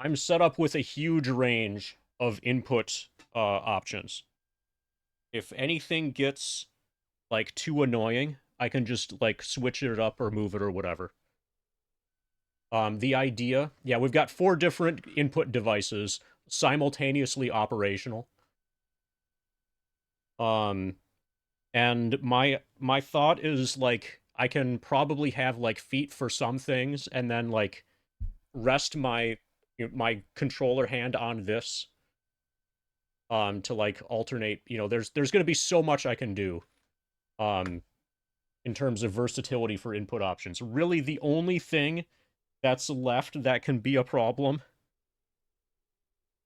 I'm set up with a huge range of input options. If anything gets like too annoying, I can just like switch it up or move it or whatever. The idea, yeah, we've got 4 different input devices simultaneously operational. Um, and my thought is like I can probably have like feet for some things, and then like rest my controller hand on this to like alternate. There's going to be so much I can do um in terms of versatility for input options. Really, the only thing that's left that can be a problem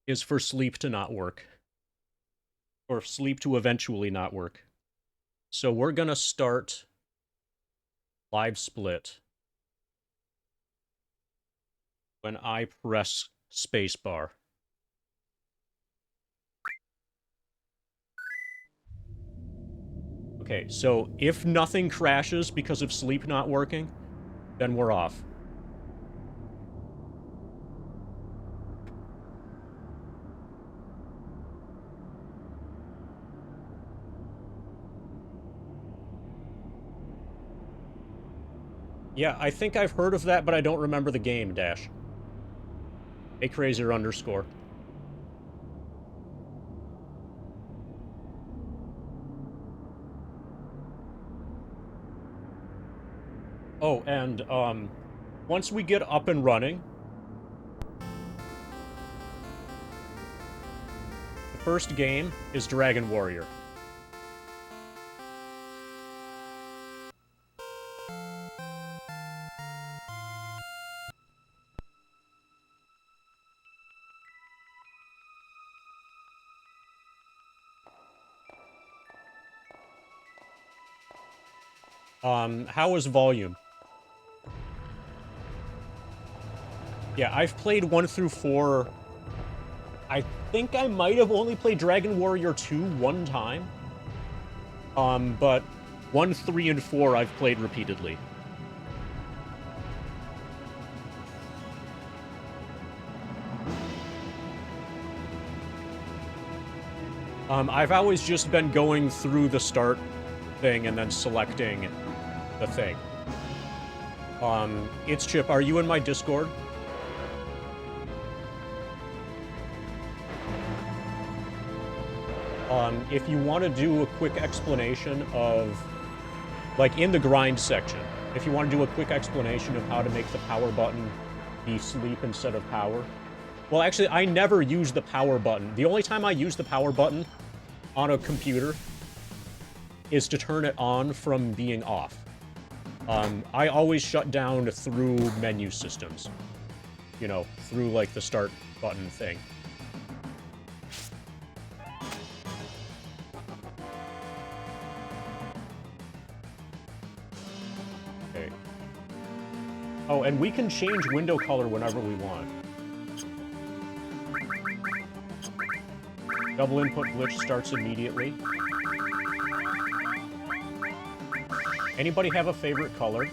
is for sleep to not work, or sleep to eventually not work. So we're going to start live split when I press spacebar. Okay, so if nothing crashes because of sleep not working, then we're off. Yeah, I think I've heard of that, but I don't remember the game, Dash. A crazier underscore. Oh, and once we get up and running, the first game is Dragon Warrior. How is volume? Yeah, I've played 1 through 4. I think I might have only played Dragon Warrior 2 one time. But 1, 3, and 4 I've played repeatedly. I've always just been going through the start thing and then selecting the thing. It's Chip. Are you in my Discord? If you want to do a quick explanation of, like in the grind section, if you want to do a quick explanation of how to make the power button be sleep instead of power. Well, actually, I never use the power button. The only time I use the power button on a computer is to turn it on from being off. I always shut down through menu systems. Through like the start button thing. Okay. Oh, and we can change window color whenever we want. Double input glitch starts immediately. Anybody have a favorite color?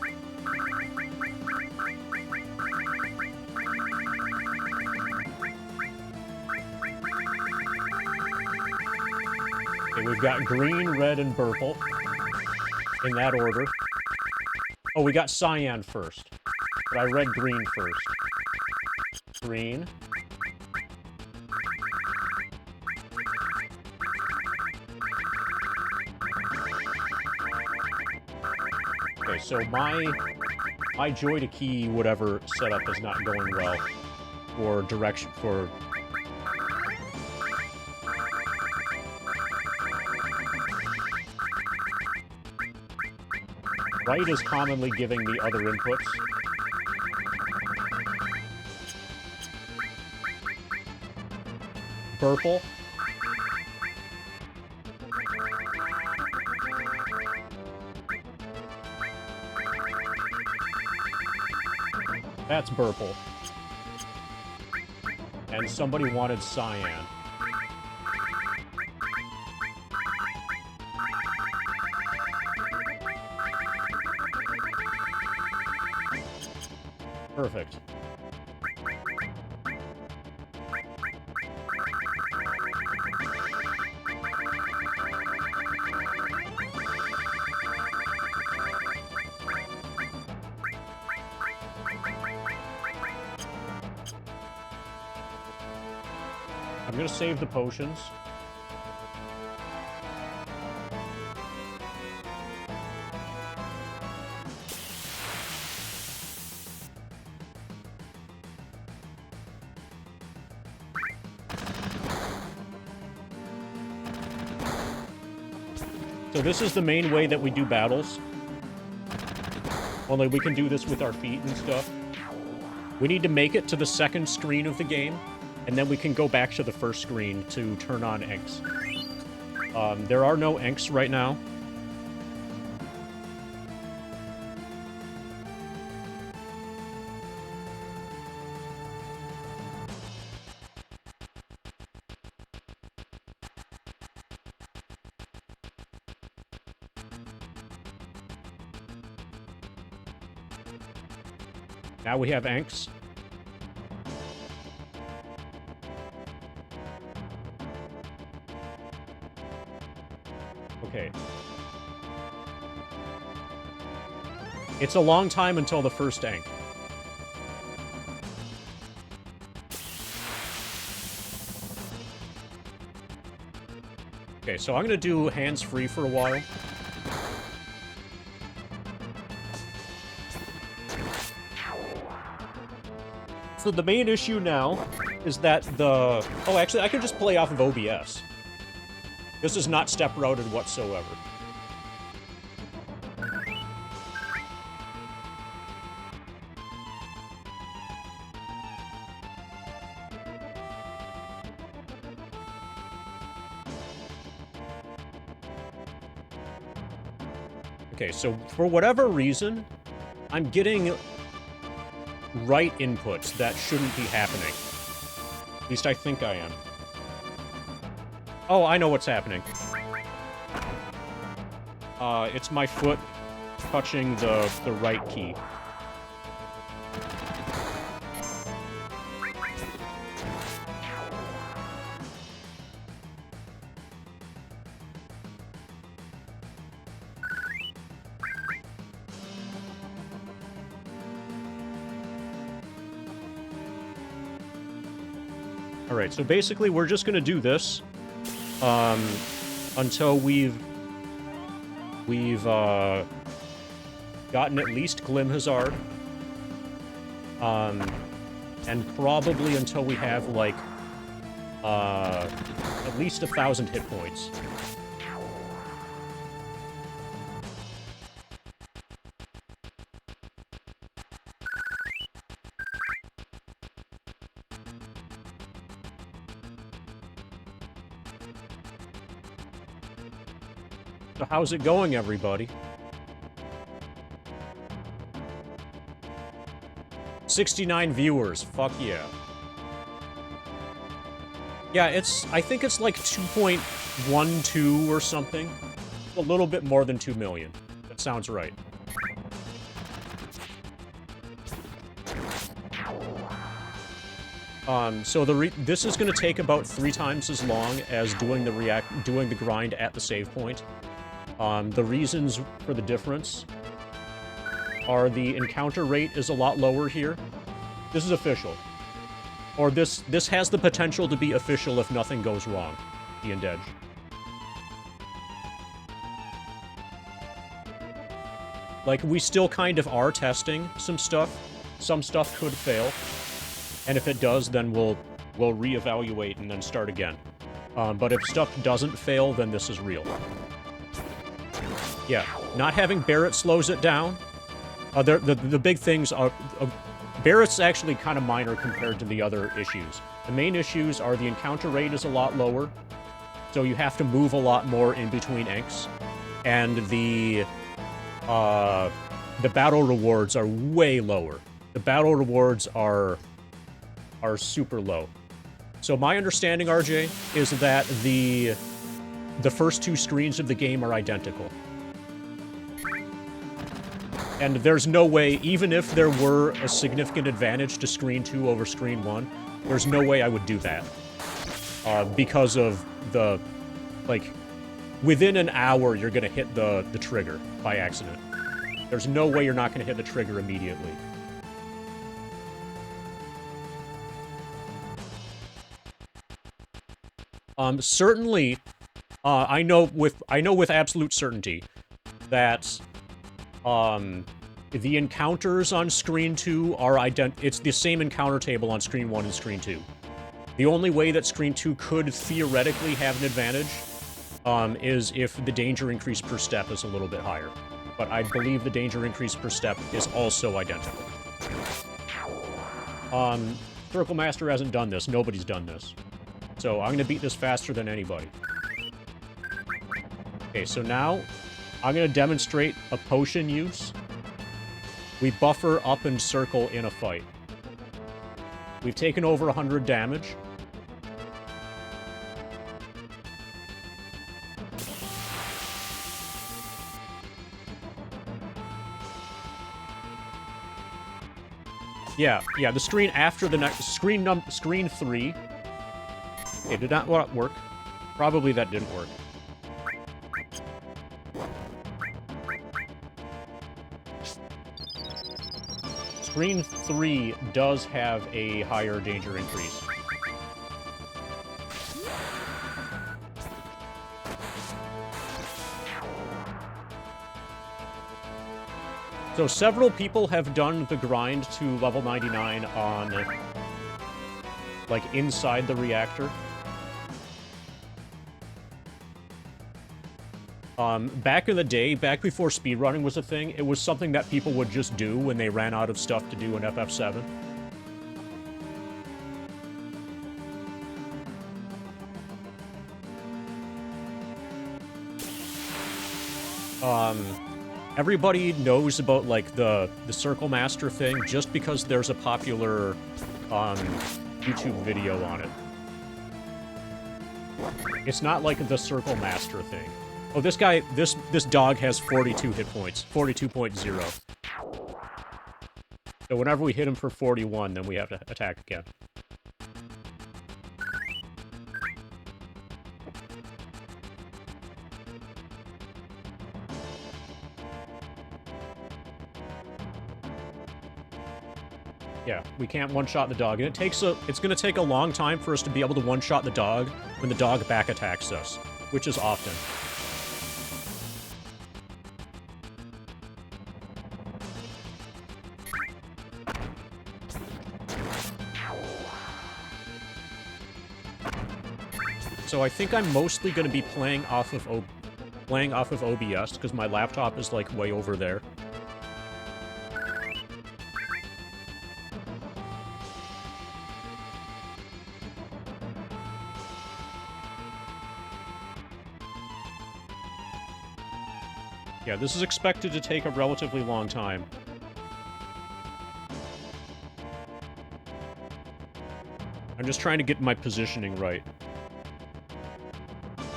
Okay, we've got green, red, and purple. In that order. Oh, we got cyan first. But I read green first. Green. Okay, so my joy to key whatever setup is not going well. For direction, for... Right is commonly giving me other inputs. Purple. That's purple. And somebody wanted cyan. Perfect. I'm gonna save the potions. So this is the main way that we do battles. Only we can do this with our feet and stuff. We need to make it to the second screen of the game, and then we can go back to the first screen to turn on Inks. There are no Inks right now. Now we have Inks. Okay. It's a long time until the first Ink. Okay, so I'm gonna do hands-free for a while. So the main issue now is that the... Oh, actually, I can just play off of OBS. This is not step-routed whatsoever. Okay, so for whatever reason, I'm getting right inputs that shouldn't be happening. At least I think I am. Oh, I know what's happening. It's my foot touching the right key. Alright, so basically we're just gonna do this until we've gotten at least Glimhazard. And probably until we have, like, at least 1,000 hit points. So how's it going, everybody? 69 viewers. Fuck yeah. Yeah, I think it's like 2.12 or something. A little bit more than 2 million. That sounds right. So this is going to take about 3 times as long as doing the grind at the save point. The reasons for the difference are the encounter rate is a lot lower here. This is official. Or this has the potential to be official if nothing goes wrong. Ian Dedge. Like, we still kind of are testing some stuff. Some stuff could fail. And if it does, then we'll reevaluate and then start again. But if stuff doesn't fail, then this is real. Yeah, not having Barret slows it down. The big things are... Barret's actually kind of minor compared to the other issues. The main issues are the encounter rate is a lot lower, so you have to move a lot more in between inks. And the battle rewards are way lower. The battle rewards are super low. So my understanding, RJ, is that the first 2 screens of the game are identical. And there's no way, even if there were a significant advantage to screen 2 over screen 1, there's no way I would do that. Because of the, like, within an hour you're gonna hit the trigger by accident. There's no way you're not gonna hit the trigger immediately. Certainly, I know with absolute certainty that the encounters on screen 2 are it's the same encounter table on screen 1 and screen 2. The only way that screen 2 could theoretically have an advantage is if the danger increase per step is a little bit higher. But I believe the danger increase per step is also identical. Circle Master hasn't done this. Nobody's done this. So I'm gonna beat this faster than anybody. Okay, so now I'm gonna demonstrate a potion use. We buffer up and circle in a fight. We've taken over 100 damage. Yeah, the screen after the next screen 3. Okay, did that work? Probably that didn't work. Screen 3 does have a higher danger increase. So several people have done the grind to level 99 on, like, inside the reactor. Back in the day, back before speedrunning was a thing, it was something that people would just do when they ran out of stuff to do in FF7. Everybody knows about, like, the Circle Master thing just because there's a popular, YouTube video on it. It's not like the Circle Master thing. Oh, this guy, this dog has 42 hit points. 42.0. So whenever we hit him for 41, then we have to attack again. Yeah, we can't one-shot the dog. And it's gonna take a long time for us to be able to one-shot the dog when the dog back attacks us, which is often. So I think I'm mostly gonna be playing off of OBS, because my laptop is, like, way over there. Yeah, this is expected to take a relatively long time. I'm just trying to get my positioning right.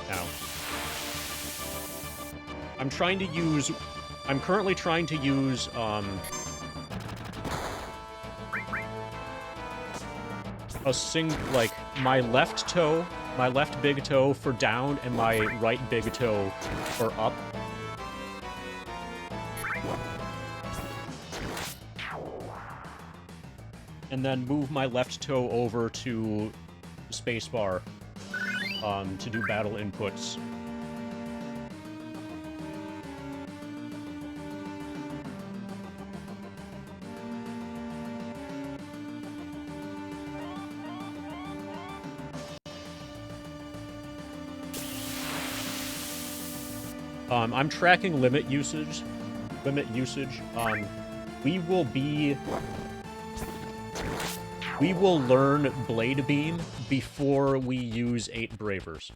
Now. I'm currently trying to use, like, my left big toe for down, and my right big toe for up. And then move my left toe over to spacebar to do battle inputs. I'm tracking limit usage. We will learn Blade Beam before we use 8 Bravers.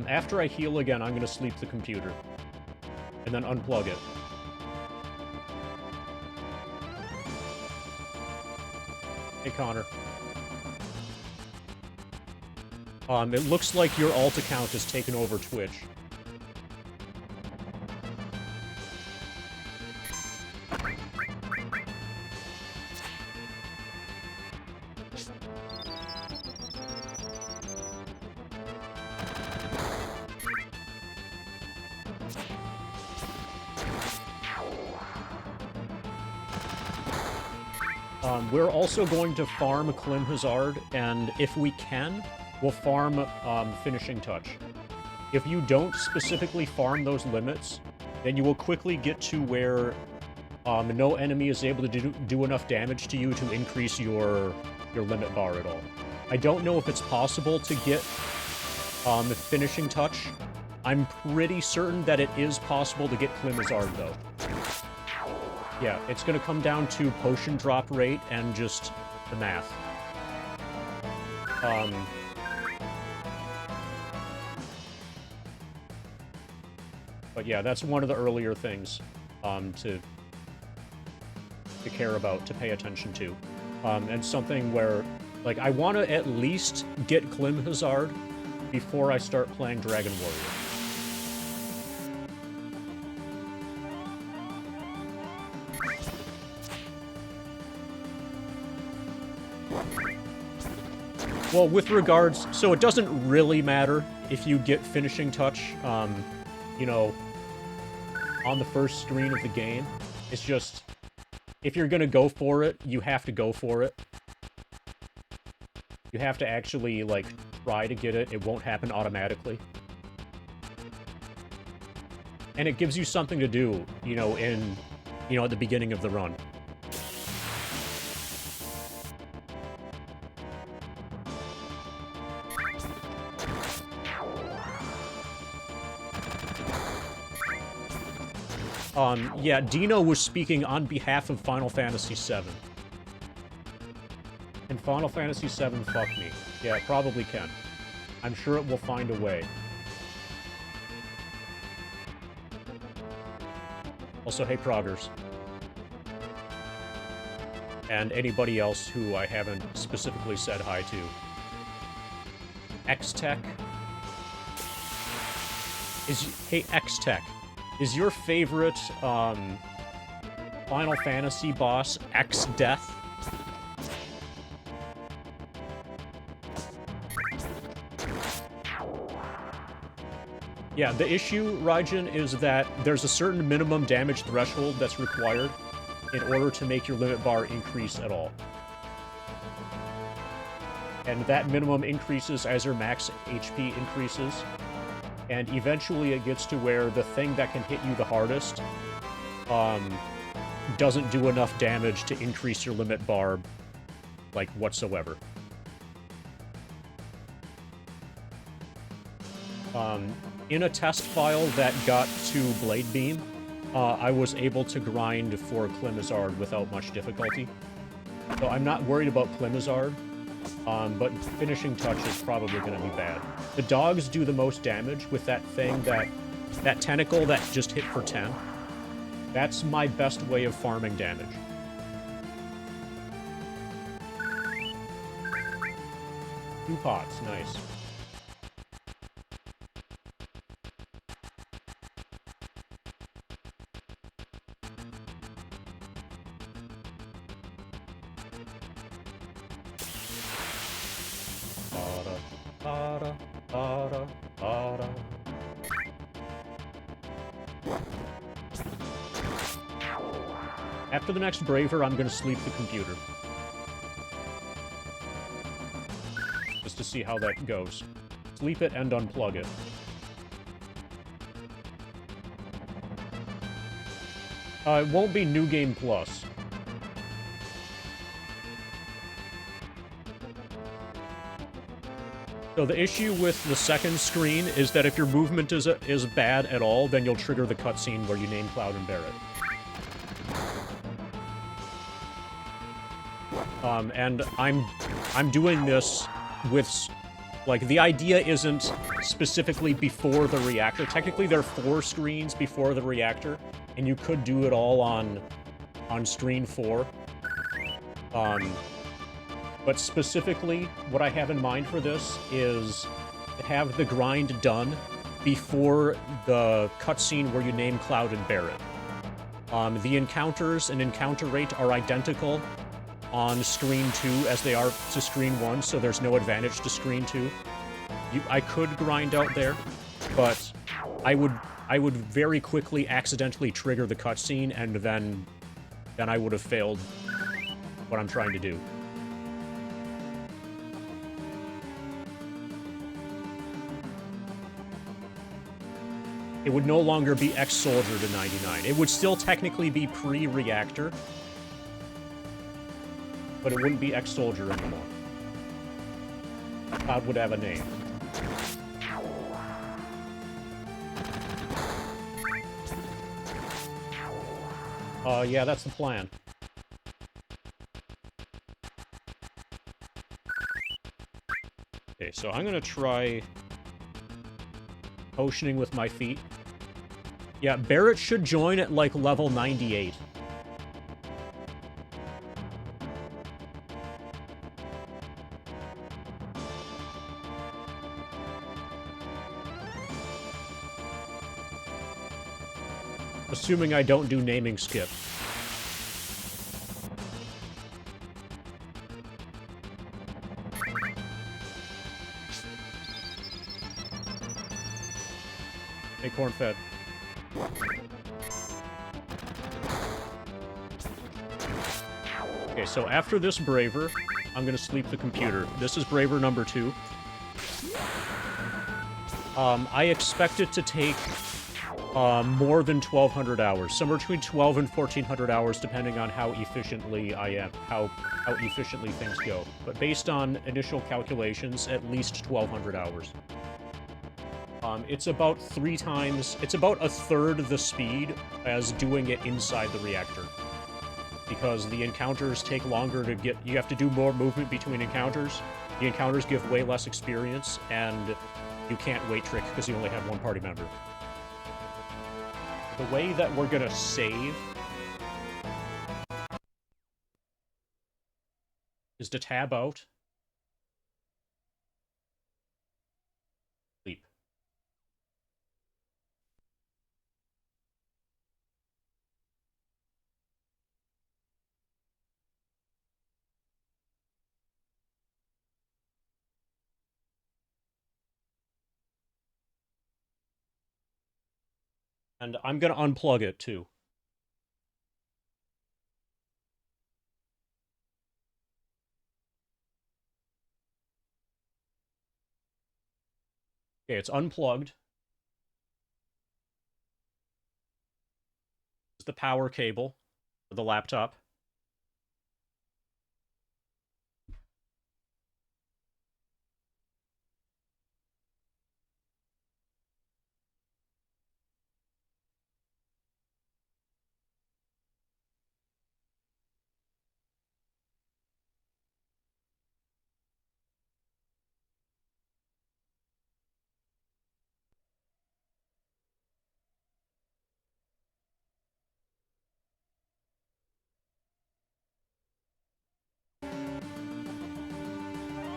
After I heal again, I'm gonna sleep the computer. And then unplug it. Hey, Connor. It looks like your alt account has taken over Twitch. We're also going to farm Klim Hazard, and if we can, we'll farm Finishing Touch. If you don't specifically farm those limits, then you will quickly get to where no enemy is able to do enough damage to you to increase your limit bar at all. I don't know if it's possible to get the Finishing Touch. I'm pretty certain that it is possible to get Klim Hazard, though. Yeah, it's going to come down to potion drop rate and just the math. But yeah, that's one of the earlier things to care about, to pay attention to. And something where, like, I want to at least get Klim Hazard before I start playing Dragon Warrior. Well, with regards, so it doesn't really matter if you get Finishing Touch, you know, on the first screen of the game. It's just, if you're gonna go for it, you have to go for it. You have to actually, like, try to get it. It won't happen automatically. And it gives you something to do, you know, at the beginning of the run. Yeah, Dino was speaking on behalf of Final Fantasy VII. And Final Fantasy VII, fuck me. Yeah, it probably can. I'm sure it will find a way. Also, hey, Proggers. And anybody else who I haven't specifically said hi to. X-Tech. Hey, X-Tech. Is your favorite, Final Fantasy boss X-Death? Yeah, the issue, Raijin, is that there's a certain minimum damage threshold that's required in order to make your limit bar increase at all. And that minimum increases as your max HP increases. And eventually it gets to where the thing that can hit you the hardest doesn't do enough damage to increase your limit bar, like, whatsoever. In a test file that got to Blade Beam, I was able to grind for Klim Hazard without much difficulty. So I'm not worried about Klim Hazard. But Finishing Touch is probably going to be bad. The dogs do the most damage with that thing, that tentacle that just hit for 10. That's my best way of farming damage. Two pots, nice. After the next Braver, I'm gonna sleep the computer. Just to see how that goes. Sleep it and unplug it. It won't be New Game Plus. So the issue with the second screen is that if your movement is bad at all, then you'll trigger the cutscene where you name Cloud and Barret. And I'm doing this with, like, the idea isn't specifically before the reactor. Technically, there are 4 screens before the reactor, and you could do it all on screen 4. But specifically, what I have in mind for this is to have the grind done before the cutscene where you name Cloud and Barret. The encounters and encounter rate are identical on screen 2 as they are to screen 1, so there's no advantage to screen 2. I could grind out there, but I would very quickly accidentally trigger the cutscene, and then I would have failed what I'm trying to do. It would no longer be ex-soldier to 99. It would still technically be pre-reactor, but it wouldn't be ex-soldier anymore. Cloud would have a name. Yeah, that's the plan. Okay, so I'm gonna try potioning with my feet. Yeah, Barrett should join at, like, level 98. Assuming I don't do naming skip. Hey, corn-fed. Okay, so after this Braver, I'm gonna sleep the computer. This is Braver number 2. I expect it to take more than 1,200 hours. Somewhere between 12 and 1,400 hours, depending on how efficiently I am, how efficiently things go. But based on initial calculations, at least 1,200 hours. It's about 3 times, it's about a third the speed as doing it inside the reactor. Because the encounters take longer to get, you have to do more movement between encounters. The encounters give way less experience, and you can't wait trick because you only have one party member. The way that we're gonna save is to tab out, sleep. And I'm gonna unplug it, too. Okay, it's unplugged. It's the power cable for the laptop.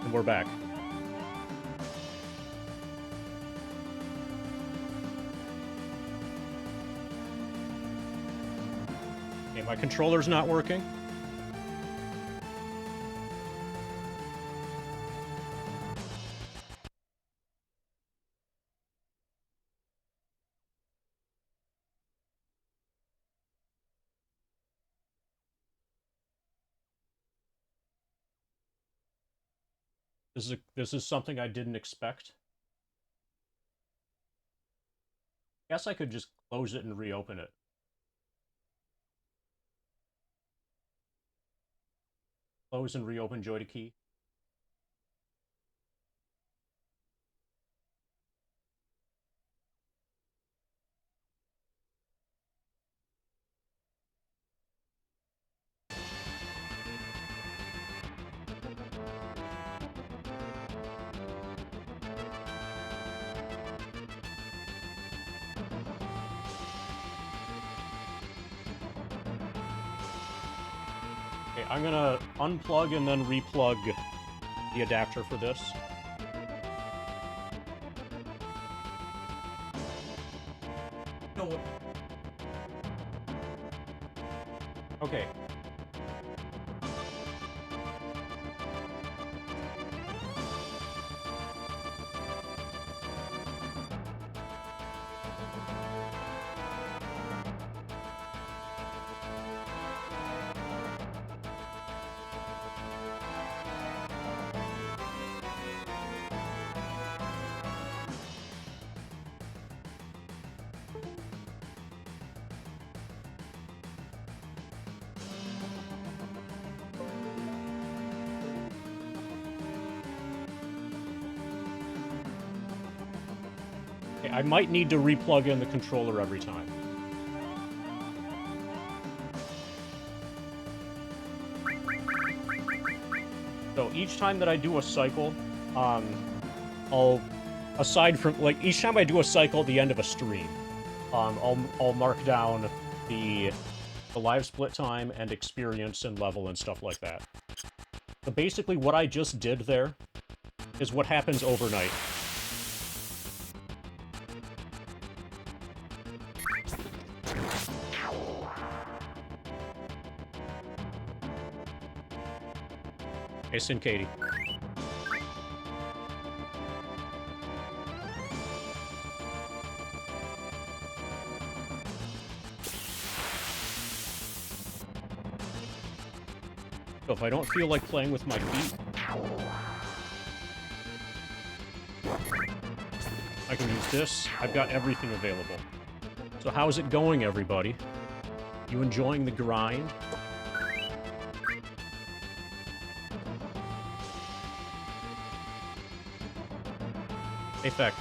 And we're back. Okay, my controller's not working. This is something I didn't expect. Guess I could just close it and reopen it. Close and reopen Joy to Key. Okay, I'm gonna unplug and then replug the adapter for this. No. Okay. I might need to replug in the controller every time. So each time that I do a cycle, I'll, aside from, like, each time I do a cycle at the end of a stream, I'll mark down the live split time and experience and level and stuff like that. So basically what I just did there is what happens overnight. Hey, Sin Katie. So if I don't feel like playing with my feet, I can use this. I've got everything available. So how's it going, everybody? You enjoying the grind? Hey, Feck.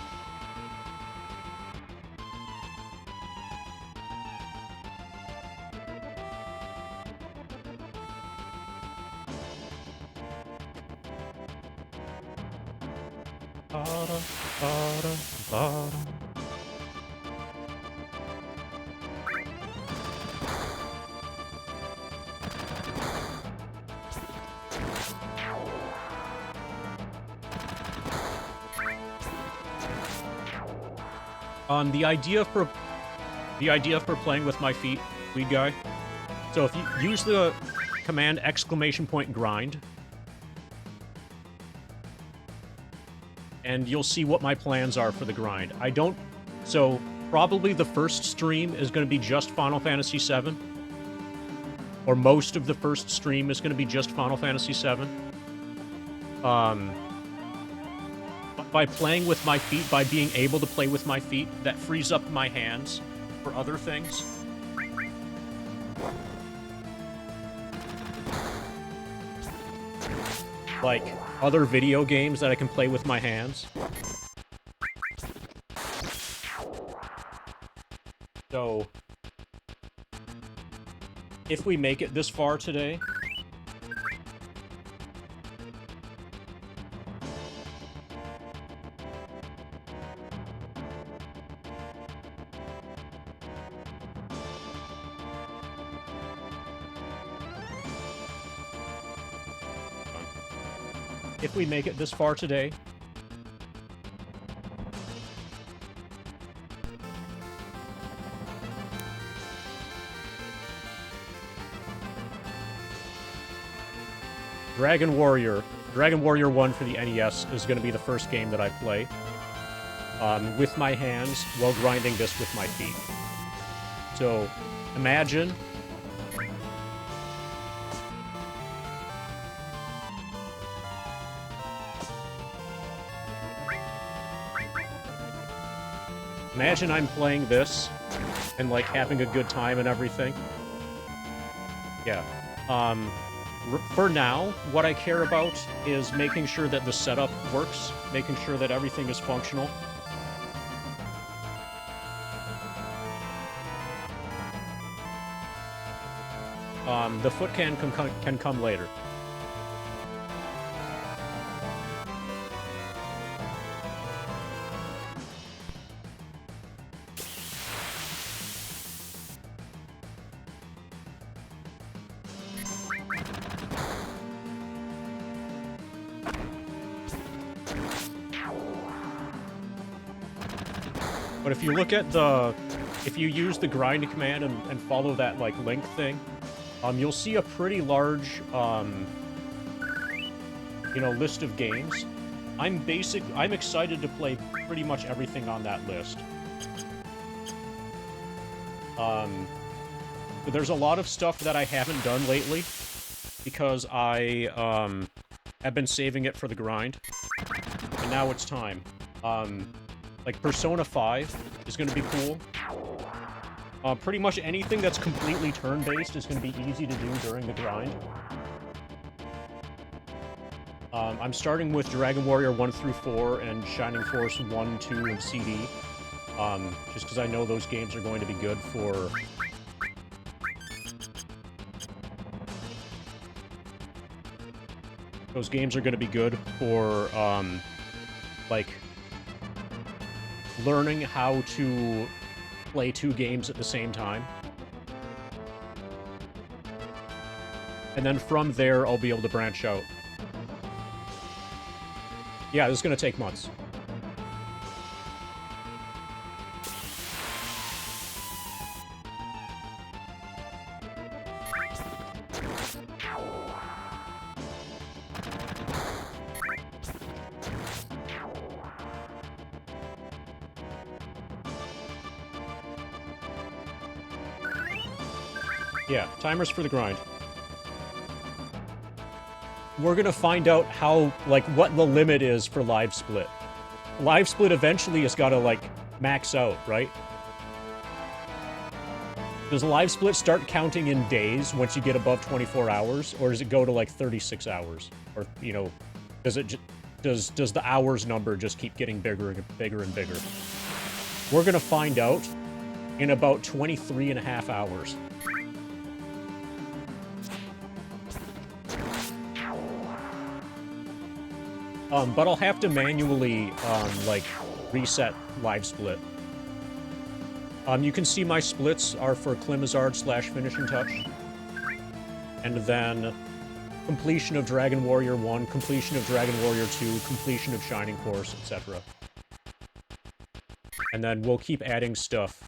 The idea for playing with my feet, lead guy. So if you use the command !grind, and you'll see what my plans are for the grind. So probably the first stream is going to be just Final Fantasy VII, or most of the first stream is going to be just Final Fantasy VII. By playing with my feet, by being able to play with my feet, that frees up my hands for other things. Like other video games that I can play with my hands. So, if we make it this far today, Dragon Warrior 1 for the NES is going to be the first game that I play with my hands while grinding this with my feet. So, imagine I'm playing this and, like, having a good time and everything. Yeah. For now, what I care about is making sure that the setup works, making sure that everything is functional. The foot can come later. But if you look at if you use the grind command and follow that, like, link thing, you'll see a pretty large, list of games. I'm excited to play pretty much everything on that list. But there's a lot of stuff that I haven't done lately, because I, have been saving it for the grind. And now it's time. Like, Persona 5 is going to be cool. Pretty much anything that's completely turn-based is going to be easy to do during the grind. I'm starting with Dragon Warrior 1 through 4 and Shining Force 1, 2, and CD. Just because I know those games are going to be good for... Those games are going to be good for, like, learning how to play 2 games at the same time. And then from there, I'll be able to branch out. Yeah, this is going to take months. Yeah, timers for the grind. We're gonna find out how, like, what the limit is for live split. Live split eventually has gotta, like, max out, right? Does live split start counting in days once you get above 24 hours, or does it go to, like, 36 hours? Or, you know, does it does the hours number just keep getting bigger and bigger and bigger? We're gonna find out in about 23 and a half hours. But I'll have to manually, like, reset live split. You can see my splits are for Klimazard/Finishing Touch. And then completion of Dragon Warrior 1, completion of Dragon Warrior 2, completion of Shining Force, etc. And then we'll keep adding stuff.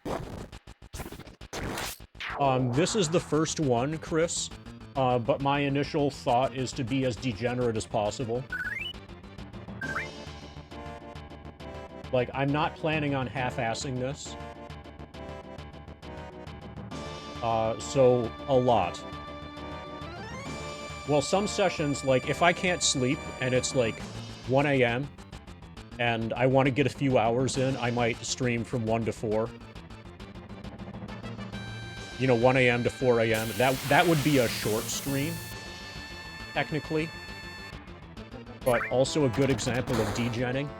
This is the first one, Chris, but my initial thought is to be as degenerate as possible. Like, I'm not planning on half-assing this. So, a lot. Well, some sessions, like, if I can't sleep, and it's, like, 1 a.m., and I want to get a few hours in, I might stream from 1 to 4. You know, 1 a.m. to 4 a.m. That would be a short stream, technically. But also a good example of degenning.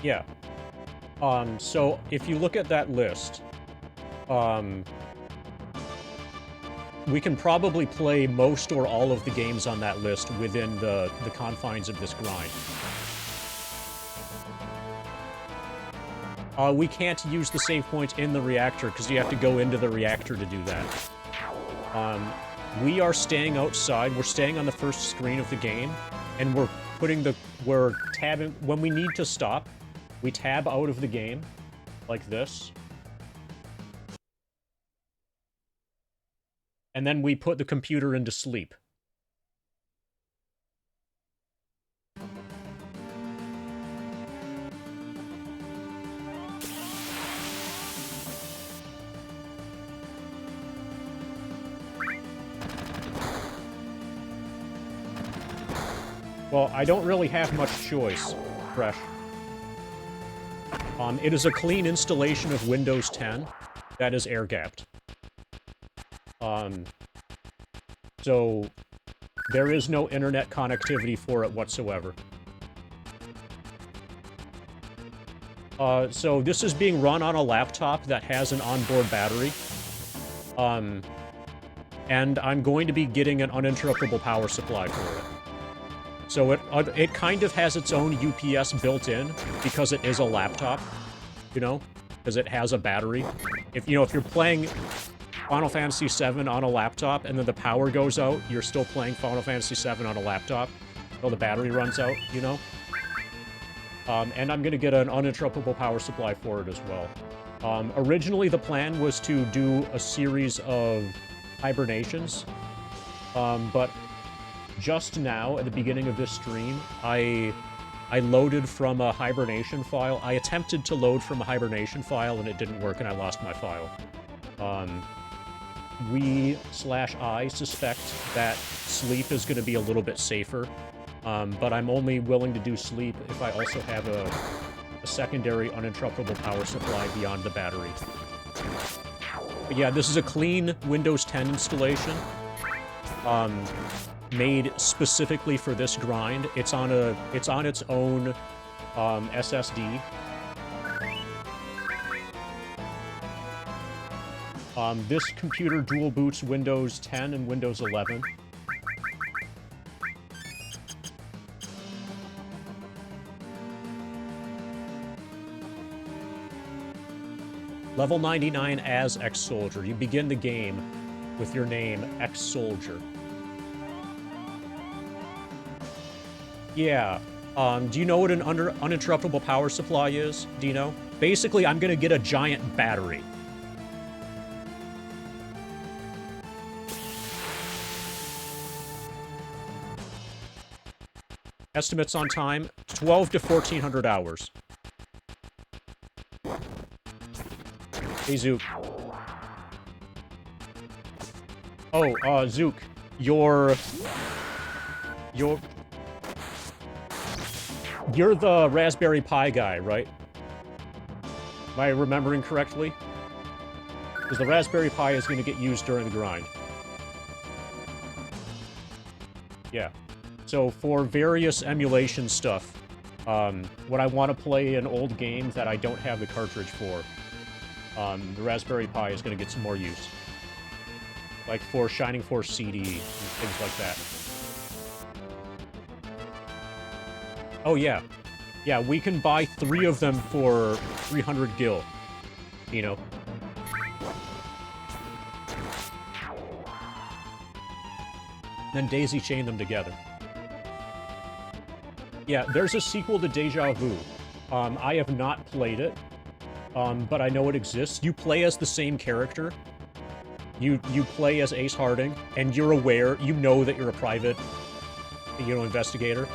Yeah. So if you look at that list, we can probably play most or all of the games on that list within the confines of this grind. We can't use the save point in the reactor because you have to go into the reactor to do that. We are staying outside. We're staying on the first screen of the game, and we're tabbing when we need to stop. We tab out of the game, like this. And then we put the computer into sleep. Well, I don't really have much choice, Fresh. It is a clean installation of Windows 10 that is air-gapped. So there is no internet connectivity for it whatsoever. So this is being run on a laptop that has an onboard battery. And I'm going to be getting an uninterruptible power supply for it. So it kind of has its own UPS built in because it is a laptop, you know, because it has a battery. If you're playing Final Fantasy VII on a laptop and then the power goes out, you're still playing Final Fantasy VII on a laptop until the battery runs out, you know. And I'm gonna get an uninterruptible power supply for it as well. Originally, the plan was to do a series of hibernations, but just now, at the beginning of this stream, I loaded from a hibernation file. I attempted to load from a hibernation file, and it didn't work, and I lost my file. I suspect that sleep is going to be a little bit safer but I'm only willing to do sleep if I also have a secondary uninterruptible power supply beyond the battery. But yeah, this is a clean Windows 10 installation, made specifically for this grind. It's on its own SSD. This computer dual boots Windows 10 and Windows 11. Level 99 as ex-soldier. You begin the game with your name, ex-soldier. Yeah. Do you know what an uninterruptible power supply is, Dino? Basically, I'm gonna get a giant battery. Estimates on time, 12 to 1400 hours. Hey, Zook. Oh, Zook, you're the Raspberry Pi guy, right? Am I remembering correctly? Because the Raspberry Pi is going to get used during the grind. Yeah. So for various emulation stuff, when I want to play an old game that I don't have the cartridge for, the Raspberry Pi is going to get some more use. Like for Shining Force CD and things like that. Oh, yeah. Yeah, we can buy 3 of them for 300 gil. You know. Then daisy chain them together. Yeah, there's a sequel to Deja Vu. I have not played it, but I know it exists. You play as the same character. You play as Ace Harding, and you're aware, you know that you're a private, investigator.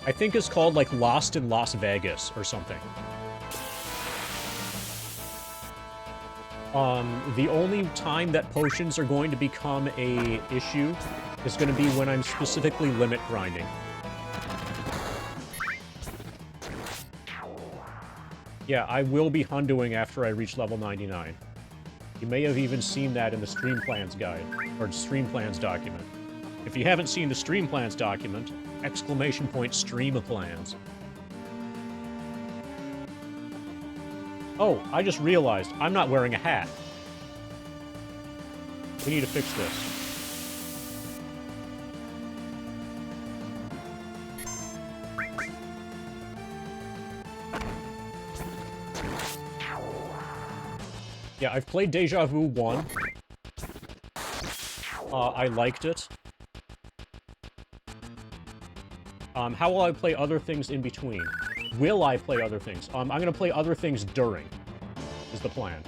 I think it's called, like, Lost in Las Vegas or something. The only time that potions are going to become a issue is going to be when I'm specifically limit grinding. Yeah, I will be hundoing after I reach level 99. You may have even seen that in the Stream Plans guide, or Stream Plans document. If you haven't seen the Stream Plans document, ! Stream Plans. Oh, I just realized, I'm not wearing a hat. We need to fix this. Yeah, I've played Deja Vu 1. I liked it. How will I play other things in between? Will I play other things? I'm gonna play other things during, is the plan.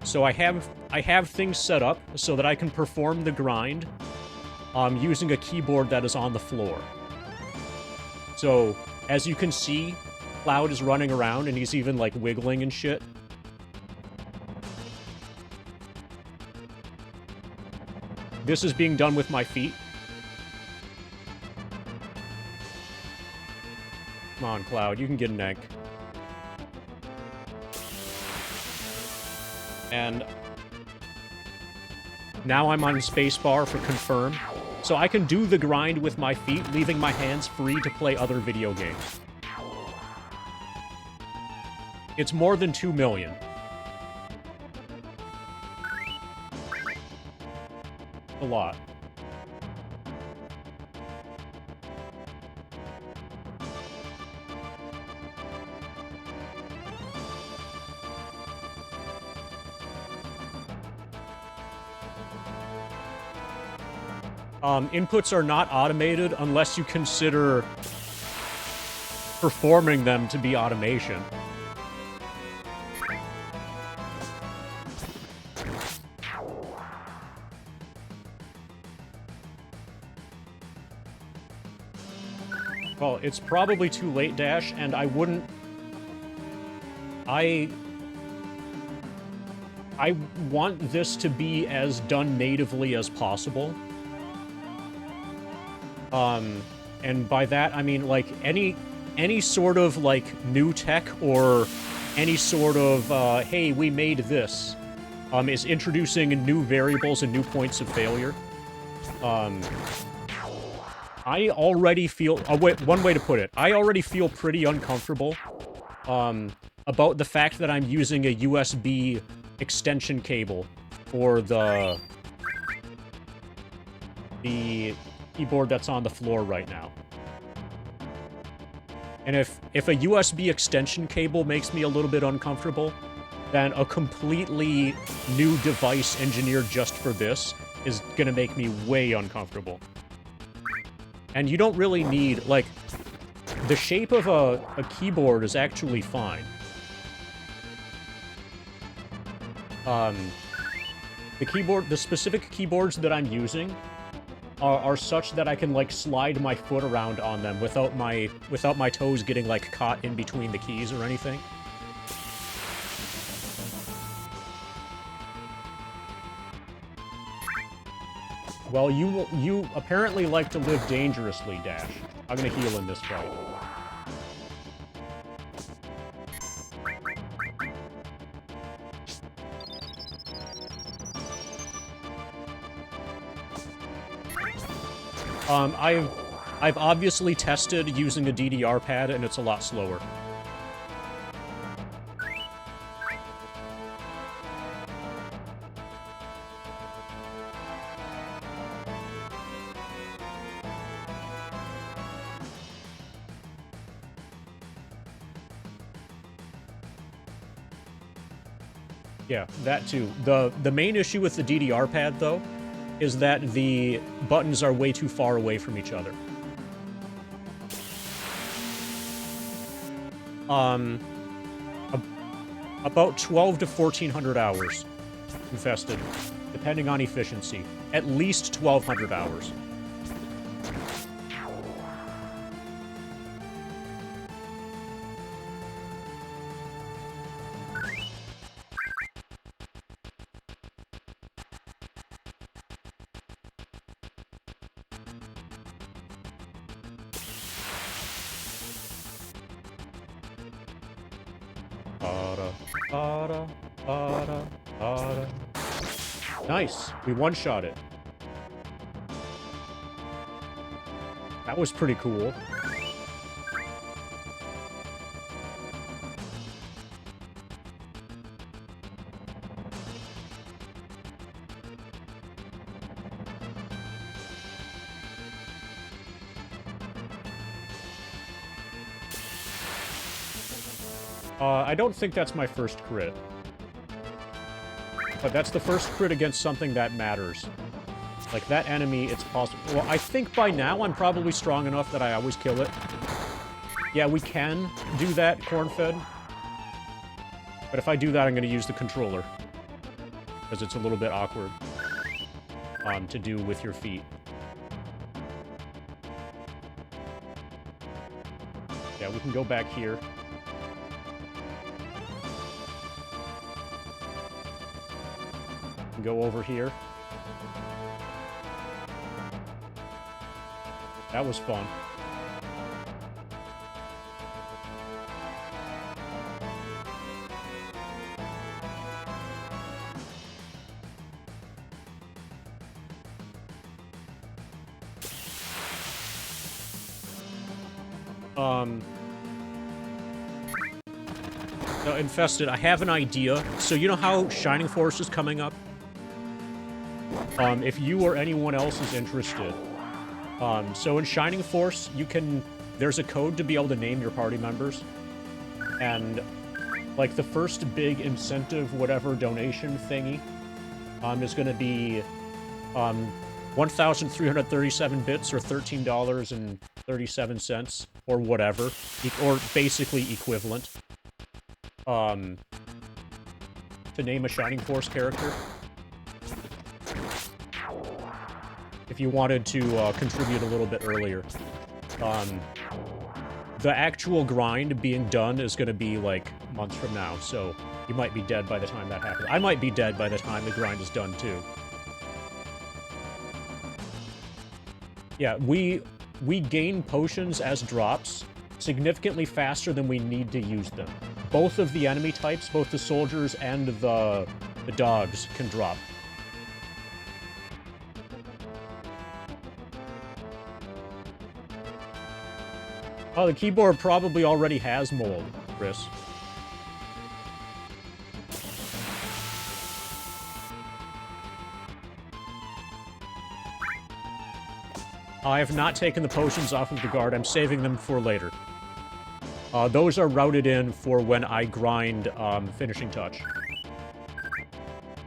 So I have things set up so that I can perform the grind using a keyboard that is on the floor. So, as you can see, Cloud is running around and he's even, like, wiggling and shit. This is being done with my feet. Come on, Cloud, you can get an egg. And now I'm on spacebar for confirm. So I can do the grind with my feet, leaving my hands free to play other video games. It's more than 2 million. A lot. Inputs are not automated unless you consider performing them to be automation. Well, it's probably too late, Dash, and I wouldn't... I want this to be as done natively as possible. And by that, I mean, like, any sort of, like, new tech or any sort of, hey, we made this, is introducing new variables and new points of failure. I already feel... one way to put it. I already feel pretty uncomfortable, about the fact that I'm using a USB extension cable for the keyboard that's on the floor right now. And if a USB extension cable makes me a little bit uncomfortable, then a completely new device engineered just for this is gonna make me way uncomfortable. And you don't really need, like, the shape of a keyboard is actually fine. The specific keyboards that I'm using are such that I can, like, slide my foot around on them without my toes getting, like, caught in between the keys or anything. Well, you apparently like to live dangerously, Dash. I'm gonna heal in this fight. I've obviously tested using a DDR pad, and it's a lot slower. Yeah, that too. The main issue with the DDR pad, though, is that the buttons are way too far away from each other. About 12 to 1400 hours infested, depending on efficiency. At least 1200 hours. Nice. We one-shot it. That was pretty cool. I don't think that's my first crit. But that's the first crit against something that matters. Like, that enemy, it's possible... Well, I think by now I'm probably strong enough that I always kill it. Yeah, we can do that, Cornfed. But if I do that, I'm gonna use the controller. Because it's a little bit awkward to do with your feet. Yeah, we can go back here. Go over here. That was fun. No, Infested, I have an idea. So you know how Shining Force is coming up? If you or anyone else is interested. So in Shining Force, you can... There's a code to be able to name your party members. And, like, the first big incentive, whatever, donation thingy, is gonna be, 1,337 bits, or $13.37, or whatever. Or basically equivalent. To name a Shining Force character. If you wanted to contribute a little bit earlier. The actual grind being done is going to be, like, months from now, so you might be dead by the time that happens. I might be dead by the time the grind is done, too. Yeah, we gain potions as drops significantly faster than we need to use them. Both of the enemy types, both the soldiers and the dogs, can drop. Oh, the keyboard probably already has mold, Chris. I have not taken the potions off of the guard. I'm saving them for later. Those are routed in for when I grind finishing touch.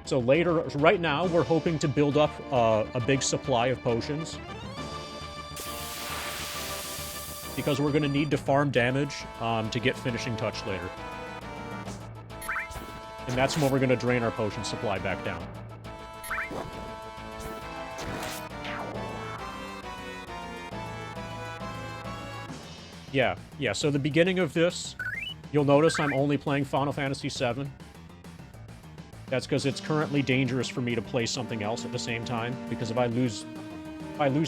So later, right now, we're hoping to build up a big supply of potions. Because we're going to need to farm damage to get finishing touch later. And that's when we're going to drain our potion supply back down. Yeah, so the beginning of this, you'll notice I'm only playing Final Fantasy VII. That's because it's currently dangerous for me to play something else at the same time, because if I lose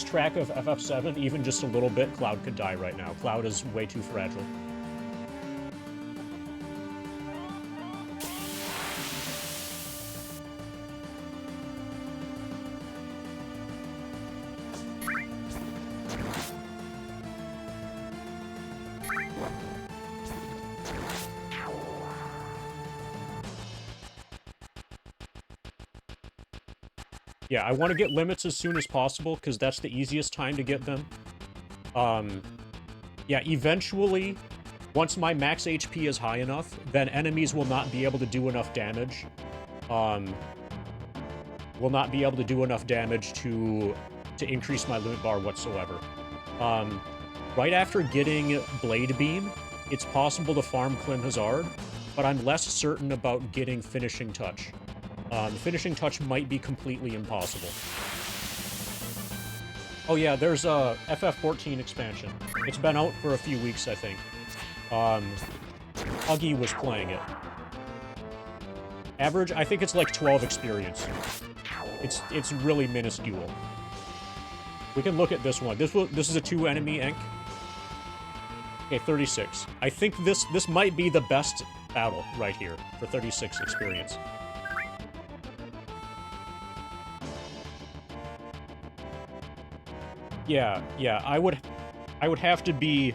track of FF7 even just a little bit, Cloud could die right now. Cloud is way too fragile. Yeah, I want to get limits as soon as possible, because that's the easiest time to get them. Yeah, eventually, once my max HP is high enough, then enemies will not be able to do enough damage. Will not be able to do enough damage to increase my limit bar whatsoever. Right after getting Blade Beam, it's possible to farm Klim Hazard, but I'm less certain about getting Finishing Touch. Finishing Touch might be completely impossible. Oh yeah, there's a FF14 expansion. It's been out for a few weeks, I think. Huggy was playing it. Average, I think it's like 12 experience. It's really minuscule. We can look at this one. This is a 2-enemy ink. Okay, 36. I think this might be the best battle right here for 36 experience. Yeah, I would have to be...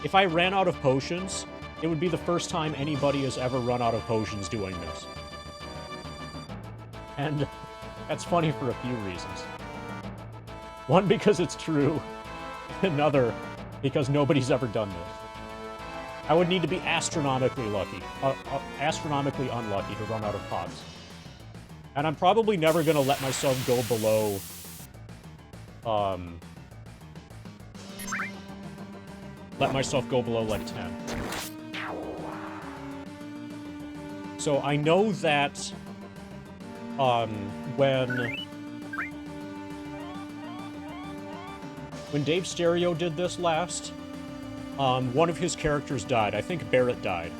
If I ran out of potions, it would be the first time anybody has ever run out of potions doing this. And that's funny for a few reasons. One, because it's true. Another, because nobody's ever done this. I would need to be astronomically lucky. Astronomically unlucky to run out of pots. And I'm probably never going to let myself go below... let myself go below, like, 10. So I know that, when Dave Stereo did this last, one of his characters died. I think Barrett died.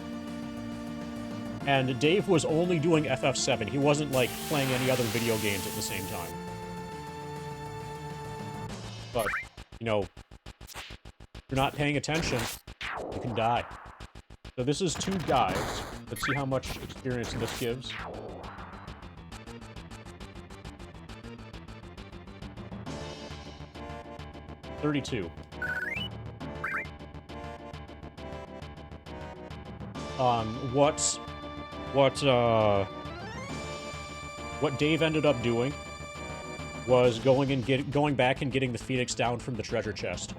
And Dave was only doing FF7. He wasn't, like, playing any other video games at the same time. But, you know, if you're not paying attention, you can die. So this is 2 guys. Let's see how much experience this gives. $32. What Dave ended up doing was going back and getting the Phoenix down from the treasure chest.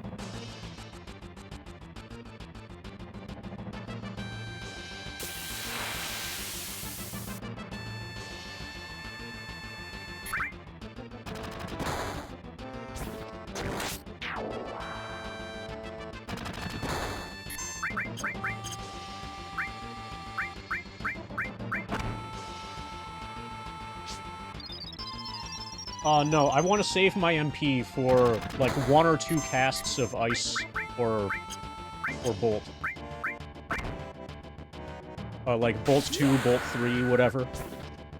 No, I want to save my MP for, like, 1 or 2 casts of Ice or Bolt. Like, Bolt 2, Bolt 3, whatever.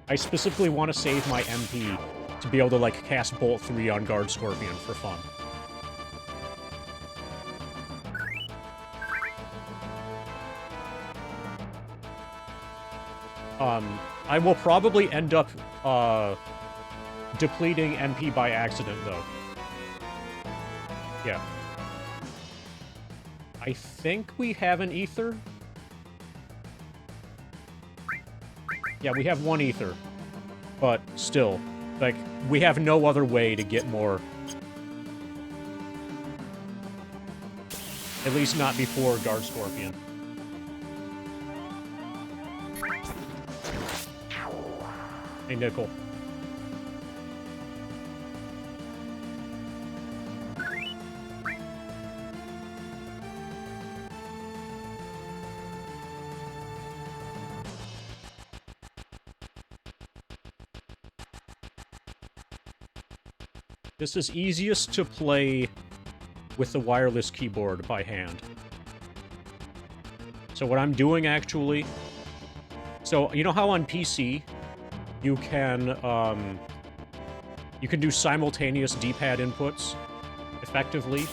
I specifically want to save my MP to be able to, like, cast Bolt 3 on Guard Scorpion for fun. I will probably end up, depleting MP by accident, though. Yeah. I think we have an ether. Yeah, we have one ether. But still, like, we have no other way to get more. At least not before Guard Scorpion. Hey, Nickel. This is easiest to play with the wireless keyboard by hand. So what I'm doing, actually... So, you know how on PC, you can do simultaneous D-pad inputs effectively?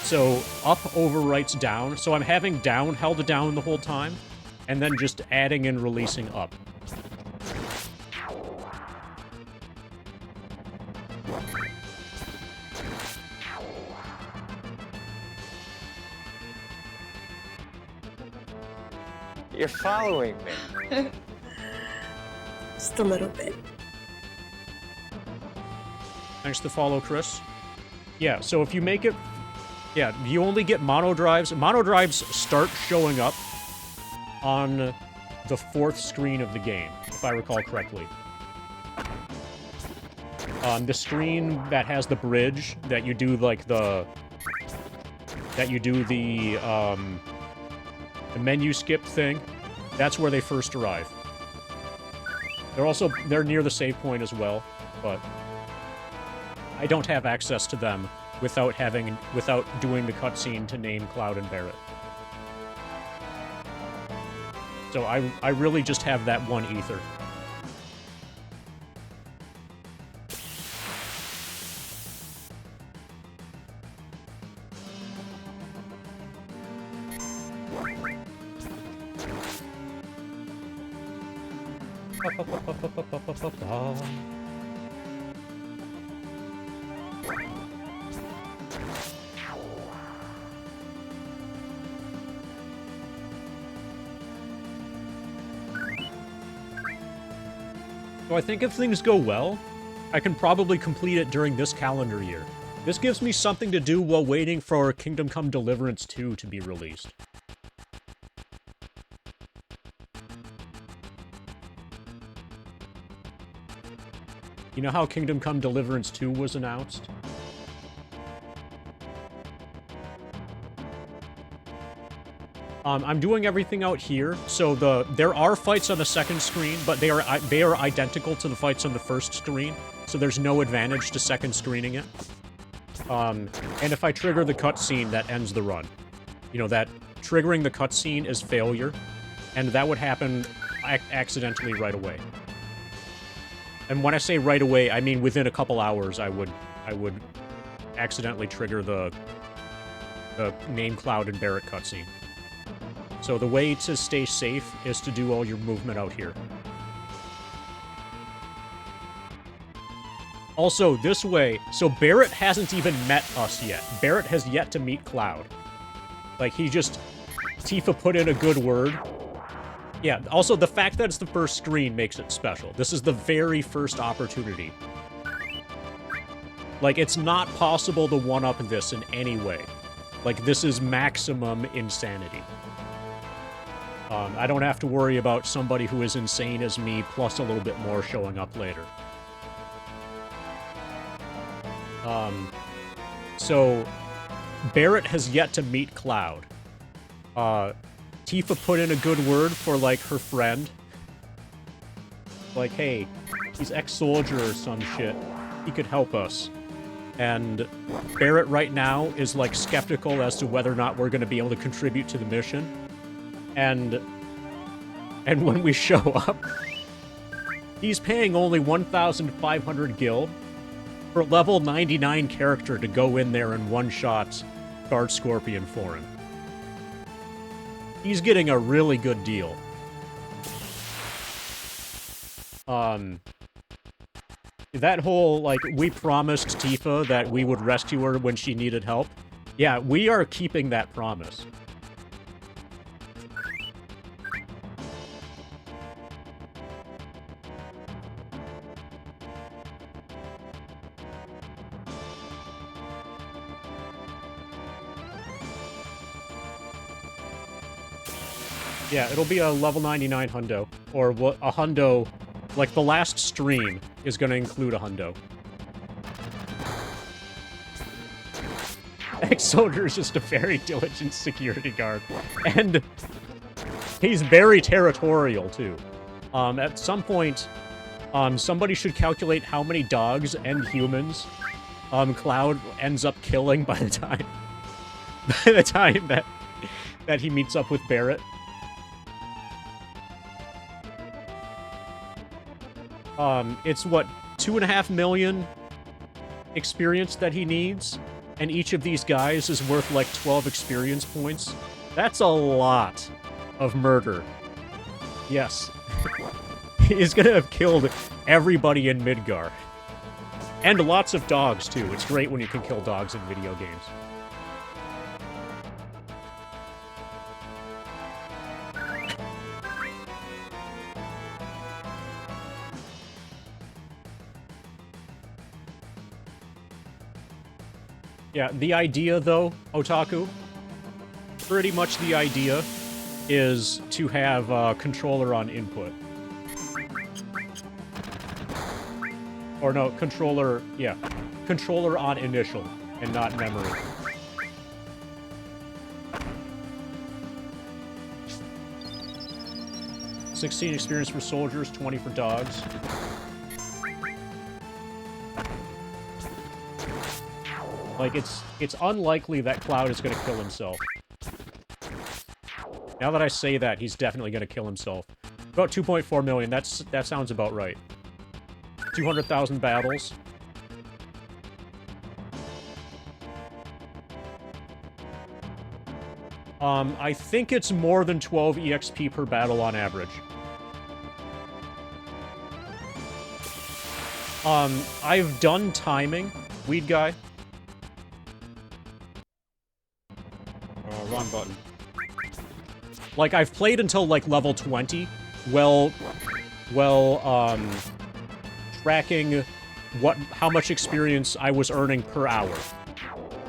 So, up overwrites down. So I'm having down held down the whole time, and then just adding and releasing up. You're following me. Just a little bit. Thanks to follow, Chris. Yeah, so if you make it... Yeah, you only get mono drives. Mono drives start showing up on the fourth screen of the game, if I recall correctly. The screen that has the bridge, that you do, like, the menu skip thing, that's where they first arrive. They're near the save point as well, but I don't have access to them without doing the cutscene to name Cloud and Barret. So I really just have that one ether. So I think if things go well, I can probably complete it during this calendar year. This gives me something to do while waiting for Kingdom Come Deliverance 2 to be released. You know how Kingdom Come Deliverance 2 was announced? I'm doing everything out here, so there are fights on the second screen, but they are identical to the fights on the first screen, so there's no advantage to second screening it. And if I trigger the cutscene, that ends the run. You know, that triggering the cutscene is failure, and that would happen accidentally right away. And when I say right away, I mean within a couple hours, I would accidentally trigger the name Cloud and Barret cutscene. So the way to stay safe is to do all your movement out here. Also, this way, so Barret hasn't even met us yet. Barret has yet to meet Cloud. Like, Tifa put in a good word. Yeah, also, the fact that it's the first screen makes it special. This is the very first opportunity. Like, it's not possible to one-up this in any way. Like, this is maximum insanity. I don't have to worry about somebody who is insane as me, plus a little bit more showing up later. So, Barret has yet to meet Cloud. Tifa put in a good word for, like, her friend. Like, hey, he's ex-soldier or some shit. He could help us. And Barret right now is, like, skeptical as to whether or not we're going to be able to contribute to the mission. And when we show up, he's paying only 1,500 gil for a level 99 character to go in there and one-shot Guard Scorpion for him. He's getting a really good deal. That whole, like, we promised Tifa that we would rescue her when she needed help. Yeah, we are keeping that promise. Yeah, it'll be a level 99 hundo. Or what a hundo, like the last stream is going to include a hundo. Ex-soldier is just a very diligent security guard. And he's very territorial, too. At some point, somebody should calculate how many dogs and humans Cloud ends up killing by the time that he meets up with Barrett. It's what, 2.5 million experience that he needs, and each of these guys is worth like 12 experience points. That's a lot of murder. Yes. He's gonna have killed everybody in Midgar. And lots of dogs, too. It's great when you can kill dogs in video games. Yeah, the idea, though, Otaku, pretty much the idea is to have a controller on input. Or no, controller, yeah. Controller on initial, and not memory. $16 experience for soldiers, 20 for dogs. Like, it's unlikely that Cloud is gonna kill himself. Now that I say that, he's definitely gonna kill himself. About 2.4 million, that sounds about right. 200,000 battles. I think it's more than 12 EXP per battle on average. I've done timing, Weed Guy. Wrong button. Like, I've played until, like, level 20, tracking how much experience I was earning per hour.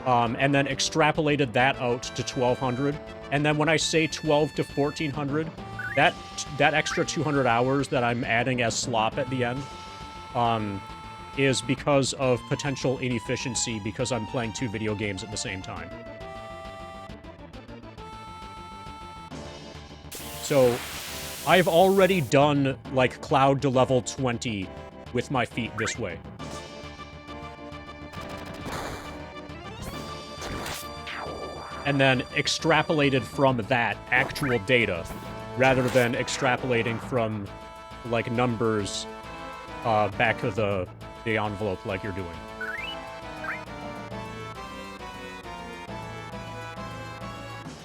And then extrapolated that out to 1,200. And then when I say 12 to 1,400, that extra 200 hours that I'm adding as slop at the end, is because of potential inefficiency because I'm playing 2 video games at the same time. So, I've already done, like, Cloud to level 20 with my feet this way. And then extrapolated from that actual data, rather than extrapolating from, like, numbers back of the envelope like you're doing.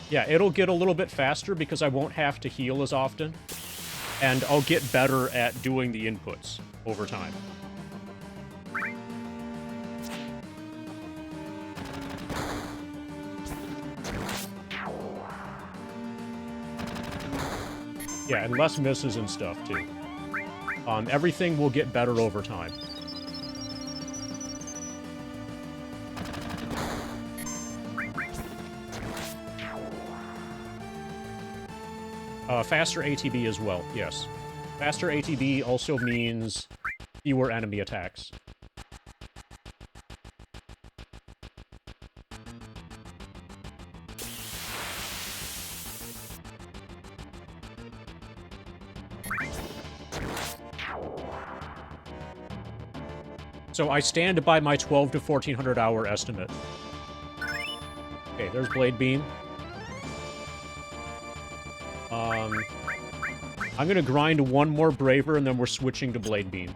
Yeah, it'll get a little bit faster because I won't have to heal as often, and I'll get better at doing the inputs over time. Yeah, and less misses and stuff, too. Everything will get better over time. Faster ATB as well, yes. Faster ATB also means fewer enemy attacks. So I stand by my 12 to 1,400 hour estimate. Okay, there's Blade Beam. I'm gonna grind one more Braver, and then we're switching to Blade Beam.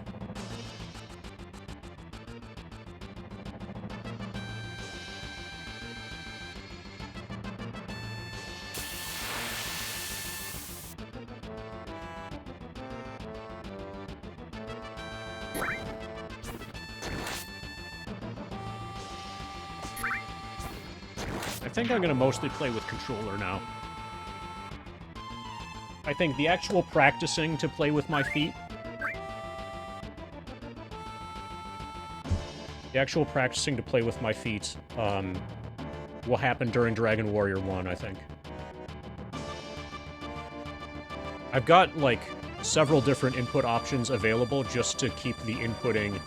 I think I'm gonna mostly play with controller now. I think the actual practicing to play with my feet... The actual practicing to play with my feet, will happen during Dragon Warrior 1, I think. I've got, like, several different input options available just to keep the inputting,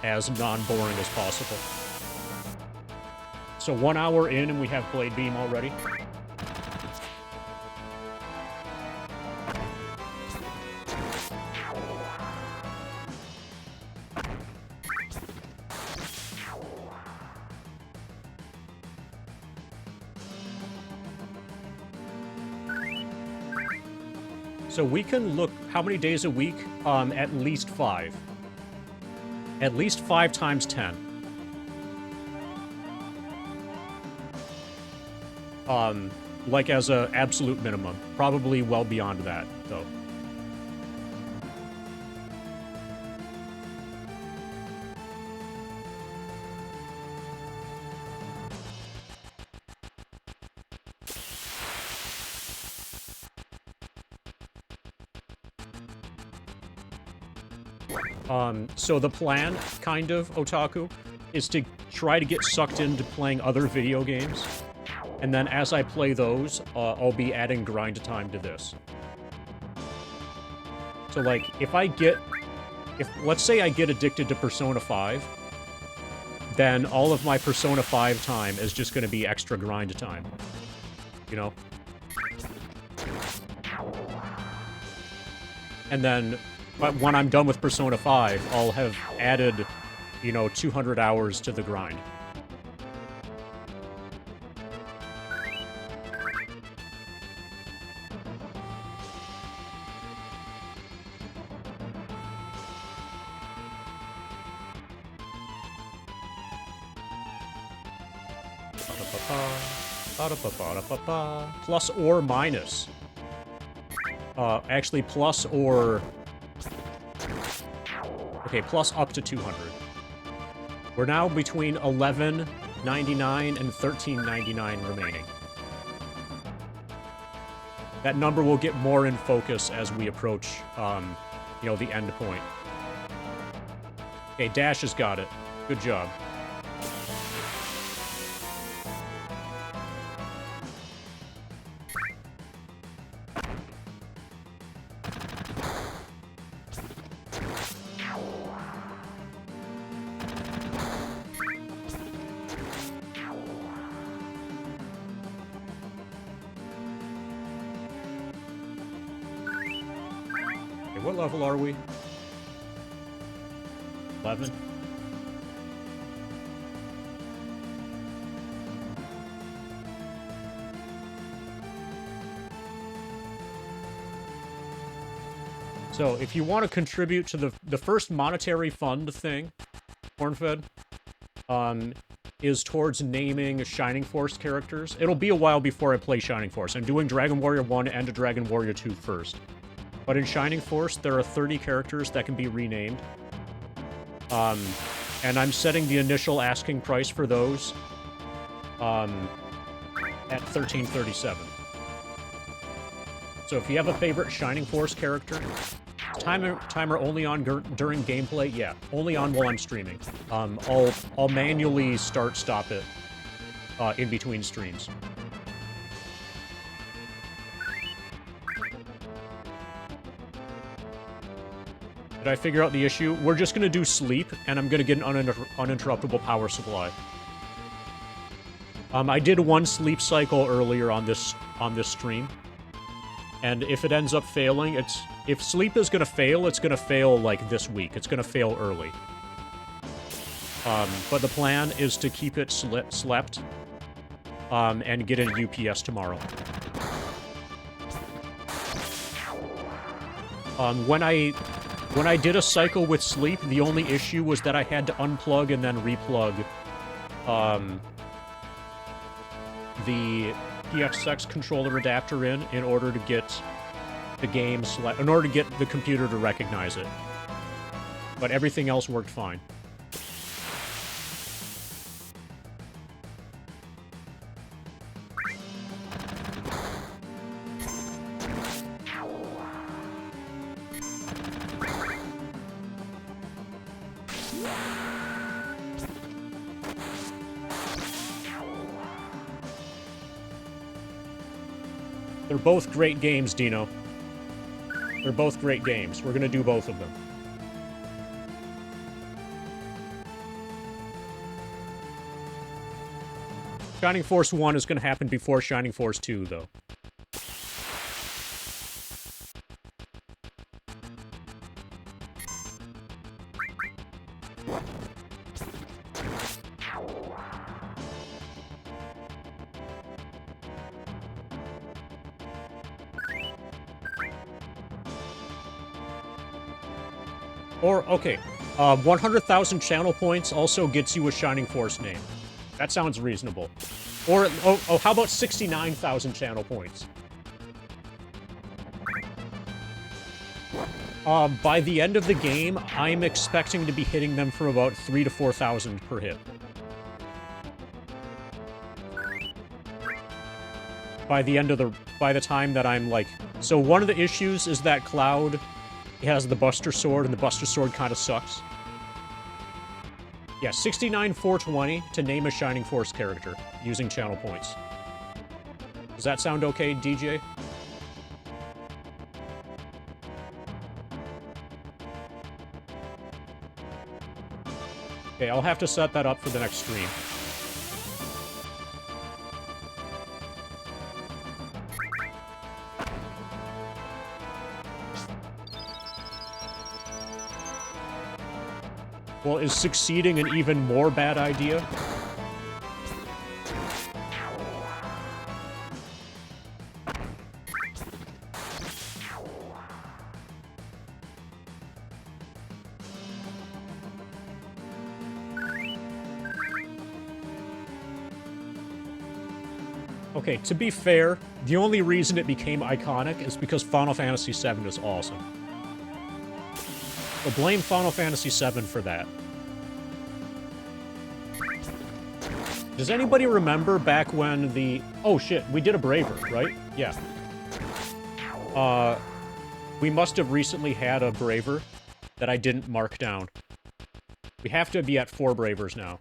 as non-boring as possible. So 1 hour in and we have Blade Beam already. So we can look how many days a week? At least 5. At least 5 times 10. Like as a absolute minimum. Probably well beyond that, though. So the plan, kind of, Otaku, is to try to get sucked into playing other video games. And then as I play those, I'll be adding grind time to this. So, like, let's say I get addicted to Persona 5, then all of my Persona 5 time is just gonna be extra grind time. You know? And then... But when I'm done with Persona 5, I'll have added, 200 hours to the grind. Plus or minus. Actually, plus or... Okay, plus up to 200. We're now between 11.99 and 13.99 remaining. That number will get more in focus as we approach, the end point. Okay, Dash has got it. Good job. What level are we? 11? So, if you want to contribute to the first monetary fund thing, Cornfed, is towards naming Shining Force characters. It'll be a while before I play Shining Force. I'm doing Dragon Warrior 1 and Dragon Warrior 2 first. But in Shining Force, there are 30 characters that can be renamed. And I'm setting the initial asking price for those at $13.37. So if you have a favorite Shining Force character, timer only on during gameplay? Yeah, only on while I'm streaming. I'll manually stop it in between streams. Did I figure out the issue? We're just gonna do sleep, and I'm gonna get an uninterruptible power supply. I did one sleep cycle earlier on this stream, and if it ends up failing, if sleep is gonna fail, it's gonna fail like this week. It's gonna fail early. But the plan is to keep it slept, and get a UPS tomorrow. When I did a cycle with sleep, the only issue was that I had to unplug and then replug the PXX controller adapter in order to get the game in order to get the computer to recognize it. but everything else worked fine. They're both great games, Dino. They're both great games. We're gonna do both of them. Shining Force 1 is gonna happen before Shining Force 2, though. Or, okay, 100,000 channel points also gets you a Shining Force name. That sounds reasonable. Or, oh, how about 69,000 channel points? By the end of the game, I'm expecting to be hitting them for about 3,000 to 4,000 per hit. By the time that I'm, like... So one of the issues is that Cloud has the Buster Sword, and the Buster Sword kind of sucks. Yeah, 69,420 to name a Shining Force character using channel points. Does that sound okay, DJ? Okay, I'll have to set that up for the next stream. Well, is succeeding an even more bad idea? Okay, to be fair, the only reason it became iconic is because Final Fantasy VII is awesome. So blame Final Fantasy VII for that. Does anybody remember back when the... Oh shit, we did a Braver, right? Yeah. We must have recently had a Braver that I didn't mark down. We have to be at 4 Bravers now.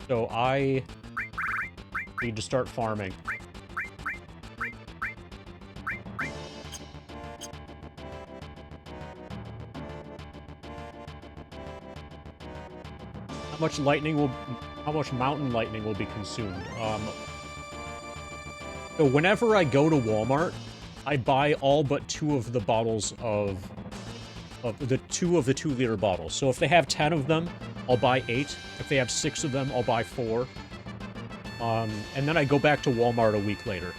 So I need to start farming. How much mountain lightning will be consumed? So whenever I go to Walmart, I buy all but 2 of the bottles of the 2 of the 2-liter bottles. So if they have 10 of them, I'll buy 8. If they have 6 of them, I'll buy 4. And then I go back to Walmart a week later.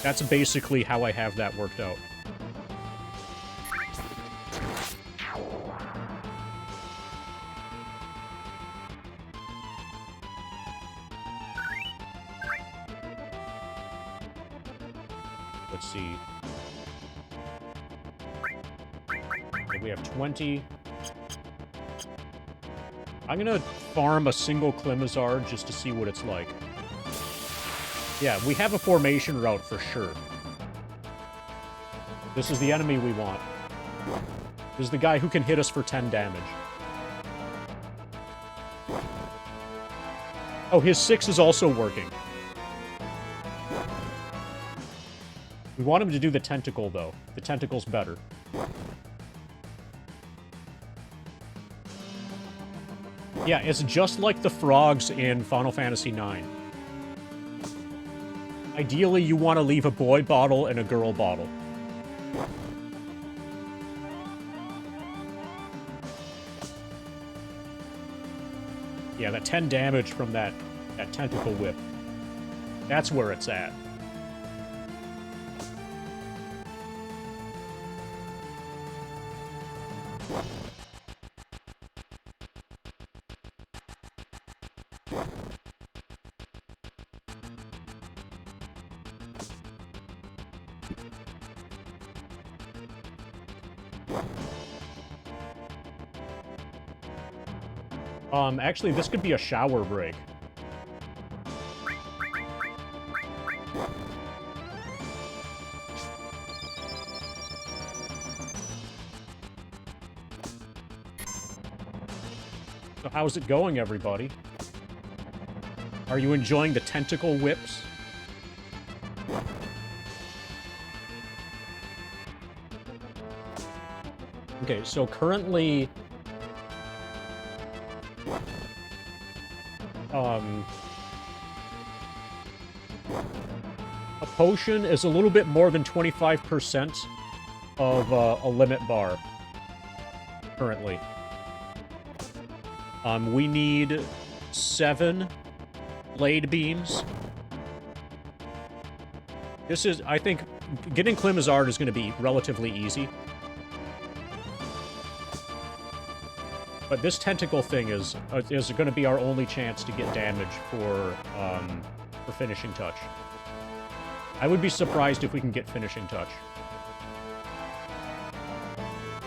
That's basically how I have that worked out. Let's see. Okay, we have 20. I'm gonna farm a single Climazard just to see what it's like. Yeah, we have a formation route for sure. This is the enemy we want. This is the guy who can hit us for 10 damage. Oh, his 6 is also working. We want him to do the tentacle, though. The tentacle's better. Yeah, it's just like the frogs in Final Fantasy IX. Ideally, you want to leave a boy bottle and a girl bottle. Yeah, that 10 damage from that tentacle whip. That's where it's at. Actually, this could be a shower break. So how's it going, everybody? Are you enjoying the tentacle whips? Okay, so currently... a potion is a little bit more than 25% of a limit bar, currently. We need 7 blade beams. This is, I think, getting Klimazard is going to be relatively easy. But this tentacle thing is going to be our only chance to get damage for finishing touch. I would be surprised if we can get finishing touch.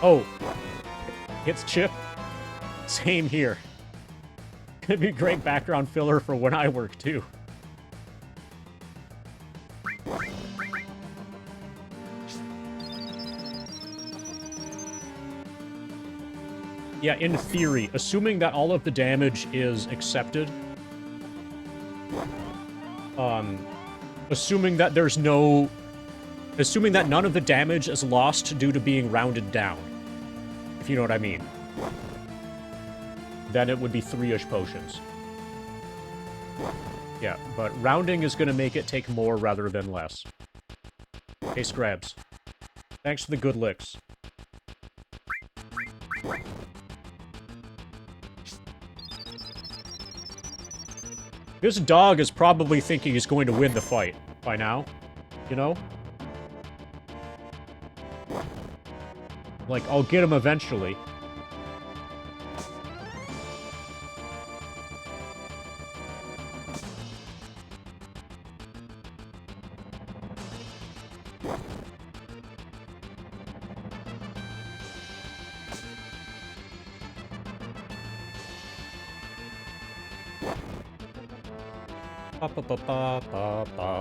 Oh, hits Chip. Same here. Could be great background filler for when I work too. Yeah, in theory, assuming that all of the damage is accepted, assuming that none of the damage is lost due to being rounded down, if you know what I mean, then it would be 3-ish potions. Yeah, but rounding is going to make it take more rather than less. Hey, Scrabs. Thanks for the good licks. This dog is probably thinking he's going to win the fight by now, you know? Like, I'll get him eventually. Ba ba ba ba ba ba.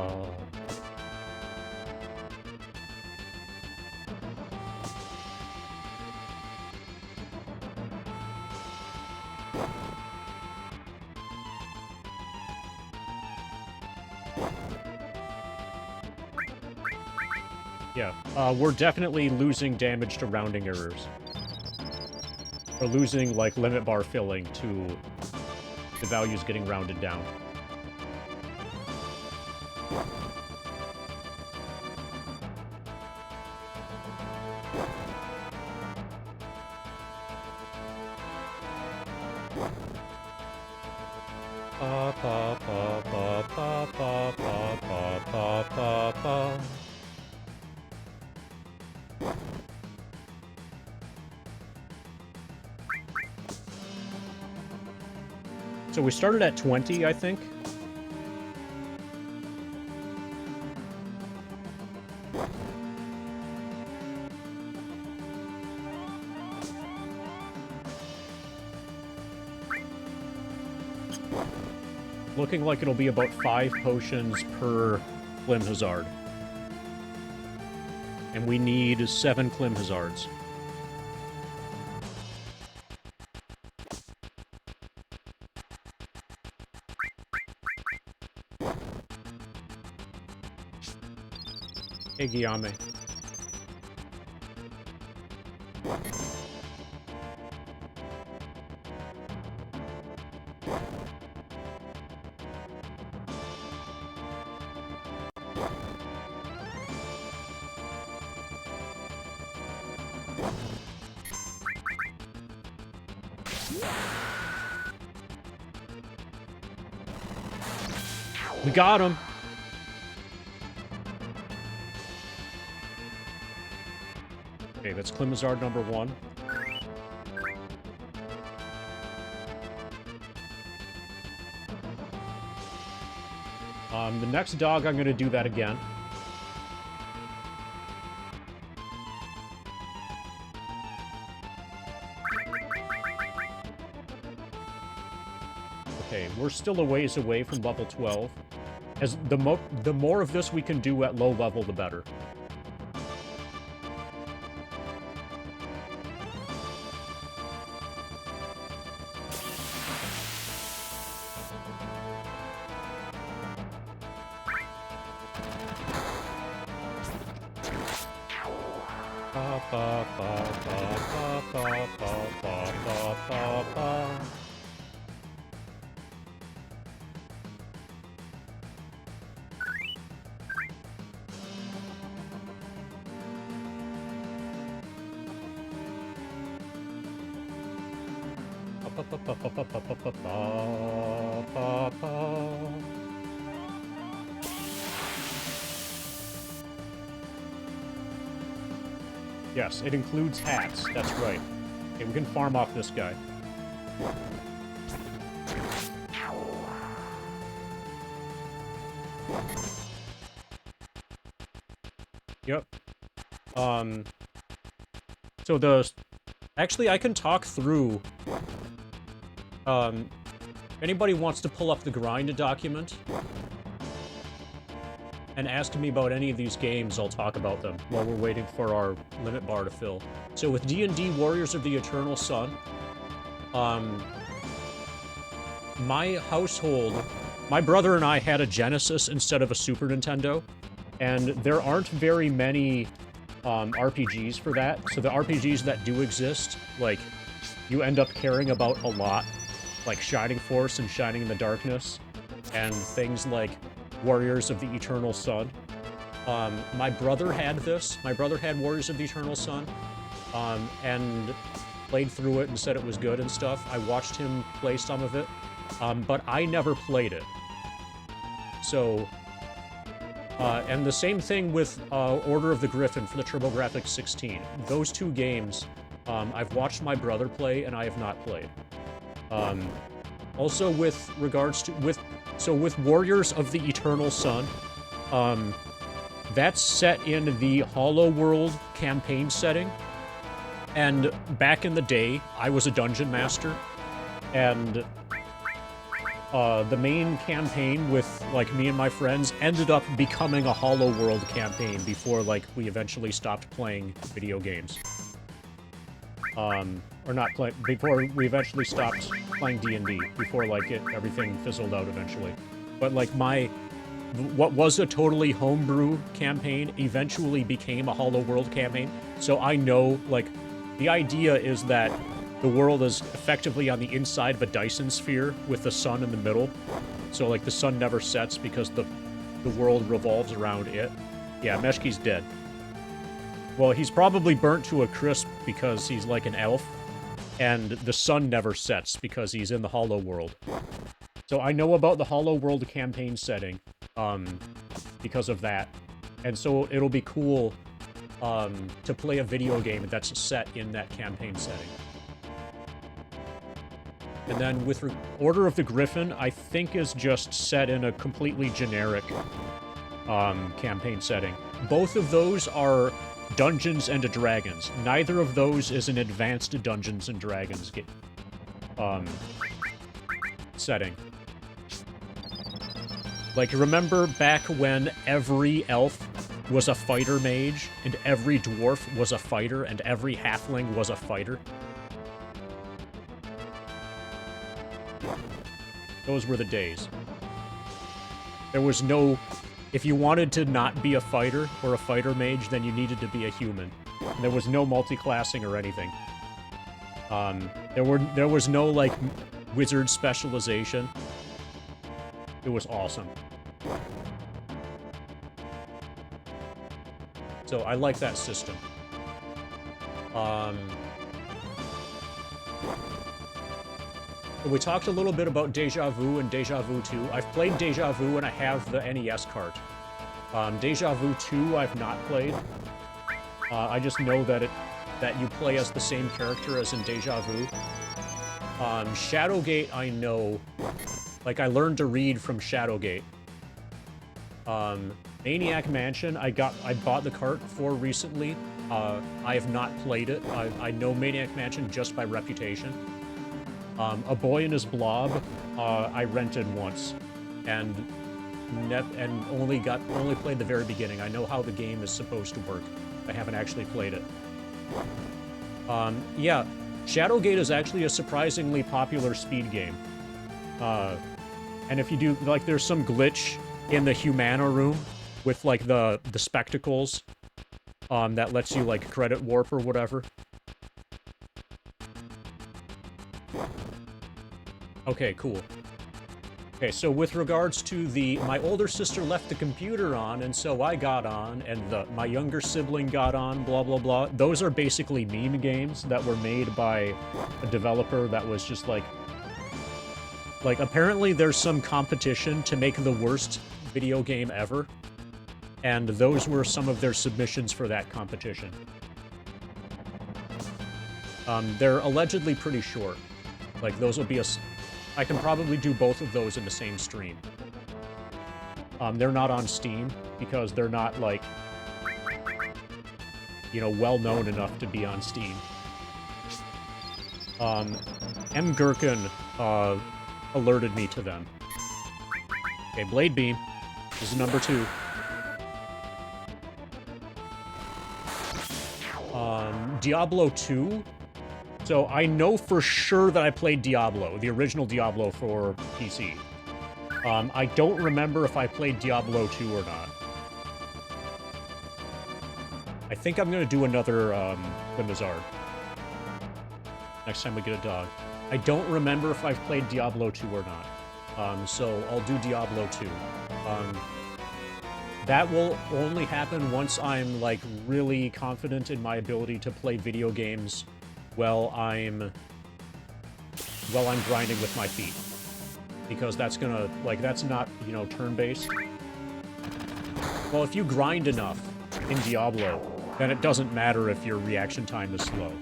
Yeah, we're definitely losing damage to rounding errors. Or losing, like, limit bar filling to the values getting rounded down. Ba ba ba ba ba ba ba ba ba ba ba. So we started at 20, I think. Looking like it'll be about 5 potions per Klimhazard. And we need 7 Klimhazards. Hey, Guillaume. We got him! Okay, that's Klimazard number 1. The next dog, I'm gonna do that again. Okay, we're still a ways away from level 12. As the more of this we can do at low level, the better. Ba, ba, ba, ba, ba, ba, ba, ba, ba, ba. Yes, it includes hats. That's right. Okay, we can farm off this guy. Yep. So actually, I can talk through, if anybody wants to pull up the grind document and ask me about any of these games, I'll talk about them while we're waiting for our limit bar to fill. So with D&D Warriors of the Eternal Sun, my household, my brother and I had a Genesis instead of a Super Nintendo, and there aren't very many RPGs for that. So the RPGs that do exist, like, you end up caring about a lot, like Shining Force and Shining in the Darkness, and things like Warriors of the Eternal Sun. My brother had this. My brother had Warriors of the Eternal Sun, and played through it and said it was good and stuff. I watched him play some of it, but I never played it. So, and the same thing with Order of the Griffin for the TurboGrafx 16. Those two games, I've watched my brother play, and I have not played. Also, with regards to with Warriors of the Eternal Sun, that's set in the Hollow World campaign setting. And back in the day, I was a dungeon master, and the main campaign with, like, me and my friends ended up becoming a Hollow World campaign before, like, we eventually stopped playing video games. Or not play, before we eventually stopped playing D&D, before, like, everything fizzled out eventually. But, like, what was a totally homebrew campaign eventually became a Hollow World campaign, so I know, like, the idea is that the world is effectively on the inside of a Dyson sphere with the sun in the middle. So, like, the sun never sets because the world revolves around it. Yeah, Meshki's dead. Well, he's probably burnt to a crisp because he's like an elf, and the sun never sets because he's in the Hollow World. So I know about the Hollow World campaign setting, because of that. And so it'll be cool, to play a video game that's set in that campaign setting. And then with Order of the Griffin, I think is just set in a completely generic campaign setting. Both of those are Dungeons and Dragons. Neither of those is an advanced Dungeons and Dragons setting. Like, remember back when every elf was a fighter mage, and every dwarf was a fighter, and every halfling was a fighter? Those were the days. There was no... If you wanted to not be a fighter or a fighter mage, then you needed to be a human. And there was no multi-classing or anything. There was no, like, wizard specialization. It was awesome. So I like that system. We talked a little bit about Deja Vu and Deja Vu 2. I've played Deja Vu and I have the NES cart. Deja Vu 2 I've not played. I just know that you play as the same character as in Deja Vu. Shadowgate I know. Like, I learned to read from Shadowgate. Maniac Mansion I bought the cart for recently. I have not played it. I know Maniac Mansion just by reputation. A Boy and His Blob, I rented once, and only played the very beginning. I know how the game is supposed to work. I haven't actually played it. Yeah, Shadowgate is actually a surprisingly popular speed game. And if you do, like, there's some glitch in the Humana room with, like, the spectacles, that lets you, like, credit warp or whatever. Okay, cool. Okay, so with regards to my older sister left the computer on, and so I got on, and my younger sibling got on, blah, blah, blah. Those are basically meme games that were made by a developer that was just like, apparently there's some competition to make the worst video game ever, and those were some of their submissions for that competition. They're allegedly pretty short. Like, those will be I can probably do both of those in the same stream. They're not on Steam, because they're not, like, you know, well-known enough to be on Steam. M. Gherkin, alerted me to them. Okay, Blade Beam. This is number 2. Diablo 2. So I know for sure that I played Diablo, the original Diablo for PC. I don't remember if I played Diablo 2 or not. I think I'm gonna do another, Limazard. Next time we get a dog. I don't remember if I've played Diablo 2 or not. So I'll do Diablo 2. That will only happen once I'm, like, really confident in my ability to play video games while I'm grinding with my feet. Because that's gonna, like, that's not, you know, turn-based. Well, if you grind enough in Diablo, then it doesn't matter if your reaction time is slow.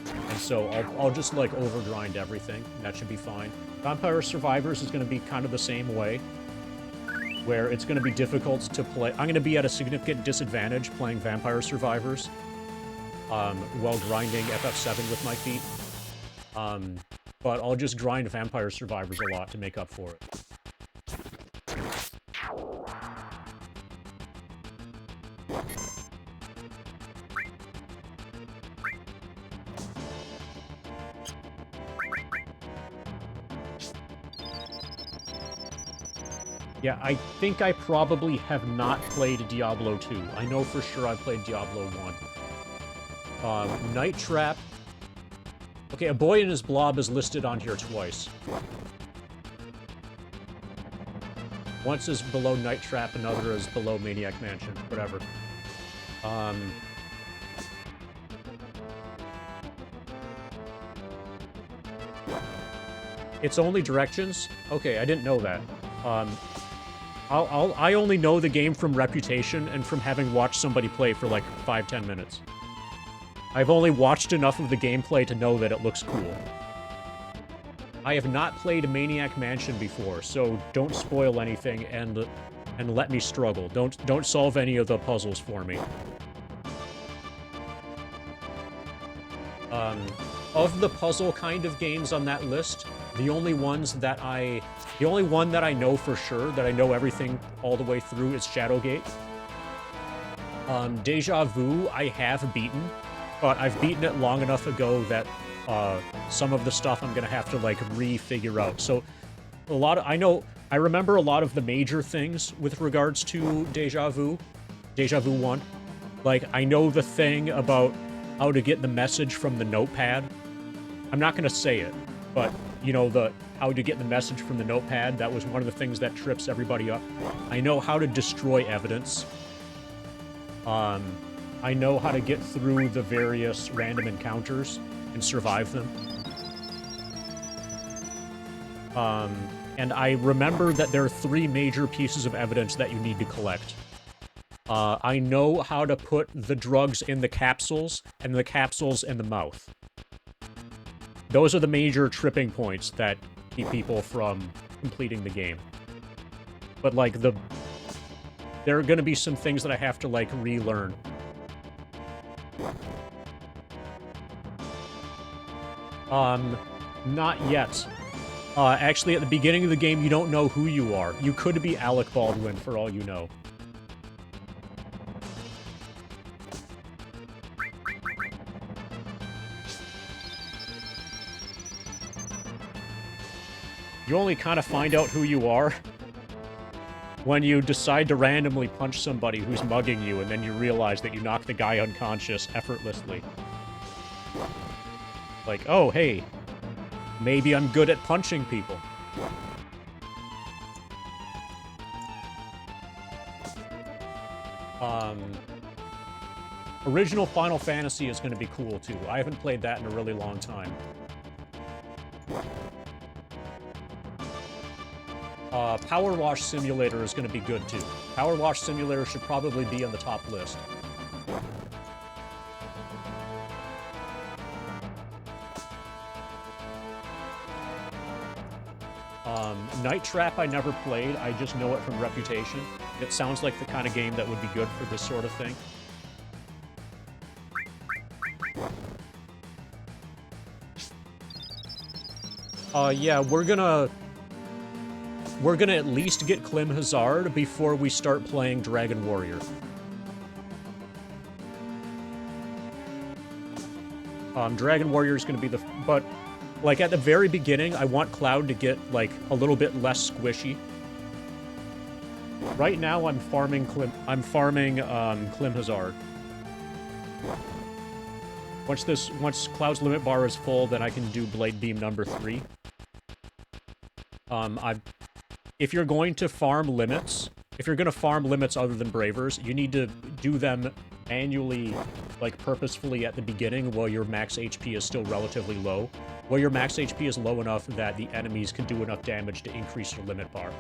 And so I'll just, like, overgrind everything, and that should be fine. Vampire Survivors is gonna be kind of the same way, where it's gonna be difficult to play. I'm gonna be at a significant disadvantage playing Vampire Survivors, while grinding FF7 with my feet. But I'll just grind Vampire Survivors a lot to make up for it. Yeah, I think I probably have not played Diablo 2. I know for sure I played Diablo 1. Night Trap. Okay, A Boy and His Blob is listed on here twice. Once is below Night Trap, another is below Maniac Mansion, whatever. It's only directions? Okay, I didn't know that. I only know the game from reputation and from having watched somebody play for like 5-10 minutes. I've only watched enough of the gameplay to know that it looks cool. I have not played Maniac Mansion before, so don't spoil anything and let me struggle. Don't solve any of the puzzles for me. Of the puzzle kind of games on that list, the only one that I know for sure, that I know everything all the way through, is Shadowgate. Deja Vu, I have beaten, but I've beaten it long enough ago that some of the stuff I'm gonna have to, like, re-figure out. So, I remember a lot of the major things with regards to Deja Vu 1. Like, I know the thing about how to get the message from the notepad. I'm not gonna say it, but, you know, how to get the message from the notepad, that was one of the things that trips everybody up. I know how to destroy evidence. I know how to get through the various random encounters and survive them. And I remember that there are 3 major pieces of evidence that you need to collect. I know how to put the drugs in the capsules, and the capsules in the mouth. Those are the major tripping points that keep people from completing the game. But, like, there are gonna be some things that I have to, like, relearn. Not yet. Actually, at the beginning of the game, you don't know who you are. You could be Alec Baldwin, for all you know. You only kind of find out who you are when you decide to randomly punch somebody who's mugging you, and then you realize that you knocked the guy unconscious effortlessly. Like, oh, hey, maybe I'm good at punching people. Original Final Fantasy is going to be cool, too. I haven't played that in a really long time. Power Wash Simulator is going to be good, too. Power Wash Simulator should probably be on the top list. Night Trap I never played, I just know it from reputation. It sounds like the kind of game that would be good for this sort of thing. Yeah, we're gonna at least get Clem Hazard before we start playing Dragon Warrior. Dragon Warrior is gonna be but, like, at the very beginning, I want Cloud to get, like, a little bit less squishy. Right now, I'm farming Clem Hazard. Once Cloud's limit bar is full, then I can do Blade Beam number 3. If you're going to farm limits, other than Bravers, you need to do them manually, like, purposefully at the beginning while your max HP is still relatively low. While your max HP is low enough that the enemies can do enough damage to increase your limit bar.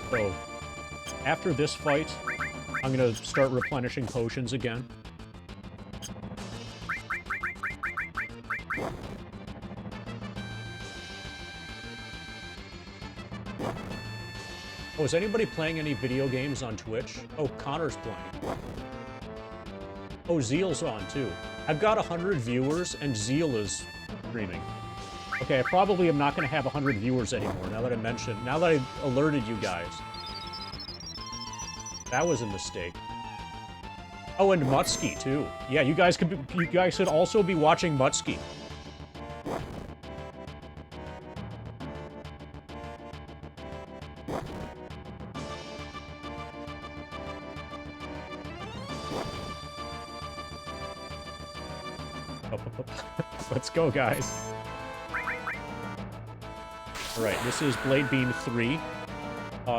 So, after this fight, I'm gonna start replenishing potions again. Oh, is anybody playing any video games on Twitch? Oh, Connor's playing. Oh, Zeal's on, too. I've got 100 viewers, and Zeal is streaming. Okay, I probably am not going to have 100 viewers anymore, now that I alerted you guys. That was a mistake. Oh, and Mutsky, too. Yeah, you guys should also be watching Mutsky. Let's go, guys. Alright, this is Blade Beam 3.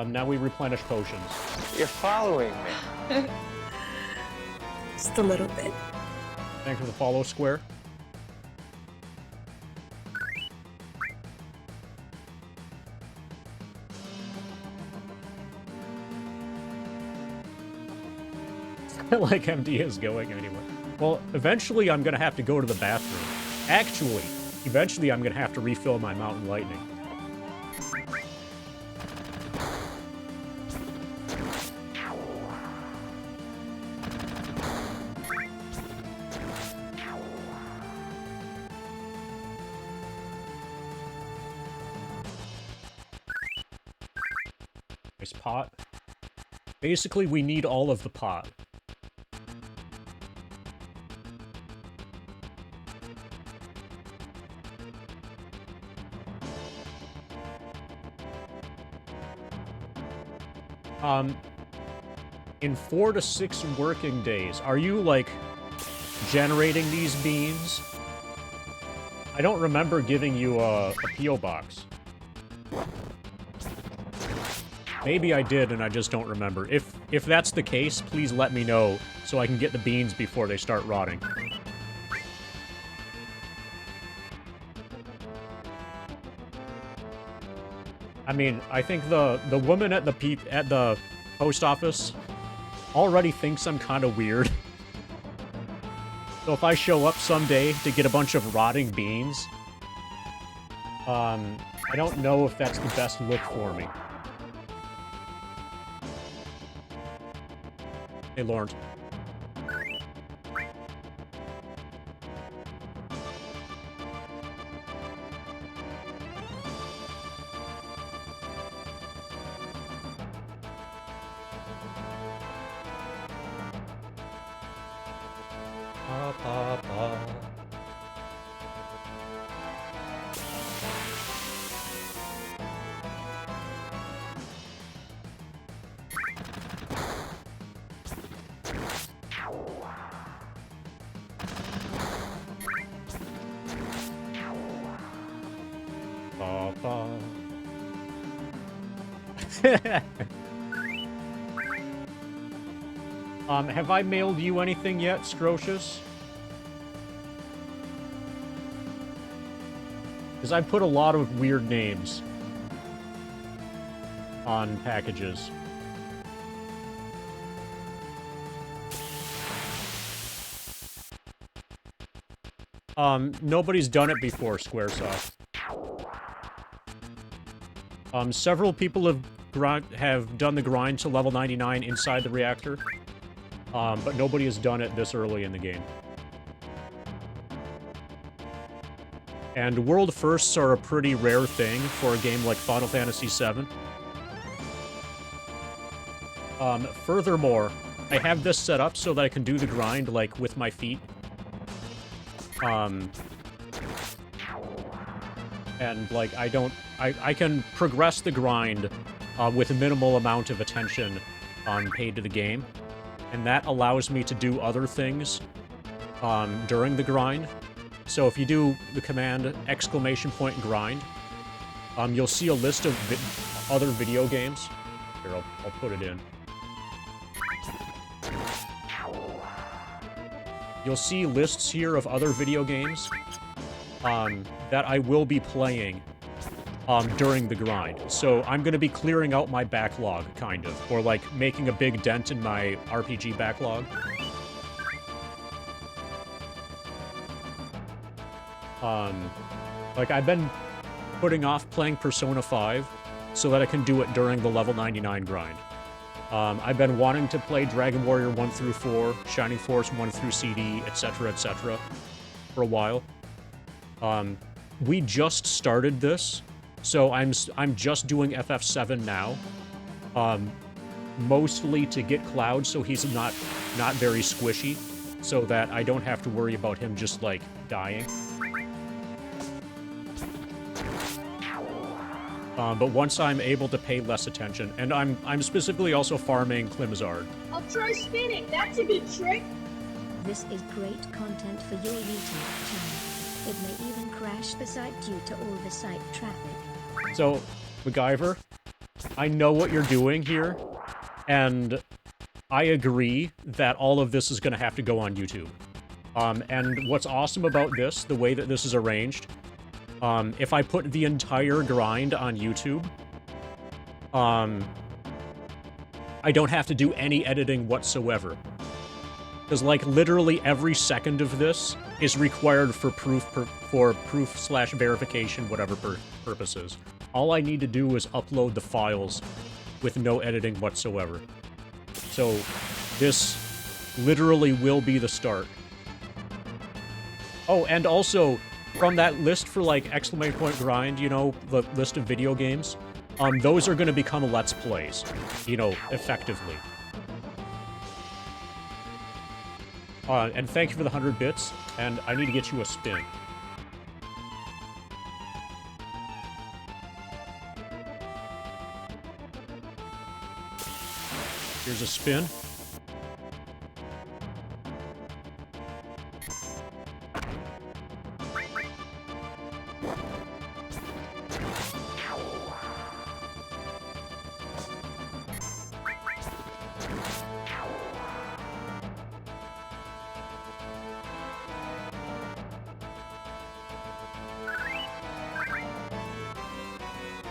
Now we replenish potions. You're following me. Just a little bit. Thanks for the follow square. Like MD is going anyway. Well, eventually I'm gonna have to go to the bathroom. Actually, eventually I'm gonna have to refill my Mountain Lightning. Nice pot. Basically, we need all of the pot. In 4 to 6 working days, are you, like, generating these beans? I don't remember giving you a P.O. box. Maybe I did, and I just don't remember. If that's the case, please let me know, so I can get the beans before they start rotting. I mean, I think the woman at the post office already thinks I'm kind of weird. So if I show up someday to get a bunch of rotting beans, I don't know if that's the best look for me. Hey, Lawrence. Pa, pa, pa. Pa, pa. Have I mailed you anything yet, Scrocious? Because I put a lot of weird names on packages. Nobody's done it before, Squaresoft. Several people have done the grind to level 99 inside the reactor. But nobody has done it this early in the game. And world firsts are a pretty rare thing for a game like Final Fantasy VII. Furthermore, I have this set up so that I can do the grind, like, with my feet. And, like, I can progress the grind with a minimal amount of attention paid to the game. And that allows me to do other things during the grind. So if you do the command !grind, you'll see a list of other video games. Here, I'll put it in. You'll see lists here of other video games that I will be playing during the grind. So I'm going to be clearing out my backlog, kind of. Or, like, making a big dent in my RPG backlog. Like, I've been putting off playing Persona 5 so that I can do it during the level 99 grind. I've been wanting to play Dragon Warrior 1 through 4, Shining Force 1 through CD, etc., for a while. We just started this, so I'm just doing FF7 now. Mostly to get Cloud so he's not very squishy, so that I don't have to worry about him just, like, dying. But once I'm able to pay less attention, and I'm specifically also farming Climazard. I'll try spinning. That's a good trick. This is great content for your YouTube channel. It may even crash the site due to all the site traffic. So, MacGyver, I know what you're doing here, and I agree that all of this is going to have to go on YouTube. And what's awesome about this, the way that this is arranged, if I put the entire grind on YouTube, I don't have to do any editing whatsoever. Because, like, literally every second of this is required for proof/verification, whatever purposes. All I need to do is upload the files with no editing whatsoever. So, this literally will be the start. Oh, and also, from that list for, like, !grind, you know, the list of video games, those are going to become Let's Plays, you know, effectively. And thank you for the 100 bits, and I need to get you a spin. Here's a spin.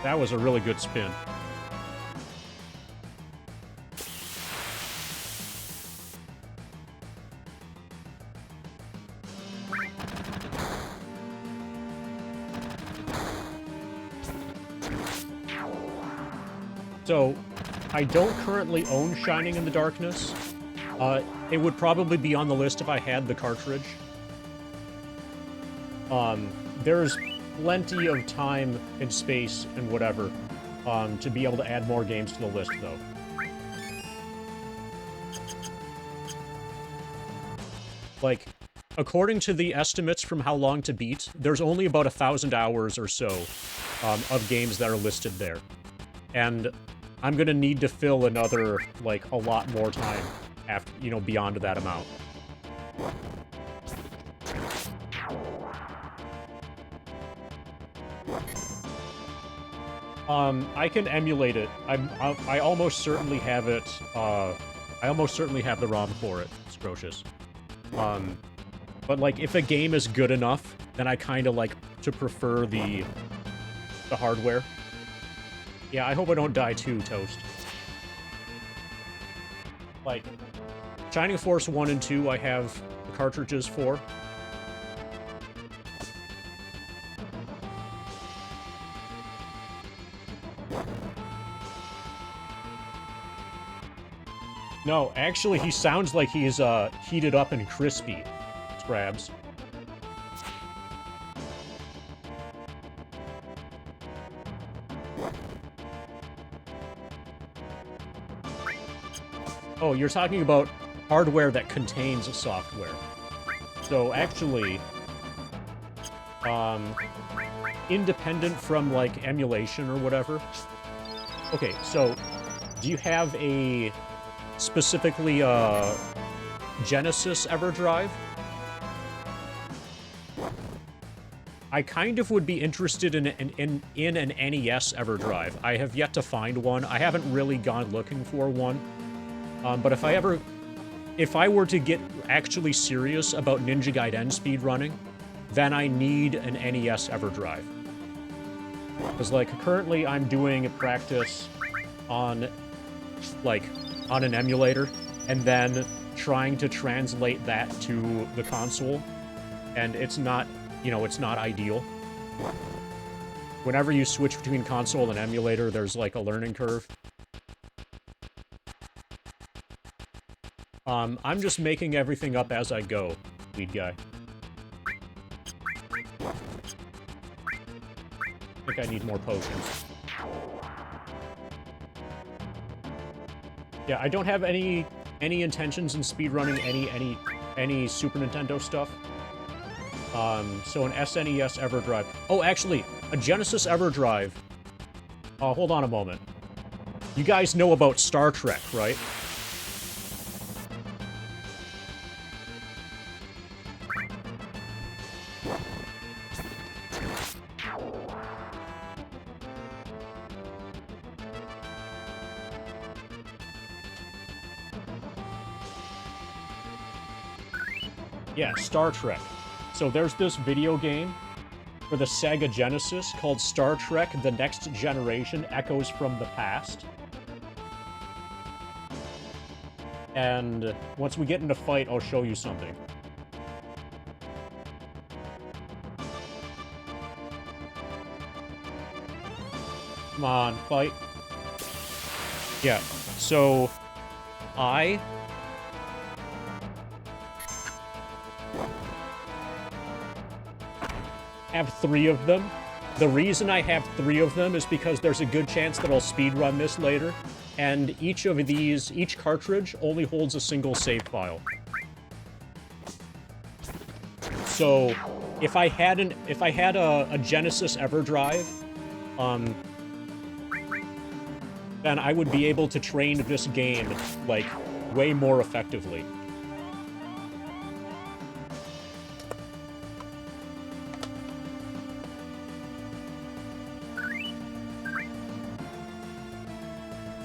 That was a really good spin. So, I don't currently own Shining in the Darkness. It would probably be on the list if I had the cartridge. There's plenty of time and space and whatever to be able to add more games to the list, though. Like, according to the estimates from How Long to Beat, there's only about 1,000 hours or so of games that are listed there. And I'm gonna need to fill another, like, a lot more time after, you know, beyond that amount. I can emulate it. I almost certainly have it, I almost certainly have the ROM for it, Scrocious. But, like, if a game is good enough, then I kinda like to prefer the hardware. Yeah, I hope I don't die too, Toast. Like, Shining Force 1 and 2 I have the cartridges for. No, actually, he sounds like he's, heated up and crispy, Scrabs. Oh, you're talking about hardware that contains software. So, actually, independent from, like, emulation or whatever. Okay, so, do you have a specifically Genesis EverDrive? I kind of would be interested in an NES EverDrive. I have yet to find one. I haven't really gone looking for one. But if I were to get actually serious about Ninja Gaiden speedrunning, then I need an NES EverDrive. Because, like, currently I'm doing a practice on, like, on an emulator, and then trying to translate that to the console, and it's not, you know, it's not ideal. Whenever you switch between console and emulator, there's, like, a learning curve. I'm just making everything up as I go, lead guy. I think I need more potions. Yeah, I don't have any intentions in speedrunning any Super Nintendo stuff. So an SNES EverDrive. Oh, actually, a Genesis EverDrive. Hold on a moment. You guys know about Star Trek, right? Yeah, Star Trek. So there's this video game for the Sega Genesis called Star Trek: The Next Generation Echoes from the Past. And once we get into fight, I'll show you something. Come on, fight. Yeah, so I have 3 of them. The reason I have 3 of them is because there's a good chance that I'll speedrun this later, and each cartridge only holds a single save file. So, if I had a Genesis EverDrive, then I would be able to train this game, like, way more effectively.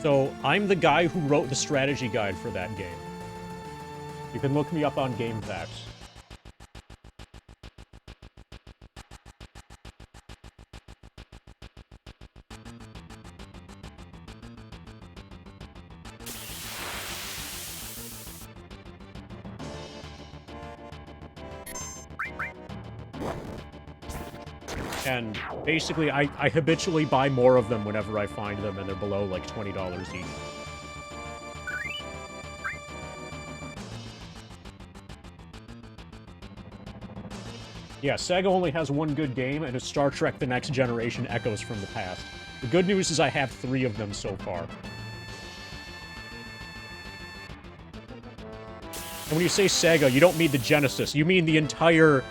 So, I'm the guy who wrote the strategy guide for that game. You can look me up on GameFAQs. And basically, I habitually buy more of them whenever I find them, and they're below, like, $20 each. Yeah, Sega only has one good game, and it's Star Trek: The Next Generation Echoes from the Past. The good news is I have 3 of them so far. And when you say Sega, you don't mean the Genesis. You mean the entire,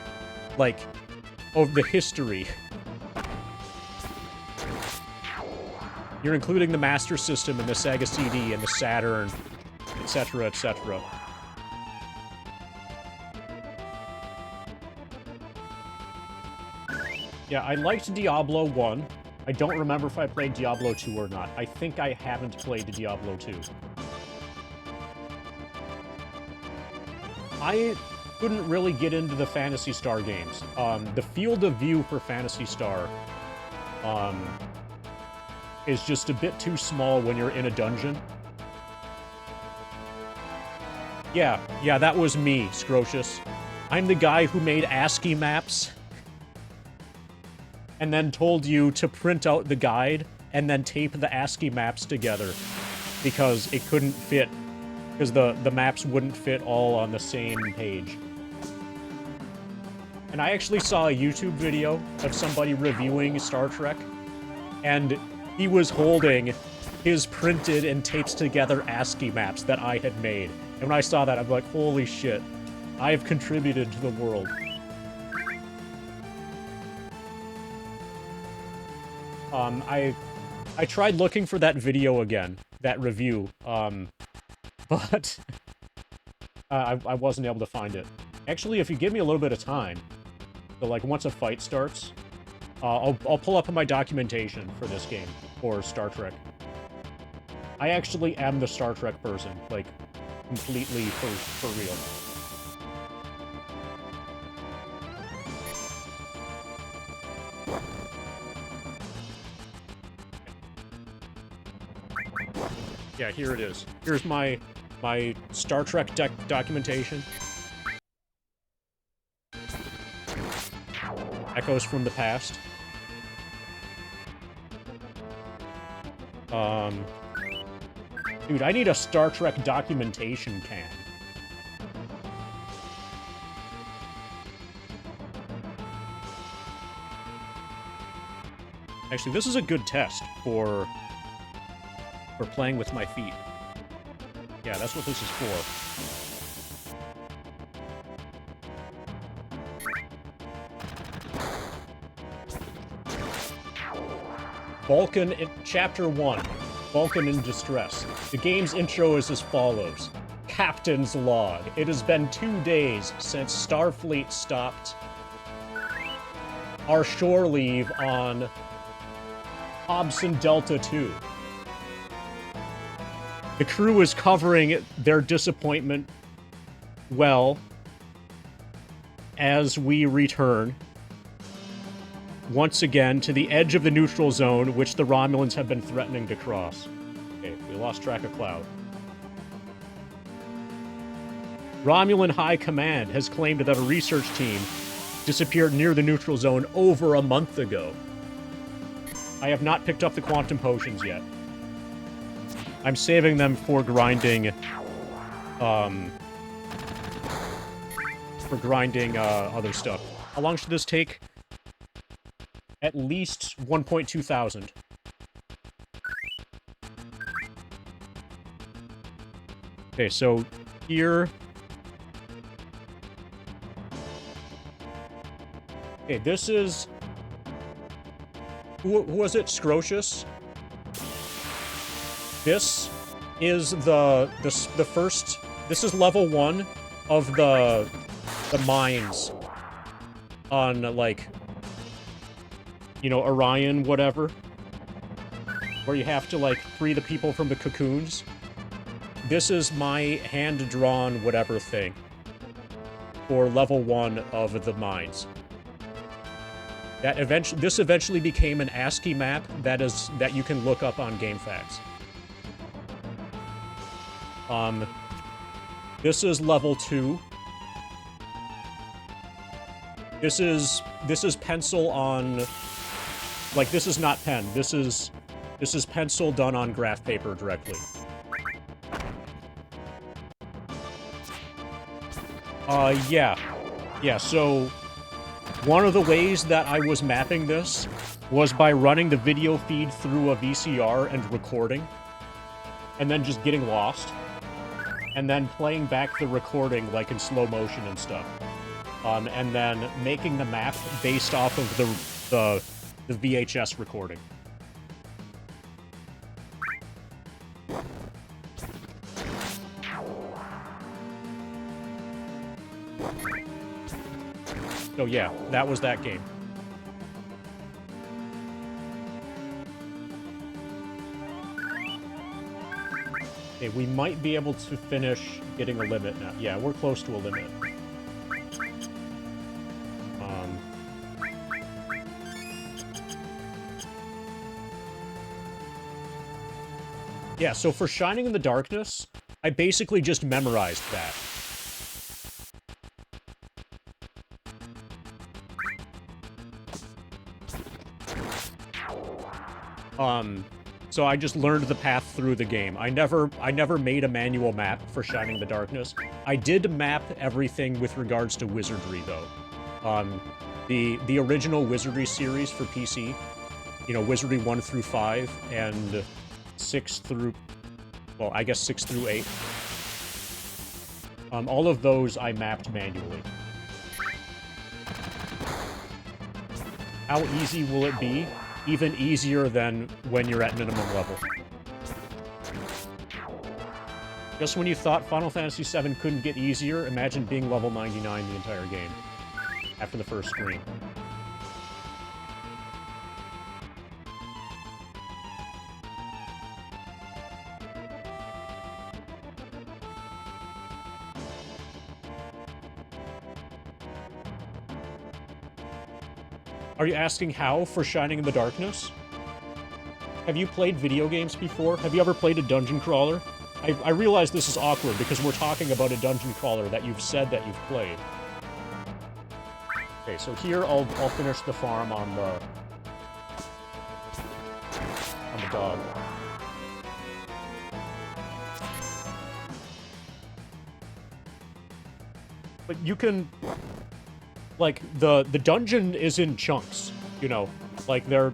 like, of the history. You're including the Master System and the Sega CD and the Saturn, etc., etc. Yeah, I liked Diablo 1. I don't remember if I played Diablo 2 or not. I think I haven't played Diablo 2. I couldn't really get into the Phantasy Star games. The field of view for Phantasy Star is just a bit too small when you're in a dungeon. Yeah, that was me, Scrocious. I'm the guy who made ASCII maps and then told you to print out the guide and then tape the ASCII maps together because it couldn't fit, because the maps wouldn't fit all on the same page. And I actually saw a YouTube video of somebody reviewing Star Trek, and he was holding his printed and taped together ASCII maps that I had made. And when I saw that, I'm like, holy shit, I have contributed to the world. I tried looking for that video again, that review, but I wasn't able to find it. Actually, if you give me a little bit of time, so like once a fight starts, I'll pull up my documentation for this game, for Star Trek. I actually am the Star Trek person, like, completely for real. Yeah, here it is. Here's my Star Trek documentation. Echoes from the past. Dude, I need a Star Trek documentation can. Actually, this is a good test for playing with my feet. Yeah, that's what this is for. Vulcan, Chapter 1. Vulcan in Distress. The game's intro is as follows. Captain's Log. It has been 2 days since Starfleet stopped our shore leave on Hobson Delta 2. The crew is covering their disappointment well as we return once again to the edge of the neutral zone, which the Romulans have been threatening to cross. Okay, we lost track of Cloud. Romulan High Command has claimed that a research team disappeared near the neutral zone over a month ago. I have not picked up the quantum potions yet. I'm saving them for grinding, other stuff. How long should this take? At least 1.2 thousand. Okay, so here... Okay, this is... Who was it? Scrocious? This is the first... This is level 1 of the mines on, like, you know, Orion, whatever. Where you have to, like, free the people from the cocoons. This is my hand-drawn whatever thing for level 1 of the mines. This eventually became an ASCII map that you can look up on GameFAQs. This is level 2. This is pencil on, like, this is not pen. This is pencil done on graph paper directly. Yeah, so one of the ways that I was mapping this was by running the video feed through a VCR and recording, and then just getting lost. and then playing back the recording like in slow motion and stuff. And then making the map based off of the VHS recording. So yeah, that was that game. Okay, we might be able to finish getting a limit now. Yeah, we're close to a limit. Yeah, so for Shining in the Darkness, I basically just memorized that. So I just learned the path through the game. I never made a manual map for Shining in the Darkness. I did map everything with regards to Wizardry, though. The original Wizardry series for PC, you know, Wizardry 1 through 5, and 6 through... well, I guess 6 through 8. All of those I mapped manually. How easy will it be? Even easier than when you're at minimum level. Just when you thought Final Fantasy VII couldn't get easier, imagine being level 99 the entire game. After the first screen. Are you asking how for Shining in the Darkness? Have you played video games before? Have you ever played a dungeon crawler? I realize this is awkward because we're talking about a dungeon crawler that you've said that you've played. Okay, so here I'll finish the farm on the dog. But you can... like, the dungeon is in chunks, you know? Like, they're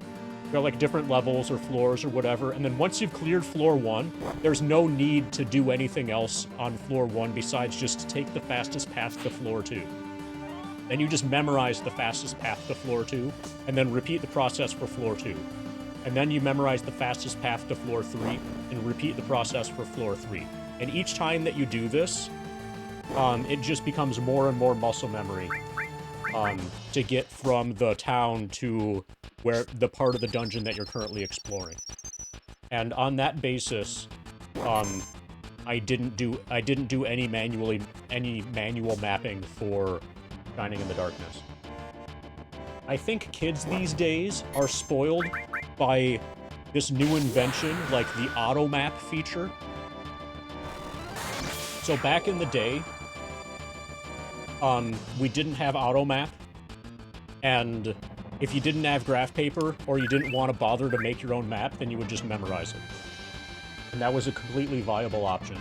like different levels or floors or whatever, and then once you've cleared floor 1, there's no need to do anything else on floor 1 besides just take the fastest path to floor 2. Then you just memorize the fastest path to floor 2, and then repeat the process for floor 2. And then you memorize the fastest path to floor 3, and repeat the process for floor 3. And each time that you do this, it just becomes more and more muscle memory. To get from the town to where the part of the dungeon that you're currently exploring. And on that basis, I didn't do any manual mapping for Shining in the Darkness. I think kids these days are spoiled by this new invention, like the auto map feature. So back in the day, we didn't have auto map, and if you didn't have graph paper, or you didn't want to bother to make your own map, then you would just memorize it. And that was a completely viable option.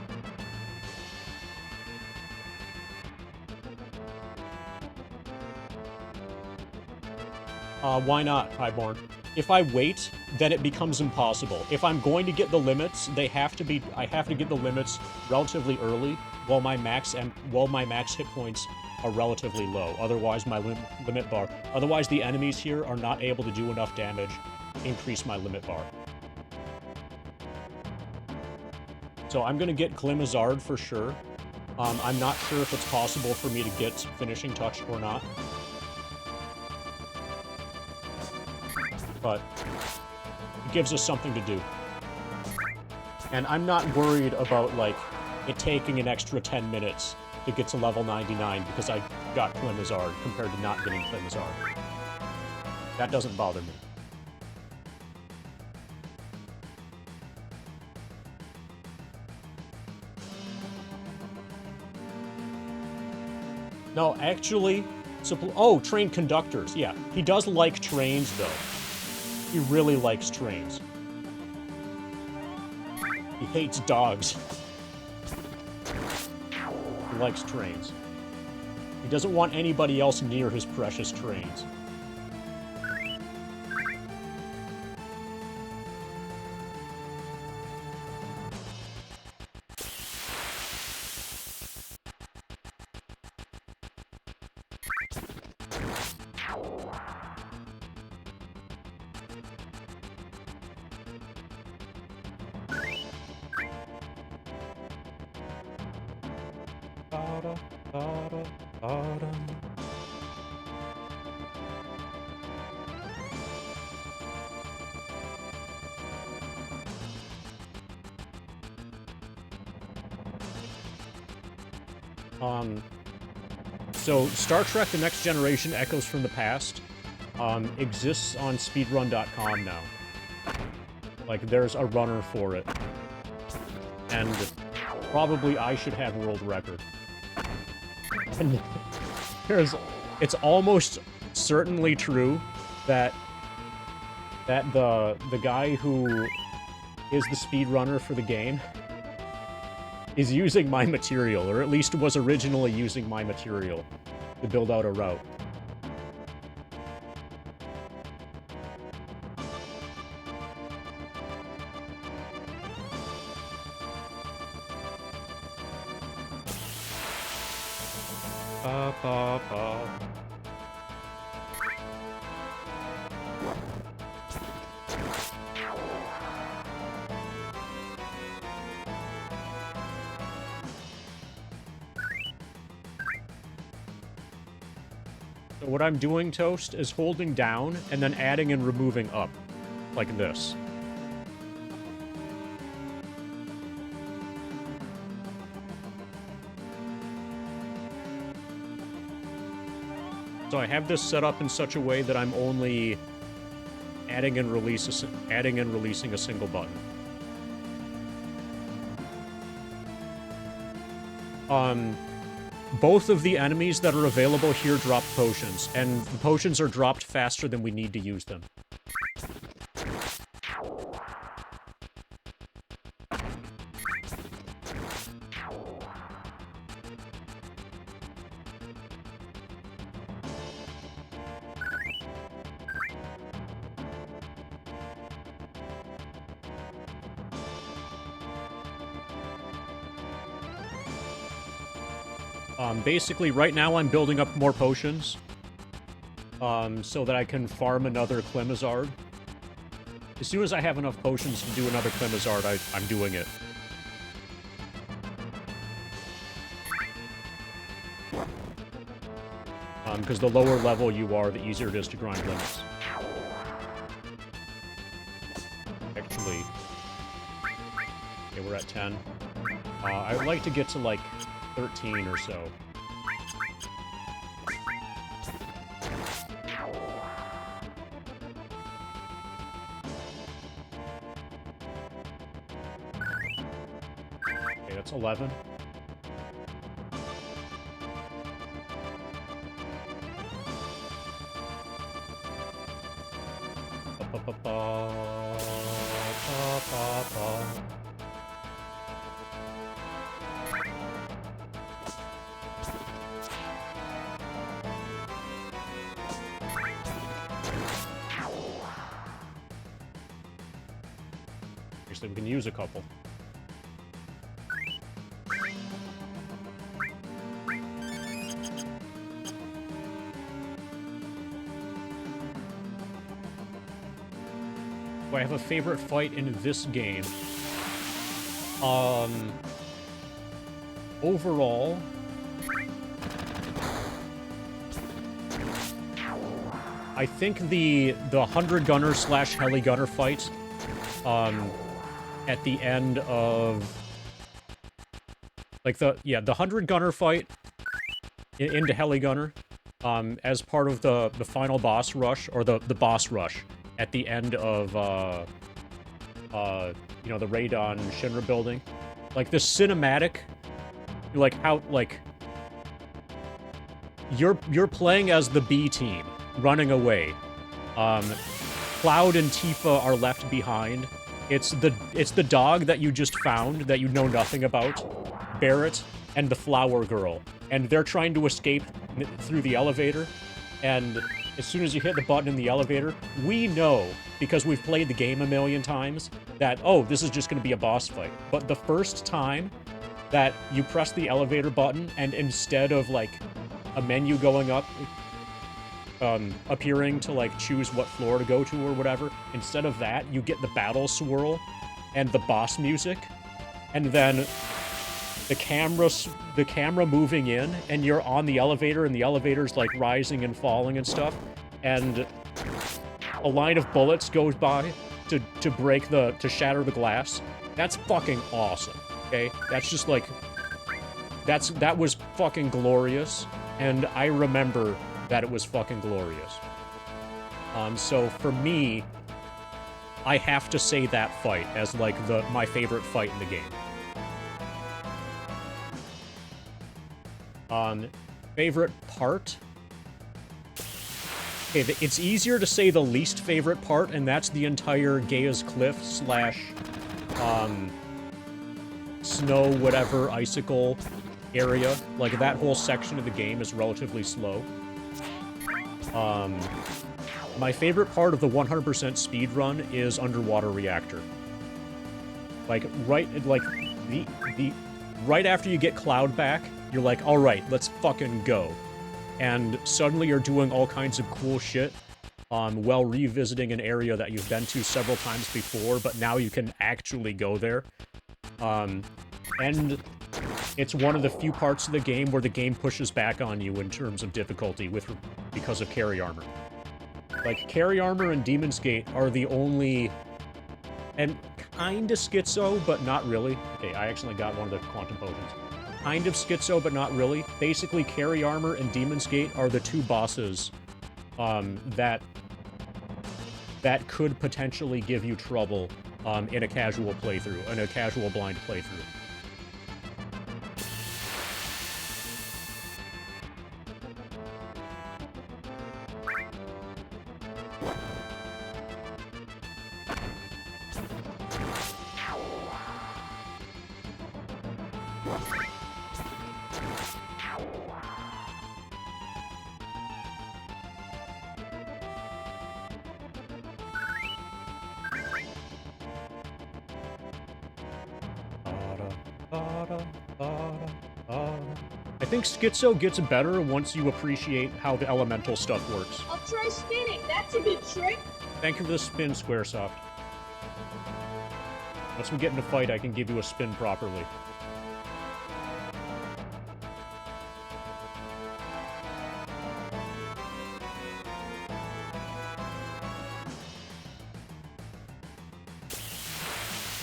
Why not, Highborn? If I wait, then it becomes impossible. If I'm going to get the limits, I have to get the limits relatively early, while my max hit points are relatively low. Otherwise, otherwise the enemies here are not able to do enough damage to increase my limit bar. So I'm gonna get Glimazard for sure. I'm not sure if it's possible for me to get Finishing Touch or not. But it gives us something to do. And I'm not worried about, like, it taking an extra 10 minutes to get to level 99 because I got Glimazard compared to not getting Glimazard. That doesn't bother me. No, actually... oh, train conductors. Yeah, he does like trains, though. He really likes trains. He hates dogs. He likes trains. He doesn't want anybody else near his precious trains. Ba-da, ba-da, ba-da. So Star Trek: The Next Generation Echoes from the Past exists on speedrun.com now. Like, there's a runner for it. And probably I should have world record. And it's almost certainly true that the guy who is the speedrunner for the game is using my material, or at least was originally using my material to build out a route. Ba, ba, ba. So what I'm doing, Toast, is holding down and then adding and removing up, like this. So I have this set up in such a way that I'm only adding and releasing a single button. Both of the enemies that are available here drop potions, and the potions are dropped faster than we need to use them. Basically, right now I'm building up more potions, so that I can farm another Clemizard. As soon as I have enough potions to do another Clemizard, I'm doing it. Because the lower level you are, the easier it is to grind limits. Actually, okay, we're at 10. I would like to get to, like, 13 or so. Okay, that's 11. Actually, we can use a couple. Do I have a favorite fight in this game? Overall, I think the 100 gunner / heli gunner fight, at the end of, like, the 100 gunner fight into heli gunner, as part of the final boss rush, or the boss rush at the end of, you know, the raid on Shinra building. Like, the cinematic, like, how, like, you're playing as the B team, running away. Cloud and Tifa are left behind. It's the dog that you just found, that you know nothing about, Barrett, and the flower girl. And they're trying to escape through the elevator, and as soon as you hit the button in the elevator, we know, because we've played the game a million times, that, oh, this is just going to be a boss fight. But the first time that you press the elevator button, and instead of, like, a menu going up, appearing to, like, choose what floor to go to or whatever, instead of that, you get the battle swirl and the boss music, and then the camera moving in, and you're on the elevator, and the elevator's like rising and falling and stuff, and a line of bullets goes by to shatter the glass. That's fucking awesome. Okay, that's just like that was fucking glorious, and I remember that it was fucking glorious. So for me, I have to say that fight as like my favorite fight in the game. Favorite part? Okay, it's easier to say the least favorite part, and that's the entire Gaia's Cliff slash, snow whatever icicle area. Like, that whole section of the game is relatively slow. My favorite part of the 100% speedrun is Underwater Reactor. Like, right after you get Cloud back, you're like, alright, let's fucking go. And suddenly you're doing all kinds of cool shit, while revisiting an area that you've been to several times before, but now you can actually go there. And it's one of the few parts of the game where the game pushes back on you in terms of difficulty because of carry armor. Like, carry armor and Demon's Gate are the only... And kinda schizo, but not really. Okay, I actually got one of the quantum potions. Kind of schizo, but not really. Basically, carry armor and Demon's Gate are the two bosses that could potentially give you trouble in a casual playthrough, in a casual blind playthrough. I think Schizo gets better once you appreciate how the elemental stuff works. I'll try spinning. That's a good trick. Thank you for the spin, Squaresoft. Once we get in a fight, I can give you a spin properly.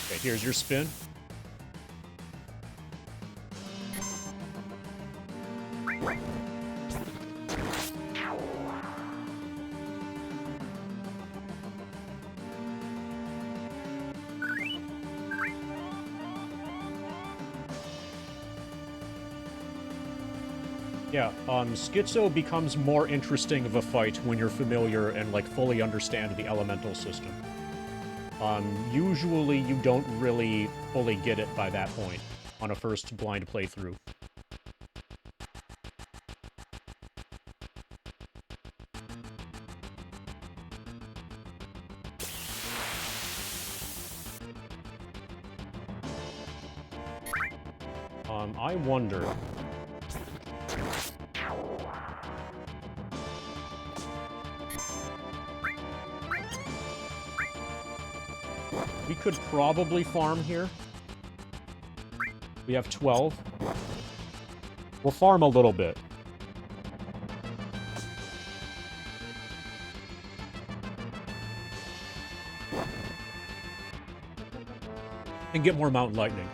Okay, here's your spin. Yeah, Schizo becomes more interesting of a fight when you're familiar and, like, fully understand the elemental system. Usually you don't really fully get it by that point on a first blind playthrough. I wonder... We could probably farm here. We have 12. We'll farm a little bit. And get more Mountain Lightning.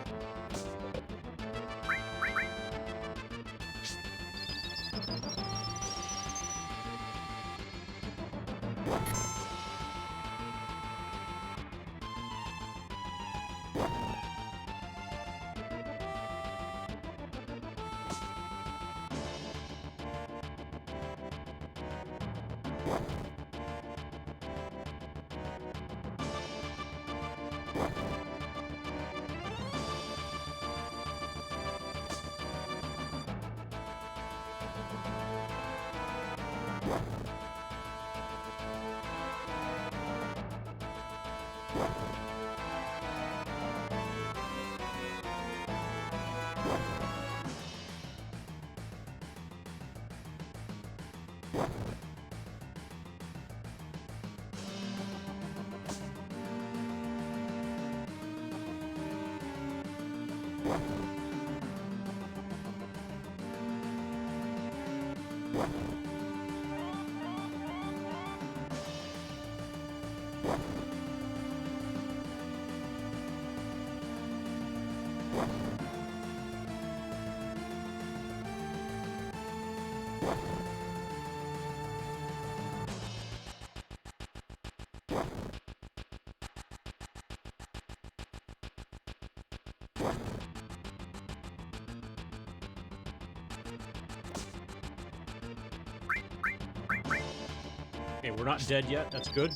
Okay, we're not dead yet. That's good.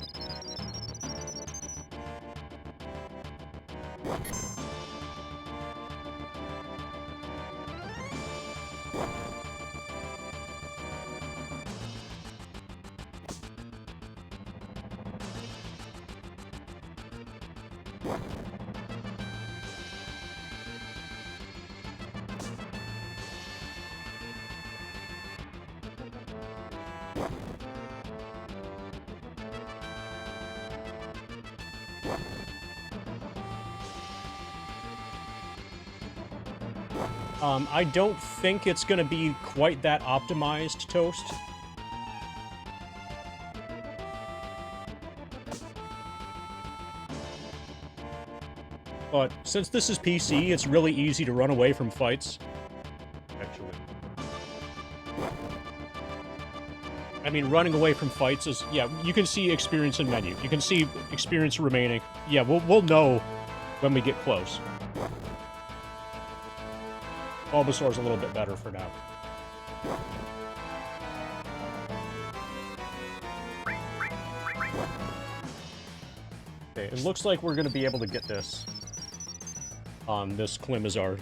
I don't think it's gonna be quite that optimized, Toast. But since this is PC, it's really easy to run away from fights. Actually. I mean, running away from fights is... Yeah, you can see experience in menu. You can see experience remaining. Yeah, we'll know when we get close. Bulbasaur's a little bit better for now. Okay, it looks like we're gonna be able to get this. This Climazard.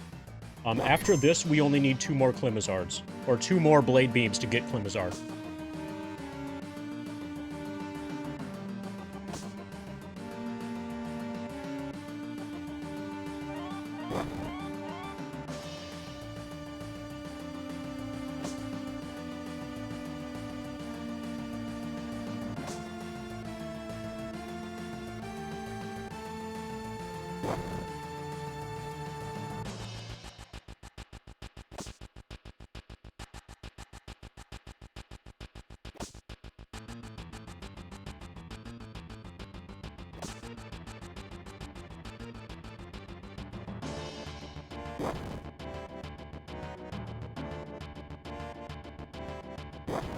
After this, we only need 2 more Climazards. Or 2 more Blade Beams to get Climazard.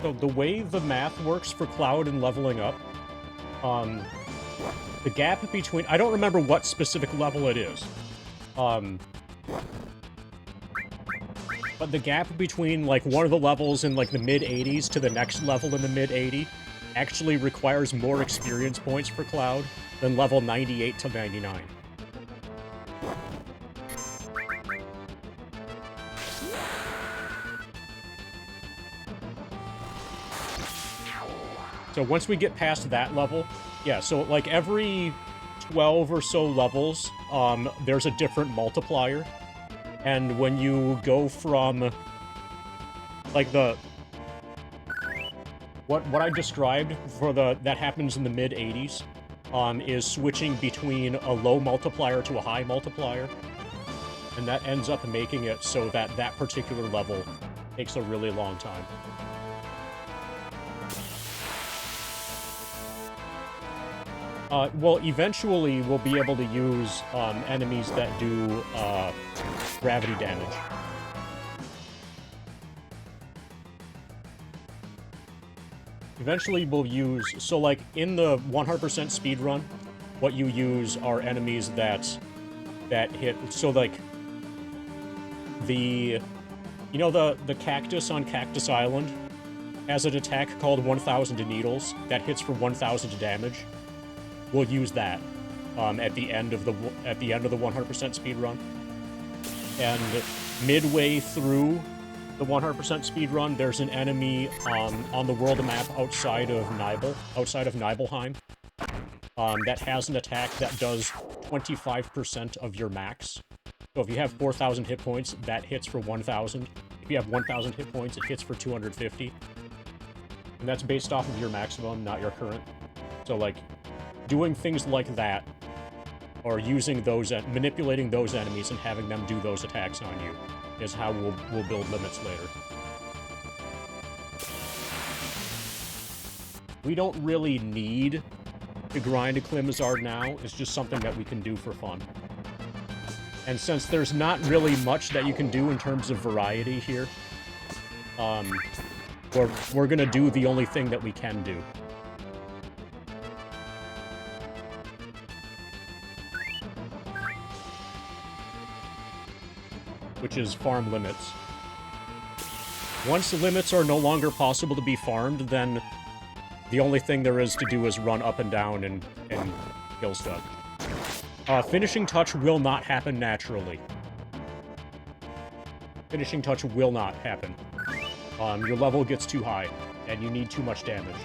So the way the math works for Cloud and leveling up, the gap between... I don't remember what specific level it is. But the gap between, like, one of the levels in, like, the mid-80s to the next level in the mid-80 actually requires more experience points for Cloud than level 98 to 99. So once we get past that level, yeah, so like every 12 or so levels, there's a different multiplier. And when you go from, like what I described for that happens in the mid-80s, is switching between a low multiplier to a high multiplier. And that ends up making it so that that particular level takes a really long time. Well, eventually we'll be able to use enemies that do gravity damage. Eventually we'll use... So, like, in the 100% speedrun, what you use are enemies that hit... So, like, the... You know the cactus on Cactus Island has an attack called 1000 Needles that hits for 1000 damage? We'll use that at the end of the 100% speedrun. And midway through the 100% speedrun, there's an enemy on the world map outside of Nibelheim, that has an attack that does 25% of your max. So if you have 4,000 hit points, that hits for 1,000. If you have 1,000 hit points, it hits for 250. And that's based off of your maximum, not your current. So, like, doing things like that, or using those, manipulating those enemies and having them do those attacks on you, is how we'll build limits later. We don't really need to grind a Klimazard now. It's just something that we can do for fun. And since there's not really much that you can do in terms of variety here, we're gonna do the only thing that we can do. Which is farm limits. Once the limits are no longer possible to be farmed, then the only thing there is to do is run up and down and kill stuff. Finishing touch will not happen naturally. Finishing touch will not happen. Your level gets too high, and you need too much damage.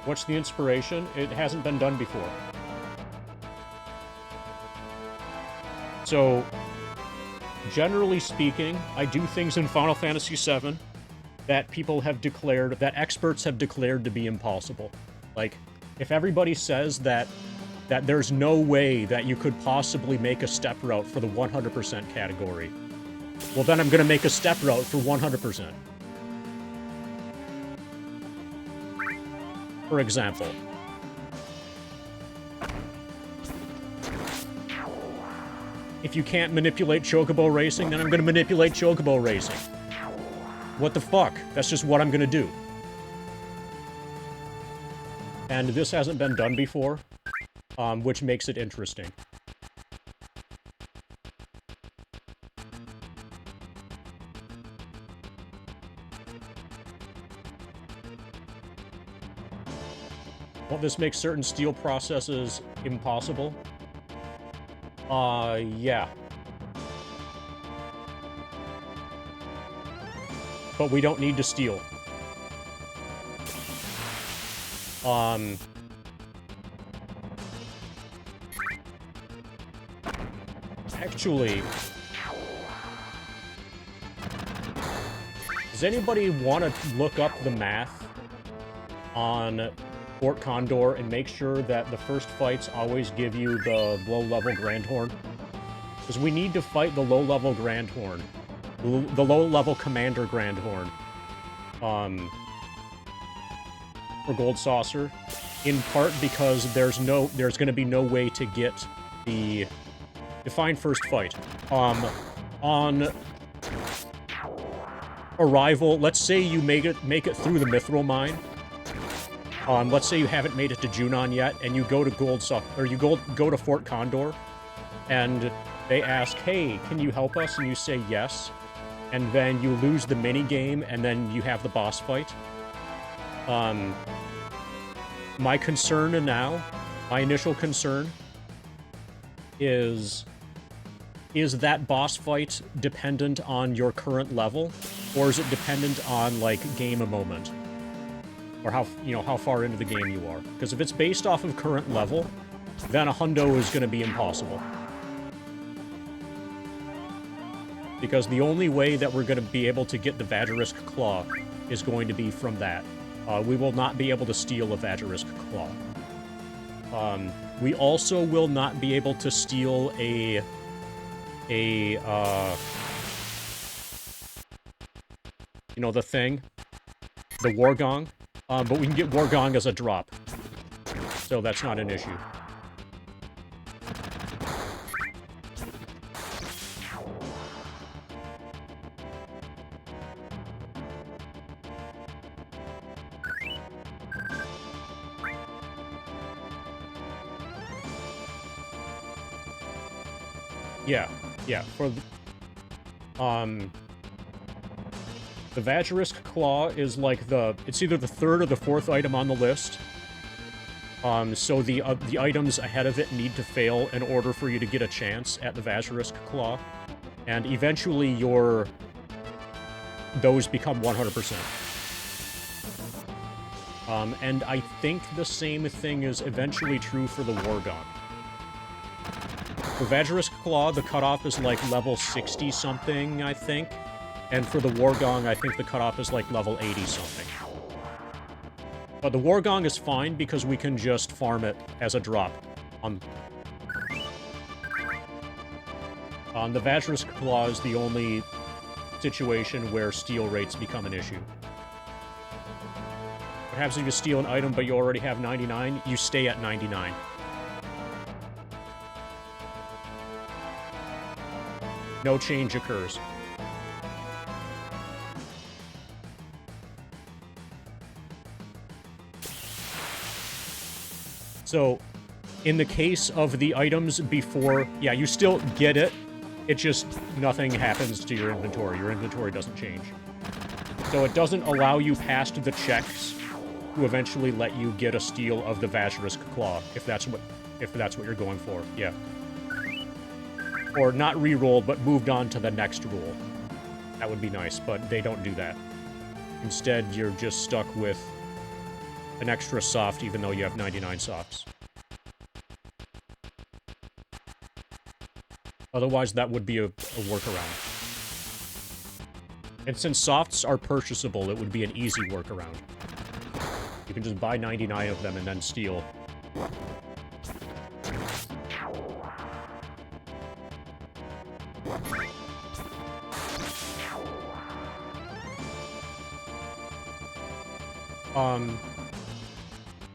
What's the inspiration? It hasn't been done before. So, generally speaking, I do things in Final Fantasy VII that people have declared, that experts have declared to be impossible. Like, if everybody says that there's no way that you could possibly make a step route for the 100% category, well then I'm gonna make a step route for 100%. For example, if you can't manipulate Chocobo Racing, then I'm gonna manipulate Chocobo Racing. What the fuck? That's just what I'm gonna do. And this hasn't been done before, which makes it interesting. Well, this makes certain steel processes impossible. Yeah. But we don't need to steal. Actually, does anybody want to look up the math on Fort Condor and make sure that the first fights always give you the low-level Grand Horn? Because we need to fight the low-level Grand Horn. The low-level Commander Grand Horn. For Gold Saucer. In part because there's gonna be no way to get the Define first fight. On arrival, let's say you make it through the Mithril Mine. Let's say you haven't made it to Junon yet, and you go to go to Fort Condor, and they ask, "Hey, can you help us?" And you say yes, and then you lose the mini game, and then you have the boss fight. My concern now, my initial concern, is that boss fight dependent on your current level, or is it dependent on, like, game a moment? Or how far into the game you are. Because if it's based off of current level, then a hundo is going to be impossible. Because the only way that we're going to be able to get the Vajarisk Claw is going to be from that. We will not be able to steal a Vajarisk Claw. We also will not be able to steal the thing, the Wargong, but we can get Wargong as a drop, so that's not an issue. Yeah, for the Vajarisk Claw is like it's either the third or the fourth item on the list. So the items ahead of it need to fail in order for you to get a chance at the Vajarisk Claw. And eventually those become 100%. And I think the same thing is eventually true for the Wargong. For Vajarisk Claw, the cutoff is like level 60-something, I think. And for the Wargong, I think the cutoff is like level 80-something. But the Wargong is fine because we can just farm it as a drop. The Vajra's Claw is the only situation where steal rates become an issue. What happens if you steal an item but you already have 99? You stay at 99. No change occurs. So, in the case of the items before, yeah, you still get it. It just, nothing happens to your inventory. Your inventory doesn't change. So it doesn't allow you past the checks to eventually let you get a steal of the Vajra's Claw, if that's what you're going for. Yeah. Or not re-rolled, but moved on to the next roll. That would be nice, but they don't do that. Instead, you're just stuck with an extra soft, even though you have 99 softs. Otherwise, that would be a workaround. And since softs are purchasable, it would be an easy workaround. You can just buy 99 of them and then steal.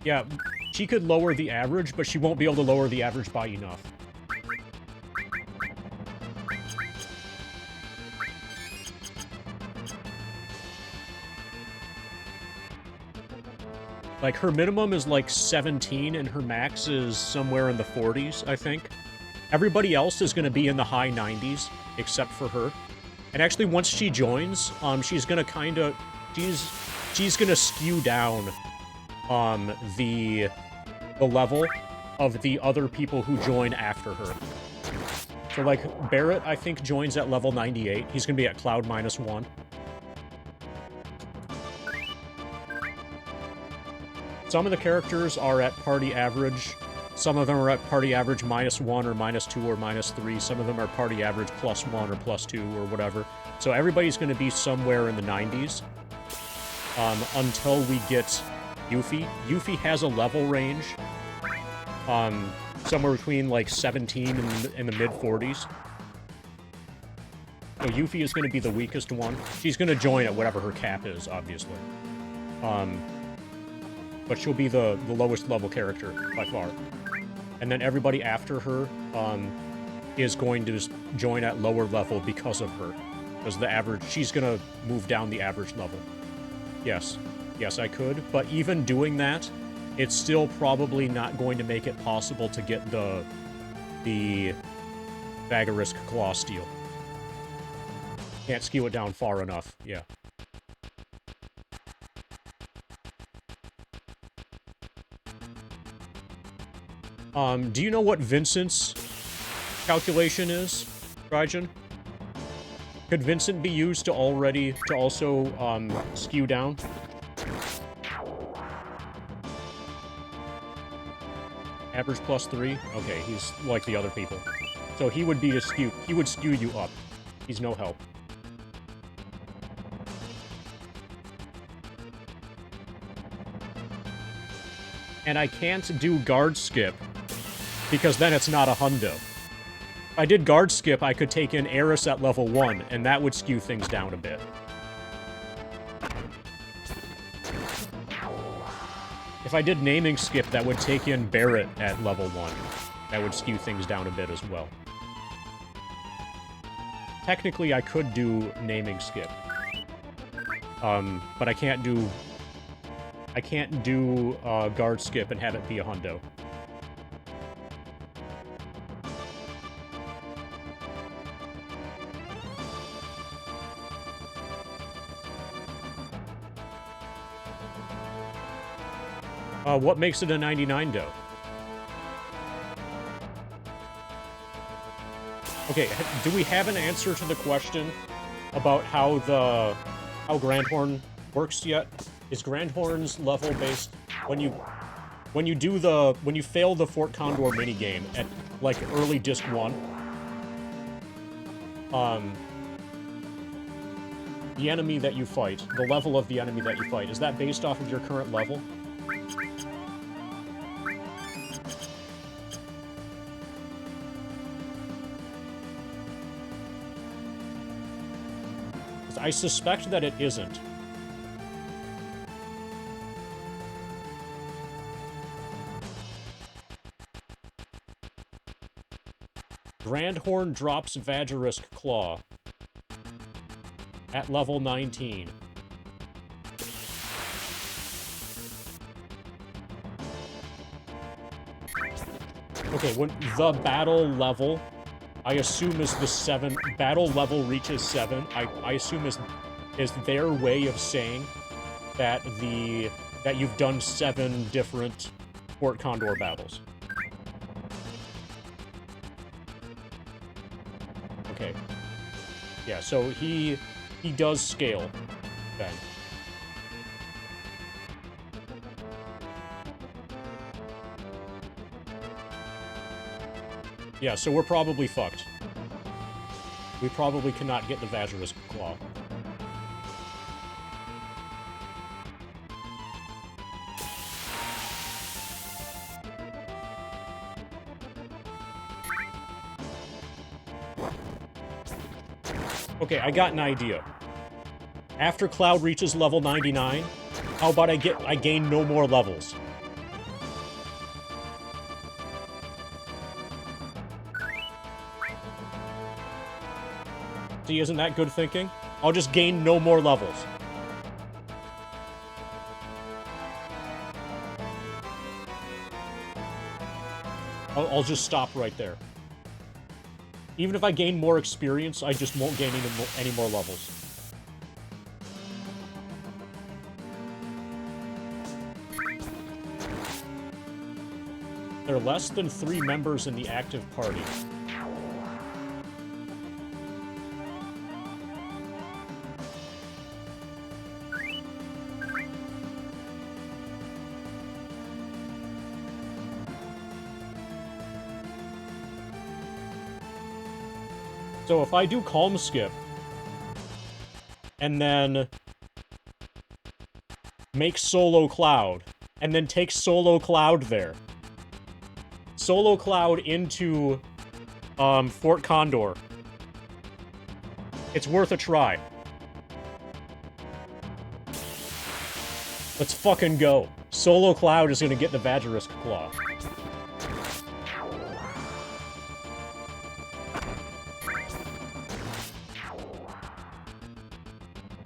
Yeah, she could lower the average, but she won't be able to lower the average by enough. Like, her minimum is like 17, and her max is somewhere in the 40s, I think. Everybody else is going to be in the high 90s, except for her. And actually, once she joins, she's going to kind of... She's going to skew down the level of the other people who join after her. So, like, Barrett, I think, joins at level 98. He's going to be at Cloud -1. Some of the characters are at party average. Some of them are at party average -1 or -2 or -3. Some of them are party average +1 or +2 or whatever. So everybody's going to be somewhere in the 90s until we get Yuffie. Yuffie has a level range somewhere between like 17 and the mid-40s. So Yuffie is going to be the weakest one. She's going to join at whatever her cap is, obviously. But she'll be the lowest level character by far. And then everybody after her is going to just join at lower level because of her. Because the average, she's going to move down the average level. Yes. Yes, I could. But even doing that, it's still probably not going to make it possible to get the Vajra's Claw steal. Can't skew it down far enough. Yeah. Do you know what Vincent's calculation is, Raijin? Could Vincent be used to also skew down? Average +3? Okay, he's like the other people. So he would be a skew. He would skew you up. He's no help. And I can't do guard skip, because then it's not a hundo. If I did guard skip, I could take in Eris at level 1, and that would skew things down a bit. If I did naming skip, that would take in Barrett at level 1. That would skew things down a bit as well. Technically, I could do naming skip. But I can't do guard skip and have it be a hundo. What makes it a 99 dough? Okay, do we have an answer to the question about how Grandhorn works yet? Is Grandhorn's level based when you fail the Fort Condor minigame at like early disc 1? The enemy that you fight, the level of the enemy that you fight, is that based off of your current level? I suspect that it isn't. Grandhorn drops Vagarisk Claw at level 19. Okay, when the battle level, I assume is the 7, battle level reaches 7, I assume is their way of saying that that you've done 7 different Fort Condor battles. Okay. Yeah, so he does scale then. Yeah, so we're probably fucked. We probably cannot get the Vagarisk Claw. Okay, I got an idea. After Cloud reaches level 99, how about I gain no more levels? See, isn't that good thinking? I'll just gain no more levels. I'll just stop right there. Even if I gain more experience, I just won't gain any more levels. There are less than 3 members in the active party. So if I do Calm Skip, and then make Solo Cloud, and then take Solo Cloud there. Solo Cloud into Fort Condor. It's worth a try. Let's fucking go. Solo Cloud is gonna get the Vagarisk Claw.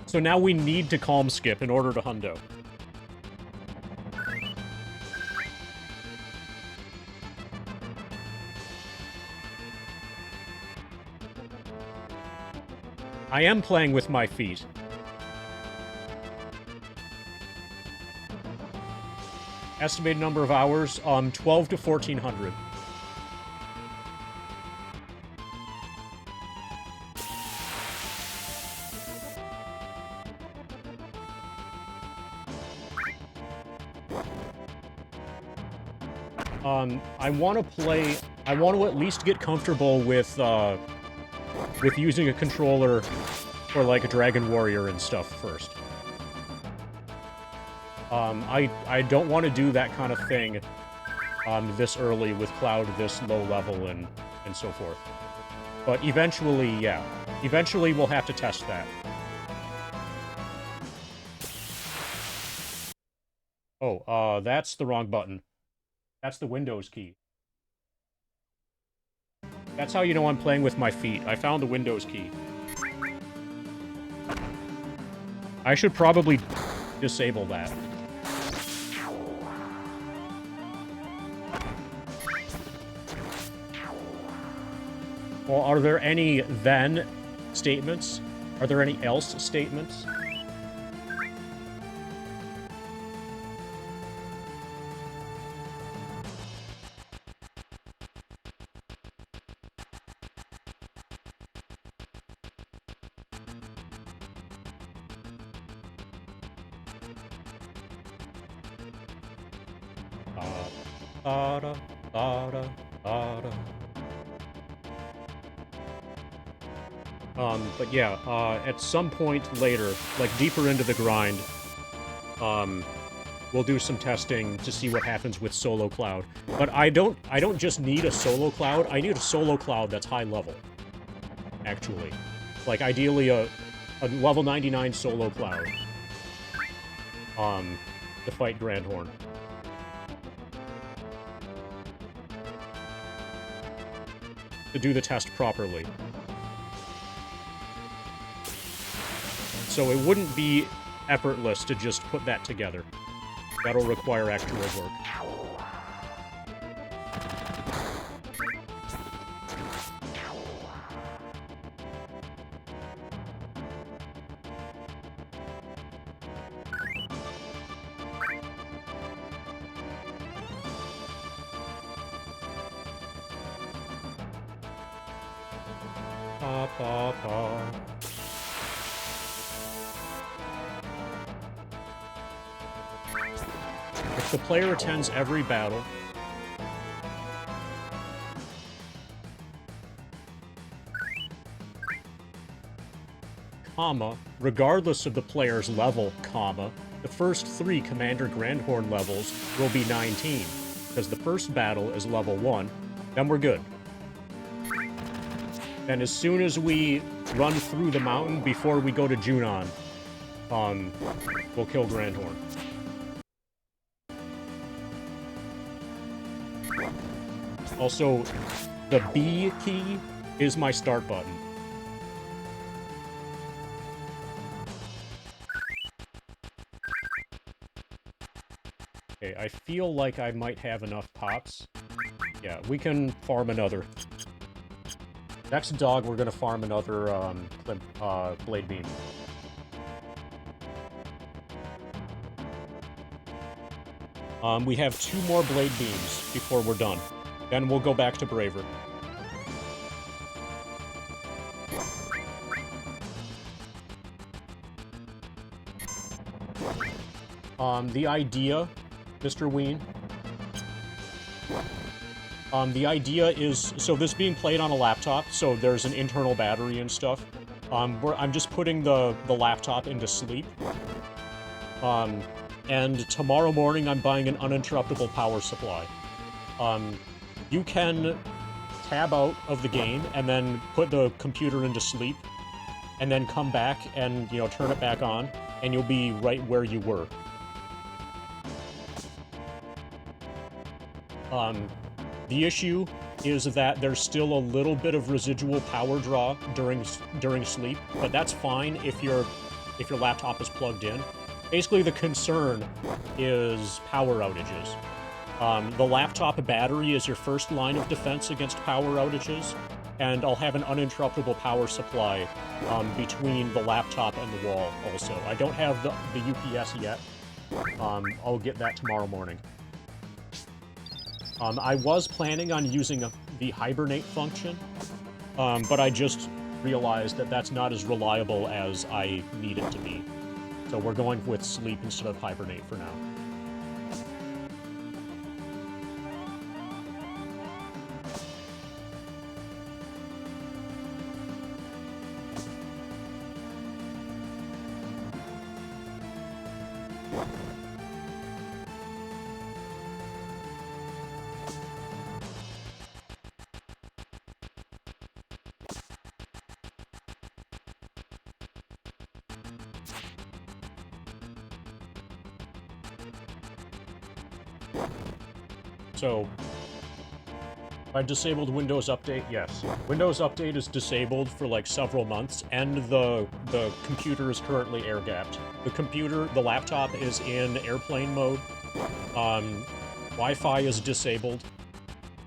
So now we need to Calm Skip in order to hundo. I am playing with my feet. Estimated number of hours, 12 to 1400. I want to at least get comfortable with using a controller for, like, a Dragon Warrior and stuff first. I don't want to do that kind of thing, this early with Cloud this low level and so forth. But eventually, yeah. Eventually we'll have to test that. Oh, that's the wrong button. That's the Windows key. That's how you know I'm playing with my feet. I found the Windows key. I should probably disable that. Well, are there any then statements? Are there any else statements? But yeah, at some point later, like deeper into the grind, we'll do some testing to see what happens with Solo Cloud. But I don't just need a Solo Cloud, I need a Solo Cloud that's high level. Actually. Like, ideally a a level 99 solo cloud. To fight Grandhorn. To do the test properly. So it wouldn't be effortless to just put that together. That'll require actual work. Pa, pa, pa. If the player attends every battle, comma, regardless of the player's level, comma, the first 3 Commander Grandhorn levels will be 19, because the first battle is level 1, then we're good. And as soon as we run through the mountain before we go to Junon, we'll kill Grandhorn. Also, the B key is my start button. Okay, I feel like I might have enough pops. Yeah, we can farm another. Next dog, we're gonna farm another, Blade Beam. We have 2 more Blade Beams before we're done. Then we'll go back to Braver. The idea, Mr. Ween, the idea is, so this being played on a laptop, so there's an internal battery and stuff. I'm just putting the laptop into sleep. And tomorrow morning I'm buying an uninterruptible power supply. You can tab out of the game and then put the computer into sleep, and then come back and, you know, turn it back on, and you'll be right where you were. The issue is that there's still a little bit of residual power draw during sleep, but that's fine if your laptop is plugged in. Basically, the concern is power outages. The laptop battery is your first line of defense against power outages, and I'll have an uninterruptible power supply between the laptop and the wall also. I don't have the UPS yet. I'll get that tomorrow morning. I was planning on using the hibernate function, but I just realized that that's not as reliable as I need it to be. So we're going with sleep instead of hibernate for now. So, I disabled Windows Update, yes. Windows Update is disabled for like several months, and the computer is currently air-gapped. The laptop is in airplane mode. Wi-Fi is disabled.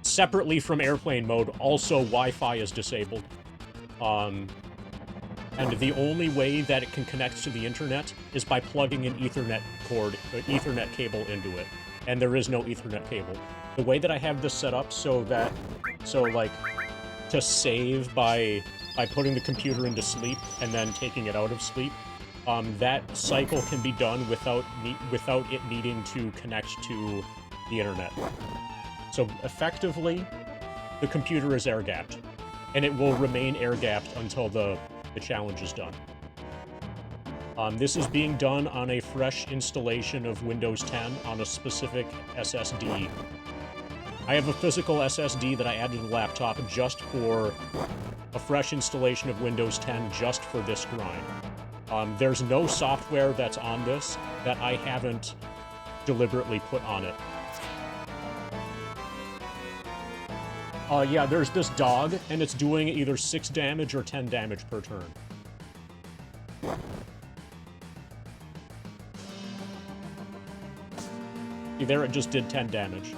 Separately from airplane mode, also Wi-Fi is disabled. And the only way that it can connect to the internet is by plugging an Ethernet cable into it. And there is no Ethernet cable. The way that I have this set up to save by putting the computer into sleep and then taking it out of sleep, that cycle can be done without it needing to connect to the internet. So effectively, the computer is air-gapped, and it will remain air-gapped until the challenge is done. This is being done on a fresh installation of Windows 10 on a specific SSD. I have a physical SSD that I added to the laptop just for a fresh installation of Windows 10 just for this grind. There's no software that's on this that I haven't deliberately put on it. Yeah, there's this dog, and it's doing either 6 damage or 10 damage per turn. See, there it just did 10 damage.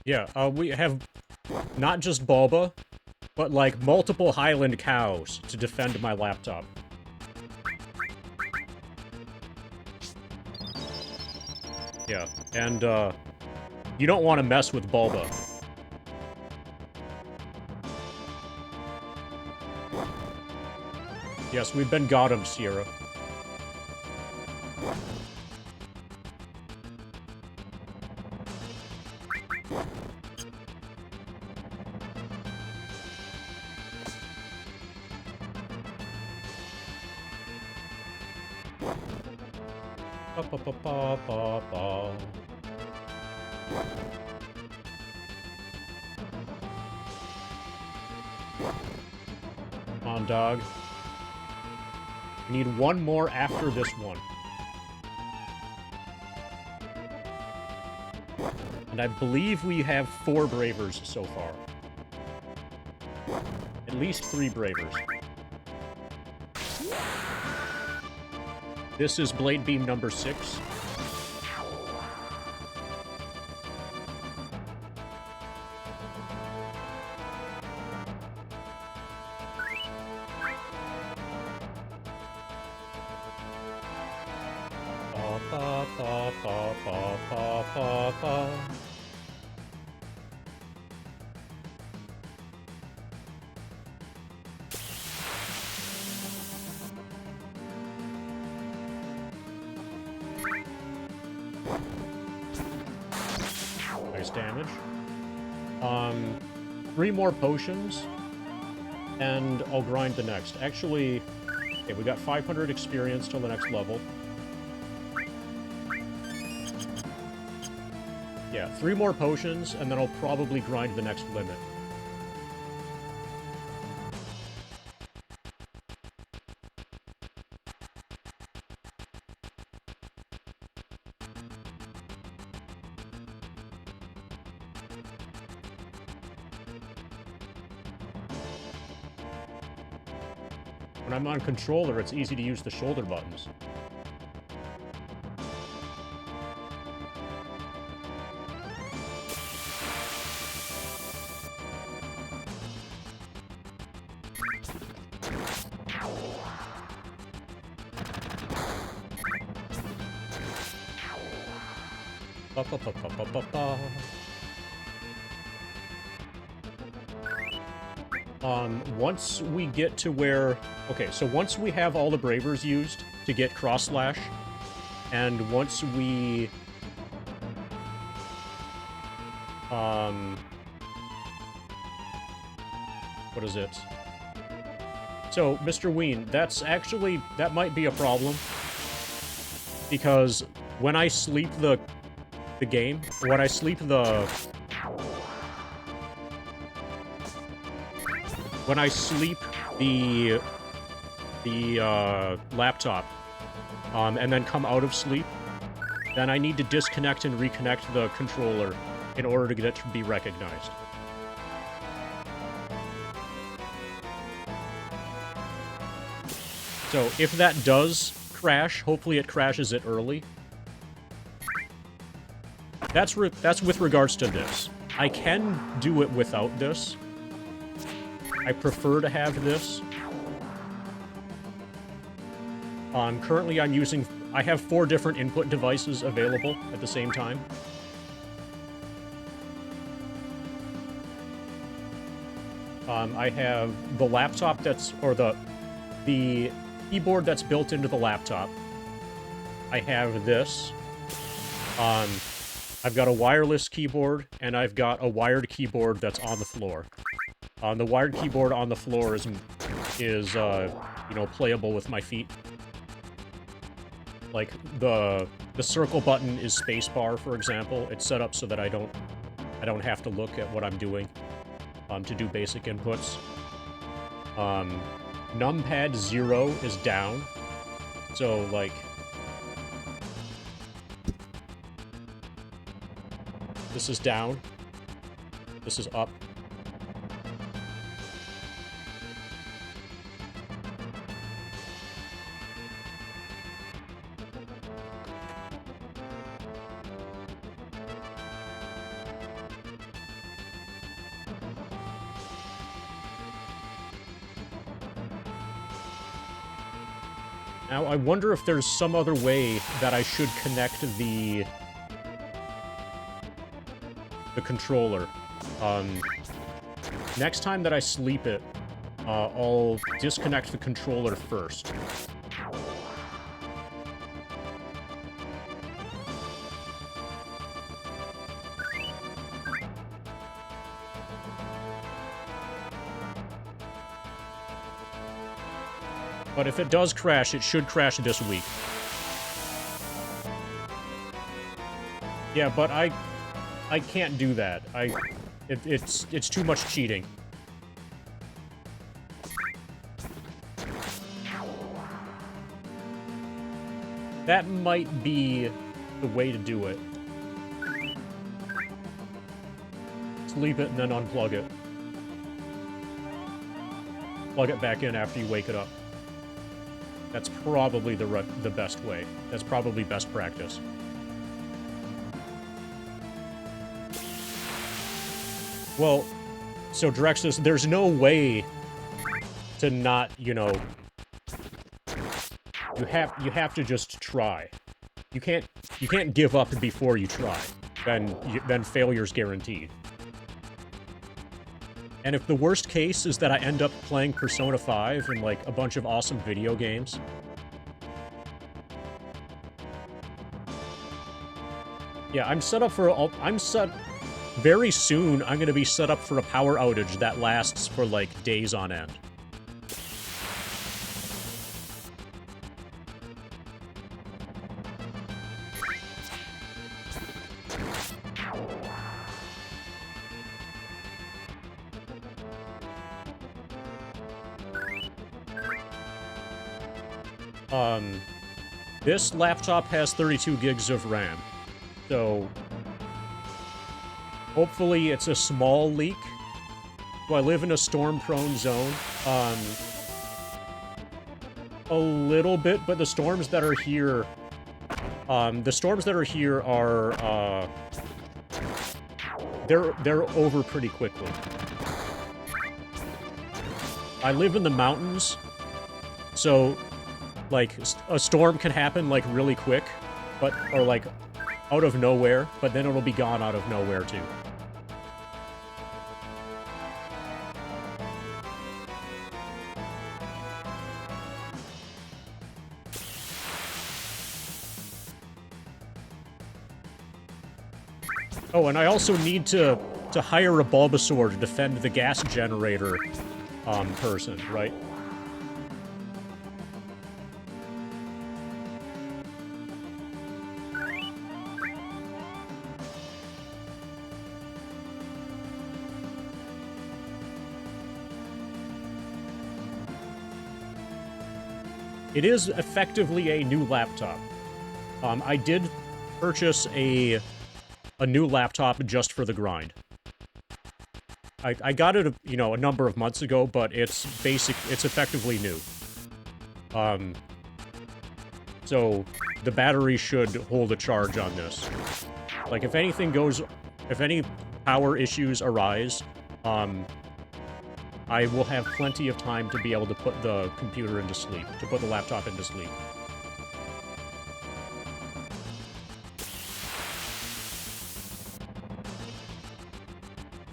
Yeah, we have not just Bulba, but like multiple Highland cows to defend my laptop. Yeah, and you don't want to mess with Bulba. Yes, we've been got him, Sierra. Ba, ba, ba, ba, ba, ba. Come on, dog. We need one more after this one. And I believe we have 4 Bravers so far. At least 3 Bravers. This is Blade Beam number 6. Ba, ba, ba, ba, ba, ba, ba. Nice damage. 3 more potions, and I'll grind the next. Actually, okay, we got 500 experience till the next level. Yeah, 3 more potions, and then I'll probably grind the next limit. When I'm on controller, it's easy to use the shoulder buttons. Ba, ba, ba, ba, ba, ba, ba. Once we get to where... Okay, so once we have all the Bravers used to get Cross Slash, and once we... What is it? So, Mr. Ween, that's actually... That might be a problem. Because when I sleep the game, when I sleep the... When I sleep the laptop, and then come out of sleep, then I need to disconnect and reconnect the controller in order to get it to be recognized. So if that does crash, hopefully it crashes it early. That's with regards to this. I can do it without this. I prefer to have this. Currently I'm using... I have 4 different input devices available at the same time. I have the laptop that's... Or the keyboard that's built into the laptop. I have this. I've got a wireless keyboard, and I've got a wired keyboard that's on the floor. The wired keyboard on the floor is you know, playable with my feet. Like, the circle button is spacebar, for example. It's set up so that I don't have to look at what I'm doing, to do basic inputs. Numpad 0 is down. So, like... This is down. This is up. Now, I wonder if there's some other way that I should connect the controller. Next time that I sleep it, I'll disconnect the controller first. But if it does crash, it should crash this week. Yeah, but I can't do that. It's too much cheating. That might be the way to do it. Sleep it and then unplug it. Plug it back in after you wake it up. That's probably the best way. That's probably best practice. Well, so Drexus, there's no way to not, you know... You have to just try. You can't give up before you try. Then failure's guaranteed. And if the worst case is that I end up playing Persona 5 and, like, a bunch of awesome video games... Yeah, I'm set up for... Very soon, I'm gonna be set up for a power outage that lasts for, like, days on end. This laptop has 32 gigs of RAM, so hopefully it's a small leak. So I live in a storm-prone zone. A little bit, but the storms that are here, are, they're over pretty quickly. I live in the mountains, so, like, a storm can happen, like, really quick, or, like, out of nowhere, but then it'll be gone out of nowhere, too. Oh, and I also need to hire a Bulbasaur to defend the gas generator, person, right? It is effectively a new laptop. I did purchase a new laptop just for the grind. I got it, you know, a number of months ago, but it's effectively new. So the battery should hold a charge on this. Like, if any power issues arise, I will have plenty of time to be able to put the computer into sleep, to put the laptop into sleep.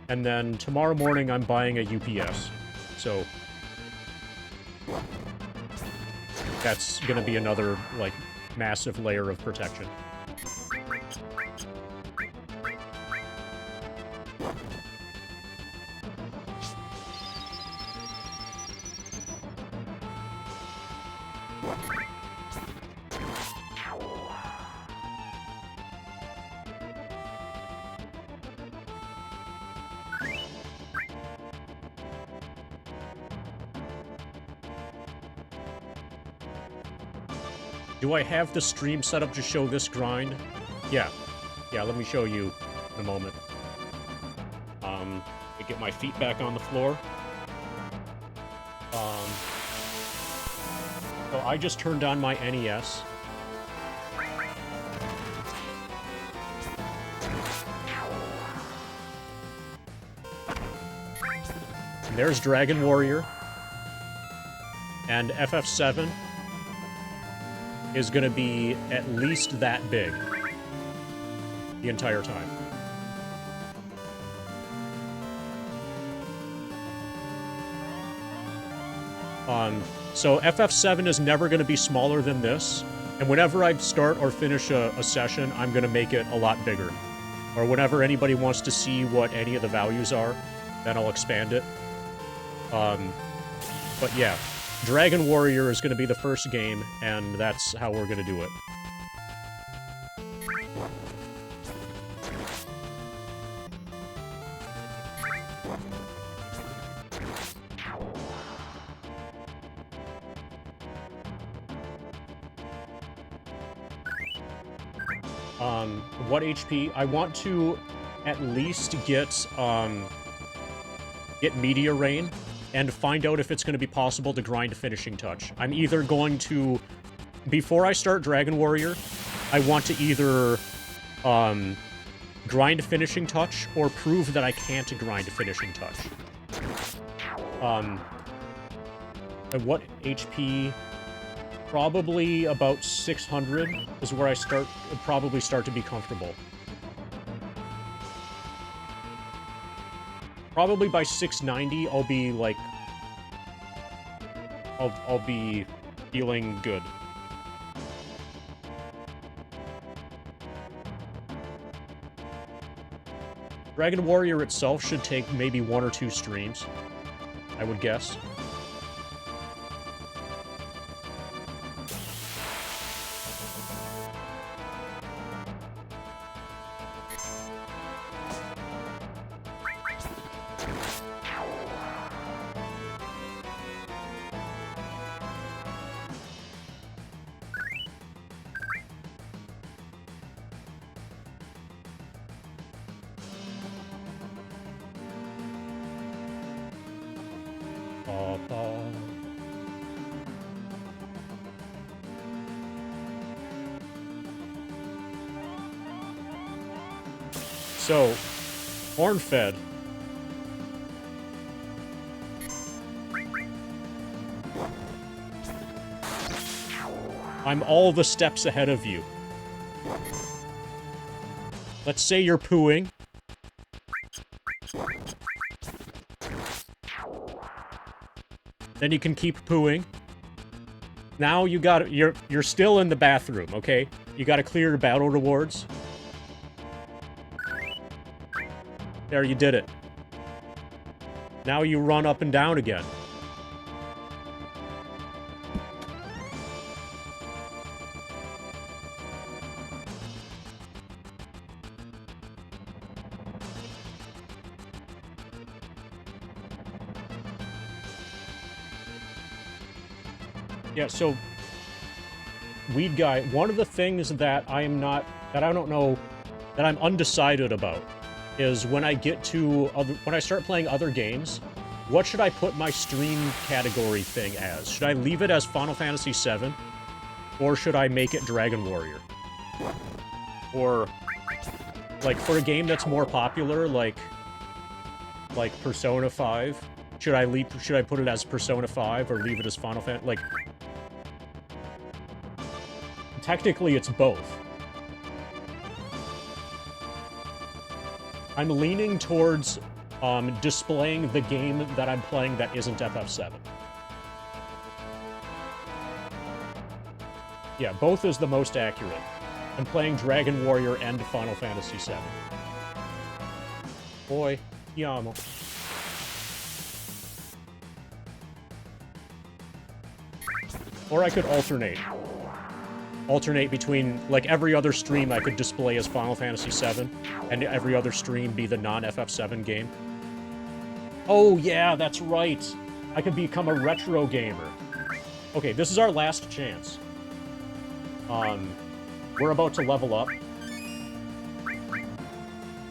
And then tomorrow morning, I'm buying a UPS. So that's gonna be another, like, massive layer of protection. Do I have the stream set up to show this grind? Yeah. Yeah, let me show you in a moment. I get my feet back on the floor. So I just turned on my NES. And there's Dragon Warrior. And FF7 is gonna be at least that big the entire time. So FF7 is never going to be smaller than this, and whenever I start or finish a session, I'm going to make it a lot bigger. Or whenever anybody wants to see what any of the values are, then I'll expand it. But yeah, Dragon Warrior is going to be the first game, and that's how we're going to do it. What HP? I want to at least get Meteor Rain and find out if it's going to be possible to grind Finishing Touch. I'm either going to, before I start Dragon Warrior, I want to either grind Finishing Touch or prove that I can't grind Finishing Touch. At what HP? Probably about 600 is where I probably start to be comfortable. Probably by 690, I'll be like, I'll be feeling good. Dragon Warrior itself should take maybe 1 or 2 streams, I would guess. So, Hornfed. I'm all the steps ahead of you. Let's say you're pooing. Then you can keep pooing. Now you're still in the bathroom, okay? You gotta clear your battle rewards. There, you did it. Now you run up and down again. Yeah, so Weed Guy, one of the things that I'm undecided about is when I start playing other games, what should I put my stream category thing as? Should I leave it as Final Fantasy VII? Or should I make it Dragon Warrior? Or, like, for a game that's more popular, like Persona 5, should I put it as Persona 5 or leave it as Final Fantasy? Like, technically it's both. I'm leaning towards displaying the game that I'm playing that isn't FF7. Yeah, both is the most accurate. I'm playing Dragon Warrior and Final Fantasy VII. Boy, Yamo. Or I could alternate. Alternate between, like, every other stream I could display as Final Fantasy VII, and every other stream be the non-FF7 game. Oh, yeah, that's right. I could become a retro gamer. Okay, this is our last chance. We're about to level up.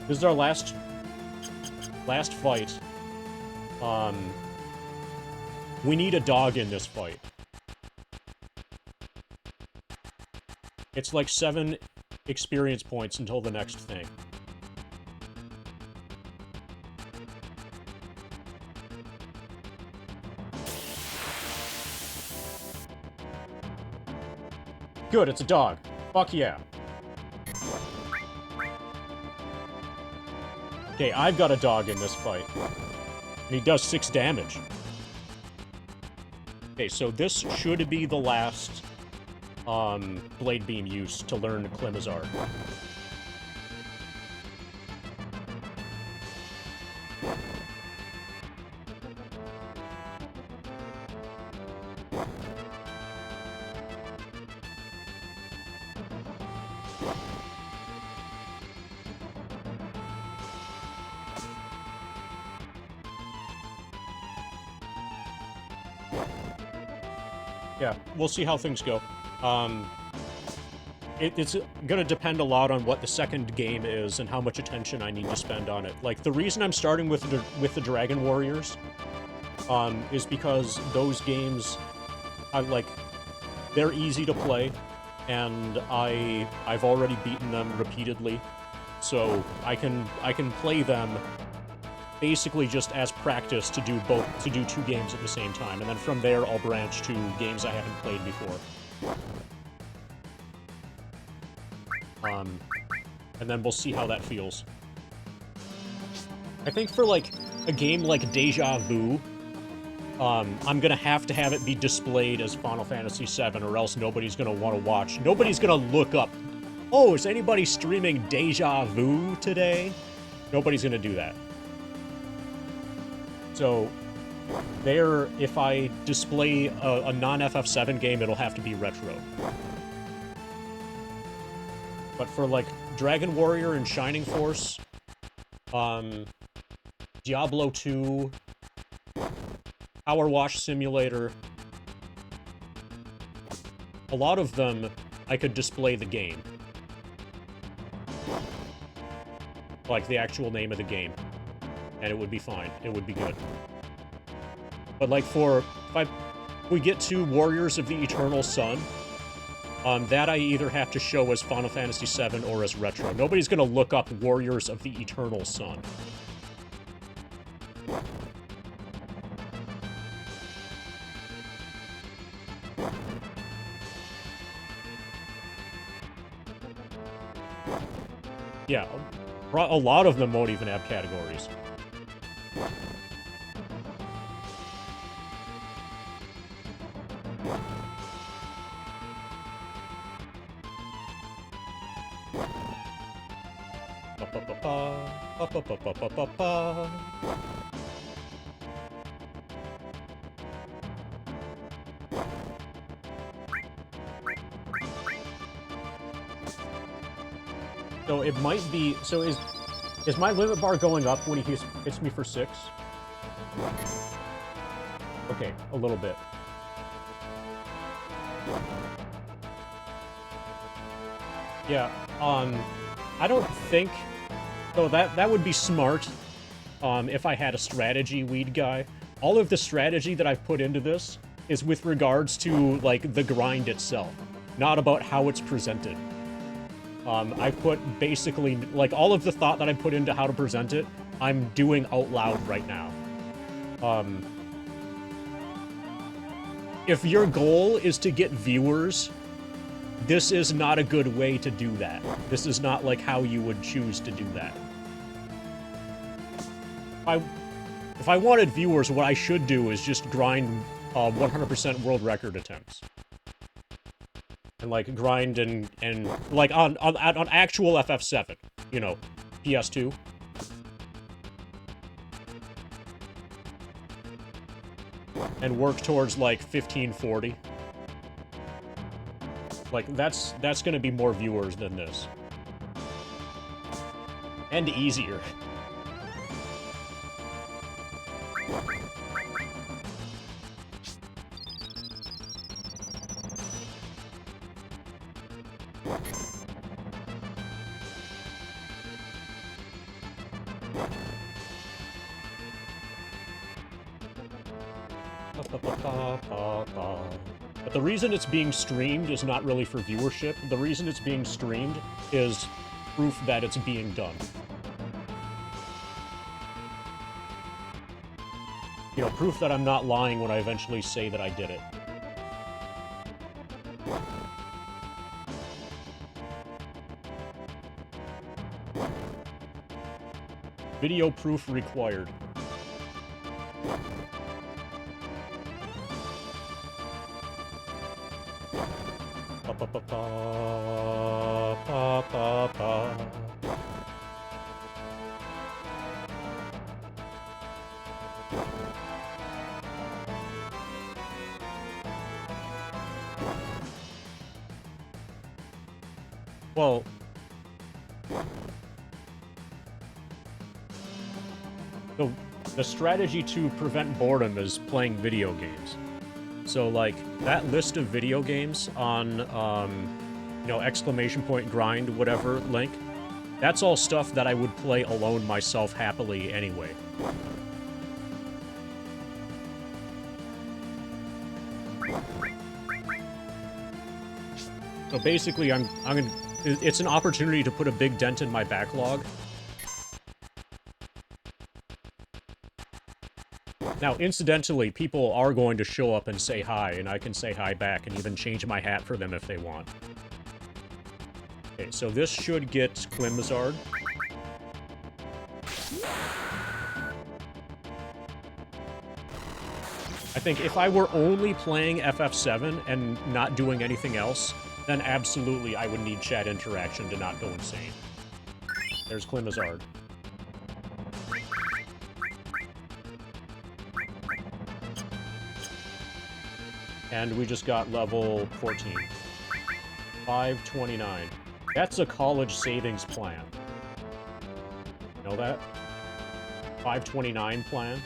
This is our last fight. We need a dog in this fight. It's like 7 experience points until the next thing. Good, it's a dog. Fuck yeah. Okay, I've got a dog in this fight. And he does 6 damage. Okay, so this should be the last Blade Beam use to learn Klimazar. Yeah, we'll see how things go. It's gonna depend a lot on what the second game is and how much attention I need to spend on it. Like, the reason I'm starting with the Dragon Warriors, is because those games, they're easy to play, and I've already beaten them repeatedly, so I can play them basically just as practice to do 2 games at the same time, and then from there I'll branch to games I haven't played before. And then we'll see how that feels. I think for, like, a game like Deja Vu, I'm gonna have to have it be displayed as Final Fantasy VII, or else nobody's gonna want to watch. Nobody's gonna look up, oh, is anybody streaming Deja Vu today? Nobody's gonna do that. So, if I display a non-FF7 game, it'll have to be retro. But for, like, Dragon Warrior and Shining Force, Diablo 2, Power Wash Simulator, a lot of them, I could display the game. Like, the actual name of the game. And it would be fine. It would be good. But, like, if we get to Warriors of the Eternal Sun, that I either have to show as Final Fantasy VII or as retro. Nobody's gonna look up Warriors of the Eternal Sun. Yeah, a lot of them won't even have categories. So it might be. So is my limit bar going up when he hits me for 6? Okay, a little bit. Yeah. I don't think. So that would be smart. If I had a strategy weed guy. All of the strategy that I've put into this is with regards to, like, the grind itself, not about how it's presented. I put basically, like, all of the thought that I put into how to present it, I'm doing out loud right now. If your goal is to get viewers, this is not a good way to do that. This is not, like, how you would choose to do that. If I wanted viewers, what I should do is just grind 100% world record attempts. And, like, grind and like, on actual FF7, you know, PS2. And work towards, like, 1540. Like, that's gonna be more viewers than this. And easier. But the reason it's being streamed is not really for viewership. The reason it's being streamed is proof that it's being done. You know, proof that I'm not lying when I eventually say that I did it. Video proof required. Well, the strategy to prevent boredom is playing video games. So, like, that list of video games on, you know, exclamation point grind, whatever, link, that's all stuff that I would play alone myself happily anyway. So basically, it's an opportunity to put a big dent in my backlog. Now, incidentally, people are going to show up and say hi, and I can say hi back and even change my hat for them if they want. Okay, so this should get Klimazard. I think if I were only playing FF7 and not doing anything else, then absolutely I would need chat interaction to not go insane. There's Klimazard. And we just got level 14. 529. That's a college savings plan. Know that? 529 plan.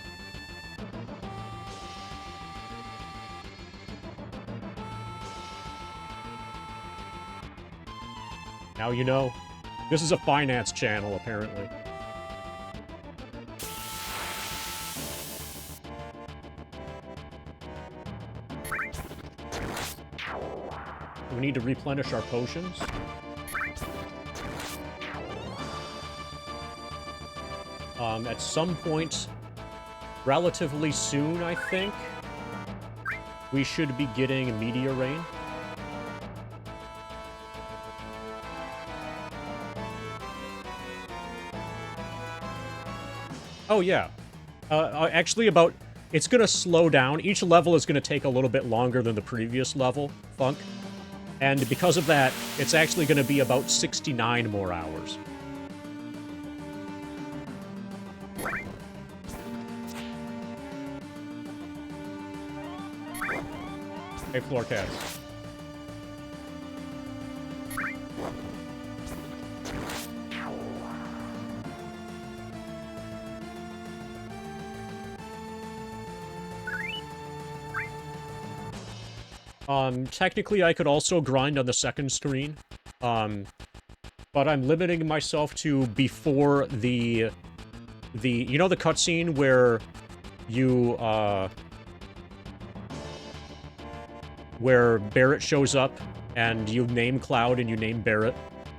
Now you know. This is a finance channel, apparently. We need to replenish our potions. At some point, relatively soon, I think, we should be getting Meteor Rain. Oh, yeah. Actually, it's going to slow down. Each level is going to take a little bit longer than the previous level, Funk. And because of that, it's actually going to be about 69 more hours. Hey, floor cats. Technically I could also grind on the second screen, but I'm limiting myself to before the you know the cutscene where you, where Barrett shows up and you name Cloud and you name Barrett.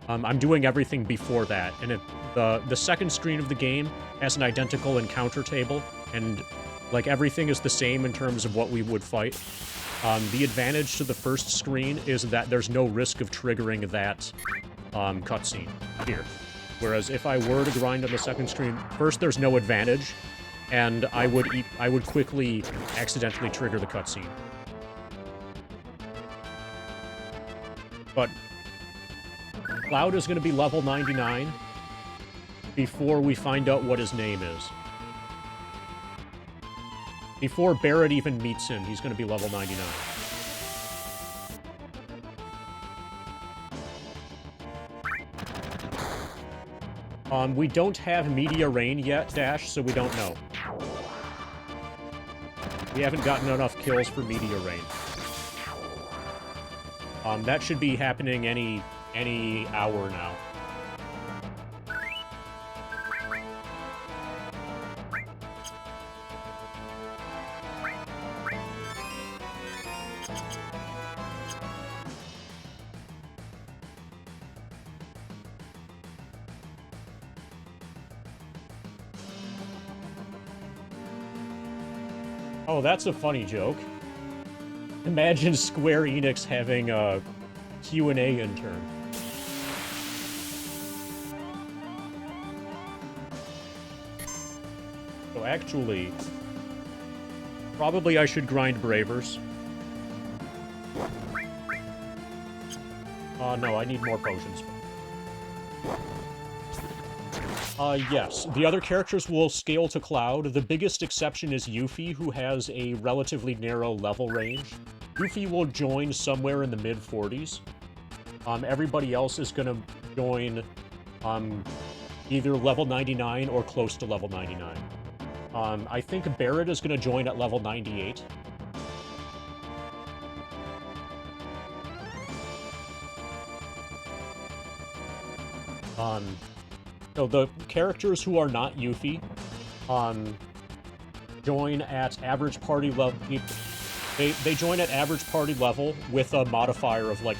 I'm doing everything before that, and the second screen of the game has an identical encounter table, and like everything is the same in terms of what we would fight. The advantage to the first screen is that there's no risk of triggering that cutscene here. Whereas if I were to grind on the second screen, first there's no advantage, and I would quickly accidentally trigger the cutscene. But Cloud is going to be level 99 before we find out what his name is. Before Barrett even meets him, he's going to be level 99. We don't have Meteor Rain yet, Dash, so we don't know. We haven't gotten enough kills for Meteor Rain. That should be happening any any hour now. Oh, that's a funny joke. Imagine Square Enix having a Q&A intern. So actually, probably I should grind Bravers. No, I need more potions. Yes. The other characters will scale to Cloud. The biggest exception is Yuffie, who has a relatively narrow level range. Yuffie will join somewhere in the mid-40s. Everybody else is gonna join, either level 99 or close to level 99. I think Barret is gonna join at level 98. So the characters who are not Yuffie, join at average party level. They join at average party level with a modifier of like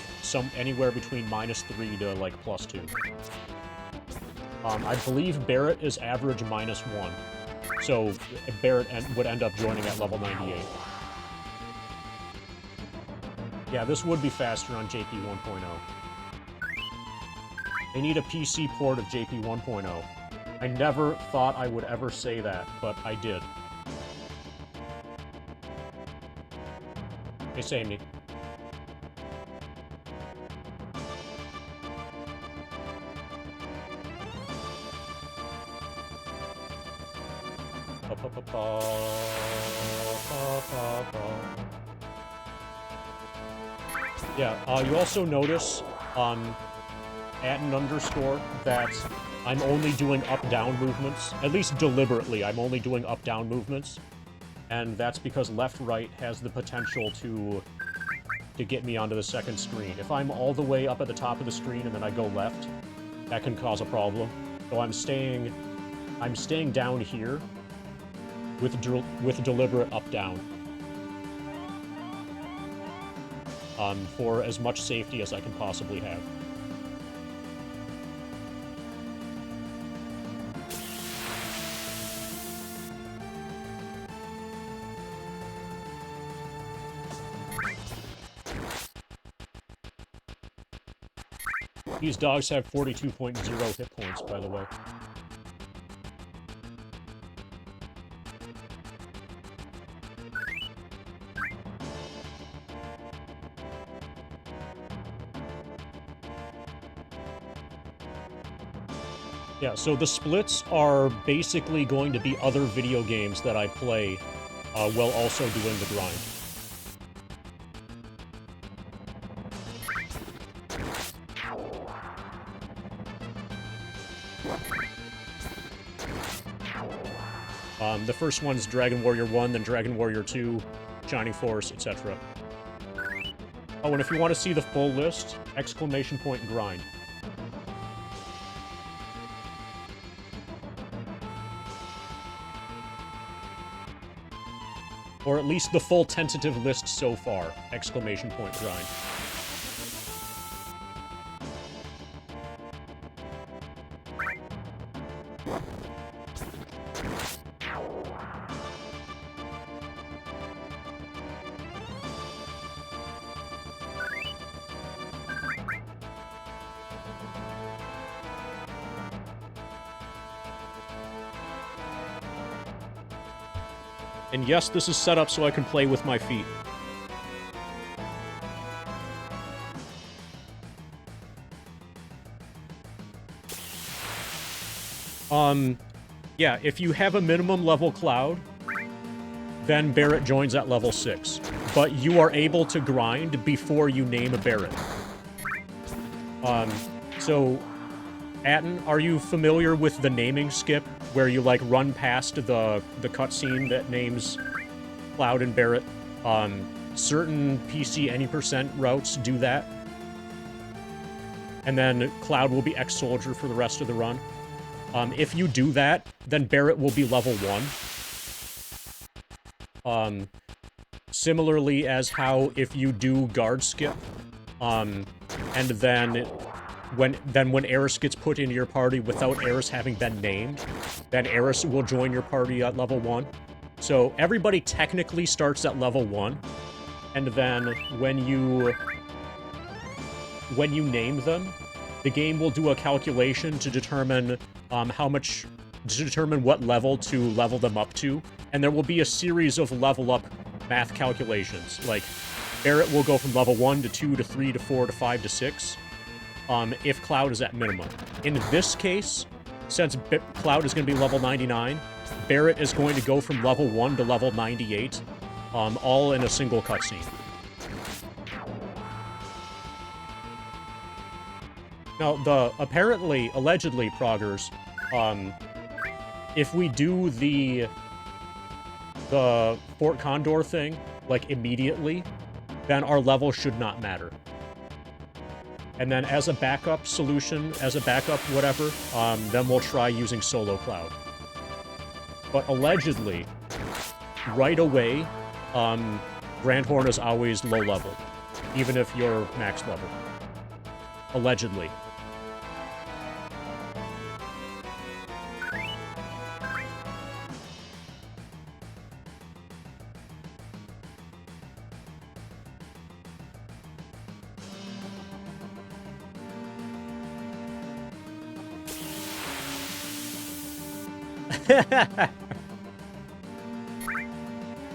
anywhere between -3 to like +2. I believe Barret is average -1, so Barret would end up joining at level 98. Yeah, this would be faster on JP 1.0. They need a PC port of JP 1.0. I never thought I would ever say that, but I did. Hey, Sammy. Yeah, you also notice on @_, that I'm only doing up-down movements. At least deliberately, I'm only doing up-down movements. And that's because left-right has the potential to get me onto the second screen. If I'm all the way up at the top of the screen and then I go left, that can cause a problem. So I'm staying down here with deliberate up-down. For as much safety as I can possibly have. These dogs have 42.0 hit points, by the way. Yeah, so the splits are basically going to be other video games that I play while also doing the grind. The first one's Dragon Warrior 1, then Dragon Warrior 2, Shining Force, etc. Oh, and if you want to see the full list, !grind. Or at least the full tentative list so far, !grind. And yes, this is set up so I can play with my feet. Yeah, if you have a minimum level Cloud, then Barret joins at level 6. But you are able to grind before you name a Barret. So, Atten, are you familiar with the naming skip, where you, like, run past the cutscene that names Cloud and Barret? Certain PC any % routes do that. and then Cloud will be ex-soldier for the rest of the run. If you do that, then Barrett will be level 1. Similarly as how if you do guard skip, and then when Eris gets put into your party without Eris having been named, then Eris will join your party at level 1. So everybody technically starts at level 1, and then when you name them, the game will do a calculation to determine what level to level them up to, and there will be a series of level up math calculations. Like, Barrett will go from level 1 to 2 to 3 to 4 to 5 to 6, if Cloud is at minimum. In this case, since Cloud is going to be level 99, Barrett is going to go from level 1 to level 98, all in a single cutscene. Now, allegedly, Proggers, if we do the Fort Condor thing, like, immediately, then our level should not matter. And then as a backup solution, as a backup whatever, then we'll try using Solo Cloud. But allegedly, right away, Grandhorn is always low level, even if you're max level. Allegedly.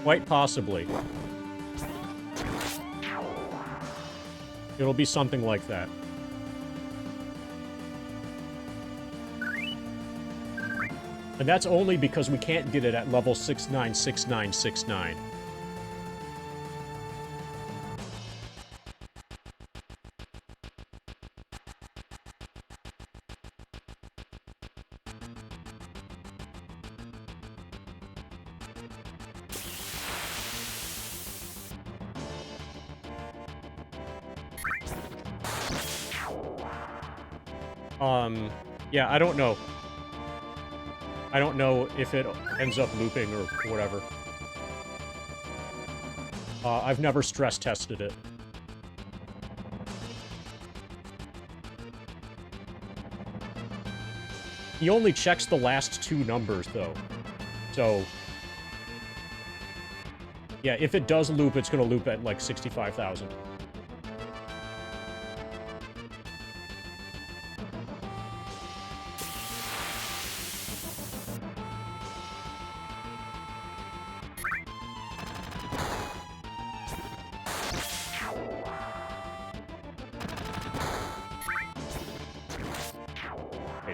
Quite possibly. It'll be something like that. And that's only because we can't get it at level 696969. Yeah, I don't know. I don't know if it ends up looping or whatever. I've never stress tested it. He only checks the last 2 numbers, though. So, yeah, if it does loop, it's gonna loop at, like, 65,000.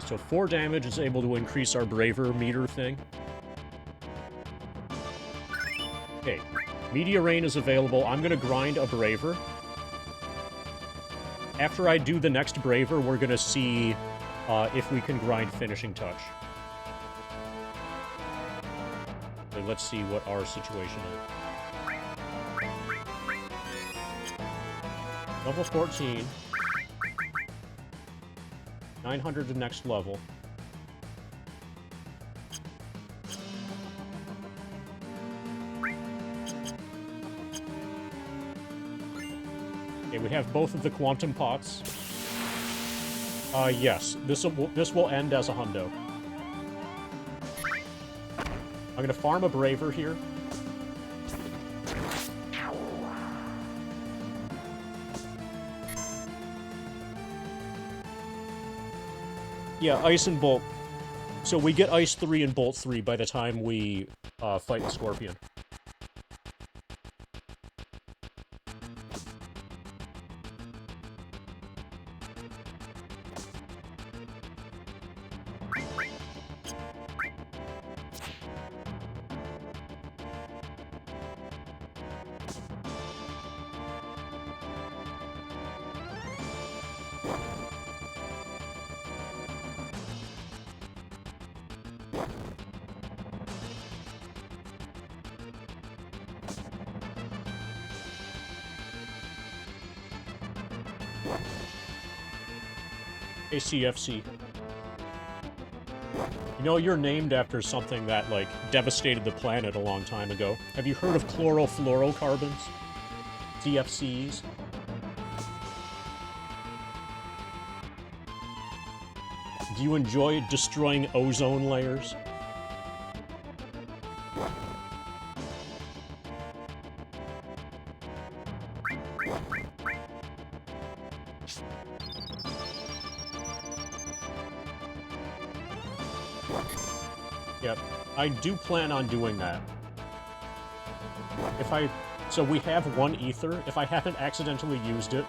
So 4 damage is able to increase our Braver meter thing. Okay, Media Rain is available. I'm gonna grind a Braver. After I do the next Braver, we're gonna see if we can grind Finishing Touch. So let's see what our situation is. Level 14. 900 to next level. Okay, we have both of the quantum pots. Yes, this will end as a hundo. I'm gonna farm a Braver here. Yeah, Ice and Bolt. So we get Ice 3 and Bolt 3 by the time we fight the Scorpion. ACFC. You know, you're named after something that, like, devastated the planet a long time ago. Have you heard of chlorofluorocarbons? CFCs? Do you enjoy destroying ozone layers? Yep, I do plan on doing that. So we have one ether. If I haven't accidentally used it...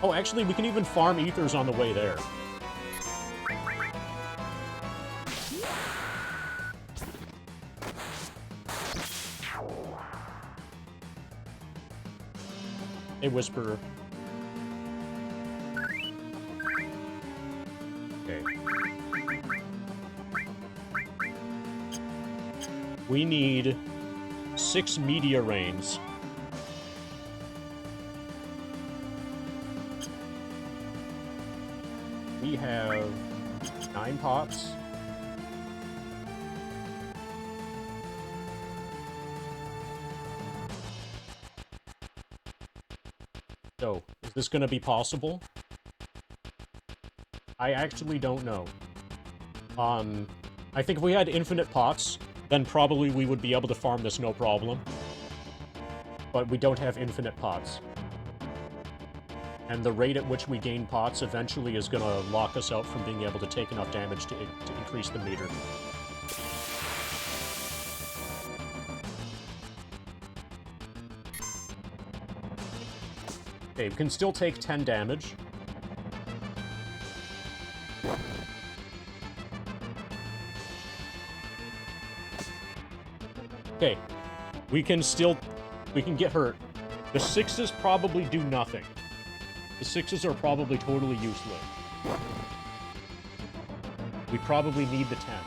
Oh, actually, we can even farm ethers on the way there. Hey, Whisperer. Okay. We need 6 meteor rains. We have 9 pots. So, is this going to be possible? I actually don't know. I think if we had infinite pots, then probably we would be able to farm this no problem. But we don't have infinite pots. And the rate at which we gain pots eventually is going to lock us out from being able to take enough damage to increase the meter. Okay, we can still take 10 damage. Okay, we can get hurt. The 6s probably do nothing. The 6s are probably totally useless. We probably need the 10s.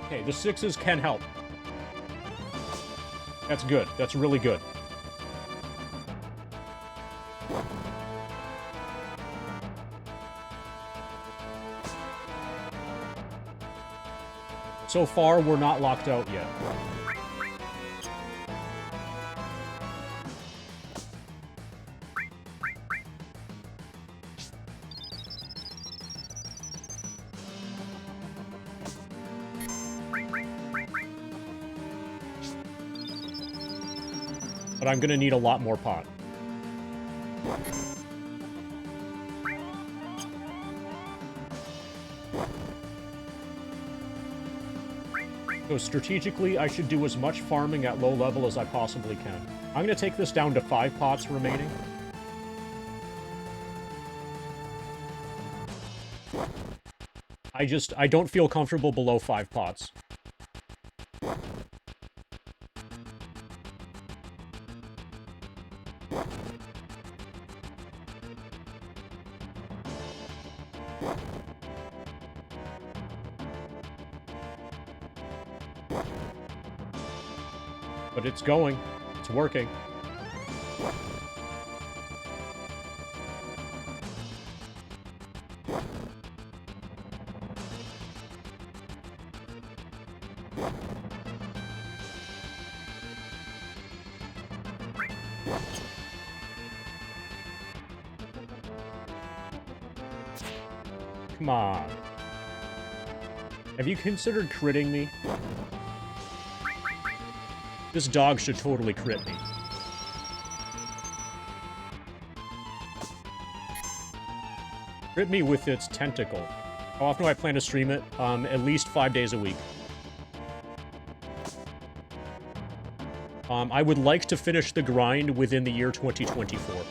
Okay, the 6s can help. That's good. That's really good. So far, we're not locked out yet. But I'm gonna need a lot more pot. So strategically, I should do as much farming at low level as I possibly can. I'm gonna take this down to 5 pots remaining. I don't feel comfortable below 5 pots. But it's going. It's working. Come on. Have you considered critting me? This dog should totally crit me. Crit me with its tentacle. How often do I plan to stream it? At least 5 days a week. I would like to finish the grind within the year 2024.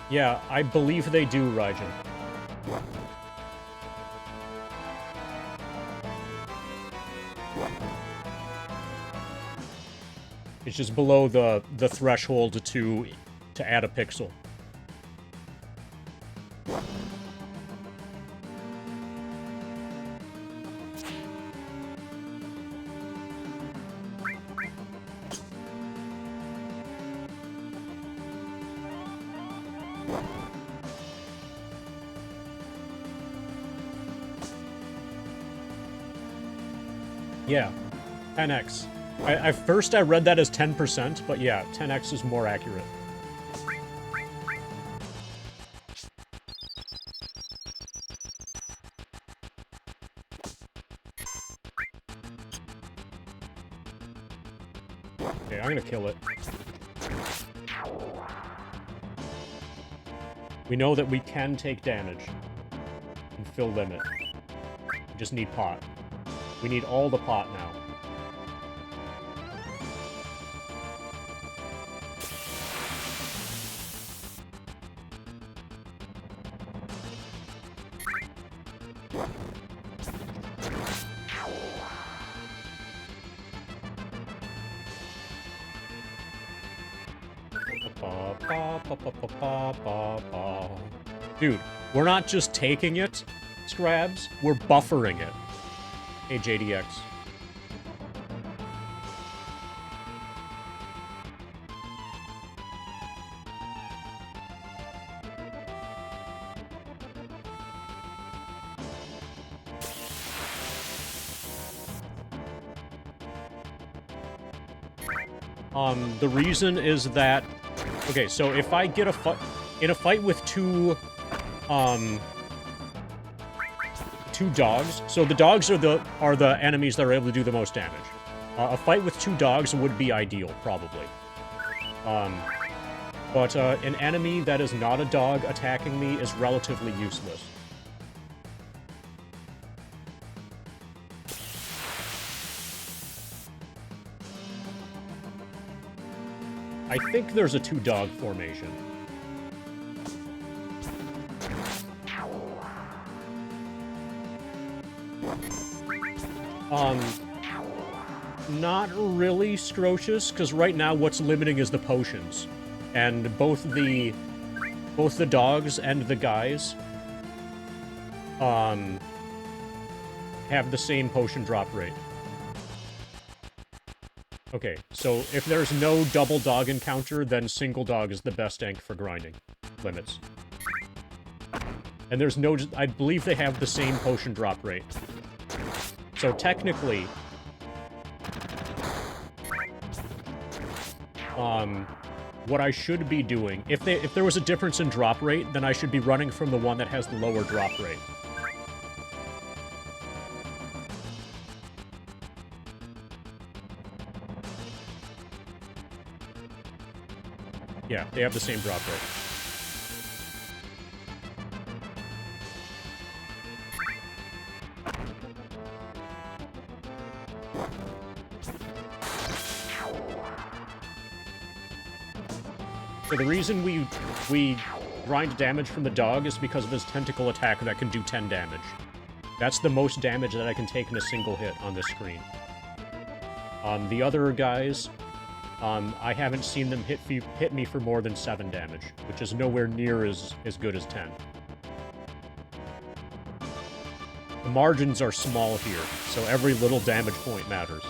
Yeah, I believe they do, Raijin. It's just below the threshold to add a pixel. Yeah, 10x. At first I read that as 10%, but yeah, 10x is more accurate. Okay, I'm gonna kill it. We know that we can take damage and fill limit. We just need pot. We need all the pot now. Dude, we're not just taking it, Scrabs, we're buffering it. Hey, JDX. The reason is that... Okay, so if I get in a fight with two dogs, so the dogs are the enemies that are able to do the most damage. A fight with two dogs would be ideal, probably. But an enemy that is not a dog attacking me is relatively useless. I think there's a two-dog formation. Not really, Scrocious, because right now what's limiting is the potions. And both the dogs and the guys, have the same potion drop rate. Okay, so if there's no double dog encounter, then single dog is the best tank for grinding limits. And there's no... I believe they have the same potion drop rate. So technically... what I should be doing... If there was a difference in drop rate, then I should be running from the one that has the lower drop rate. Yeah, they have the same drop rate. So the reason we grind damage from the dog is because of his tentacle attack that can do 10 damage. That's the most damage that I can take in a single hit on this screen. The other guys... I haven't seen them hit me for more than 7 damage, which is nowhere near as good as 10. The margins are small here, so every little damage point matters.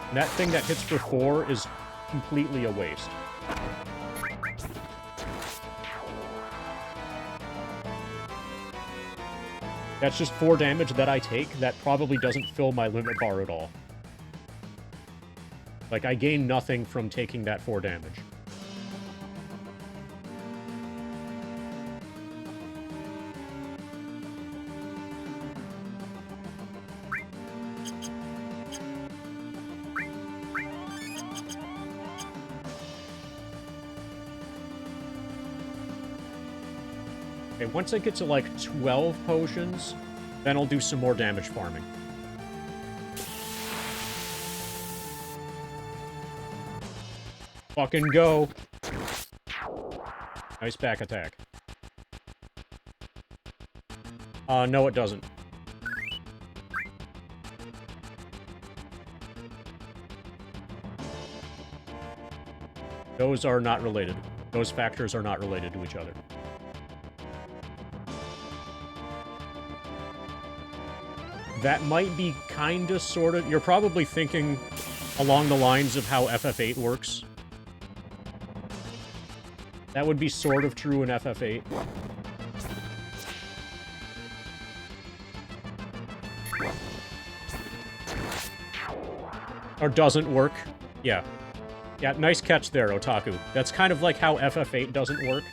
And that thing that hits for 4 is completely a waste. That's just 4 damage that I take that probably doesn't fill my limit bar at all. Like, I gain nothing from taking that 4 damage. Okay, once I get to, like, 12 potions, then I'll do some more damage farming. Fucking go! Nice back attack. No, it doesn't. Those are not related. Those factors are not related to each other. That might be kinda, sorta... You're probably thinking along the lines of how FF8 works. That would be sort of true in FF8. Or doesn't work. Yeah. Yeah, nice catch there, Otaku. That's kind of like how FF8 doesn't work.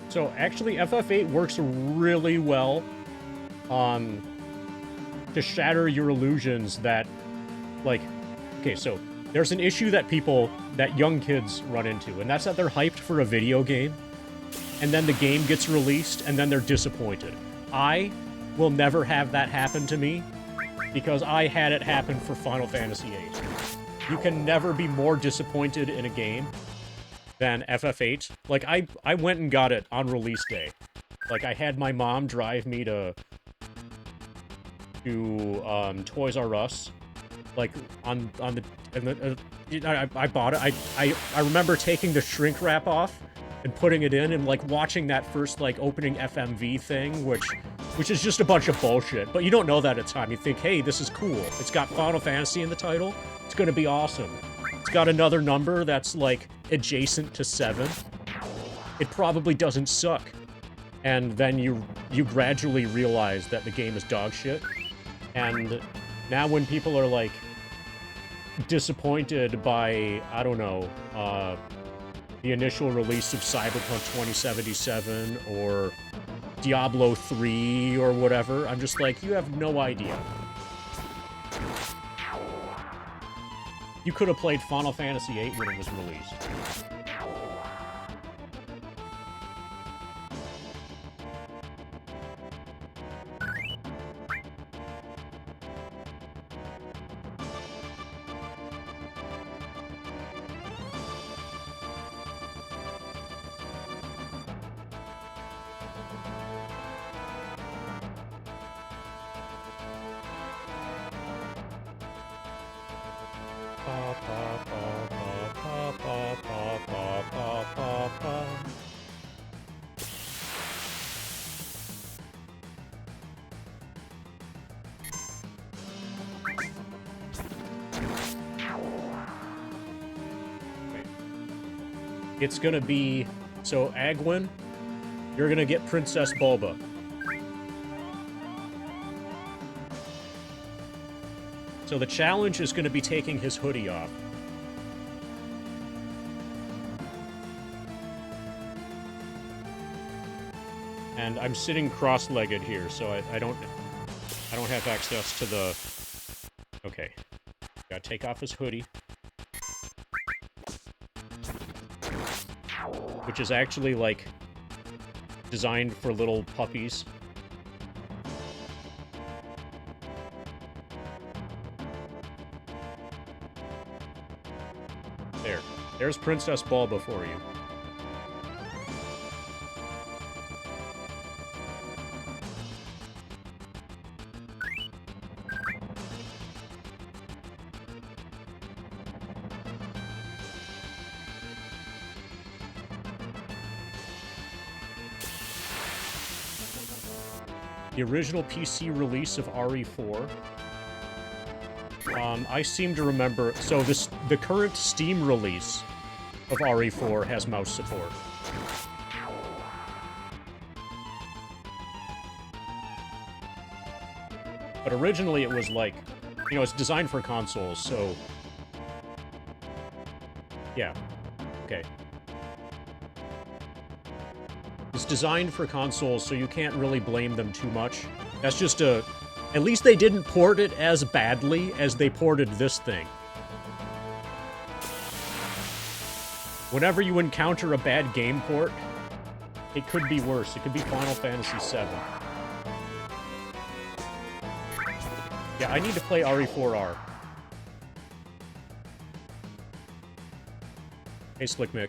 So actually, FF8 works really well to shatter your illusions that, like, okay, so there's an issue that young kids run into, and that's that they're hyped for a video game, and then the game gets released, and then they're disappointed. I will never have that happen to me, because I had it happen for Final Fantasy VIII. You can never be more disappointed in a game than FF8. Like, I went and got it on release day. Like, I had my mom drive me to Toys R Us, like I bought it. I remember taking the shrink wrap off and putting it in and like watching that first like opening FMV thing, which is just a bunch of bullshit. But you don't know that at the time. You think, hey, this is cool. It's got Final Fantasy in the title. It's gonna be awesome. It's got another number that's like adjacent to 7. It probably doesn't suck. And then you gradually realize that the game is dog shit. And now when people are, like, disappointed by, I don't know, the initial release of Cyberpunk 2077 or Diablo 3 or whatever, I'm just like, you have no idea. You could have played Final Fantasy VIII when it was released. It's gonna be... So, Agwin, you're gonna get Princess Bulba. So the challenge is gonna be taking his hoodie off. And I'm sitting cross-legged here, so I don't have access to the... Okay. Gotta take off his hoodie. Which is actually, like, designed for little puppies. There. There's Princess Bulba for you. The original PC release of RE4. I seem to remember... So the current Steam release of RE4 has mouse support. But originally it was like, you know, it's designed for consoles, so... Yeah. Okay. It's designed for consoles, so you can't really blame them too much. That's just a... At least they didn't port it as badly as they ported this thing. Whenever you encounter a bad game port, it could be worse. It could be Final Fantasy VII. Yeah, I need to play RE4R. Hey, Slick Mick.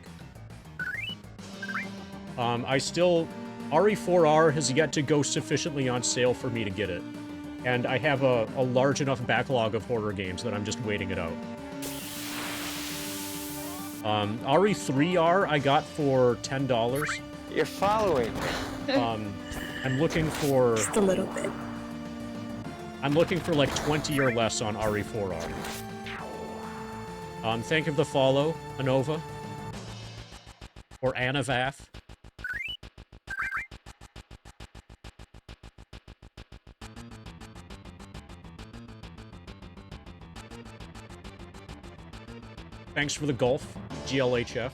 I still... RE4R has yet to go sufficiently on sale for me to get it. And I have a large enough backlog of horror games that I'm just waiting it out. RE3R I got for $10. You're following me. I'm looking for... Just a little bit. I'm looking for like 20 or less on RE4R. Thank you for the follow, Anova. Or Anavath. Thanks for the golf, GLHF.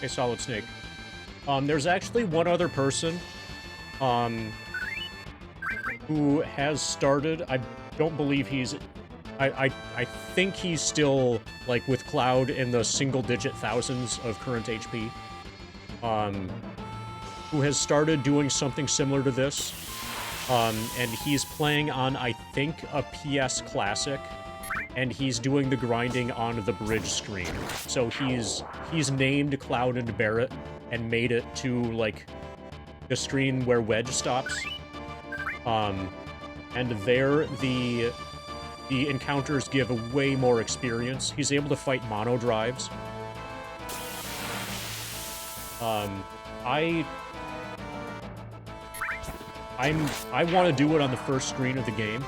Hey, Solid Snake. There's actually one other person, who has started. I don't believe he's... I think he's still, like, with Cloud in the single-digit thousands of current HP. Who has started doing something similar to this. And he's playing on, I think, a PS Classic. And he's doing the grinding on the bridge screen. So he's named Cloud and Barrett and made it to, like, the screen where Wedge stops. And there, the encounters give way more experience. He's able to fight mono drives. I want to do it on the first screen of the game.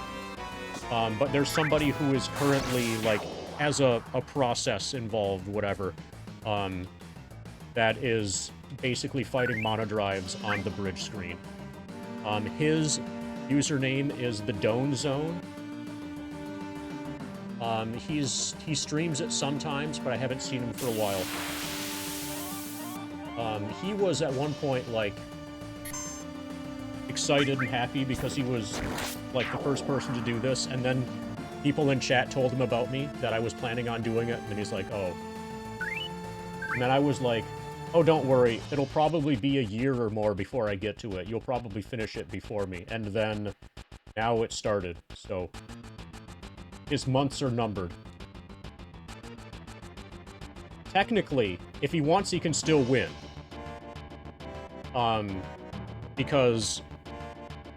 But there's somebody who is currently, like, has a process involved, whatever, that is basically fighting mono drives on the bridge screen. His username is the Dome Zone. He streams it sometimes, but I haven't seen him for a while. He was at one point, like, excited and happy because he was, like, the first person to do this, and then people in chat told him about me, that I was planning on doing it, and then he's like, oh. And then I was like, oh, don't worry, it'll probably be a year or more before I get to it. You'll probably finish it before me. And then, now it started, so... his months are numbered. Technically, if he wants, he can still win. Because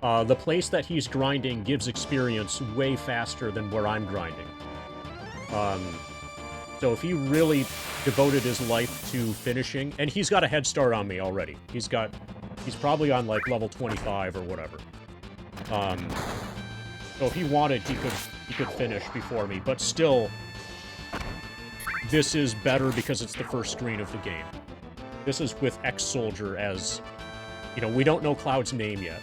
the place that he's grinding gives experience way faster than where I'm grinding. So if he really devoted his life to finishing, and he's got a head start on me already. He's probably on, like, level 25 or whatever. So if he wanted, he could finish before me, but still, this is better because it's the first screen of the game. This is with Ex-Soldier as, you know, we don't know Cloud's name yet.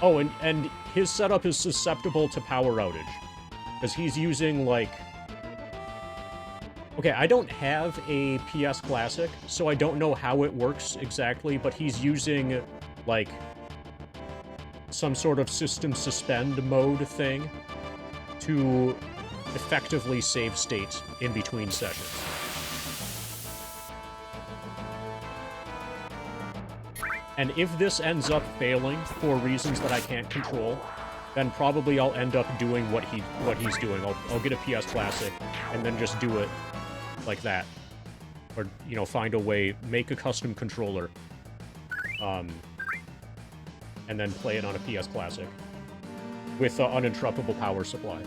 Oh, and his setup is susceptible to power outage, because he's using, like... Okay, I don't have a PS Classic, so I don't know how it works exactly, but he's using, like, some sort of system suspend mode thing to effectively save state in between sessions. And if this ends up failing for reasons that I can't control, then probably I'll end up doing what he's doing. I'll get a PS Classic and then just do it like that. Or, you know, find a way, make a custom controller, and then play it on a PS Classic with an uninterruptible power supply.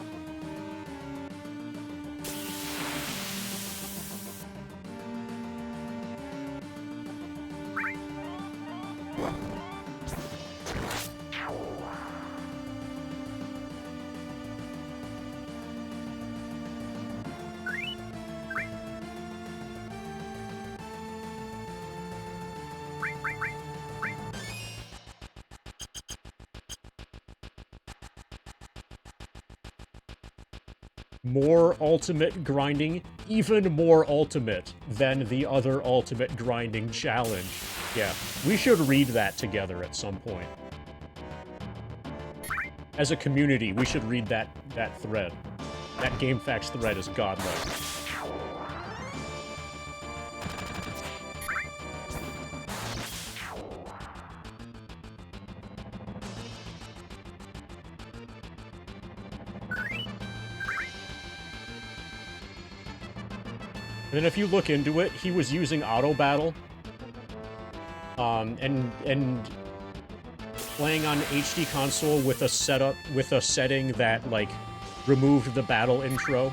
more ultimate grinding, even more ultimate than the other ultimate grinding challenge. Yeah, we should read that together at some point. As a community, we should read that thread. That GameFAQs thread is godlike. And then if you look into it, he was using auto battle, and playing on HD console with a setting that like removed the battle intro.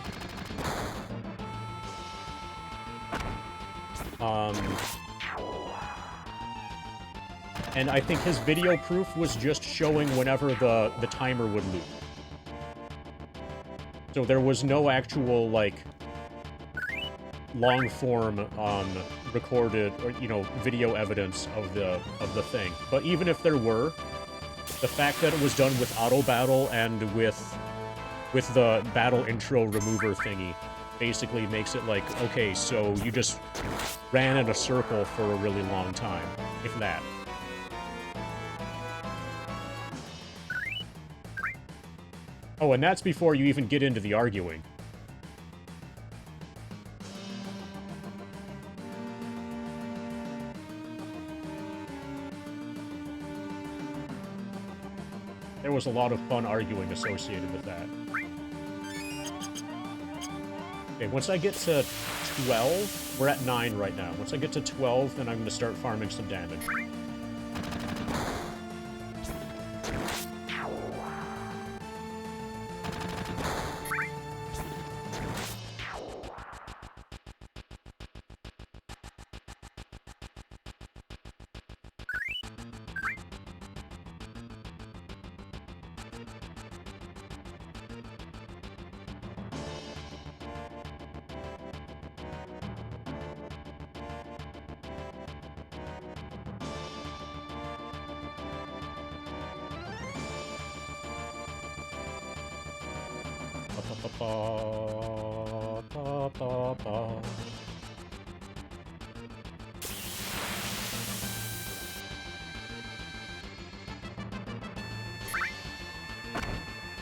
And I think his video proof was just showing whenever the timer would loop. So there was no actual like long form recorded or video evidence of the thing. But even if there were, the fact that it was done with auto battle and with the battle intro remover thingy basically makes it like, okay, so you just ran in a circle for a really long time, if that. Oh, and that's before you even get into the arguing. There was a lot of fun arguing associated with that. Okay, once I get to 12, we're at 9 right now. Once I get to 12, then I'm going to start farming some damage.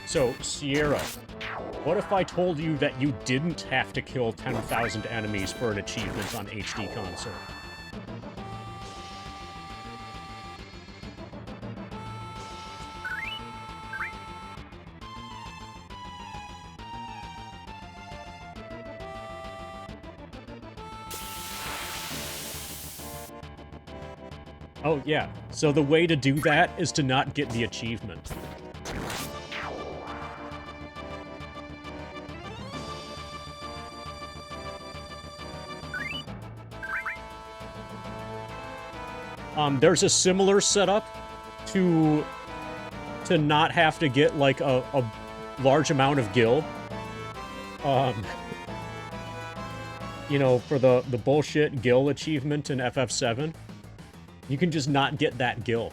So, Sierra, what if I told you that you didn't have to kill 10,000 enemies for an achievement on HD console? Oh, yeah. So the way to do that is to not get the achievement. There's a similar setup to not have to get, like, a large amount of gil. You know, for the bullshit gil achievement in FF7. You can just not get that gil.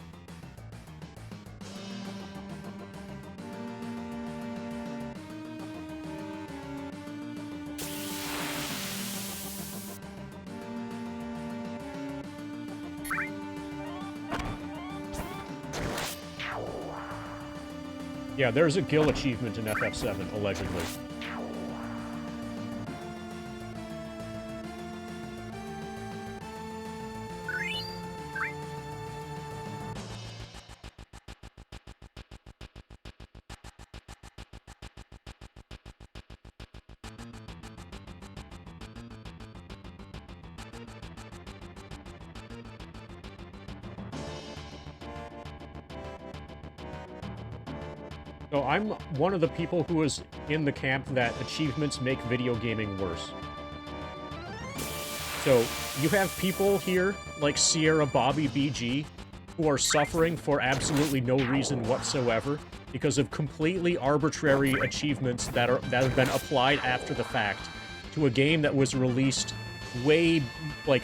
Yeah, there's a gil achievement in FF7, allegedly. So I'm one of the people who is in the camp that achievements make video gaming worse. So you have people here like Sierra Bobby BG who are suffering for absolutely no reason whatsoever because of completely arbitrary achievements that have been applied after the fact to a game that was released way, like,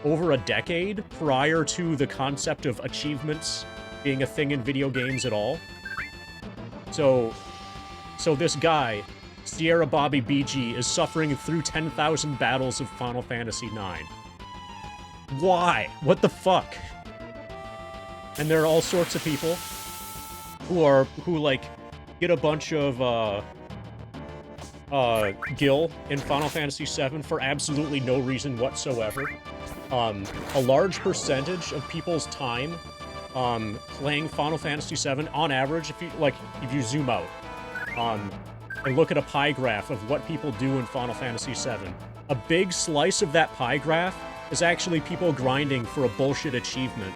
over a decade prior to the concept of achievements being a thing in video games at all. So So this guy, Sierra Bobby BG, is suffering through 10,000 battles of Final Fantasy IX. Why? What the fuck? And there are all sorts of people who like get a bunch of gil in Final Fantasy VII for absolutely no reason whatsoever. A large percentage of people's time playing Final Fantasy VII, on average, if you zoom out and look at a pie graph of what people do in Final Fantasy VII, a big slice of that pie graph is actually people grinding for a bullshit achievement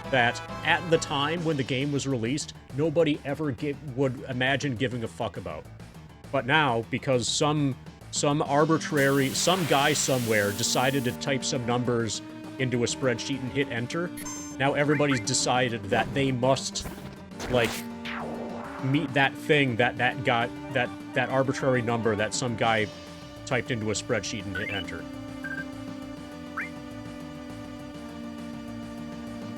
that, at the time when the game was released, nobody ever would imagine giving a fuck about. But now, because some guy somewhere decided to type some numbers into a spreadsheet and hit enter, now everybody's decided that they must, like, meet that thing that arbitrary number that some guy typed into a spreadsheet and hit enter.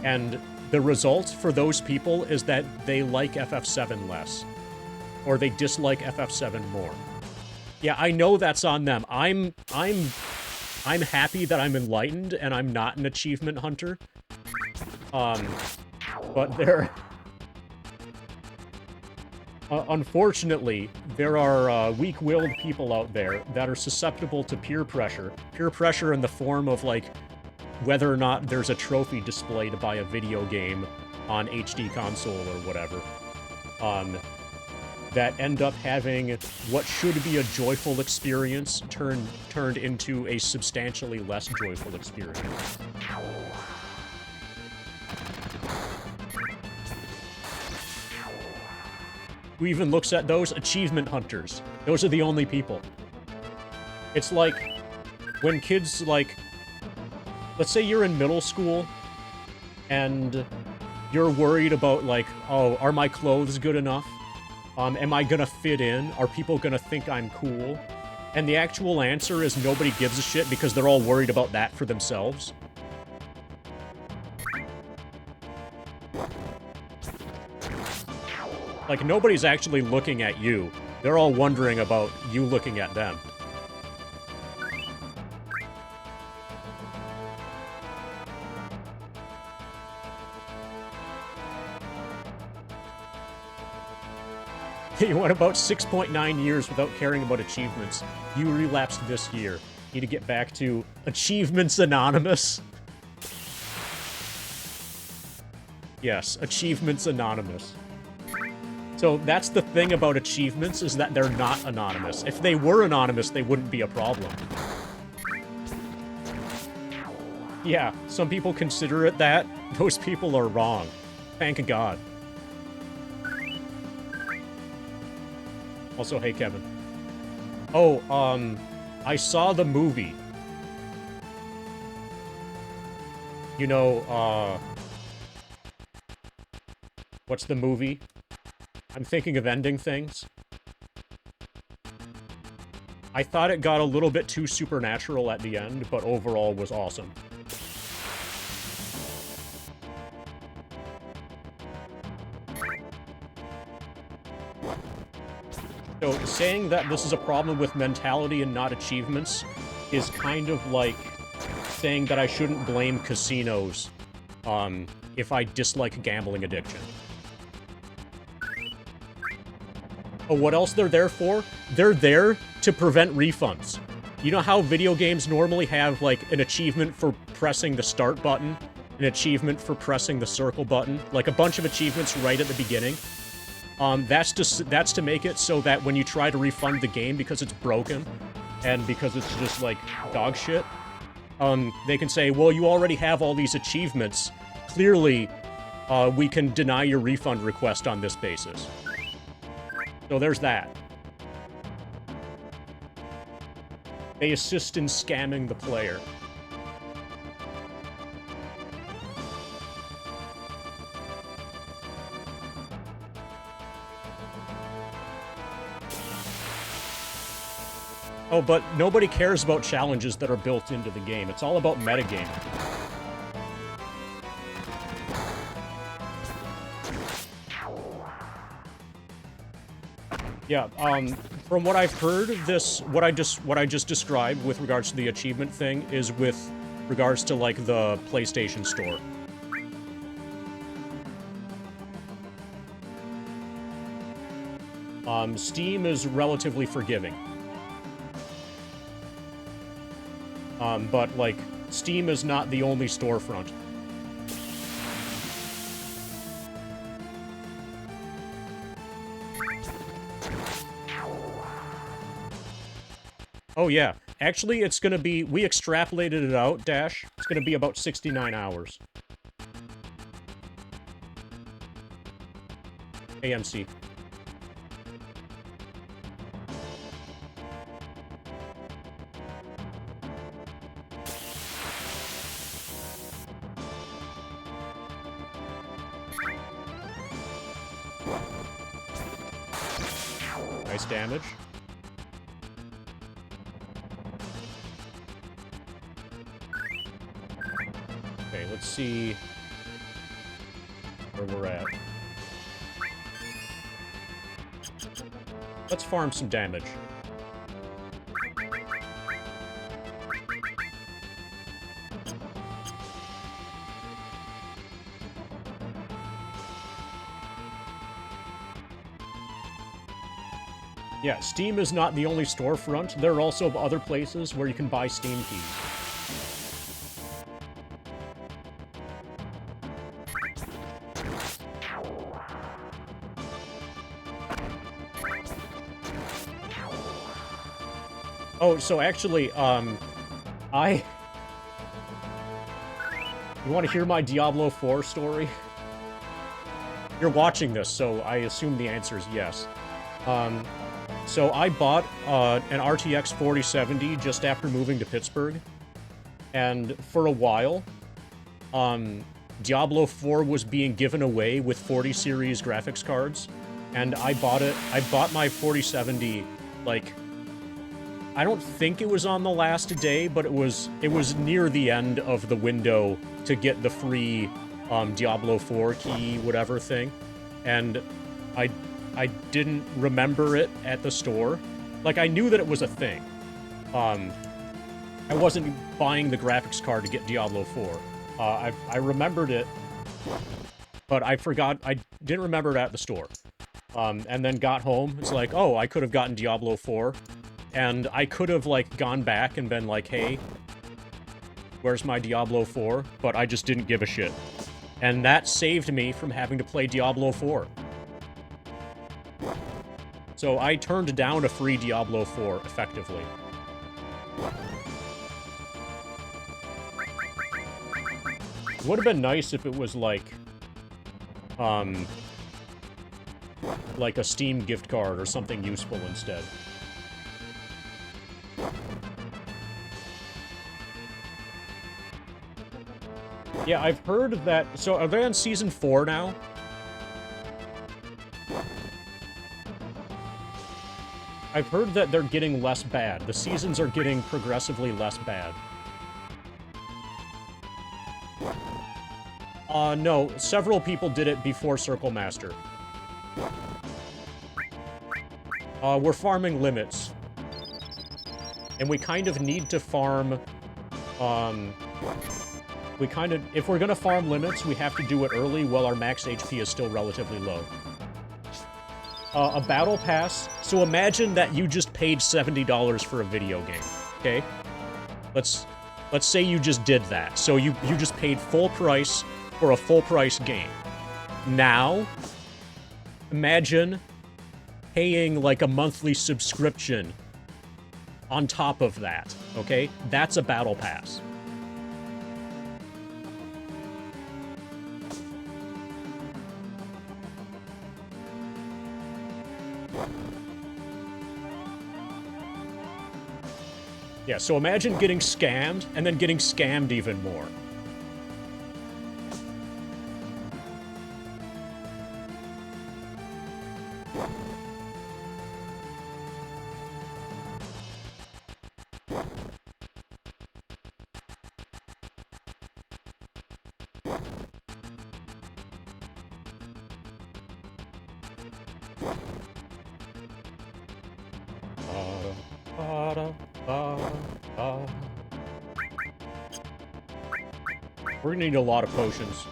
And the result for those people is that they like FF7 less. Or they dislike FF7 more. Yeah, I know that's on them. I'm happy that I'm enlightened and I'm not an achievement hunter. But unfortunately, there are weak-willed people out there that are susceptible to peer pressure. Peer pressure in the form of, like, whether or not there's a trophy displayed by a video game on HD console or whatever. That end up having what should be a joyful experience turned into a substantially less joyful experience. Who even looks at those? Achievement hunters. Those are the only people. It's like when kids, like, let's say you're in middle school and you're worried about, like, oh, are my clothes good enough? Am I gonna fit in? Are people gonna think I'm cool? And the actual answer is nobody gives a shit because they're all worried about that for themselves. Like, nobody's actually looking at you. They're all wondering about you looking at them. You went about 6.9 years without caring about achievements. You relapsed this year. Need to get back to Achievements Anonymous. Yes, Achievements Anonymous. So that's the thing about achievements, is that they're not anonymous. If they were anonymous, they wouldn't be a problem. Yeah, some people consider it that. Those people are wrong. Thank God. Also, hey, Kevin. Oh, I saw the movie. You know, what's the movie? I'm thinking of ending things. I thought it got a little bit too supernatural at the end, but overall was awesome. So, saying that this is a problem with mentality and not achievements is kind of like saying that I shouldn't blame casinos if I dislike gambling addiction. Oh, what else they're there for? They're there to prevent refunds. You know how video games normally have, like, an achievement for pressing the start button, an achievement for pressing the circle button, like a bunch of achievements right at the beginning? That's to make it so that when you try to refund the game because it's broken, and because it's just, like, dog shit, they can say, well, you already have all these achievements. Clearly, we can deny your refund request on this basis. So there's that. They assist in scamming the player. Oh, but nobody cares about challenges that are built into the game. It's all about metagaming. Yeah, from what I've heard, what I just described with regards to the achievement thing is with regards to, like, the PlayStation Store. Steam is relatively forgiving. But, like, Steam is not the only storefront. Oh, yeah. Actually, it's gonna be... We extrapolated it out, Dash. It's gonna be about 69 hours. AMC. Nice damage. Okay, let's see where we're at. Let's farm some damage. Yeah, Steam is not the only storefront. There are also other places where you can buy Steam keys. Oh, so actually, You want to hear my Diablo 4 story? You're watching this, so I assume the answer is yes. So I bought an RTX 4070 just after moving to Pittsburgh, and for a while, Diablo 4 was being given away with 40 series graphics cards, and I bought my 4070, like, I don't think it was on the last day, but it was near the end of the window to get the free Diablo 4 key, whatever thing, and I didn't remember it at the store. Like, I knew that it was a thing. I wasn't buying the graphics card to get Diablo 4. I remembered it, but I didn't remember it at the store. And then got home, it's like, oh, I could have gotten Diablo 4, and I could have, like, gone back and been like, hey, where's my Diablo 4? But I just didn't give a shit. And that saved me from having to play Diablo 4. So I turned down a free Diablo 4, effectively. It would have been nice if it was like a Steam gift card or something useful instead. Yeah, I've heard that... So, are they on Season 4 now? I've heard that they're getting less bad. The seasons are getting progressively less bad. No. Several people did it before Circle Master. We're farming limits. And we kind of need to farm... If we're gonna farm limits, we have to do it early while our max HP is still relatively low. A battle pass. So imagine that you just paid $70 for a video game, okay? Let's say you just did that. So you just paid full price for a full price game. Now, imagine paying like a monthly subscription on top of that, okay? That's a battle pass. Yeah, so imagine getting scammed, and then getting scammed even more. ba-da, ba, ba. We're gonna need a lot of potions.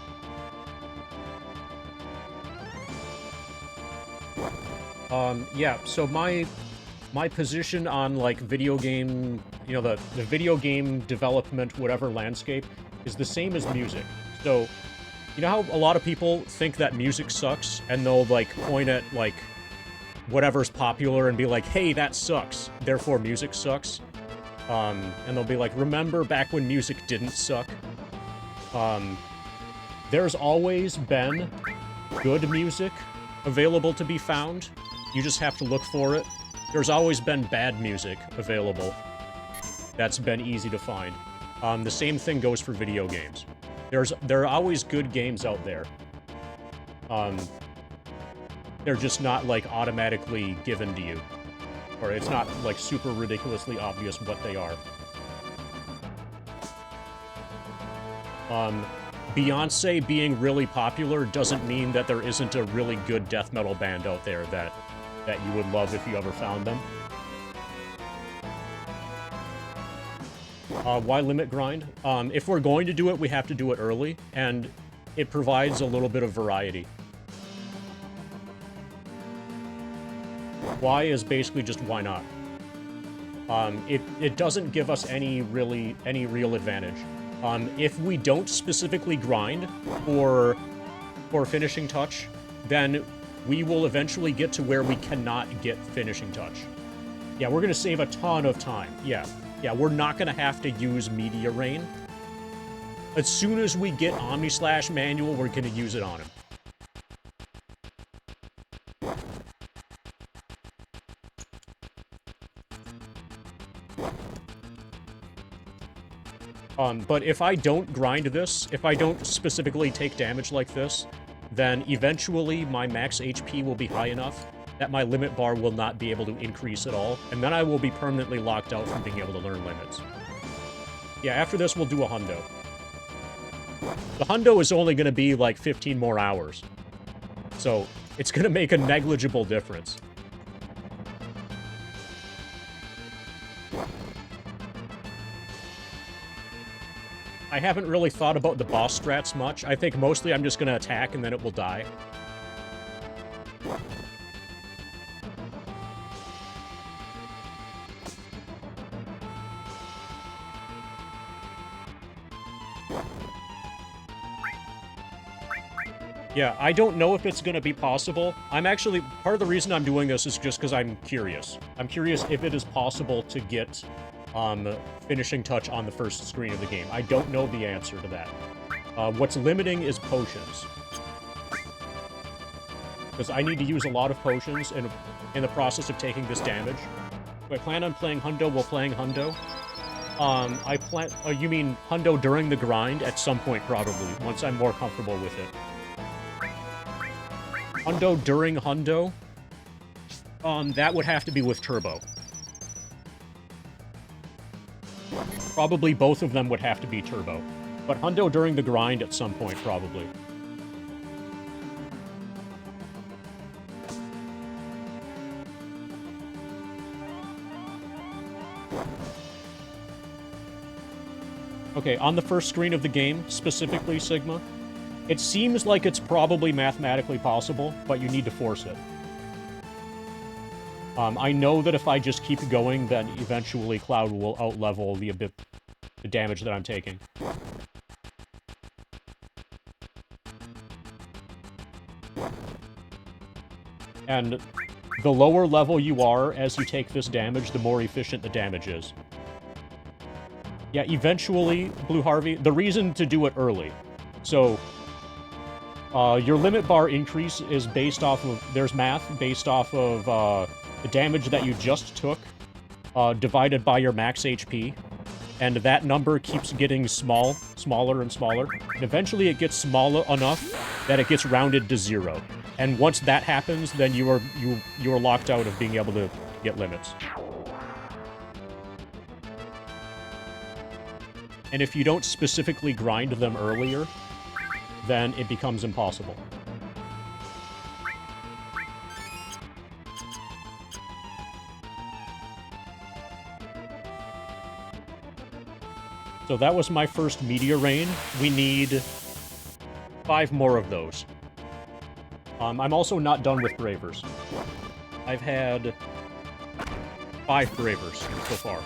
Yeah, so my position on, like, video game, you know, the video game development, whatever landscape, is the same as music. So, you know how a lot of people think that music sucks, and they'll, like, point at, like, whatever's popular and be like, hey, that sucks, therefore music sucks? And they'll be like, remember back when music didn't suck? There's always been good music available to be found. You just have to look for it. There's always been bad music available that's been easy to find. The same thing goes for video games. There are always good games out there. They're just not, like, automatically given to you. Or it's not, like, super ridiculously obvious what they are. Beyonce being really popular doesn't mean that there isn't a really good death metal band out there that you would love if you ever found them. Why limit grind? If we're going to do it, we have to do it early, and it provides a little bit of variety. Why is basically just why not. It doesn't give us any real advantage. If we don't specifically grind for finishing touch, then we will eventually get to where we cannot get finishing touch. Yeah, we're gonna save a ton of time. Yeah, we're not gonna have to use Media Rain. As soon as we get Omni-Slash Manual, we're gonna use it on him. But if I don't grind this, if I don't specifically take damage like this, then eventually my max HP will be high enough that my limit bar will not be able to increase at all, and then I will be permanently locked out from being able to learn limits. Yeah, after this we'll do a hundo. The hundo is only going to be like 15 more hours, so it's going to make a negligible difference. I haven't really thought about the boss strats much. I think mostly I'm just going to attack and then it will die. Yeah, I don't know if it's going to be possible. I'm actually... Part of the reason I'm doing this is just because I'm curious. I'm curious if it is possible to get finishing touch on the first screen of the game. I don't know the answer to that. What's limiting is potions. Because I need to use a lot of potions in the process of taking this damage. Do I plan on playing hundo while playing hundo? You mean hundo during the grind? At some point, probably, once I'm more comfortable with it. Hundo during hundo? That would have to be with turbo. Probably both of them would have to be turbo. But hundo during the grind at some point, probably. Okay, on the first screen of the game, specifically, Sigma, it seems like it's probably mathematically possible, but you need to force it. I know that if I just keep going, then eventually Cloud will outlevel the damage that I'm taking. And the lower level you are as you take this damage, the more efficient the damage is. Yeah, eventually, Blue Harvey, the reason to do it early. So, your limit bar increase is based off of... There's math based off of the damage that you just took divided by your max HP. And that number keeps getting smaller and smaller. And eventually it gets small enough that it gets rounded to 0. And once that happens, then you are locked out of being able to get limits. And if you don't specifically grind them earlier, then it becomes impossible. So that was my first meteor rain. We need 5 more of those. I'm also not done with Bravers. I've had 5 Bravers so far.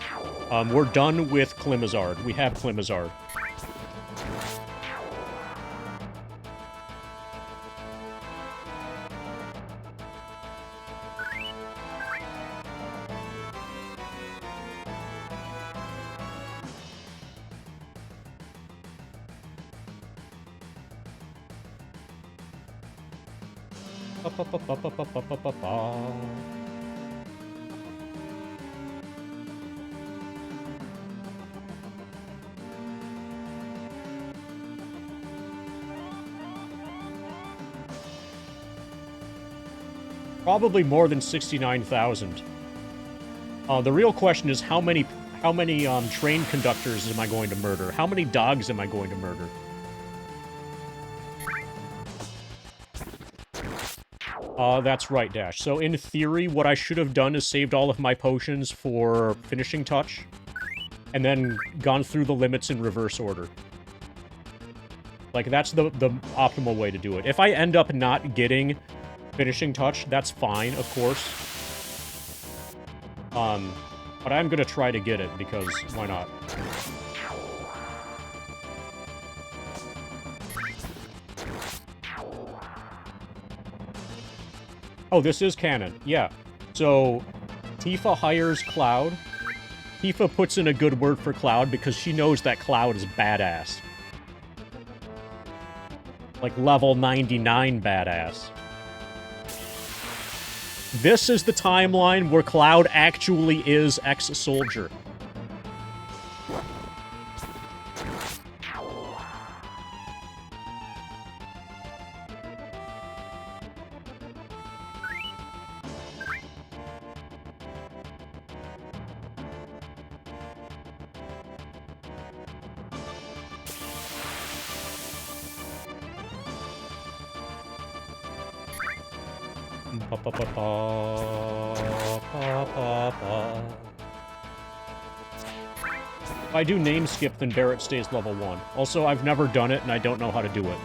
We're done with Klimazard. We have Klimazard. Probably more than 69,000. The real question is how many train conductors am I going to murder? How many dogs am I going to murder? That's right, Dash. So in theory, what I should have done is saved all of my potions for finishing touch, and then gone through the limits in reverse order. Like, that's the optimal way to do it. If I end up not getting finishing touch, that's fine, of course. But I'm gonna try to get it, because why not? Oh, this is canon. Yeah. So, Tifa hires Cloud. Tifa puts in a good word for Cloud because she knows that Cloud is badass. Like, level 99 badass. This is the timeline where Cloud actually is ex-soldier. If I do name skip, then Barret stays level 1. Also, I've never done it, and I don't know how to do it.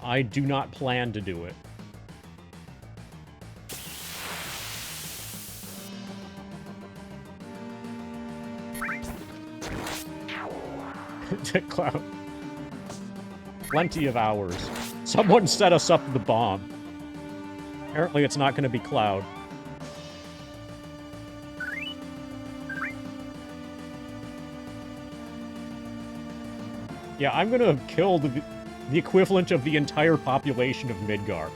I do not plan to do it. Cloud. Plenty of hours. Someone set us up the bomb. Apparently it's not going to be Cloud. Yeah, I'm going to kill the equivalent of the entire population of Midgar.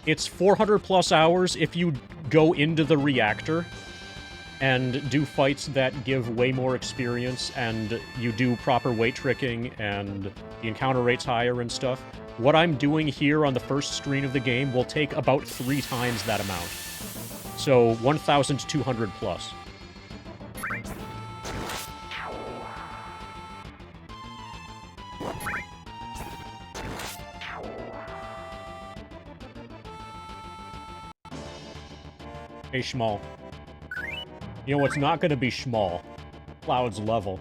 It's 400 plus hours if you go into the reactor and do fights that give way more experience and you do proper weight tricking and the encounter rate's higher and stuff. What I'm doing here on the first screen of the game will take about 3 times that amount. So 1,200 plus. Hey, Schmall. You know what's not going to be Schmall? Cloud's level.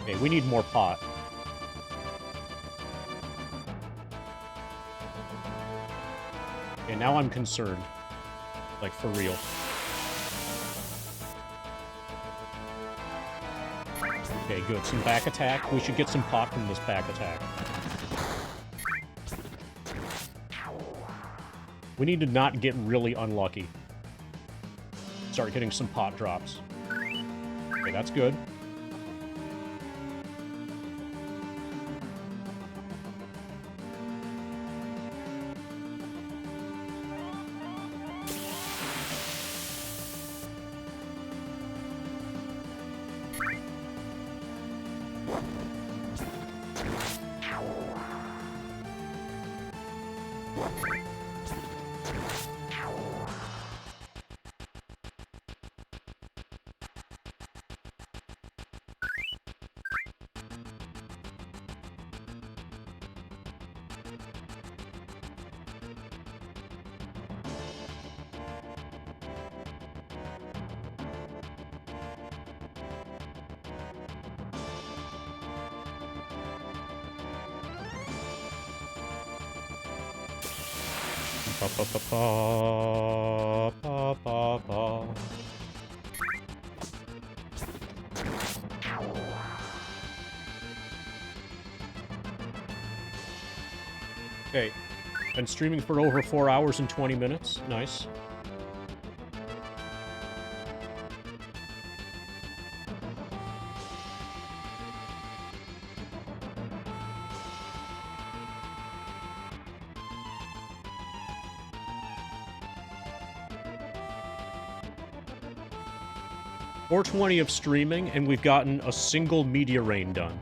Okay, we need more pot. Okay, now I'm concerned. Like, for real. Okay, good. Some back attack. We should get some pot from this back attack. We need to not get really unlucky. Start getting some pot drops. Okay, that's good. Pa, pa, pa, pa, pa, pa, pa. Okay, been streaming for over 4 hours and 20 minutes. Nice. $420 of streaming, and we've gotten a single media rain done.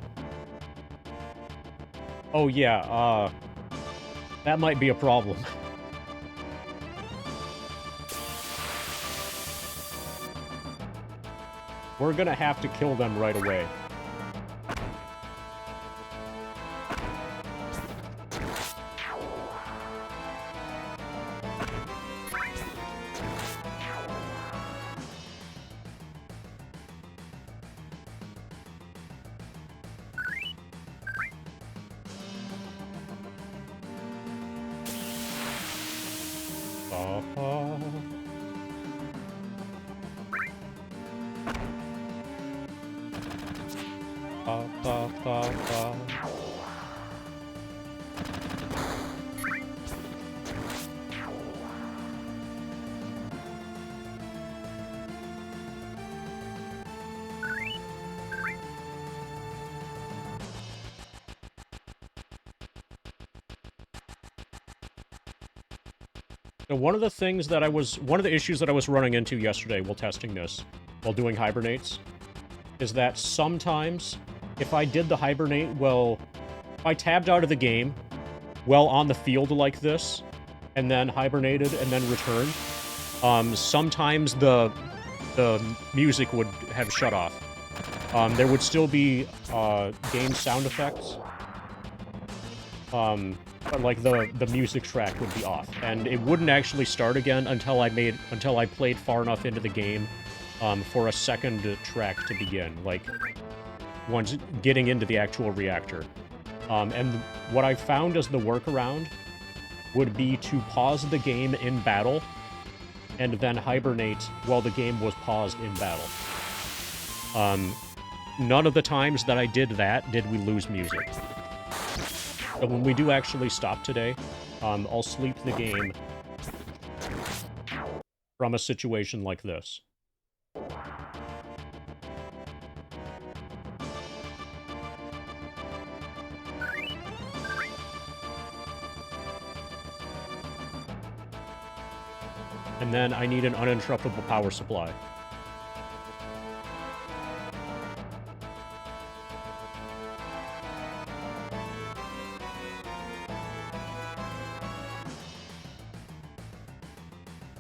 Oh yeah, that might be a problem. We're gonna have to kill them right away. So one of the issues that I was running into yesterday while testing this, while doing hibernates, is that sometimes if I did the hibernate, well, if I tabbed out of the game while on the field like this, and then hibernated and then returned, sometimes the music would have shut off. There would still be game sound effects, but like the music track would be off, and it wouldn't actually start again until I played far enough into the game for a second track to begin, like once getting into the actual reactor. And what I found as the workaround would be to pause the game in battle and then hibernate while the game was paused in battle. None of the times that I did that did we lose music. So when we do actually stop today, I'll sleep the game from a situation like this. And then I need an uninterruptible power supply.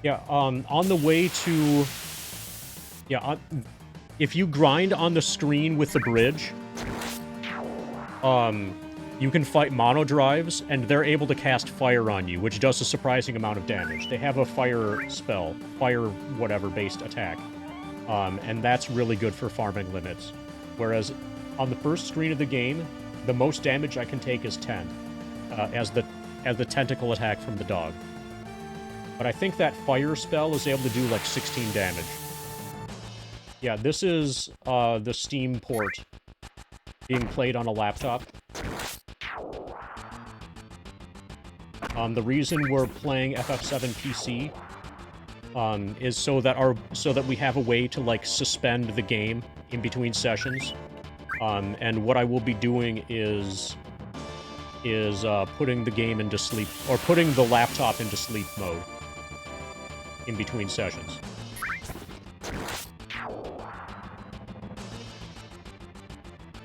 Yeah, on the way to... Yeah, if you grind on the screen with the bridge, you can fight mono drives, and they're able to cast fire on you, which does a surprising amount of damage. They have a fire spell, fire whatever-based attack, and that's really good for farming limits. Whereas on the first screen of the game, the most damage I can take is 10, as the tentacle attack from the dog. But I think that fire spell is able to do like 16 damage. Yeah, this is the Steam port being played on a laptop. The reason we're playing FF7 PC is so that we have a way to like suspend the game in between sessions. And what I will be doing is putting the game into sleep, or putting the laptop into sleep mode in between sessions.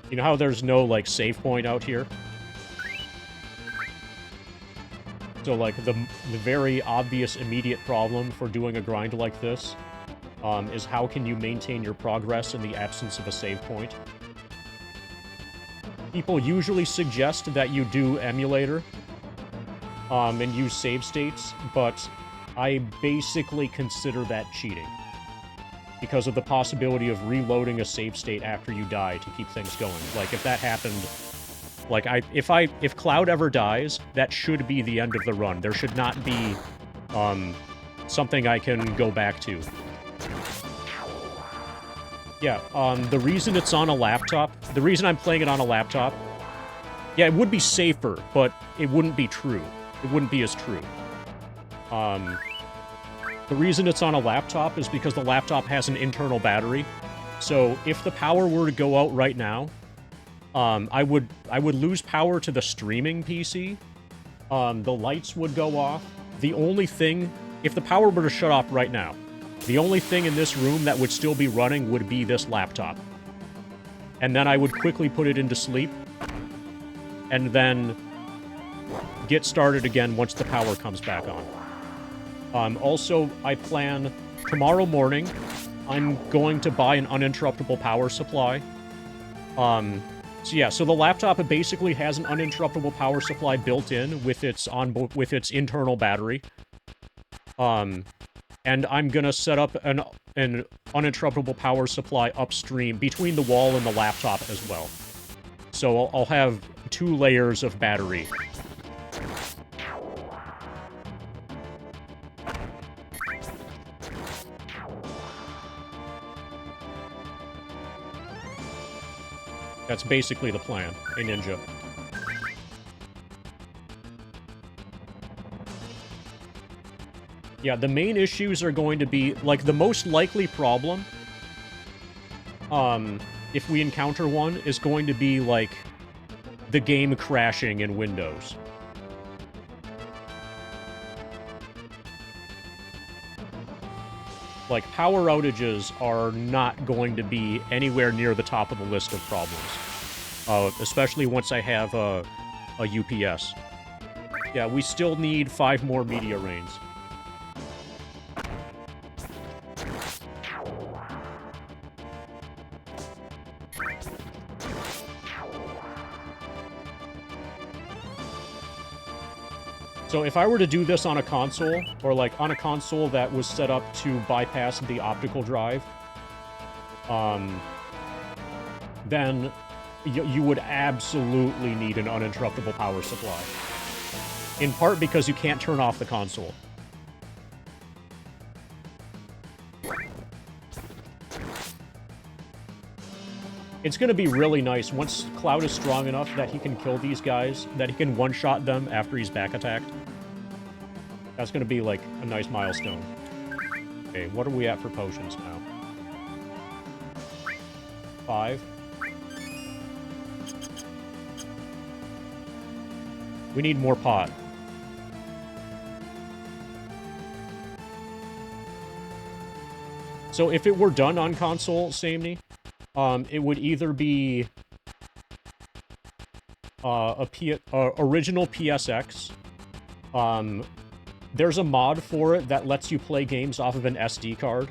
You know how there's no, like, save point out here? So, like, the very obvious immediate problem for doing a grind like this is how can you maintain your progress in the absence of a save point? People usually suggest that you do emulator and use save states, but I basically consider that cheating because of the possibility of reloading a save state after you die to keep things going. Like, if that happened, like, if Cloud ever dies, that should be the end of the run. There should not be something I can go back to. Yeah, the reason it's on a laptop, the reason I'm playing it on a laptop, yeah, it would be safer, but it wouldn't be true. It wouldn't be as true. The reason it's on a laptop is because the laptop has an internal battery. So if the power were to go out right now, I would lose power to the streaming PC. The lights would go off. The only thing, if the power were to shut off right now, the only thing in this room that would still be running would be this laptop. And then I would quickly put it into sleep, and then get started again once the power comes back on. Also, I plan tomorrow morning, I'm going to buy an uninterruptible power supply. So yeah, so the laptop basically has an uninterruptible power supply built in with its internal battery. And I'm gonna set up an uninterruptible power supply upstream between the wall and the laptop as well. So I'll have 2 layers of battery. That's basically the plan, a ninja. Yeah, the main issues are going to be, like, the most likely problem, if we encounter one, is going to be, like, the game crashing in Windows. Like, power outages are not going to be anywhere near the top of the list of problems. Especially once I have a UPS. Yeah, we still need 5 more media rains. So if I were to do this on a console, or like on a console that was set up to bypass the optical drive, then you would absolutely need an uninterruptible power supply. In part because you can't turn off the console. It's going to be really nice once Cloud is strong enough that he can kill these guys, that he can one-shot them after he's back attacked. That's going to be, like, a nice milestone. Okay, what are we at for potions now? 5. We need more pot. So if it were done on console, Samney, it would either be original PSX. There's a mod for it that lets you play games off of an SD card.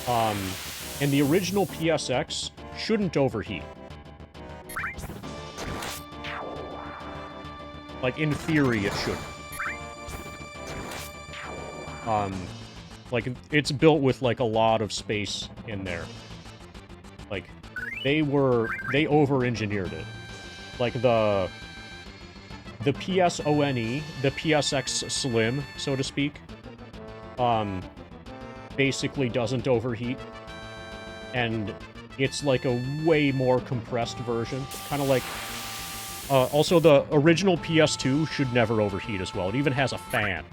And the original PSX shouldn't overheat. Like, in theory, it shouldn't. Like, it's built with, like, a lot of space in there. Like, they over-engineered it. Like, the PSONE, the PSX Slim, so to speak, basically doesn't overheat. And it's, like, a way more compressed version. Kind of like... also, the original PS2 should never overheat as well. It even has a fan.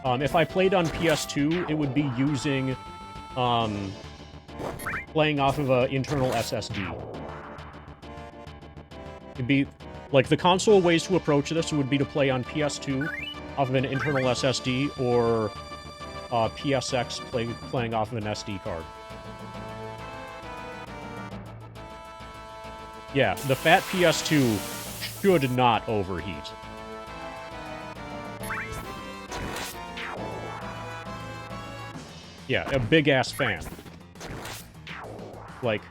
If I played on PS2, it would be using, playing off of an internal SSD. It'd be, like, the console ways to approach this would be to play on PS2 off of an internal SSD, or PSX playing off of an SD card. Yeah, the fat PS2 should not overheat. Yeah, a big-ass fan. Like,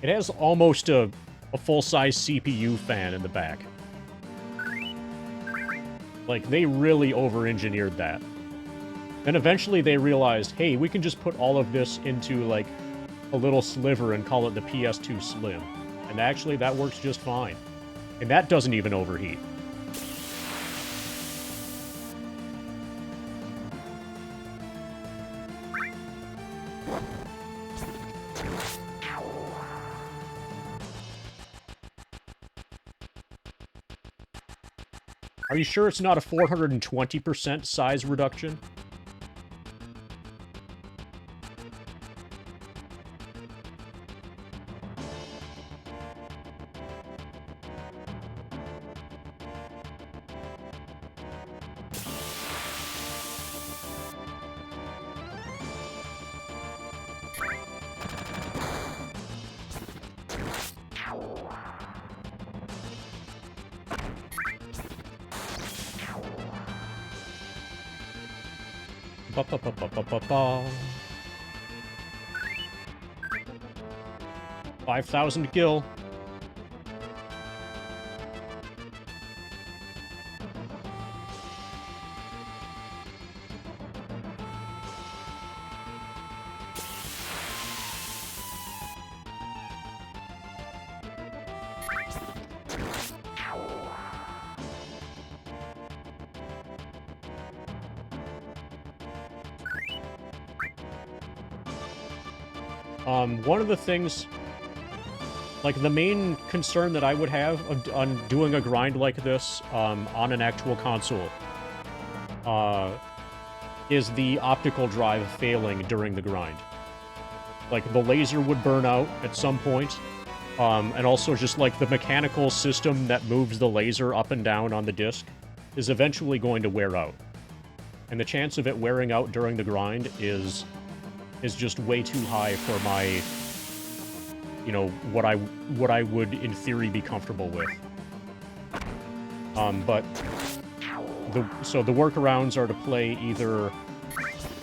it has almost a full-size CPU fan in the back. Like, they really over-engineered that. And eventually they realized, hey, we can just put all of this into, like, a little sliver and call it the PS2 Slim. And actually, that works just fine. And that doesn't even overheat. Are you sure it's not a 420% size reduction? Ba ba ba ba ba ba ba. 5,000 gil. One of the things, like, the main concern that I would have on doing a grind like this, on an actual console, is the optical drive failing during the grind. Like, the laser would burn out at some point, and also just, like, the mechanical system that moves the laser up and down on the disc is eventually going to wear out. And the chance of it wearing out during the grind is just way too high for my, you know, what I would in theory be comfortable with. But so the workarounds are to play either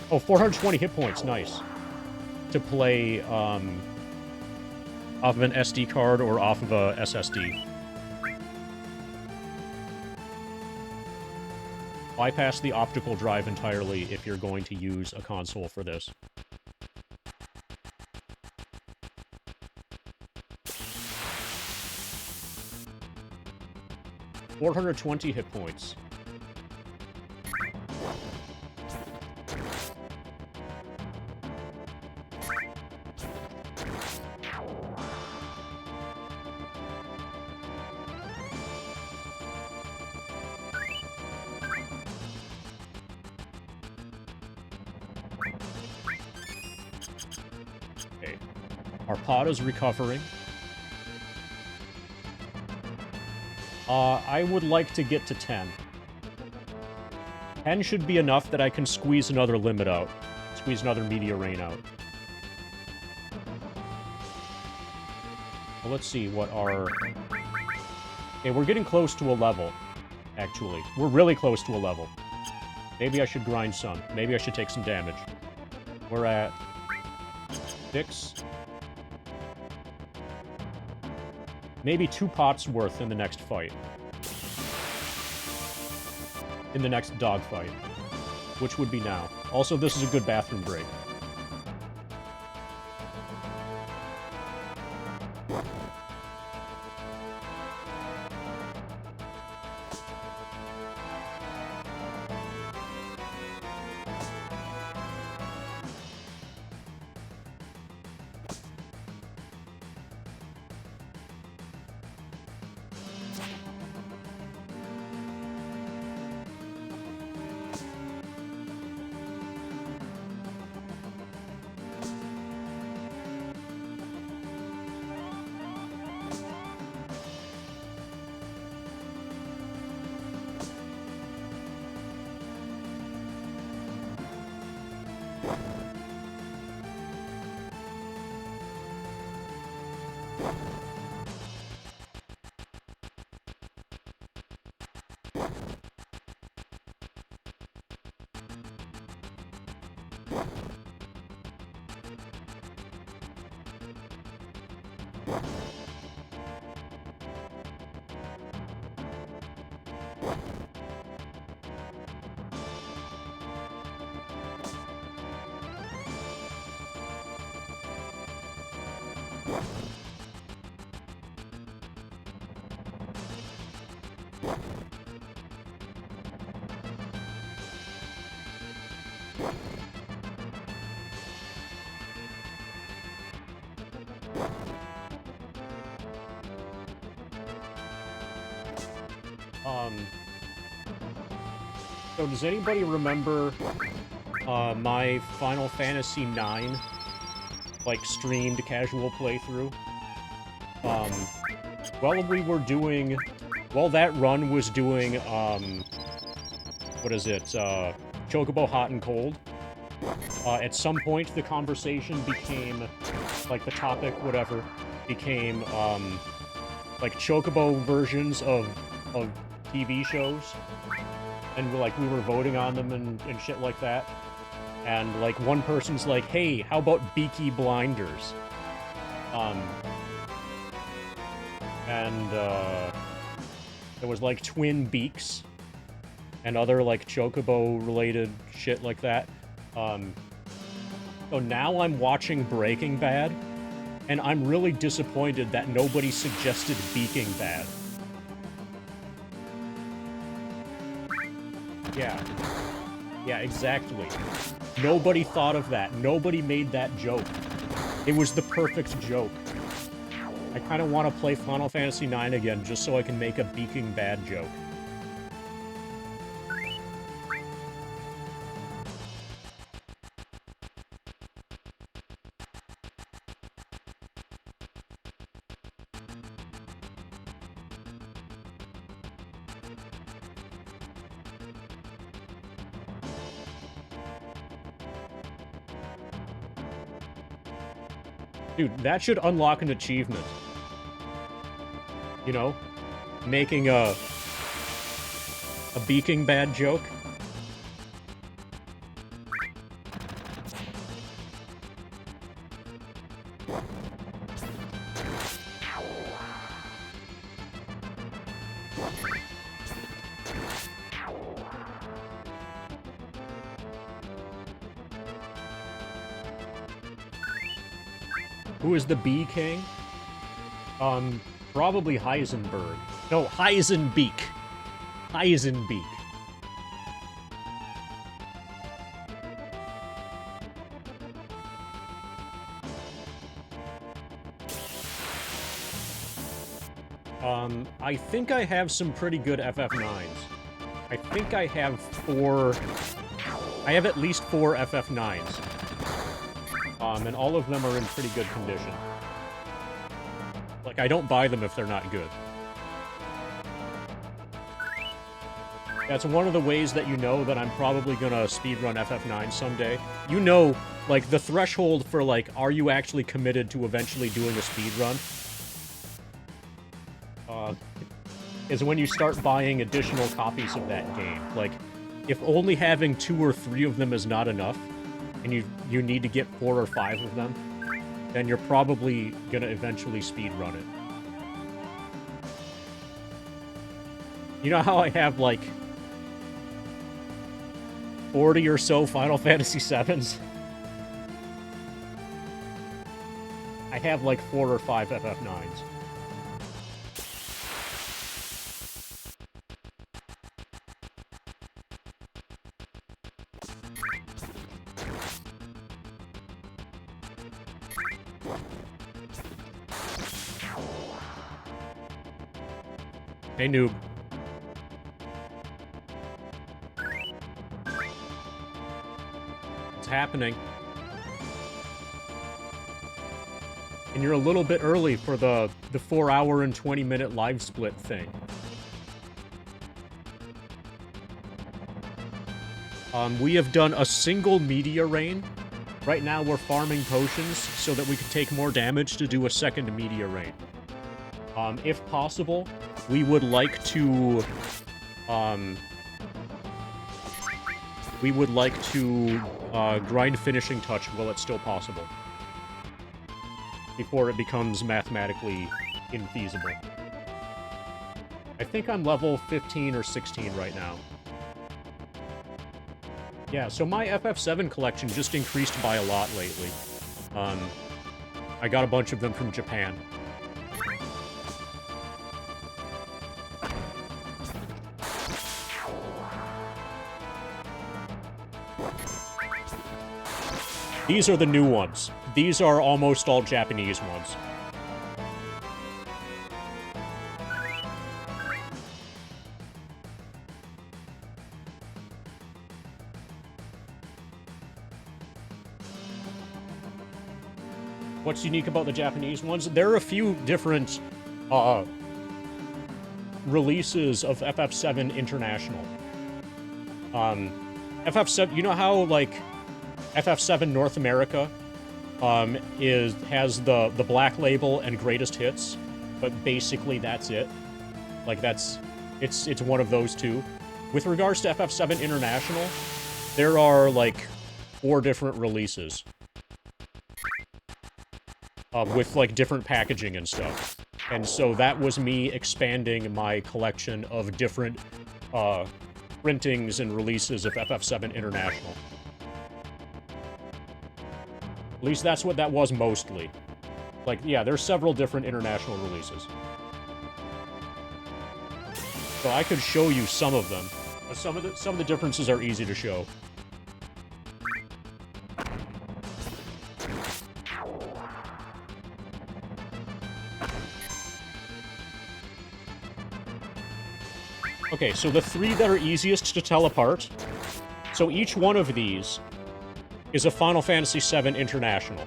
420 hit points, nice. To play off of an SD card or off of a SSD. Bypass the optical drive entirely if you're going to use a console for this. 420 hit points. Okay. Our pod is recovering. I would like to get to 10. 10 should be enough that I can squeeze another limit out. Squeeze another media rain out. Well, let's see what our... Okay, we're getting close to a level, actually. We're really close to a level. Maybe I should grind some. Maybe I should take some damage. We're at 6. Maybe 2 pots worth in the next fight. In the next dog fight. Which would be now. Also, this is a good bathroom break. So does anybody remember my Final Fantasy IX, like, streamed casual playthrough? While that run was doing, what is it, Chocobo Hot and Cold, at some point the conversation became, like, the topic, whatever, became, like, Chocobo versions of TV shows. And, like, we were voting on them and shit like that. And, like, one person's like, hey, how about Beaky Blinders? There was, like, Twin Beaks and other, like, Chocobo-related shit like that. So now I'm watching Breaking Bad, and I'm really disappointed that nobody suggested Beaking Bad. Yeah, exactly. Nobody thought of that. Nobody made that joke. It was the perfect joke. I kind of want to play Final Fantasy IX again just so I can make a Beaking Bad joke. Dude, that should unlock an achievement. You know? Making a Beaking Bad joke. Who is the Bee King? Probably Heisenberg. No, Heisenbeak. Heisenbeak. I think I have some pretty good FF9s. I think I have at least 4 FF9s. And all of them are in pretty good condition. Like, I don't buy them if they're not good. That's one of the ways that you know that I'm probably gonna speedrun FF9 someday. You know, like, the threshold for, like, are you actually committed to eventually doing a speedrun? Is when you start buying additional copies of that game. Like, if only having 2 or 3 of them is not enough, and you need to get 4 or 5 of them, then you're probably gonna eventually speedrun it. You know how I have, like, 40 or so Final Fantasy VIIs? I have, like, 4 or 5 FF9s. Hey, noob. It's happening. And you're a little bit early for the 4-hour and 20-minute live split thing. We have done a single media rain. Right now we're farming potions so that we can take more damage to do a second media rain. If possible, we would like to grind finishing touch while it's still possible. Before it becomes mathematically infeasible. I think I'm level 15 or 16 right now. Yeah, so my FF7 collection just increased by a lot lately. I got a bunch of them from Japan. These are the new ones. These are almost all Japanese ones. What's unique about the Japanese ones? There are a few different releases of FF7 International. FF7, you know how, like, FF7 North America has the black label and greatest hits, but basically that's it. Like, it's one of those two. With regards to FF7 International, there are like 4 different releases with like different packaging and stuff. And so that was me expanding my collection of different printings and releases of FF7 International. At least that's what that was mostly. Like, yeah, there's several different international releases. So I could show you some of them. But some of the differences are easy to show. Okay, so the 3 that are easiest to tell apart. So each one of these is a Final Fantasy VII International.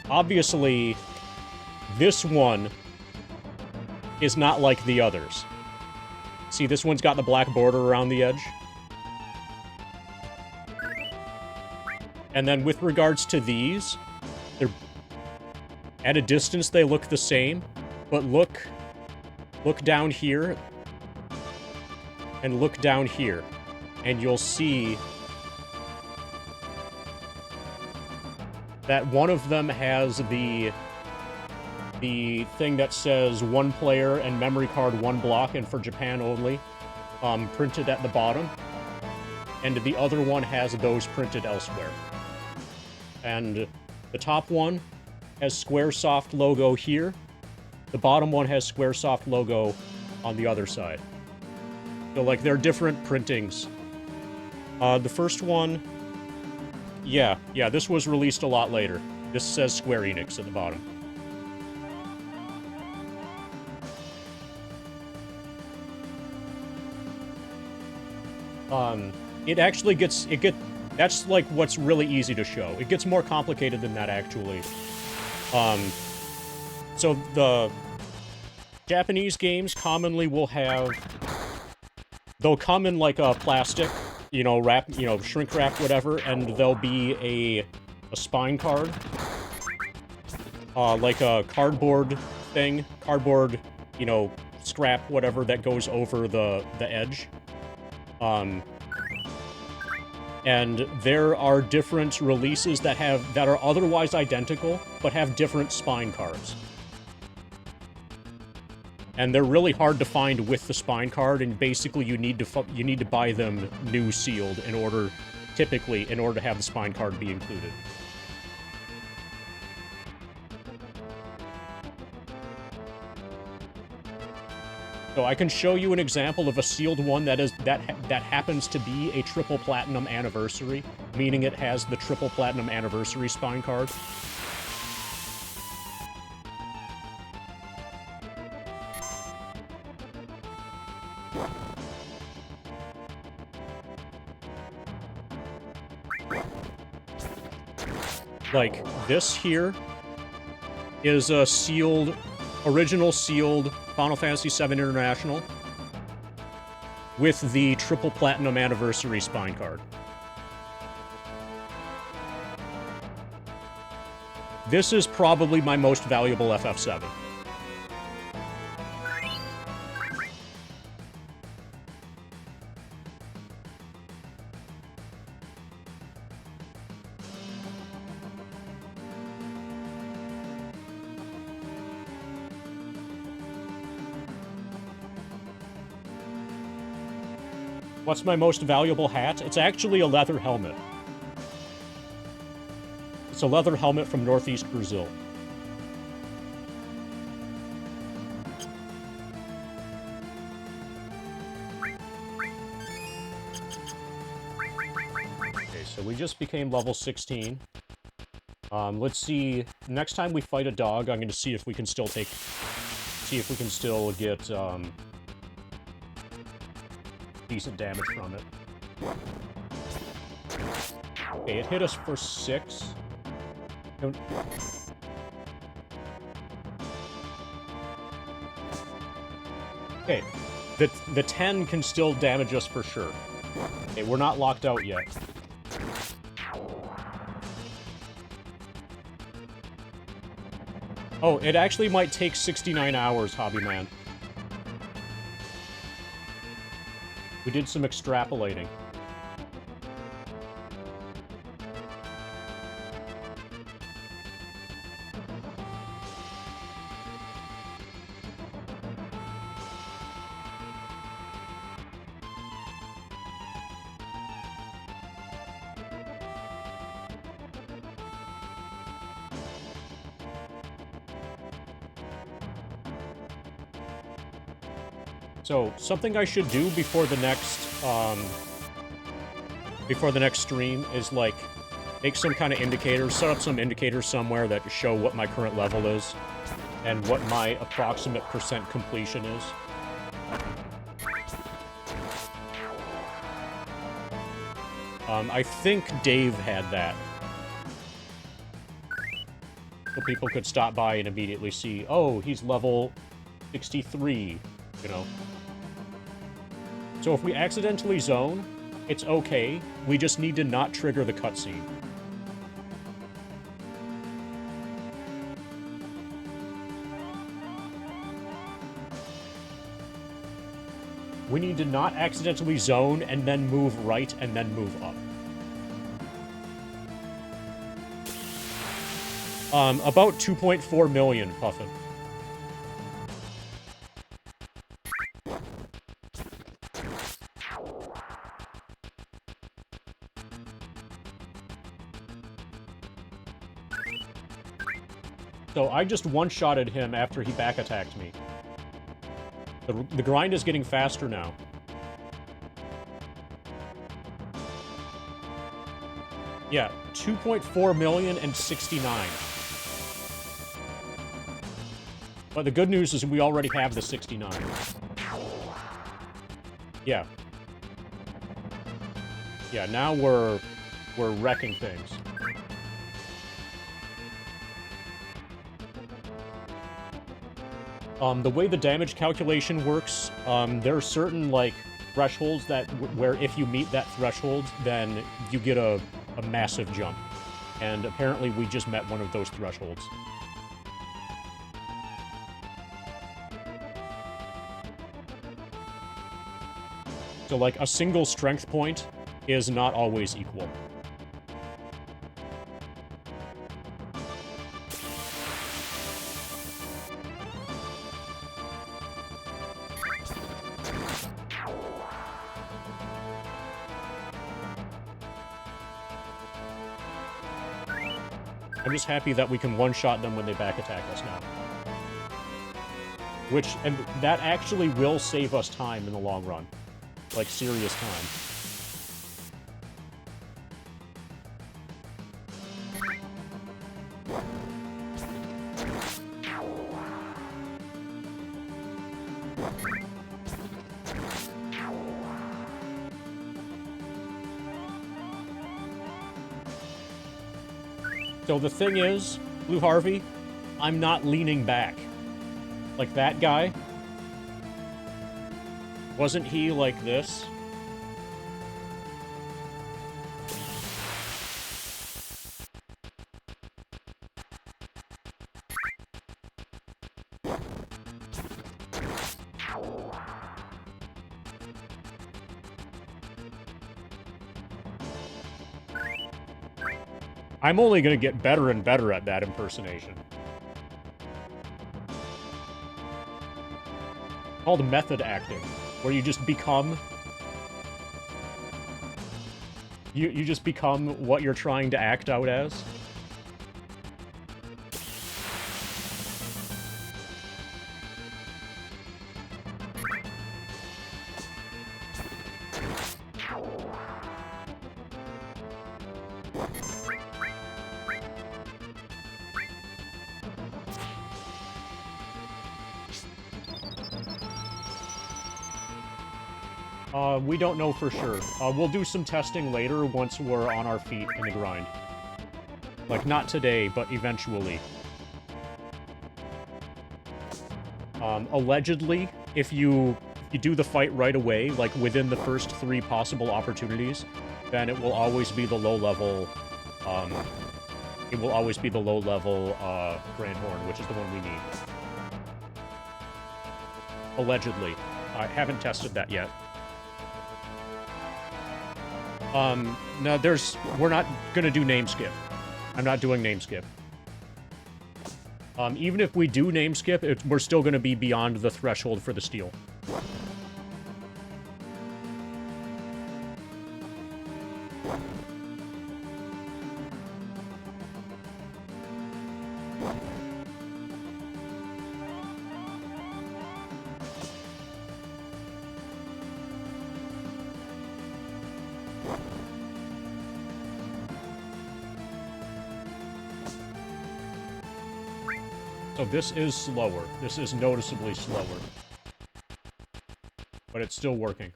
Obviously, this one is not like the others. See, this one's got the black border around the edge. And then with regards to these, they're at a distance they look the same, but look down here and look down here, and you'll see that one of them has the thing that says 1 player and memory card 1 block, and for Japan only, printed at the bottom. And the other one has those printed elsewhere. And the top one has Squaresoft logo here. The bottom one has Squaresoft logo on the other side. So, like, they're different printings. The first one... Yeah, this was released a lot later. This says Square Enix at the bottom. It actually gets... That's, like, what's really easy to show. It gets more complicated than that, actually. So, the Japanese games commonly will have... They'll come in, like, a plastic... wrap, shrink wrap, whatever, and there'll be a spine card. Like a cardboard thing. Cardboard, scrap, whatever, that goes over the edge. And there are different releases that are otherwise identical, but have different spine cards. And they're really hard to find with the spine card, and basically you need to buy them new sealed in order to have the spine card be included. So I can show you an example of a sealed one that happens to be a triple platinum anniversary, meaning it has the triple platinum anniversary spine card. Like, this here is a original sealed Final Fantasy VII International. with the triple platinum anniversary spine card. This is probably my most valuable FF7. What's my most valuable hat? It's actually a leather helmet. It's a leather helmet from Northeast Brazil. Okay, so we just became level 16. Let's see. Next time we fight a dog, I'm going to see if we can still get, decent damage from it. Okay, it hit us for 6. Okay, the 10 can still damage us for sure. Okay, we're not locked out yet. Oh, it actually might take 69 hours, Hobby Man. We did some extrapolating. So, something I should do before the next stream is, like, make some kind of indicators, set up some indicators somewhere that show what my current level is, and what my approximate % completion is. I think Dave had that. So people could stop by and immediately see, oh, he's level 63, you know. So if we accidentally zone, it's okay. We just need to not trigger the cutscene. We need to not accidentally zone and then move right and then move up. About 2.4 million, Puffin. So I just one-shotted him after he back-attacked me. The grind is getting faster now. Yeah, 2.4 million and 69. But the good news is we already have the 69. Yeah. Yeah, now we're wrecking things. The way the damage calculation works, there are certain, like, thresholds that where if you meet that threshold, then you get a massive jump. And apparently we just met one of those thresholds. So, like, a single strength point is not always equal. I'm just happy that we can one-shot them when they back-attack us now. And that actually will save us time in the long run. Like, serious time. So the thing is, Blue Harvey, I'm not leaning back. Like that guy. Wasn't he like this? I'm only gonna get better and better at that impersonation. Called method acting, where you just become... You just become what you're trying to act out as. We don't know for sure. We'll do some testing later once we're on our feet in the grind. Like, not today, but eventually. Allegedly, if you do the fight right away, like within the first 3 possible opportunities, then it will always be the low-level, Grand Horn, which is the one we need. Allegedly. I haven't tested that yet. No, we're not gonna do name skip. I'm not doing name skip. Even if we do name skip, we're still gonna be beyond the threshold for the steal. So this is slower. This is noticeably slower. But it's still working.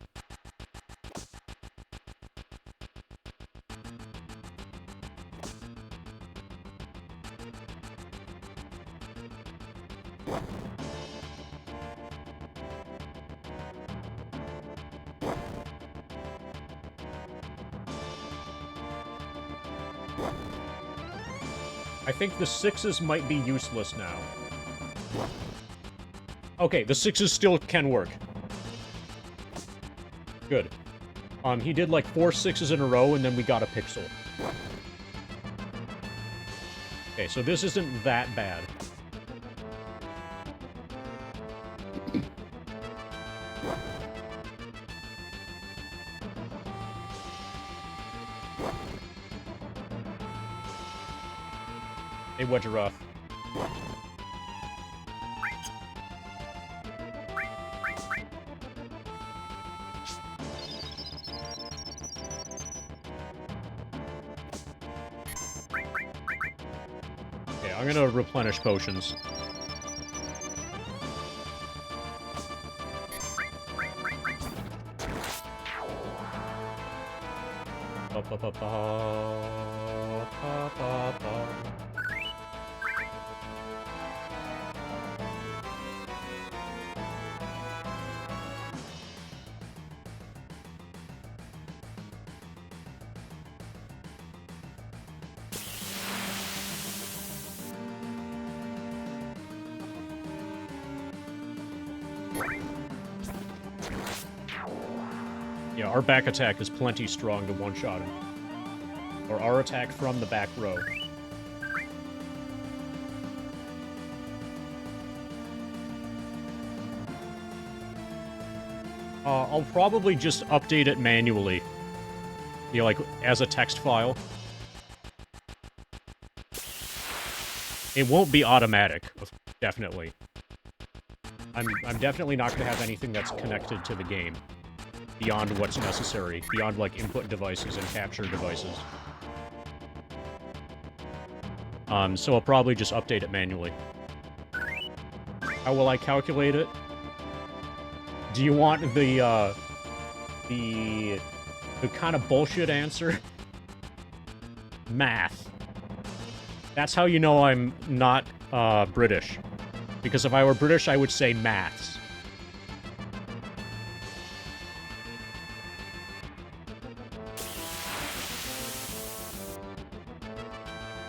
I think the 6s might be useless now. Okay, the 6s still can work. Good. He did like 4 6s in a row, and then we got a pixel. Okay, so this isn't that bad. Hey, Wedgeroth. Okay, I'm gonna replenish potions. Ba, ba, ba, ba, ba, ba, ba. Yeah, our back attack is plenty strong to one-shot him. Or our attack from the back row. I'll probably just update it manually. You know, like, as a text file. It won't be automatic, definitely. I'm definitely not gonna have anything that's connected to the game. Beyond what's necessary. Beyond, like, input devices and capture devices. So I'll probably just update it manually. How will I calculate it? Do you want the kind of bullshit answer? Math. That's how you know I'm not, British. Because if I were British, I would say maths.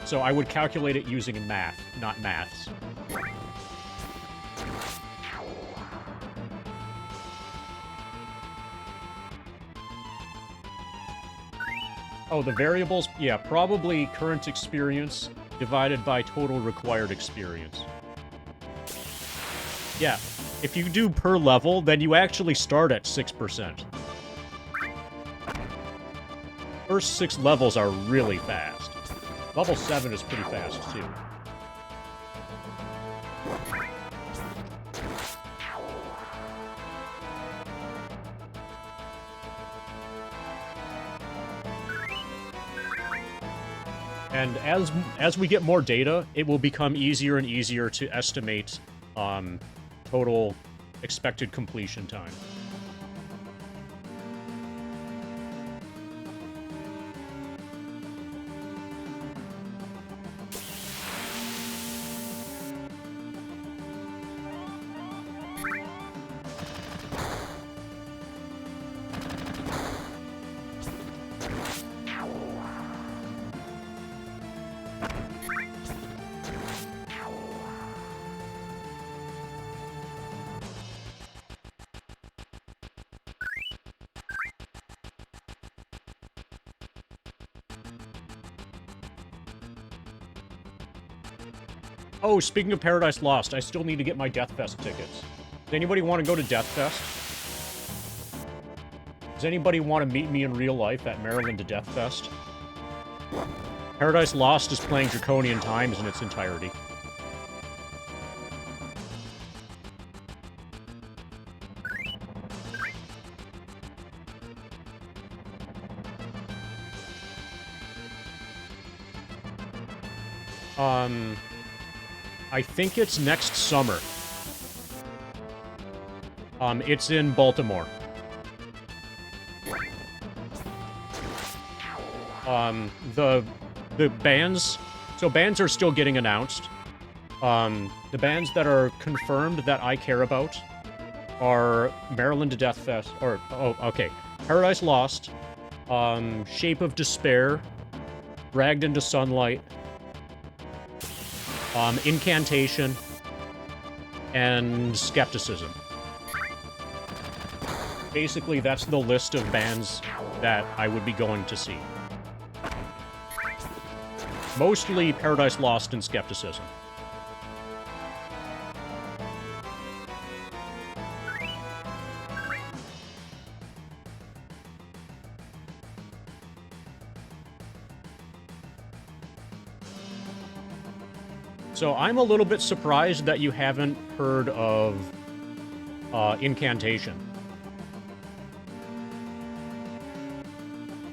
So I would calculate it using math, not maths. Oh, the variables? Yeah, probably current experience divided by total required experience. Yeah, if you do per level, then you actually start at 6%. First 6 levels are really fast. Level 7 is pretty fast, too. And as we get more data, it will become easier and easier to estimate total expected completion time. Oh, speaking of Paradise Lost, I still need to get my Deathfest tickets. Does anybody want to go to Deathfest? Does anybody want to meet me in real life at Maryland to Deathfest? Paradise Lost is playing Draconian Times in its entirety. I think it's next summer. It's in Baltimore. The bands... So bands are still getting announced. The bands that are confirmed that I care about are Maryland to Deathfest... Or, oh, okay. Paradise Lost, Shape of Despair, Dragged into Sunlight, Incantation, and Skepticism. Basically, that's the list of bands that I would be going to see. Mostly Paradise Lost and Skepticism. So I'm a little bit surprised that you haven't heard of Incantation.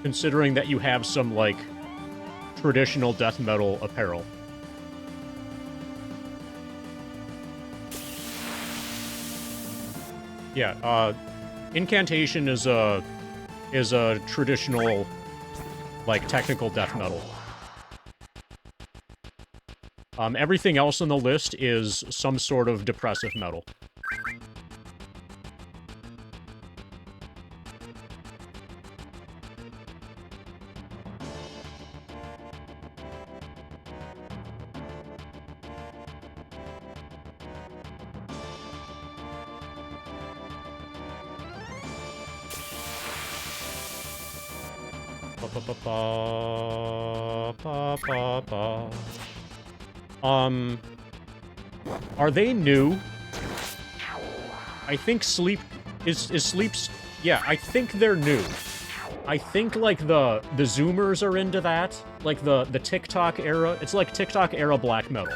Considering that you have some, like, traditional death metal apparel. Yeah, Incantation is a traditional, like, technical death metal. Everything else on the list is some sort of depressive metal. Are they new? I think Sleep... Is Sleep's... Yeah, I think they're new. I think, like, the Zoomers are into that. Like, the TikTok era. It's like TikTok era black metal.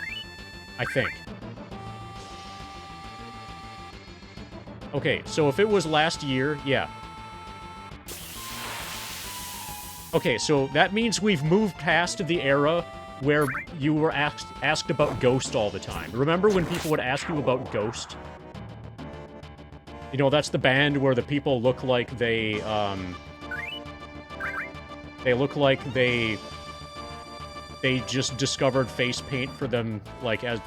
I think. Okay, so if it was last year, yeah. Okay, so that means we've moved past the era where you were asked about Ghost all the time. Remember when people would ask you about Ghost? You know, that's the band where the people look like they look like they just discovered face paint for them, like, as...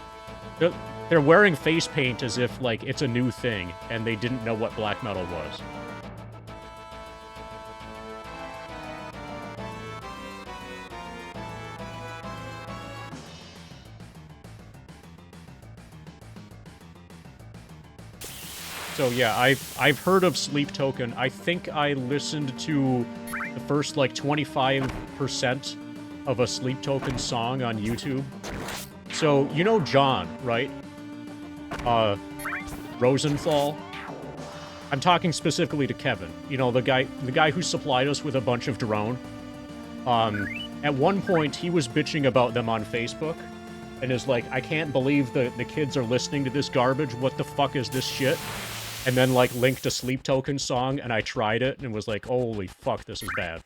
They're wearing face paint as if, like, it's a new thing, and they didn't know what black metal was. So yeah, I've heard of Sleep Token. I think I listened to the first like 25% of a Sleep Token song on YouTube. So you know John, right? Rosenthal. I'm talking specifically to Kevin. You know, the guy who supplied us with a bunch of drone. At one point he was bitching about them on Facebook and is like, I can't believe the kids are listening to this garbage. What the fuck is this shit? And then, like, linked a Sleep Token song, and I tried it, and was like, holy fuck, this is bad.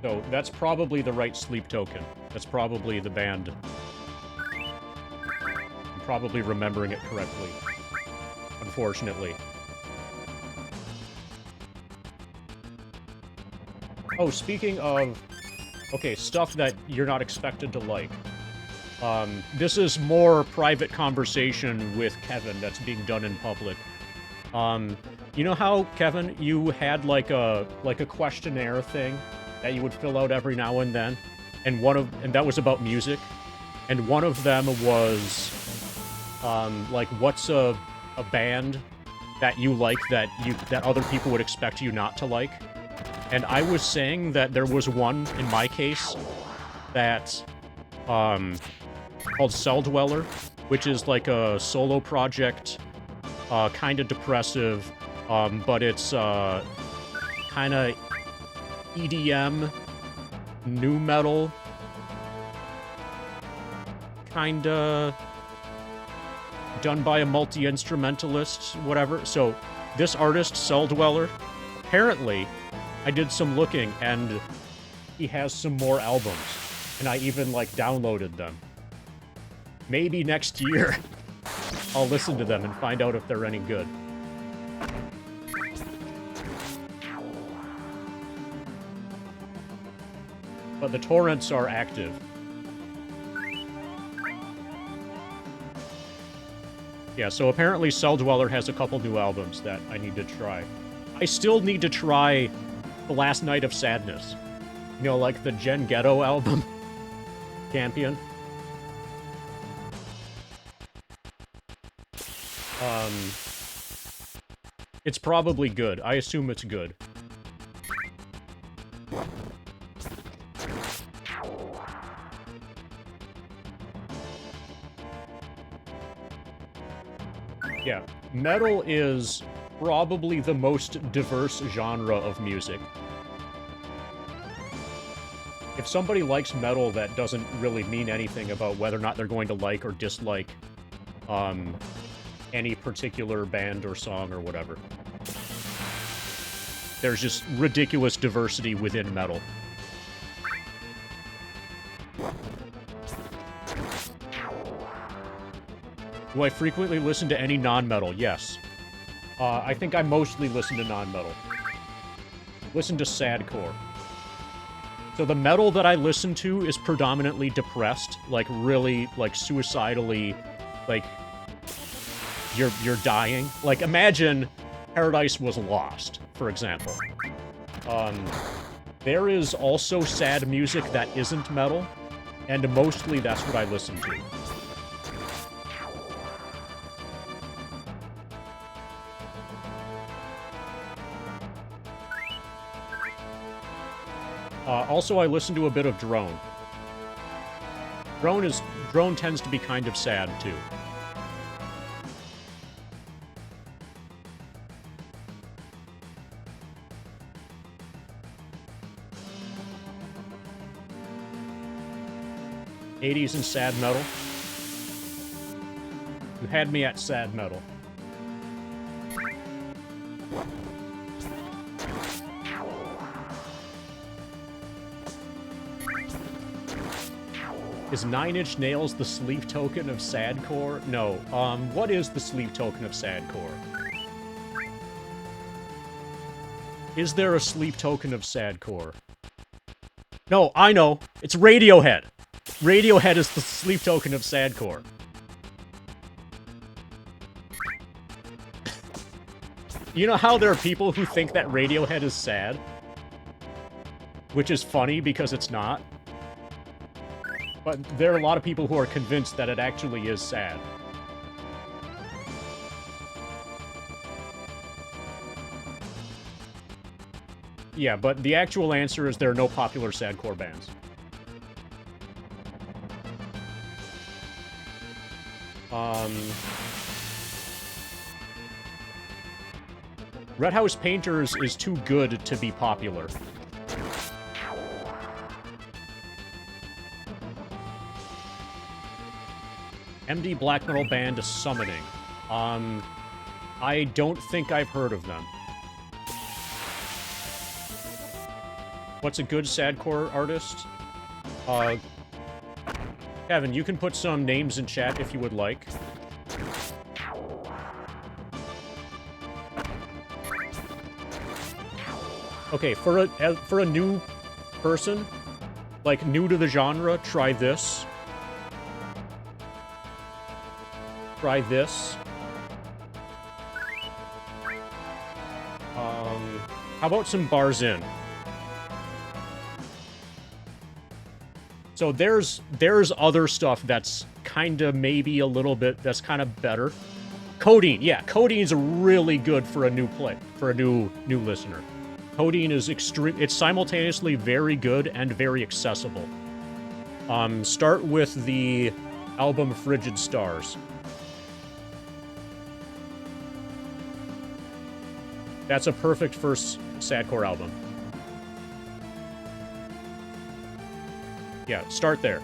So, that's probably the right Sleep Token. That's probably the band. I'm probably remembering it correctly. Unfortunately. Oh, speaking of, okay, stuff that you're not expected to like. This is more private conversation with Kevin that's being done in public. You know how, Kevin, you had like a questionnaire thing that you would fill out every now and then, and that was about music, and one of them was, like, what's a band that you like that other people would expect you not to like? And I was saying that there was one, in my case, that, called Cell Dweller, which is like a solo project, kind of depressive, but it's, kind of EDM, nu metal, kind of done by a multi-instrumentalist, whatever. So, this artist, Cell Dweller, apparently, I did some looking, and he has some more albums, and I even, like, downloaded them. Maybe next year, I'll listen to them and find out if they're any good. But the torrents are active. Yeah, so apparently Cell Dweller has a couple new albums that I need to try. I still need to try The Last Night of Sadness. You know, like the Gen Ghetto album? Champion. It's probably good. I assume it's good. Yeah, metal is probably the most diverse genre of music. If somebody likes metal, that doesn't really mean anything about whether or not they're going to like or dislike any particular band or song or whatever. There's just ridiculous diversity within metal. Do I frequently listen to any non-metal? Yes. I think I mostly listen to non-metal. Listen to sadcore. So the metal that I listen to is predominantly depressed, like really, like suicidally, like you're dying. Like imagine Paradise Was Lost, for example. There is also sad music that isn't metal, and mostly that's what I listen to. Also, I listen to a bit of drone. Drone tends to be kind of sad, too. '80s and sad metal. You had me at sad metal. Is 9 Inch Nails the sleeve token of sadcore? No. What is the sleeve token of sadcore? Is there a sleeve token of sadcore? No, I know. It's Radiohead. Radiohead is the sleeve token of sadcore. You know how there are people who think that Radiohead is sad? Which is funny because it's not. But there are a lot of people who are convinced that it actually is sad. Yeah, but the actual answer is there are no popular sadcore bands. Red House Painters is too good to be popular. MD black metal band Summoning. I don't think I've heard of them. What's a good sadcore artist? Kevin, you can put some names in chat if you would like. Okay, for a new person, like new to the genre, try this. Try this. How about some Bars In? So there's other stuff that's kind of maybe a little bit that's kind of better. Codeine, yeah, Codeine's really good for a new new listener. Codeine is it's simultaneously very good and very accessible. Start with the album Frigid Stars. That's a perfect first sadcore album. Yeah, start there.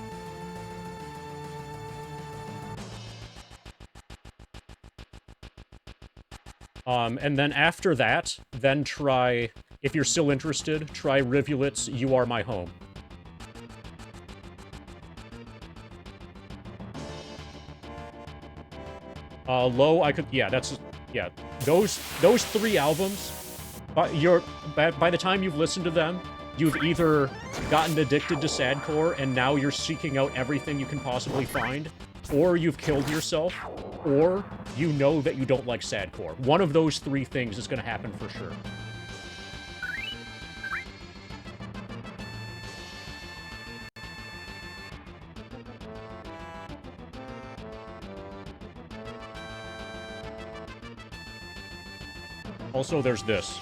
And then after that, then try, if you're still interested, try Rivulet's You Are My Home. Low, yeah, those three albums, by the time you've listened to them, you've either gotten addicted to sadcore and now you're seeking out everything you can possibly find, or you've killed yourself, or you know that you don't like sadcore. One of those three things is going to happen for sure. Also, there's this.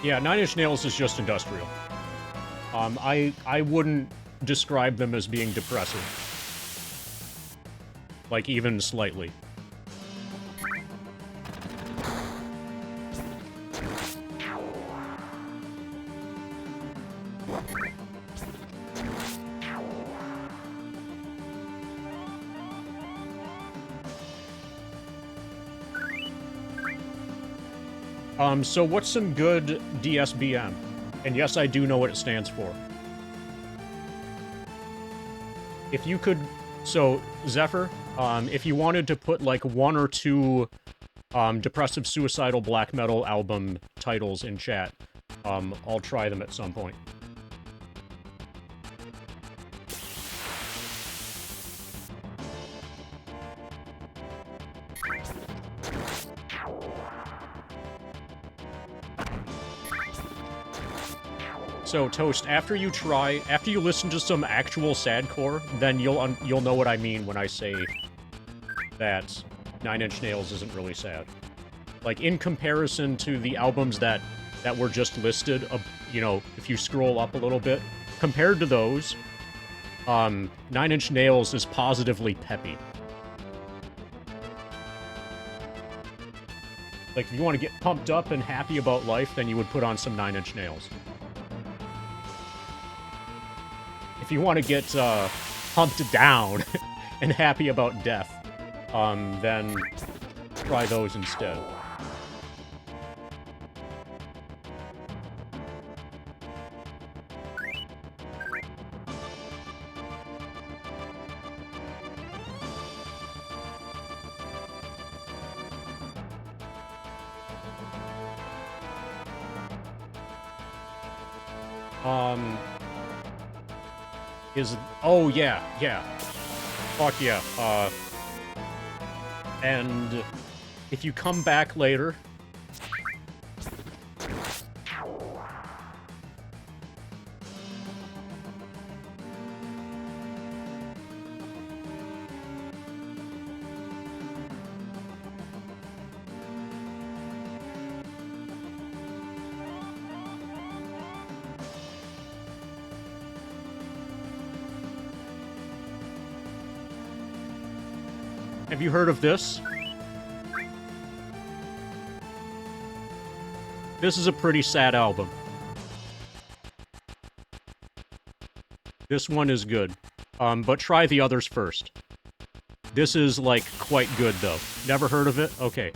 Yeah, Nine Inch Nails is just industrial. I wouldn't describe them as being depressive. Like, even slightly. So what's some good DSBM? And yes, I do know what it stands for. If you could... So, Zephyr, if you wanted to put, like, one or two depressive suicidal black metal album titles in chat, I'll try them at some point. So, Toast, after you listen to some actual sadcore, then you'll know what I mean when I say that Nine Inch Nails isn't really sad. Like, in comparison to the albums that were just listed, you know, if you scroll up a little bit, compared to those, Nine Inch Nails is positively peppy. Like, if you want to get pumped up and happy about life, then you would put on some Nine Inch Nails. if you want to get pumped down and happy about death, then try those instead. Oh yeah, yeah. Fuck yeah. And if you come back later, have you heard of this? This is a pretty sad album. This one is good. But try the others first. This is, like, quite good, though. Never heard of it? Okay.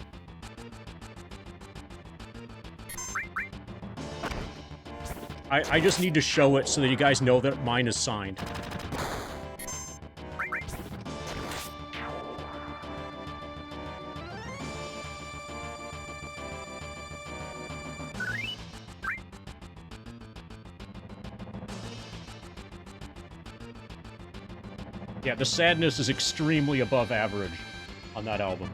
I just need to show it so that you guys know that mine is signed. Yeah, the sadness is extremely above average on that album.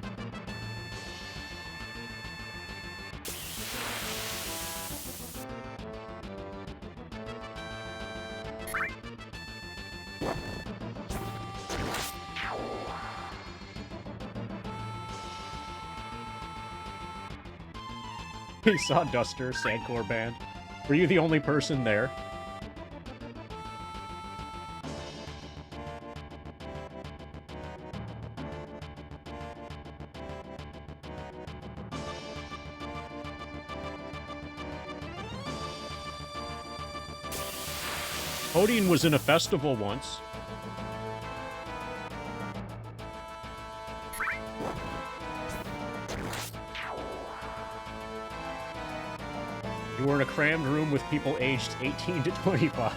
He saw Duster, Sandcore Band. Were you the only person there? Odin was in a festival once. You were in a crammed room with people aged 18 to 25.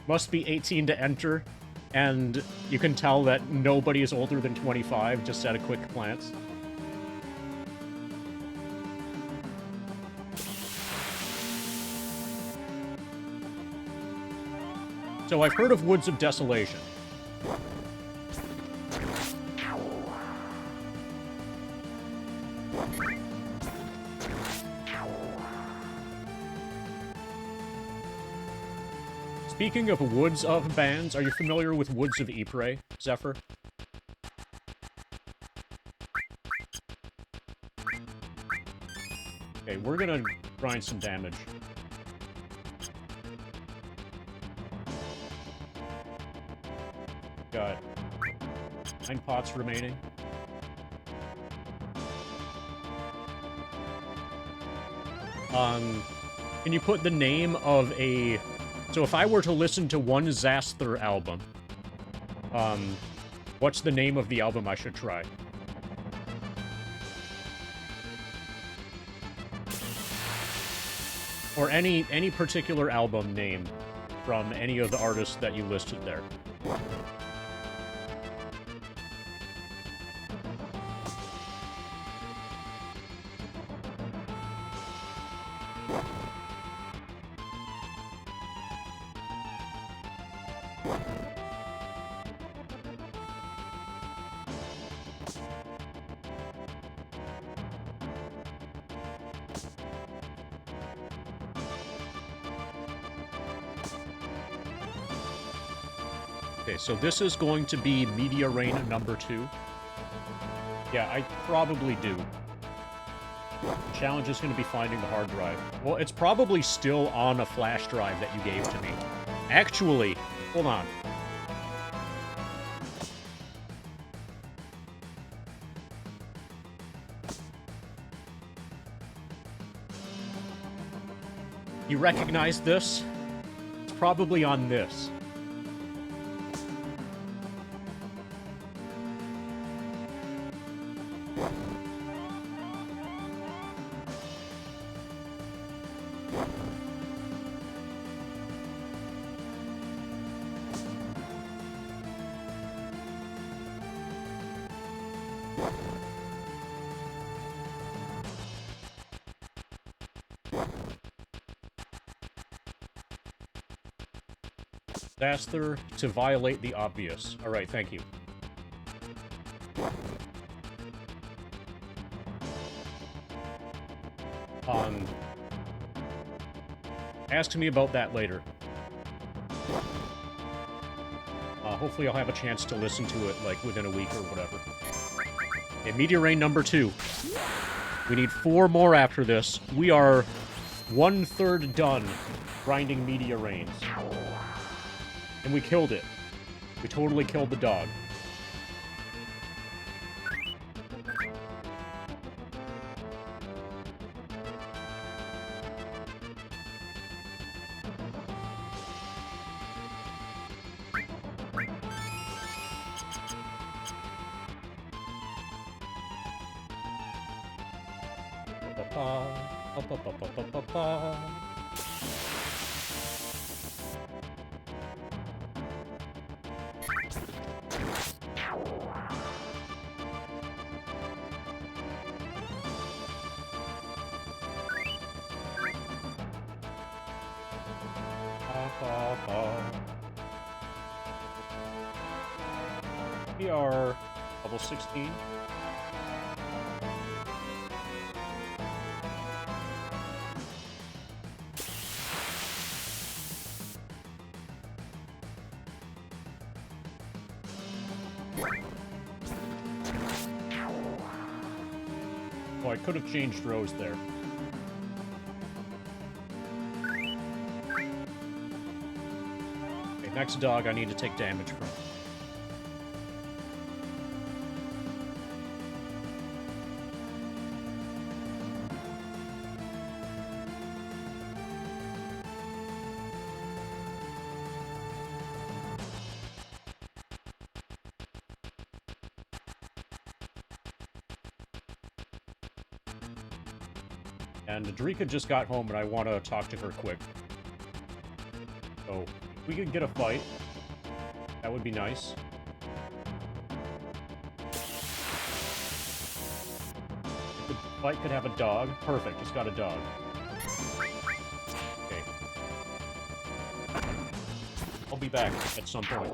Must be 18 to enter, and you can tell that nobody is older than 25 just at a quick glance. So I've heard of Woods of Desolation. Speaking of Woods of bands, are you familiar with Woods of Ypres, Zephyr? Okay, we're gonna grind some damage. Got 9 pots remaining. Can you put the name of a... So if I were to listen to one Zasther album, what's the name of the album I should try? Or any particular album name from any of the artists that you listed there. Okay, so this is going to be Media Rain number 2. Yeah, I probably do. The challenge is going to be finding the hard drive. Well, it's probably still on a flash drive that you gave to me. Actually, hold on. You recognize this? It's probably on this. Disaster to violate the obvious. Alright, thank you. Ask me about that later. Hopefully I'll have a chance to listen to it, like, within a week or whatever. Okay, Meteor Rain number 2. We need 4 more after this. We are 1/3 done grinding Meteor Rains. And we killed it. We totally killed the dog. We are level 16. Oh, I could have changed rows there. Okay, next dog I need to take damage from. And Drika just got home and I want to talk to her quick. So, if we could get a fight, that would be nice. If the fight could have a dog. Perfect, just got a dog. Okay. I'll be back at some point.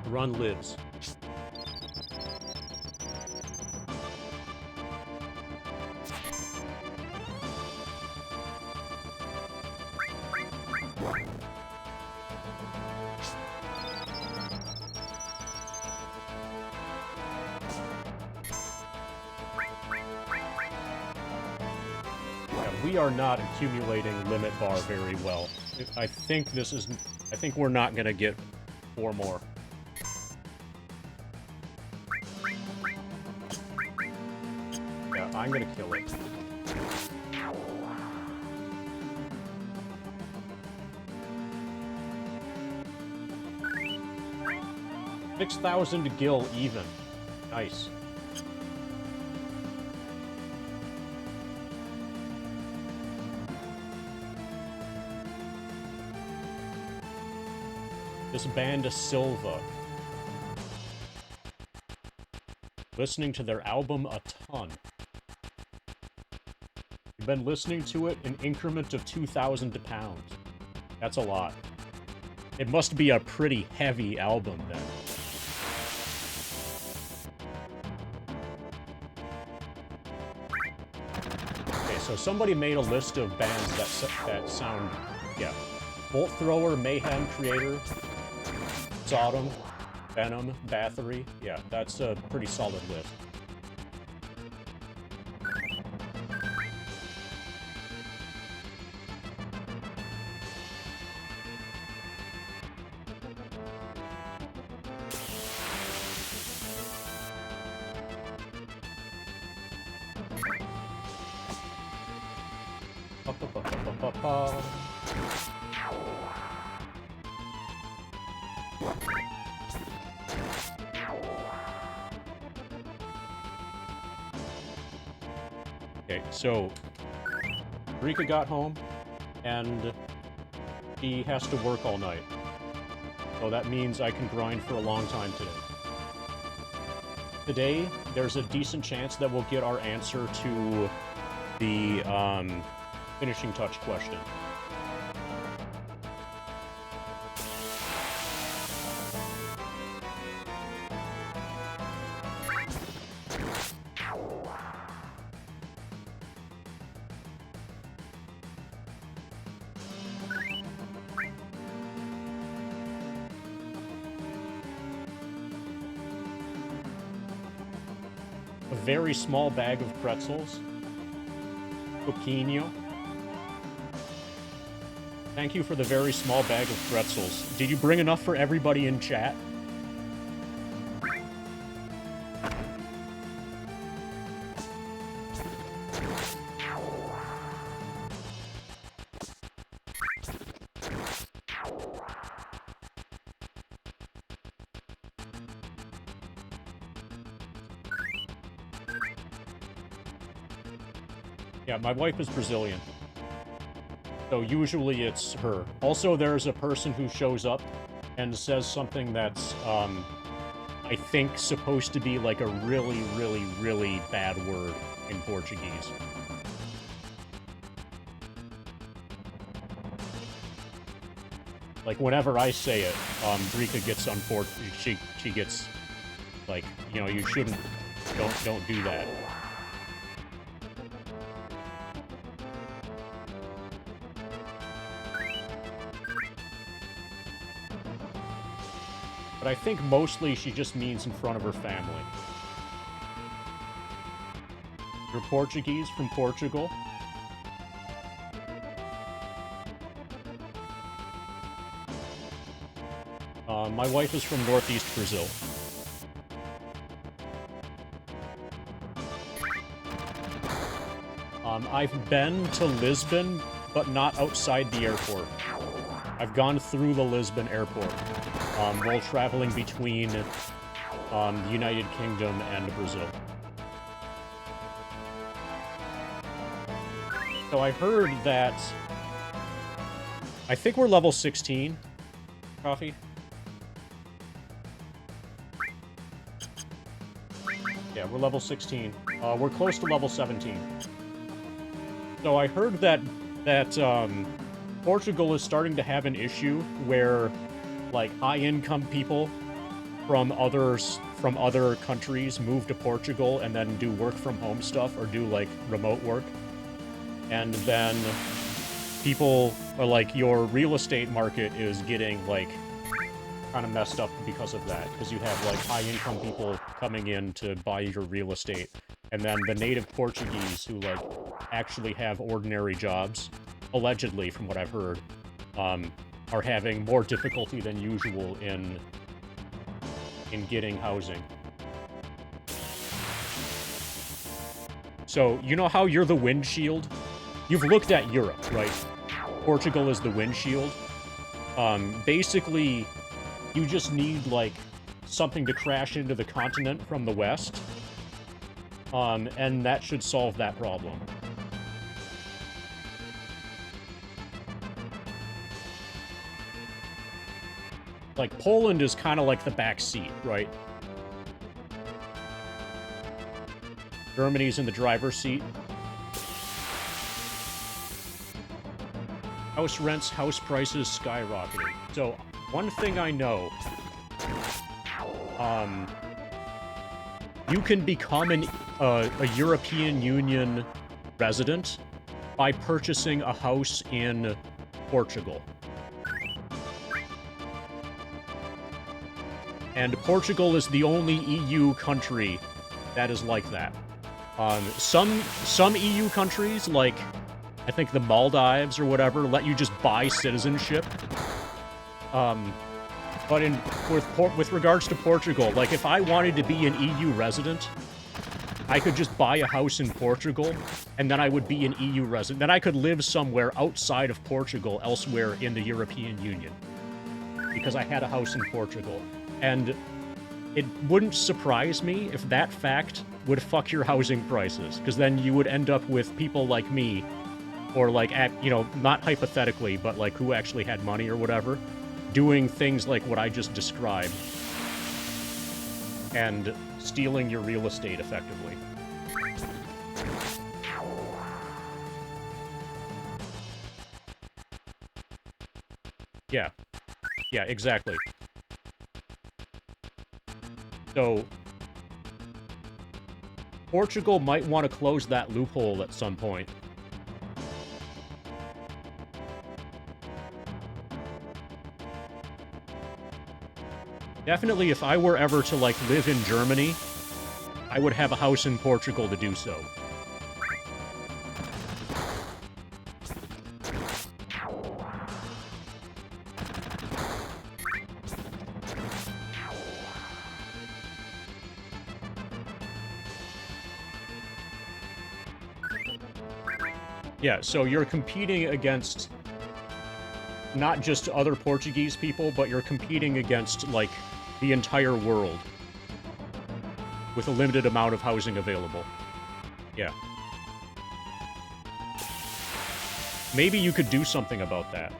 Run lives. We are not accumulating limit bar very well. I think this is... I think we're not gonna get 4 more. Yeah, I'm gonna kill it. $6,000 gil even. Nice. This band Silva. Listening to their album a ton. You've been listening to it in increment of 2,000 pounds. That's a lot. It must be a pretty heavy album then. Okay, so somebody made a list of bands that sound, yeah. Bolt Thrower, Mayhem Creator, Sodom, Venom, Bathory. Yeah, that's a pretty solid list. Okay, so Rika got home, and he has to work all night. So that means I can grind for a long time today. Today, there's a decent chance that we'll get our answer to the finishing touch question. A very small bag of pretzels. Coquinho. Thank you for the very small bag of pretzels. Did you bring enough for everybody in chat? Yeah, my wife is Brazilian. So usually it's her. Also, there's a person who shows up and says something that's, I think supposed to be like a really, really, really bad word in Portuguese. Like, whenever I say it, Rika gets unfortunate. She gets, like, you know, you shouldn't, don't do that. But I think mostly she just means in front of her family. You're Portuguese from Portugal? My wife is from Northeast Brazil. I've been to Lisbon, but not outside the airport. I've gone through the Lisbon airport while traveling between the United Kingdom and Brazil. So I heard that... I think we're level 16, Coffee. Yeah, we're level 16. We're close to level 17. So I heard that Portugal is starting to have an issue where, like, high-income people from other countries move to Portugal and then do work from home stuff or do like remote work, and then people are like, your real estate market is getting like kind of messed up because of that, because you have like high-income people coming in to buy your real estate, and then the native Portuguese who like actually have ordinary jobs, allegedly from what I've heard, are having more difficulty than usual in getting housing. So, you know how you're the windshield? You've looked at Europe, right? Portugal is the windshield. Basically, you just need, like, something to crash into the continent from the west. And that should solve that problem. Like, Poland is kind of like the back seat, right? Germany's in the driver's seat. House rents, house prices skyrocketing. So, one thing I know, you can become a European Union resident by purchasing a house in Portugal. And Portugal is the only EU country that is like that. Some EU countries, like I think the Maldives or whatever, let you just buy citizenship. But with regards to Portugal, like if I wanted to be an EU resident, I could just buy a house in Portugal, and then I would be an EU resident. Then I could live somewhere outside of Portugal, elsewhere in the European Union, because I had a house in Portugal. And it wouldn't surprise me if that fact would fuck your housing prices, because then you would end up with people like me, or like, you know, not hypothetically, but like who actually had money or whatever, doing things like what I just described, and stealing your real estate effectively. Yeah. Yeah, exactly. So, Portugal might want to close that loophole at some point. Definitely, if I were ever to, like, live in Germany, I would have a house in Portugal to do so. Yeah, so you're competing against not just other Portuguese people, but you're competing against, like, the entire world with a limited amount of housing available. Yeah. Maybe you could do something about that.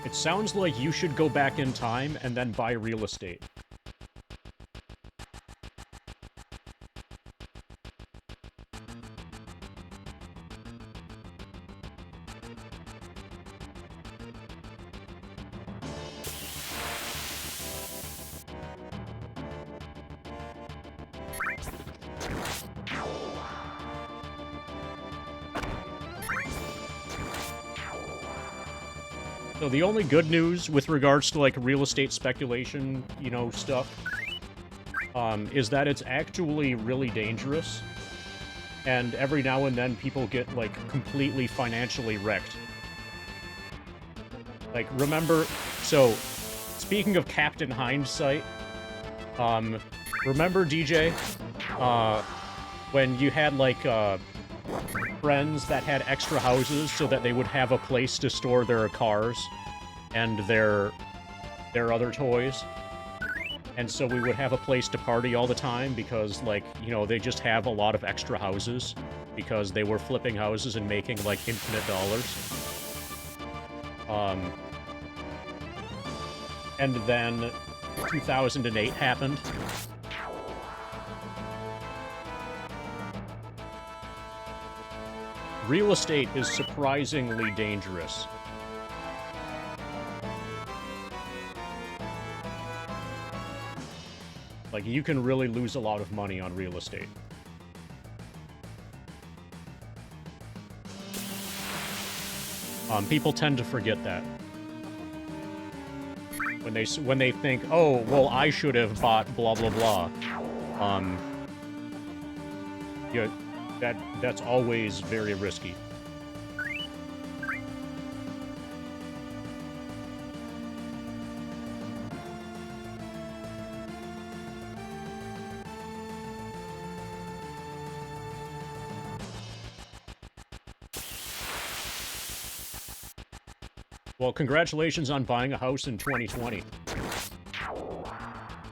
It sounds like you should go back in time and then buy real estate. So the only good news with regards to, like, real estate speculation, you know, stuff, is that it's actually really dangerous. And every now and then people get, like, completely financially wrecked. Like, remember... So, speaking of Captain Hindsight, remember, DJ, when you had, like, friends that had extra houses so that they would have a place to store their cars and their other toys? And so we would have a place to party all the time because, like, you know, they just have a lot of extra houses because they were flipping houses and making, like, infinite dollars. And then 2008 happened. Real estate is surprisingly dangerous. Like, you can really lose a lot of money on real estate. People tend to forget that. When they think, oh, well, I should have bought blah, blah, blah. Yeah, that's always very risky. Well, congratulations on buying a house in 2020.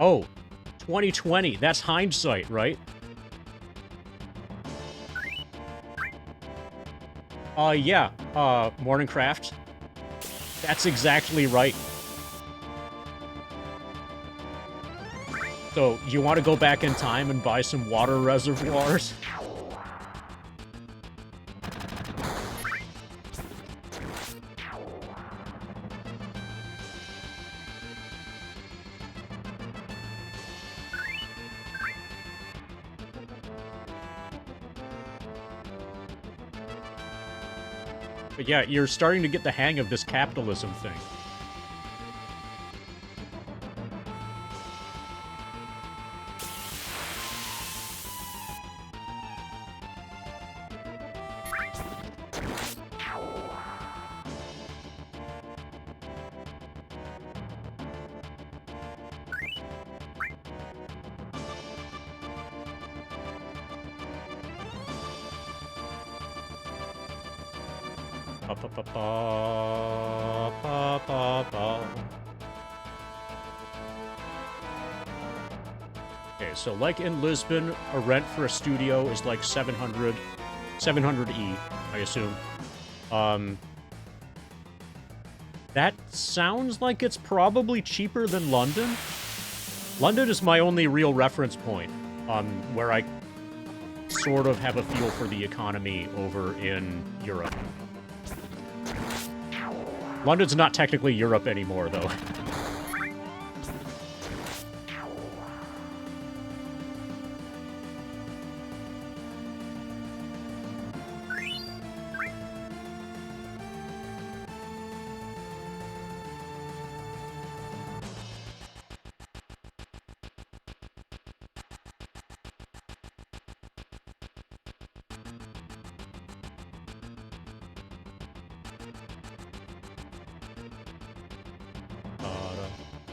Oh, 2020. That's hindsight, right? Yeah. Morningcraft. That's exactly right. So, you want to go back in time and buy some water reservoirs? But yeah, you're starting to get the hang of this capitalism thing. Okay, so like in Lisbon, a rent for a studio is like 700 E, I assume. That sounds like it's probably cheaper than London. London is my only real reference point, where I sort of have a feel for the economy over in Europe. London's not technically Europe anymore, though.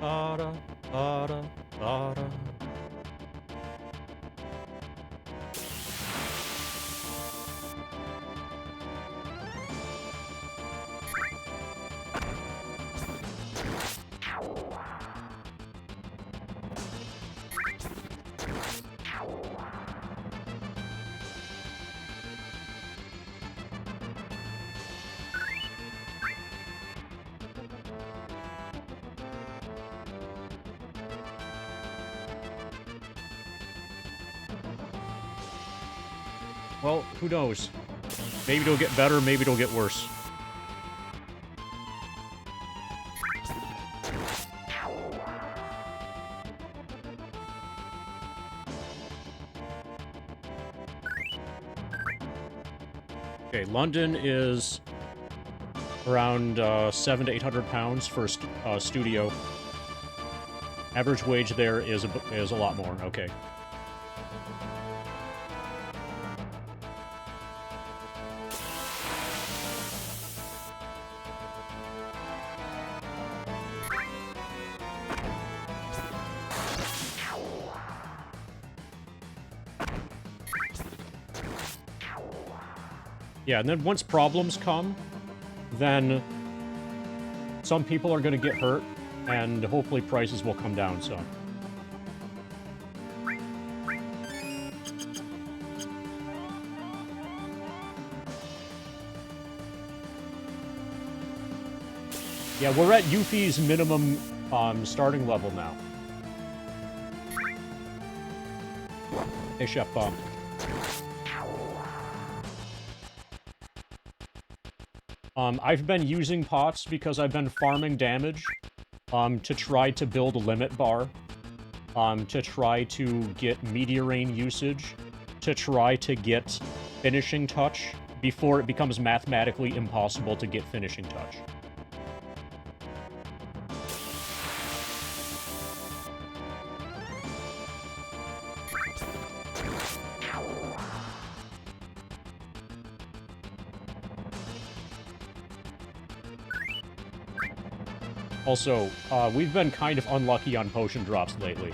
Bada, bada, bada. Well, who knows? Maybe it'll get better, maybe it'll get worse. Okay, London is Around 700 to 800 pounds for a studio. Average wage there is a lot more. Okay. Yeah, and then once problems come, then some people are going to get hurt, and hopefully prices will come down some. Yeah, we're at Yuffie's minimum starting level now. Hey, Chef Bomb. I've been using pots because I've been farming damage to try to build a limit bar, to try to get Meteor Rain usage, to try to get Finishing Touch before it becomes mathematically impossible to get Finishing Touch. Also, we've been kind of unlucky on potion drops lately.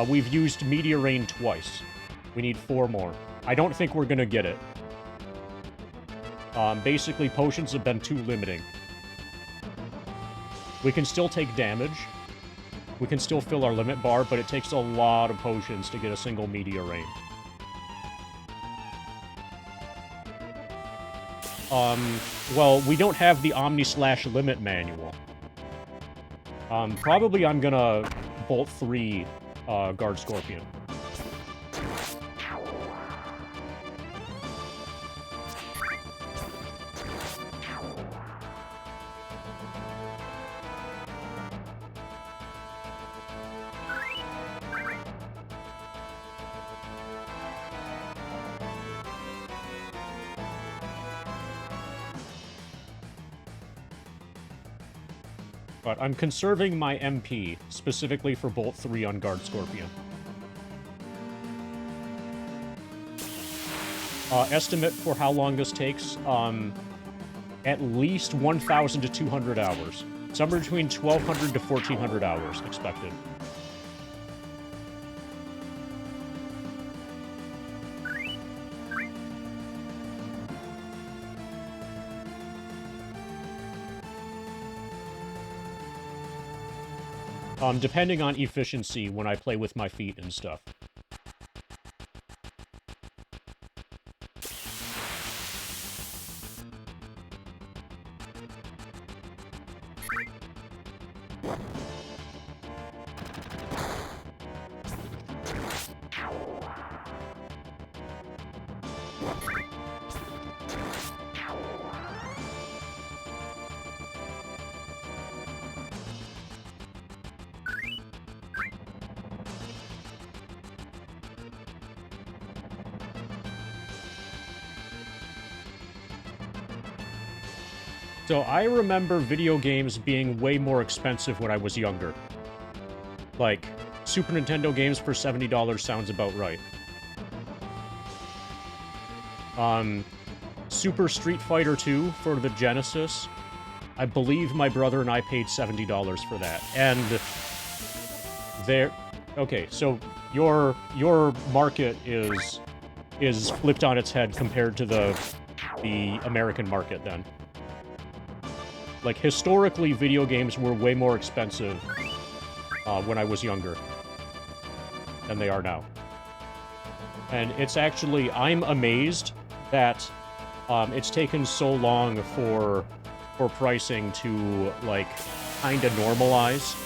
We've used Meteor Rain twice. We need 4 more. I don't think we're gonna get it. Basically, potions have been too limiting. We can still take damage. We can still fill our limit bar, but it takes a lot of potions to get a single Meteor Rain. Well, we don't have the Omni/Limit manual. Probably I'm gonna Bolt 3 Guard Scorpion. But I'm conserving my MP, specifically for Bolt 3 on Guard Scorpion. Estimate for how long this takes, at least 1,000 to 200 hours. Somewhere between 1,200 to 1,400 hours expected. Depending on efficiency when I play with my feet and stuff. So I remember video games being way more expensive when I was younger. Like, Super Nintendo games for $70 sounds about right. Super Street Fighter 2 for the Genesis, I believe my brother and I paid $70 for that. And there... Okay, so your market is flipped on its head compared to the American market then. Like, historically, video games were way more expensive when I was younger than they are now. And it's actually, I'm amazed that it's taken so long for pricing to, like, kind of normalize.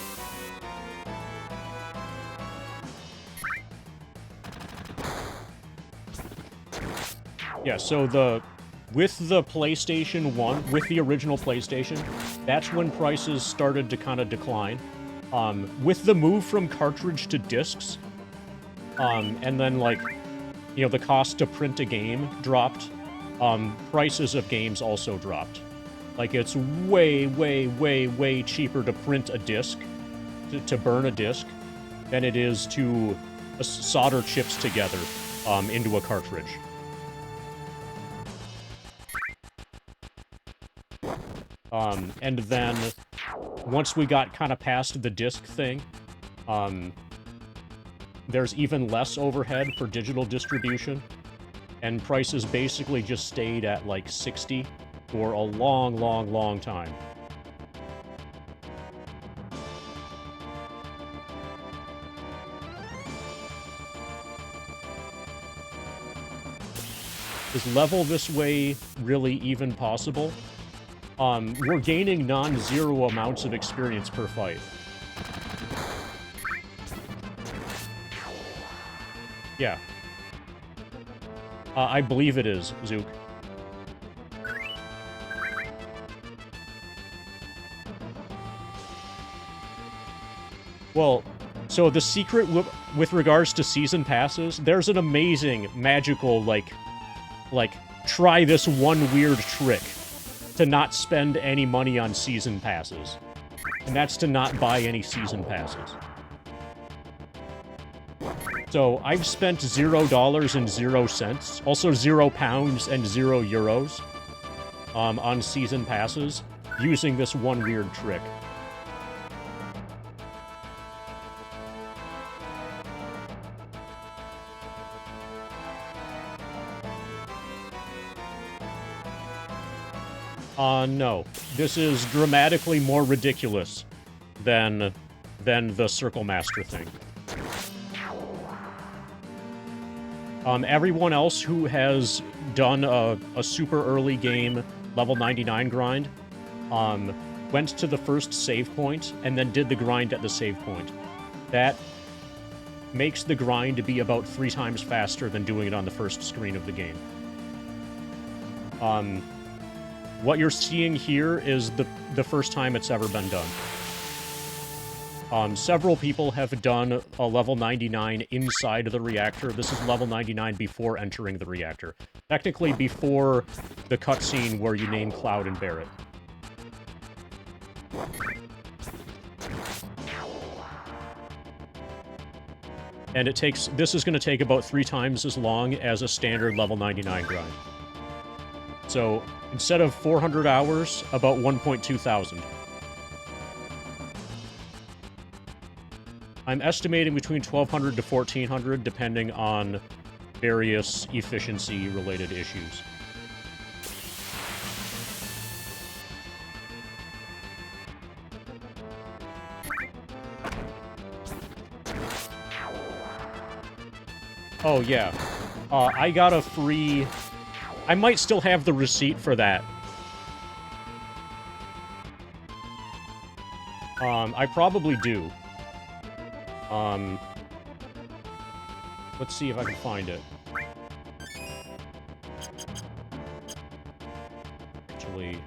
Yeah, so with the PlayStation 1, with the original PlayStation, that's when prices started to kind of decline. With the move from cartridge to discs, and then, like, you know, the cost to print a game dropped, prices of games also dropped. Like, it's way, way, way, way cheaper to print a disc, to burn a disc, than it is to solder chips together into a cartridge. And then, once we got kind of past the disc thing, there's even less overhead for digital distribution, and prices basically just stayed at, like, 60 for a long, long, long time. Is level this way really even possible? We're gaining non-zero amounts of experience per fight. Yeah. I believe it is, Zook. Well, so the secret with regards to season passes, there's an amazing, magical, like, try this one weird trick to not spend any money on season passes. And that's to not buy any season passes. So, I've spent $0 and 0 cents, also £0 and €0, on season passes, using this one weird trick. No. This is dramatically more ridiculous than the Circle Master thing. Everyone else who has done a super early game level 99 grind, went to the first save point and then did the grind at the save point. That makes the grind be about 3 times faster than doing it on the first screen of the game. What you're seeing here is the first time it's ever been done. Several people have done a level 99 inside the reactor. This is level 99 before entering the reactor. Technically before the cutscene where you name Cloud and Barret. And this is going to take about 3 times as long as a standard level 99 grind. So, instead of 400 hours, about 1.2 thousand. I'm estimating between 1,200 to 1,400, depending on various efficiency-related issues. Oh, yeah. I got a free... I might still have the receipt for that. I probably do. Let's see if I can find it. Actually...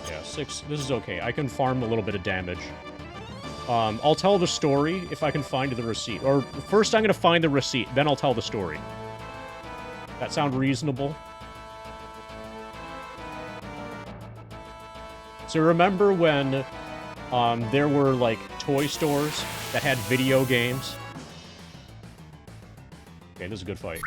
Yeah, 6... This is okay. I can farm a little bit of damage. I'll tell the story if I can find the receipt. Or, first I'm gonna find the receipt, then I'll tell the story. That sound reasonable? So remember when there were, like, toy stores that had video games? Okay, this is a good fight.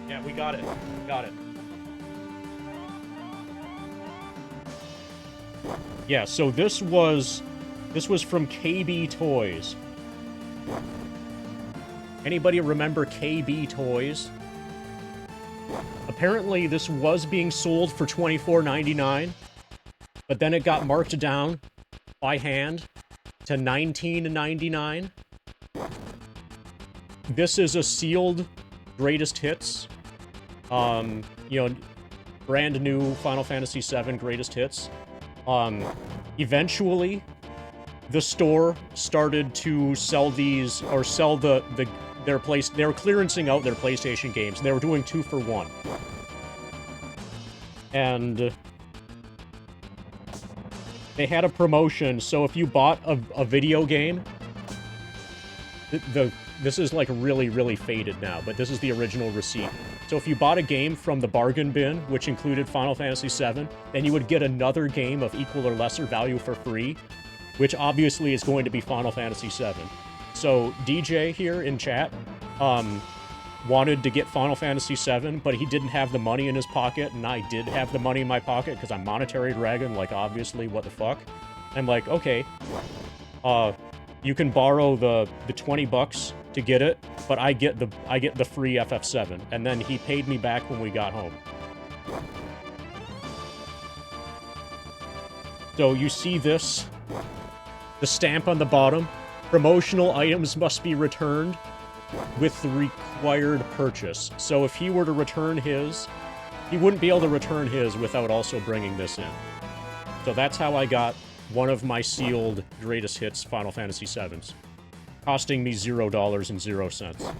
Yeah, we got it. Got it. Yeah, so this was from KB Toys. Anybody remember KB Toys? Apparently this was being sold for $24.99, but then it got marked down by hand to $19.99. This is a sealed greatest hits. You know, brand new Final Fantasy VII greatest hits. Eventually, the store started to sell these, or sell they were clearancing out their PlayStation games, and they were doing 2 for 1. they had a promotion, so if you bought a video game, this is like really, really faded now, but this is the original receipt. So if you bought a game from the bargain bin, which included Final Fantasy VII, then you would get another game of equal or lesser value for free, which obviously is going to be Final Fantasy VII. So DJ here in chat wanted to get Final Fantasy VII, but he didn't have the money in his pocket, and I did have the money in my pocket because I'm Monetary Dragon, like, obviously, what the fuck? I'm like, okay, you can borrow the 20 bucks to get it, but I get the free FF7, and then he paid me back when we got home. So you see this, the stamp on the bottom, promotional items must be returned with the required purchase. So if he were to return his, he wouldn't be able to return his without also bringing this in. So that's how I got one of my sealed greatest hits Final Fantasy VIIs, costing me $0.00.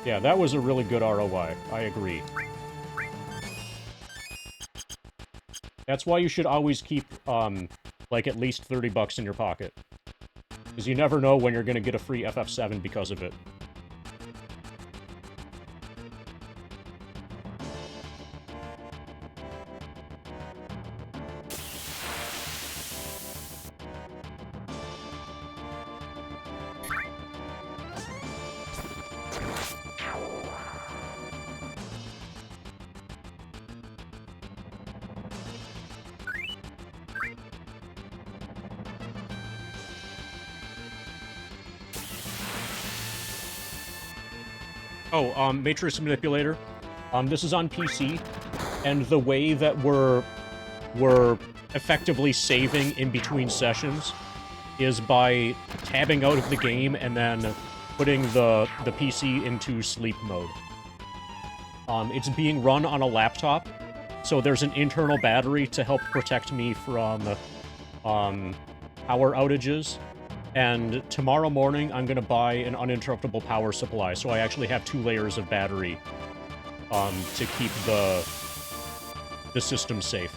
Yeah, that was a really good ROI. I agree. That's why you should always keep, like, at least 30 bucks in your pocket. Because you never know when you're gonna get a free FF7 because of it. Oh, Matrix Manipulator. This is on PC, and the way that we're effectively saving in between sessions is by tabbing out of the game and then putting the PC into sleep mode. It's being run on a laptop, so there's an internal battery to help protect me from power outages. And tomorrow morning, I'm gonna buy an uninterruptible power supply, so I actually have 2 layers of battery to keep the system safe.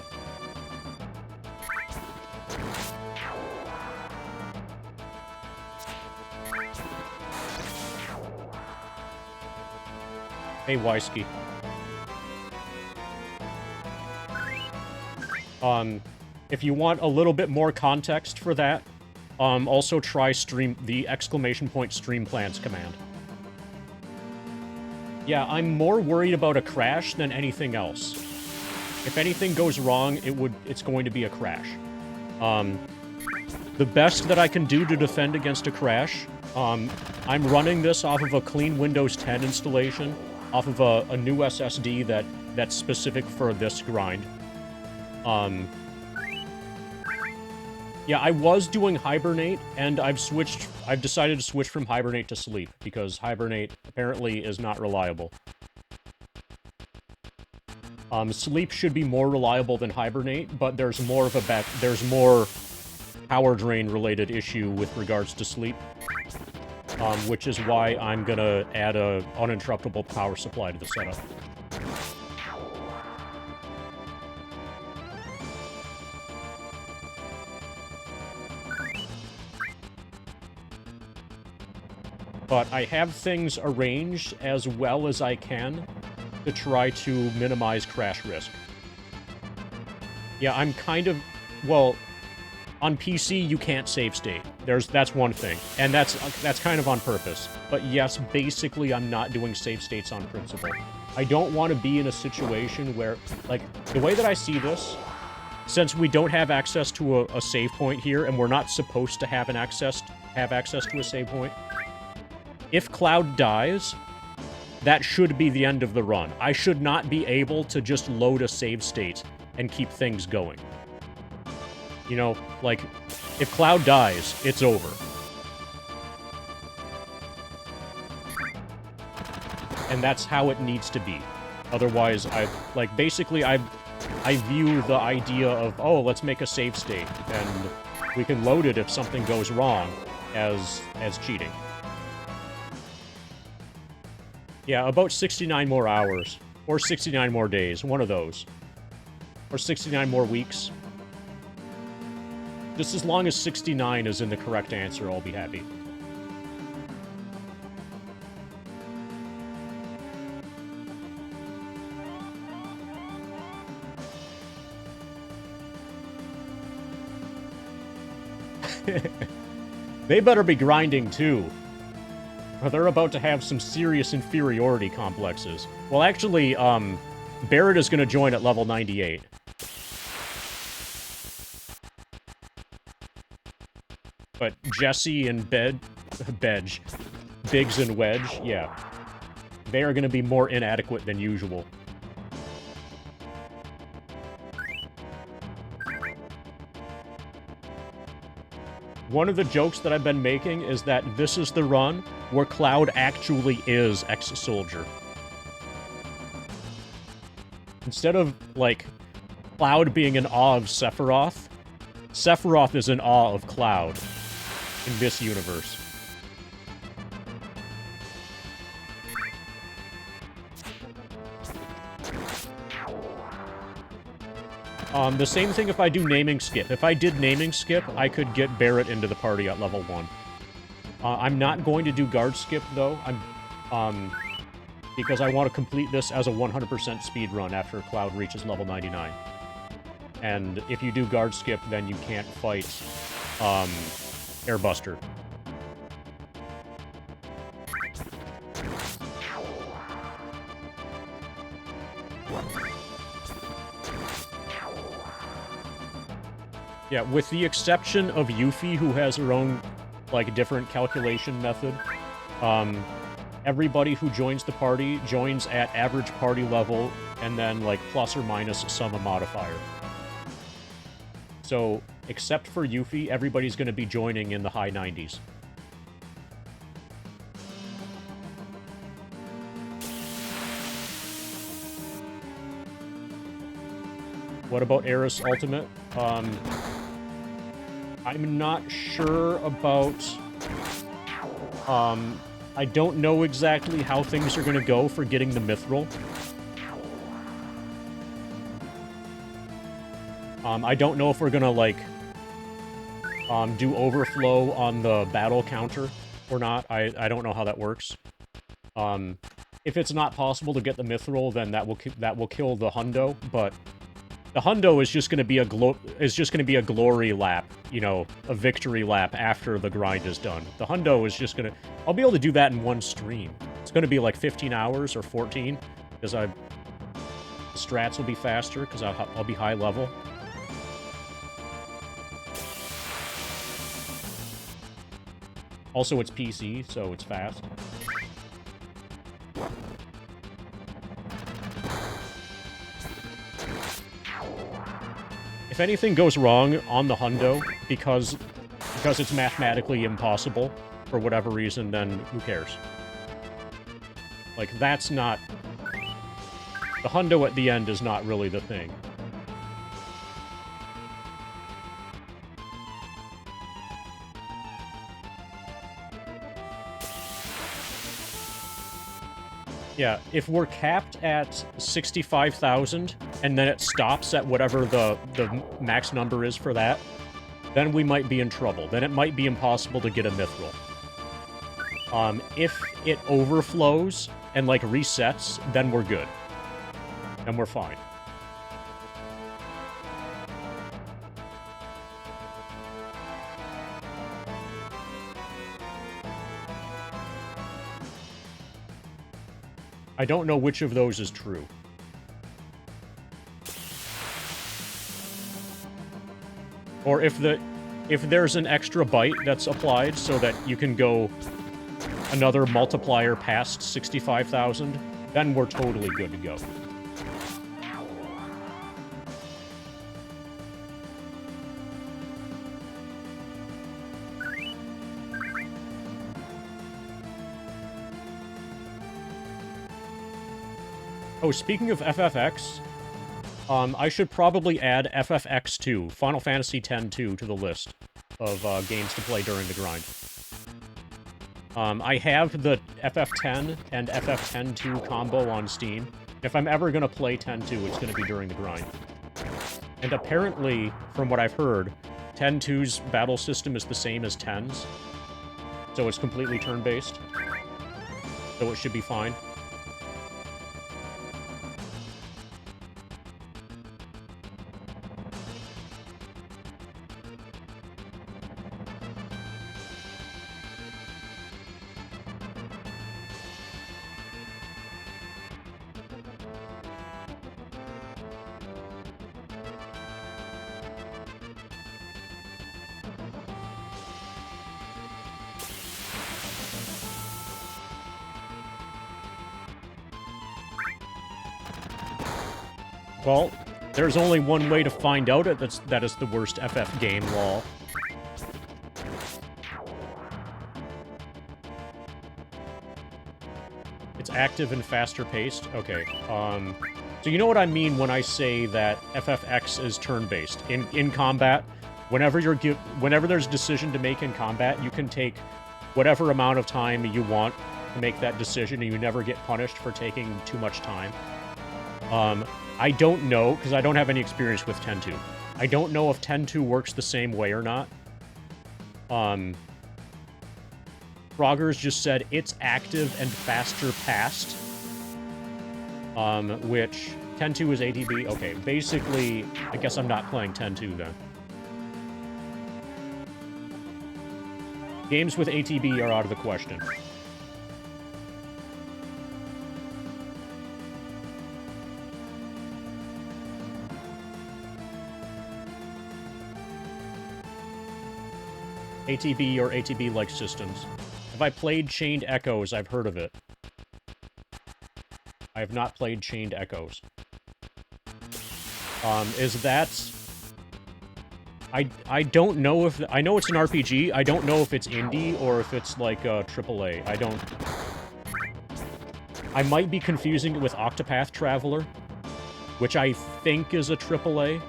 Hey, Weisky. If you want a little bit more context for that, also try the !stream plans command. Yeah, I'm more worried about a crash than anything else. If anything goes wrong, it's going to be a crash. The best that I can do to defend against a crash, I'm running this off of a clean Windows 10 installation, off of a new SSD that's specific for this grind. Yeah, I was doing Hibernate, and I've decided to switch from Hibernate to Sleep, because Hibernate apparently is not reliable. Sleep should be more reliable than Hibernate, but there's more power drain related issue with regards to Sleep. Which is why I'm gonna add a uninterruptible power supply to the setup. But I have things arranged as well as I can to try to minimize crash risk. Yeah, I'm kind of... Well, on PC, you can't save state. That's one thing. And that's kind of on purpose. But yes, basically, I'm not doing save states on principle. I don't want to be in a situation where... Like, the way that I see this, since we don't have access to a save point here, and we're not supposed to have access to a save point, if Cloud dies, that should be the end of the run. I should not be able to just load a save state and keep things going. You know, like, if Cloud dies, it's over. And that's how it needs to be. Otherwise, basically, I view the idea of, oh, let's make a save state, and we can load it if something goes wrong as cheating. Yeah, about 69 more hours. Or 69 more days, one of those. Or 69 more weeks. Just as long as 69 is in the correct answer, I'll be happy. They better be grinding too, or they're about to have some serious inferiority complexes. Well, actually, Barrett is going to join at level 98. But Jesse and Biggs and Wedge, yeah. They are going to be more inadequate than usual. One of the jokes that I've been making is that this is the run where Cloud actually is ex-soldier. Instead of, like, Cloud being in awe of Sephiroth, Sephiroth is in awe of Cloud in this universe. The same thing if I do naming skip. If I did naming skip, I could get Barrett into the party at level 1. I'm not going to do guard skip, though. Because I want to complete this as a 100% speed run after Cloud reaches level 99. And if you do guard skip, then you can't fight, Airbuster. Yeah, with the exception of Yuffie, who has her own, like, different calculation method, everybody who joins the party joins at average party level, and then, like, plus or minus some modifier. So, except for Yuffie, everybody's going to be joining in the high 90s. What about Eris Ultimate? I'm not sure about... I don't know exactly how things are going to go for getting the Mithril. I don't know if we're going to, like, do overflow on the battle counter or not. I don't know how that works. If it's not possible to get the Mithril, then that will kill the Hundo, but... The Hundo is just going to be a glory lap, you know, a victory lap after the grind is done. The Hundo is just going to... I'll be able to do that in one stream. It's going to be like 15 hours or 14, because the strats will be faster, because I'll be high level. Also, it's PC, so it's fast. If anything goes wrong on the Hundo, because it's mathematically impossible, for whatever reason, then who cares? Like, that's not... The Hundo at the end is not really the thing. Yeah, if we're capped at 65,000, and then it stops at whatever the max number is for that, then we might be in trouble. Then it might be impossible to get a Mithril. If it overflows and, like, resets, then we're good. Then we're fine. I don't know which of those is true. Or if there's an extra byte that's applied so that you can go another multiplier past 65,000, then we're totally good to go. Oh, speaking of FFX, I should probably add FFX2, Final Fantasy X-2, to the list of games to play during the grind. I have the FF10 and FF10-2 combo on Steam. If I'm ever going to play 10-2, it's going to be during the grind. And apparently, from what I've heard, 10-2's battle system is the same as 10's. So it's completely turn-based. So it should be fine. Well, there's only one way to find out that is the worst FF game, lol. It's active and faster paced? Okay, so you know what I mean when I say that FFX is turn-based. In combat, whenever there's a decision to make in combat, you can take whatever amount of time you want to make that decision, and you never get punished for taking too much time. I don't know, because I don't have any experience with 10-2. I don't know if 10-2 works the same way or not. Froggers just said it's active and faster past. Which 10-2 is ATB. Okay, basically, I guess I'm not playing 10-2 then. Games with ATB are out of the question. ATB or ATB-like systems. Have I played Chained Echoes? I've heard of it. I have not played Chained Echoes. Is that... I don't know if... I know it's an RPG. I don't know if it's indie or if it's like AAA. I don't... I might be confusing it with Octopath Traveler, which I think is a AAA.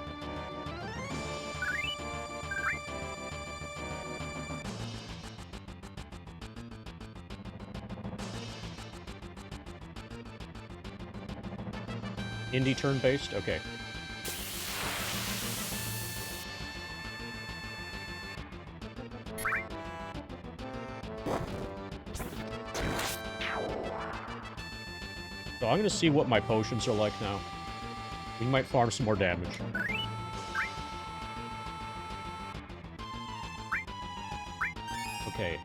Indie turn-based? Okay. So I'm gonna see what my potions are like now. We might farm some more damage. Okay.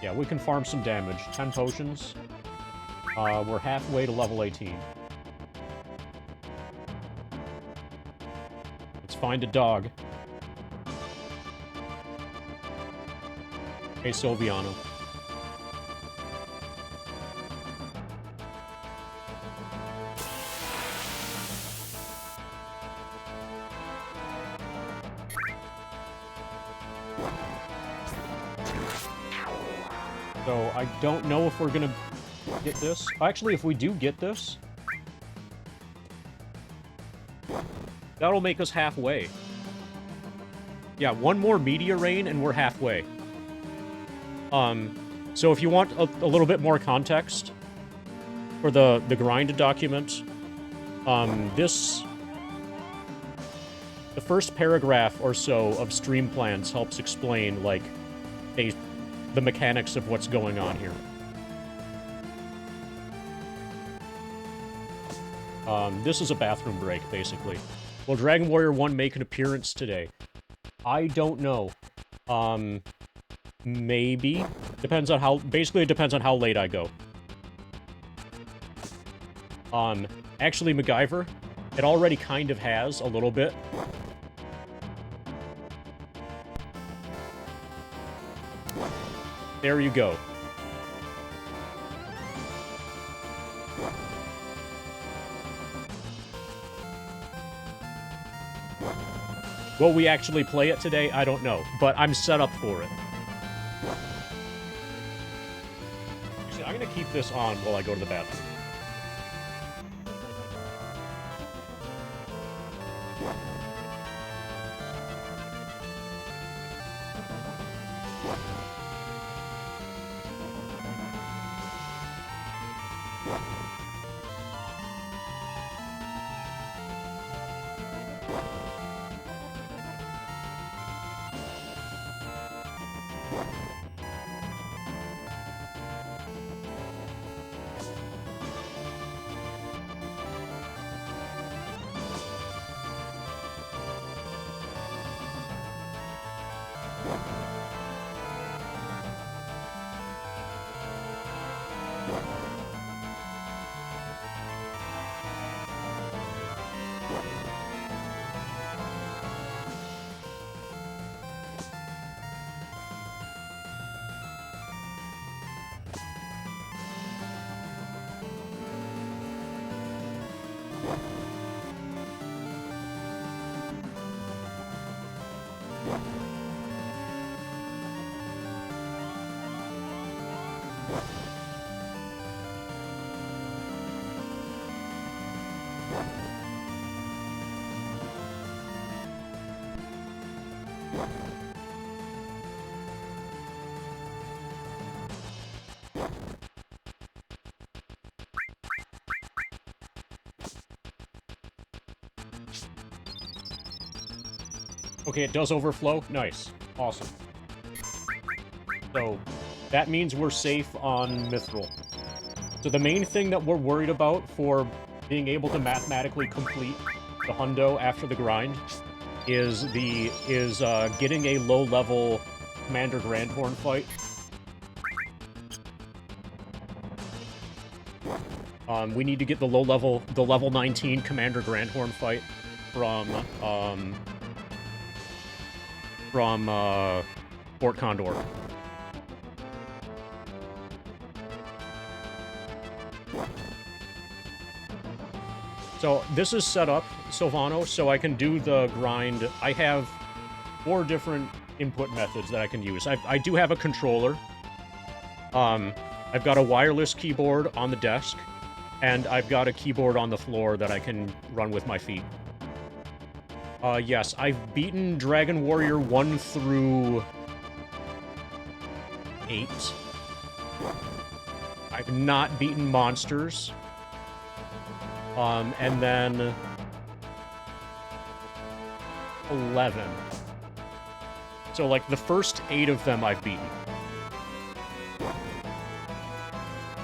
Yeah, we can farm some damage. 10 potions. We're halfway to level 18. Find a dog. Hey, Silviano. So, I don't know if we're gonna get this. Actually, if we do get this, that'll make us halfway. Yeah, one more Meteor Rain and we're halfway. So if you want a little bit more context for the grind document, the first paragraph or so of stream plans helps explain, like, the mechanics of what's going on here. This is a bathroom break, basically. Will Dragon Warrior 1 make an appearance today? I don't know. Maybe. Depends on how... Basically, it depends on how late I go. Actually, MacGyver, it already kind of has, a little bit. There you go. Will we actually play it today? I don't know, but I'm set up for it. Actually, I'm gonna keep this on while I go to the bathroom. Okay, it does overflow. Nice. Awesome. So, that means we're safe on Mithril. So the main thing that we're worried about for being able to mathematically complete the hundo after the grind is getting a low-level Commander Grandhorn fight. We need to get the level 19 Commander Grandhorn fight from Fort Condor. So this is set up, Silvano, so I can do the grind. I have 4 different input methods that I can use. I do have a controller. I've got a wireless keyboard on the desk, and I've got a keyboard on the floor that I can run with my feet. Yes, I've beaten Dragon Warrior 1 through 8. I've not beaten Monsters. And then 11. So, like, the first 8 of them I've beaten.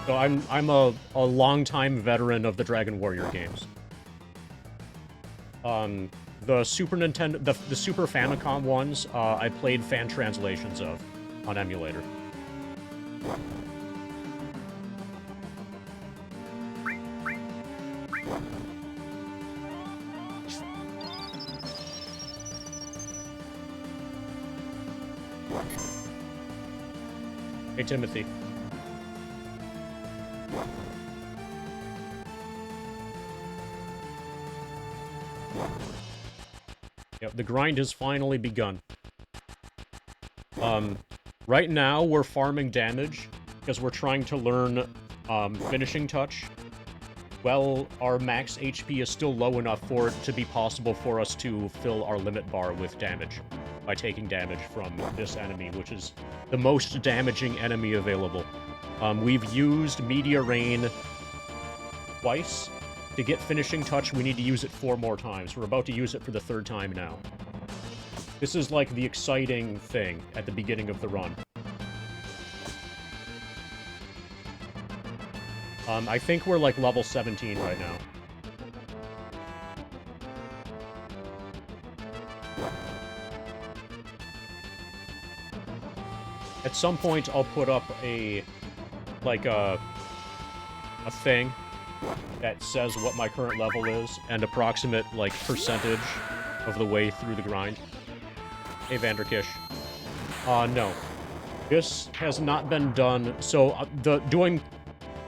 So I'm a longtime veteran of the Dragon Warrior games. The Super Nintendo, the Super Famicom ones, I played fan translations of on emulator. Hey, Timothy. Yep, the grind has finally begun. Right now, we're farming damage, because we're trying to learn, Finishing Touch. Well, our max HP is still low enough for it to be possible for us to fill our limit bar with damage by taking damage from this enemy, which is the most damaging enemy available. We've used Meteor Rain twice. To get Finishing Touch, we need to use it 4 more times. We're about to use it for the 3rd time now. This is like the exciting thing at the beginning of the run. I think we're like level 17 right now. At some point, I'll put up a thing that says what my current level is and approximate, like, percentage of the way through the grind. Hey, Vanderkish. No. This has not been done, so, doing,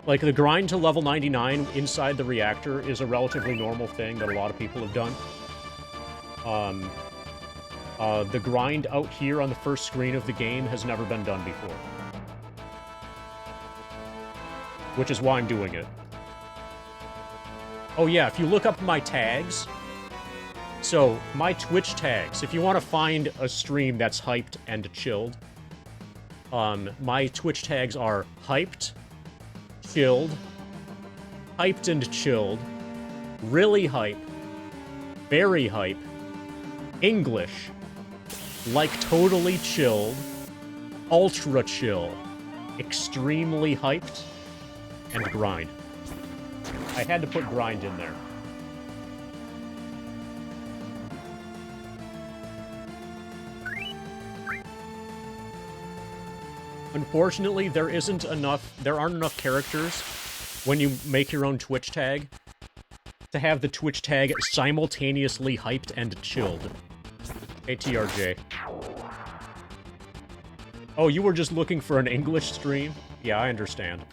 like, the grind to level 99 inside the reactor is a relatively normal thing that a lot of people have done. The grind out here on the first screen of the game has never been done before. Which is why I'm doing it. Oh yeah, if you look up my tags... So, my Twitch tags, if you want to find a stream that's hyped and chilled, my Twitch tags are hyped, chilled, hyped and chilled, really hype, very hype, English, like totally chilled, ultra chill, extremely hyped, and grind. I had to put grind in there. Unfortunately, there aren't enough characters when you make your own Twitch tag to have the Twitch tag simultaneously hyped and chilled. Hey, TRJ. Oh, you were just looking for an English stream? Yeah, I understand.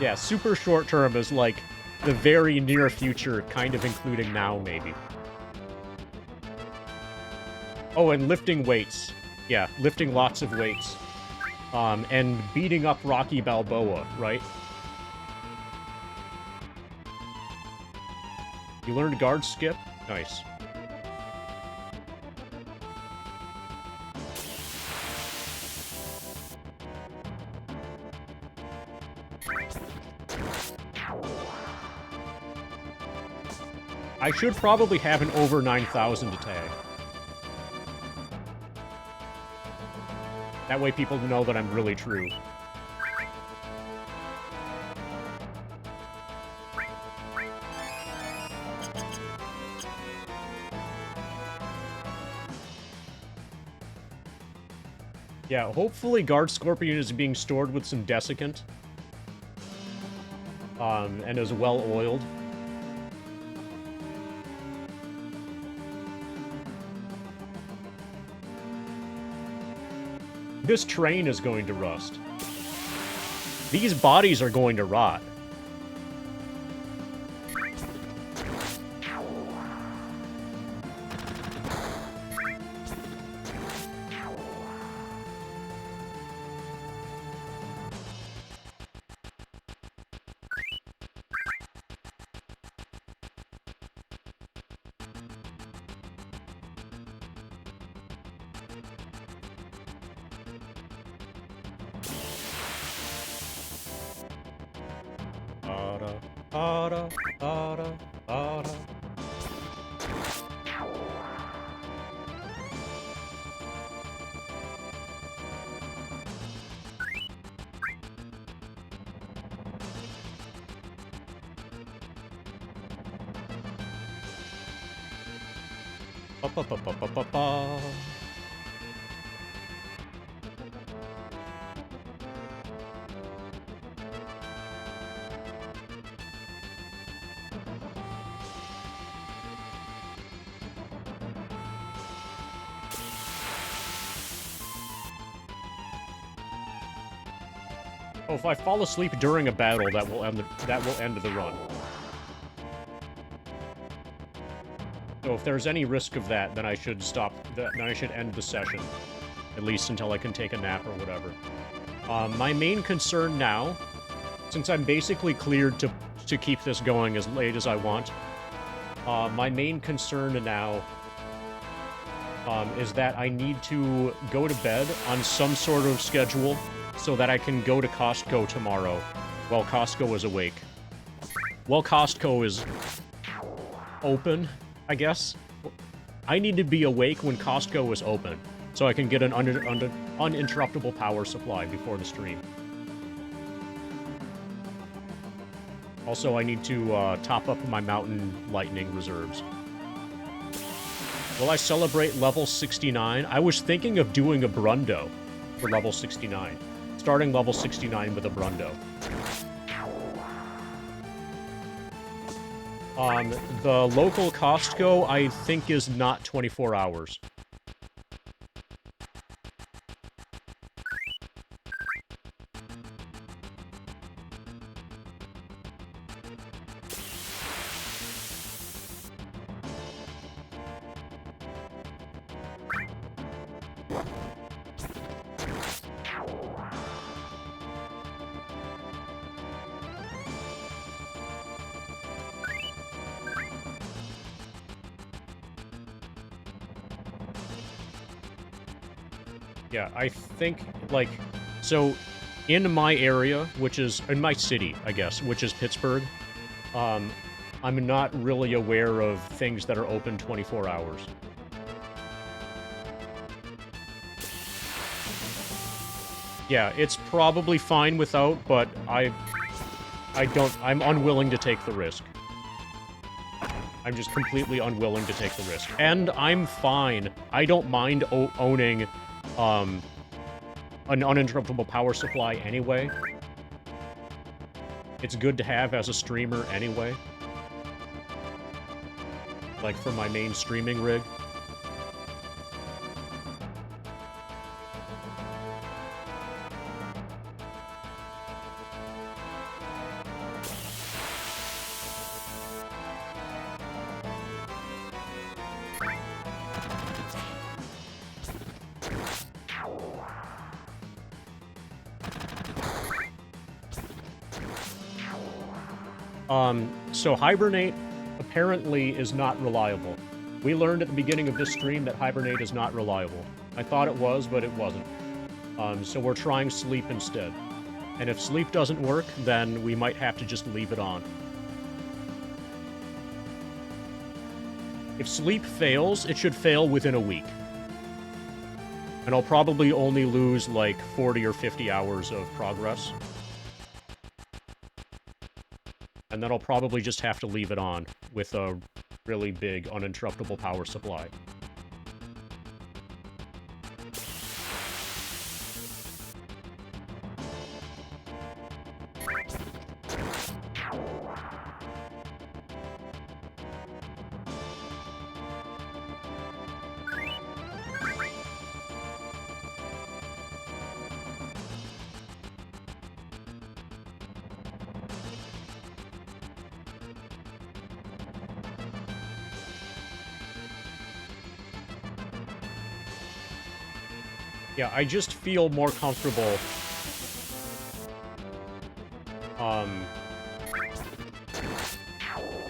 Yeah, super short term is like the very near future, kind of including now, maybe. Oh, and lifting weights. Yeah, lifting lots of weights. And beating up Rocky Balboa, right? You learned guard skip? Nice. I should probably have an over 9,000 to tag. That way people know that I'm really true. Yeah, hopefully Guard Scorpion is being stored with some desiccant. And is well oiled. This train is going to rust. These bodies are going to rot. Ada, ada, ada. Ba ba ba ba ba ba ba. Oh, if I fall asleep during a battle, that will end the run. So if there's any risk of that, then I should stop. Then I should end the session, at least until I can take a nap or whatever. My main concern now, since I'm basically cleared to keep this going as late as I want, my main concern now is that I need to go to bed on some sort of schedule so that I can go to Costco tomorrow while Costco is awake. While Costco is open, I guess. I need to be awake when Costco is open so I can get an uninterruptible power supply before the stream. Also, I need to top up my Mountain Lightning reserves. Will I celebrate level 69? I was thinking of doing a Brundo for level 69. Starting level 69 with a Brundo. The local Costco, I think, is not 24 hours. Yeah, I think, like, so, in my area, which is, in my city, I guess, which is Pittsburgh, I'm not really aware of things that are open 24 hours. Yeah, it's probably fine without, but I'm unwilling to take the risk. I'm just completely unwilling to take the risk. And I'm fine. I don't mind owning an uninterruptible power supply anyway. It's good to have as a streamer anyway. Like for my main streaming rig. So Hibernate apparently is not reliable. We learned at the beginning of this stream that Hibernate is not reliable. I thought it was, but it wasn't. So we're trying Sleep instead. And if Sleep doesn't work, then we might have to just leave it on. If Sleep fails, it should fail within a week. And I'll probably only lose like 40 or 50 hours of progress. And then I'll probably just have to leave it on with a really big uninterruptible power supply. Yeah, I just feel more comfortable.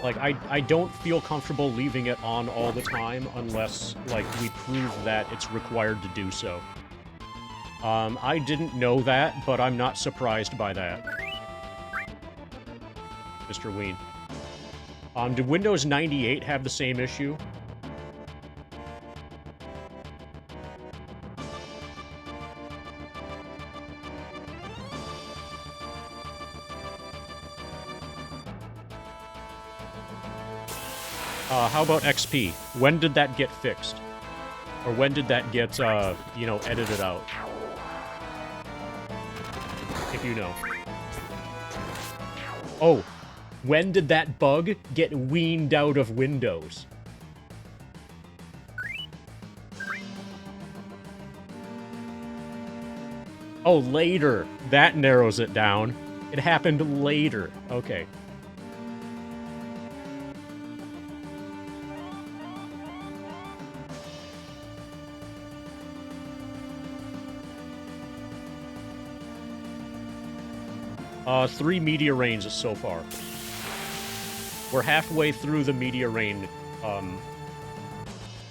Like, I don't feel comfortable leaving it on all the time unless, like, we prove that it's required to do so. I didn't know that, but I'm not surprised by that. Mr. Ween. Did Windows 98 have the same issue? How about XP? When did that get fixed? Or when did that get, you know, edited out? If you know. Oh, when did that bug get weaned out of Windows? Oh, later. That narrows it down. It happened later. Okay. Three media rains so far. We're halfway through the media rain,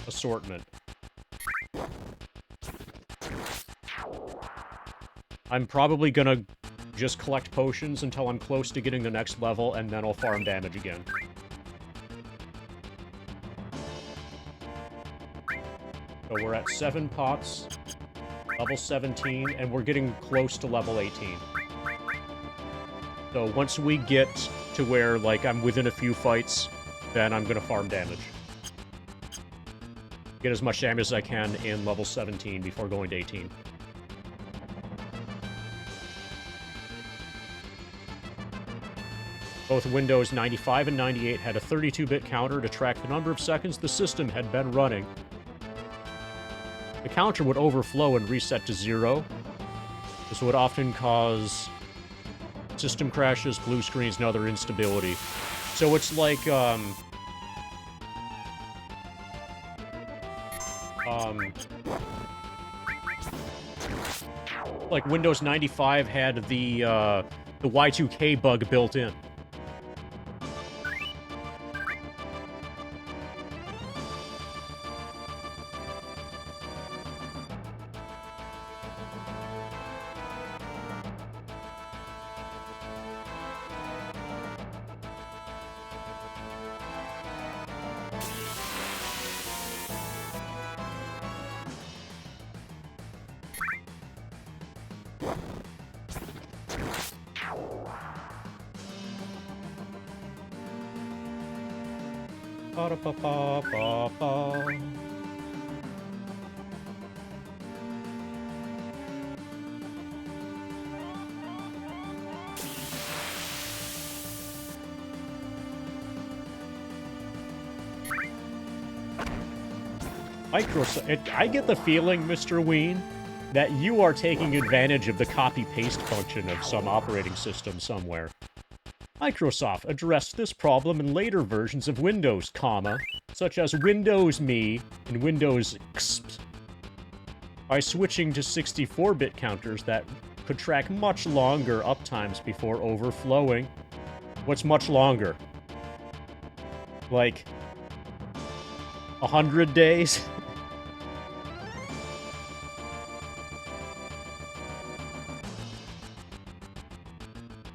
assortment. I'm probably gonna just collect potions until I'm close to getting the next level, and then I'll farm damage again. So we're at 7 pots, level 17, and we're getting close to level 18. So once we get to where, like, I'm within a few fights, then I'm gonna farm damage. Get as much damage as I can in level 17 before going to 18. Both Windows 95 and 98 had a 32-bit counter to track the number of seconds the system had been running. The counter would overflow and reset to 0. This would often cause system crashes, blue screens, and other instability. So it's like, like Windows 95 had the Y2K bug built in. Ba-da-ba-ba-ba-ba. Microsoft, I get the feeling, Mr. Ween, that you are taking advantage of the copy-paste function of some operating system somewhere. Microsoft addressed this problem in later versions of Windows, such as Windows Me and Windows XP, by switching to 64-bit counters that could track much longer uptimes before overflowing. What's much longer? Like 100 days?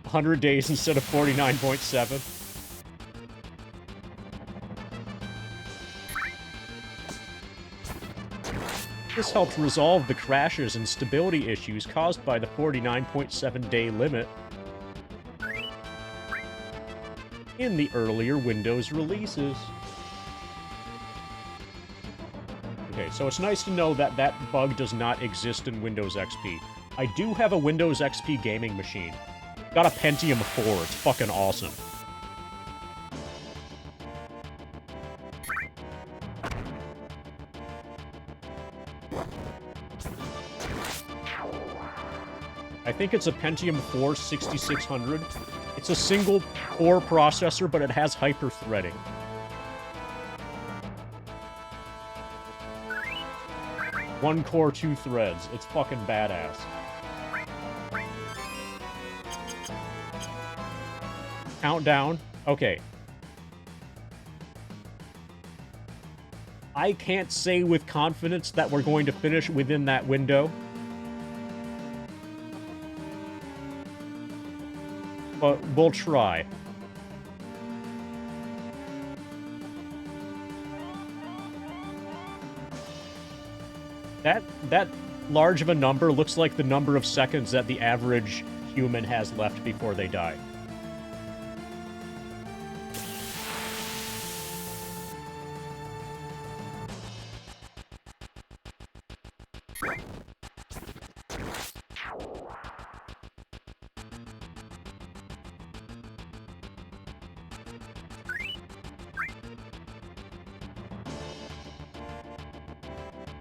100 days instead of 49.7. This helped resolve the crashes and stability issues caused by the 49.7-day limit in the earlier Windows releases. Okay, so it's nice to know that that bug does not exist in Windows XP. I do have a Windows XP gaming machine. Got a Pentium 4, it's fucking awesome. I think it's a Pentium 4 6600. It's a single core processor, but it has hyper-threading. One core, 2 threads. It's fucking badass. Countdown. Okay. I can't say with confidence that we're going to finish within that window. But we'll try. That large of a number looks like the number of seconds that the average human has left before they die.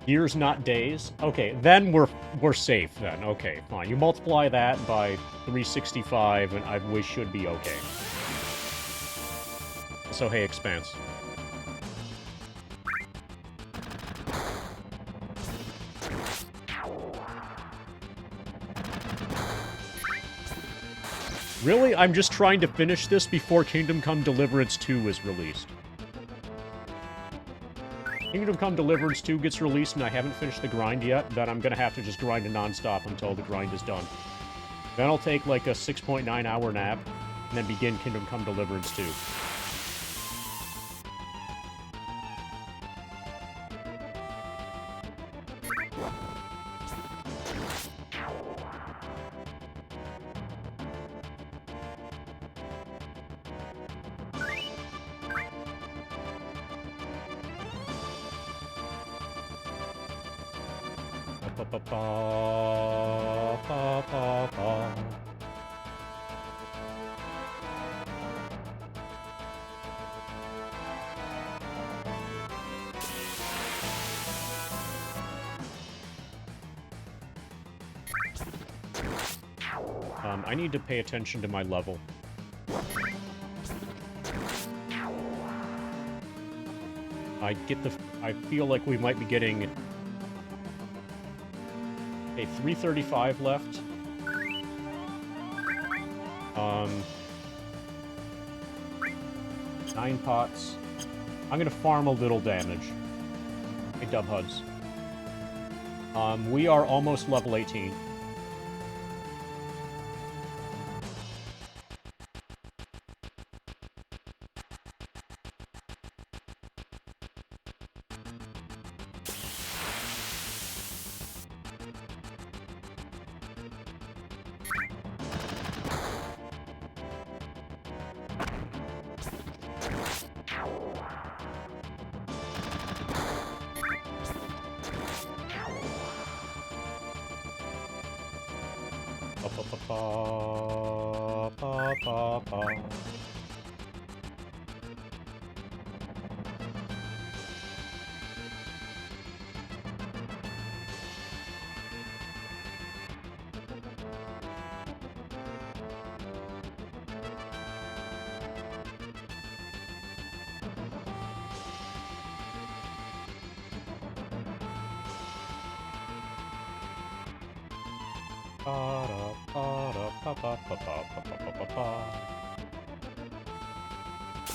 Years, not days? Okay, then we're safe then. Okay, fine. You multiply that by 365 and we should be okay. So hey, Expanse. Really? I'm just trying to finish this before Kingdom Come Deliverance 2 is released. Kingdom Come Deliverance 2 gets released and I haven't finished the grind yet, then I'm gonna have to just grind it non-stop until the grind is done. Then I'll take like a 6.9 hour nap, and then begin Kingdom Come Deliverance 2. I need to pay attention to my level. I feel like we might be getting a 335 left. 9 pots. I'm gonna farm a little damage. Hey, Dub Huds. We are almost level 18.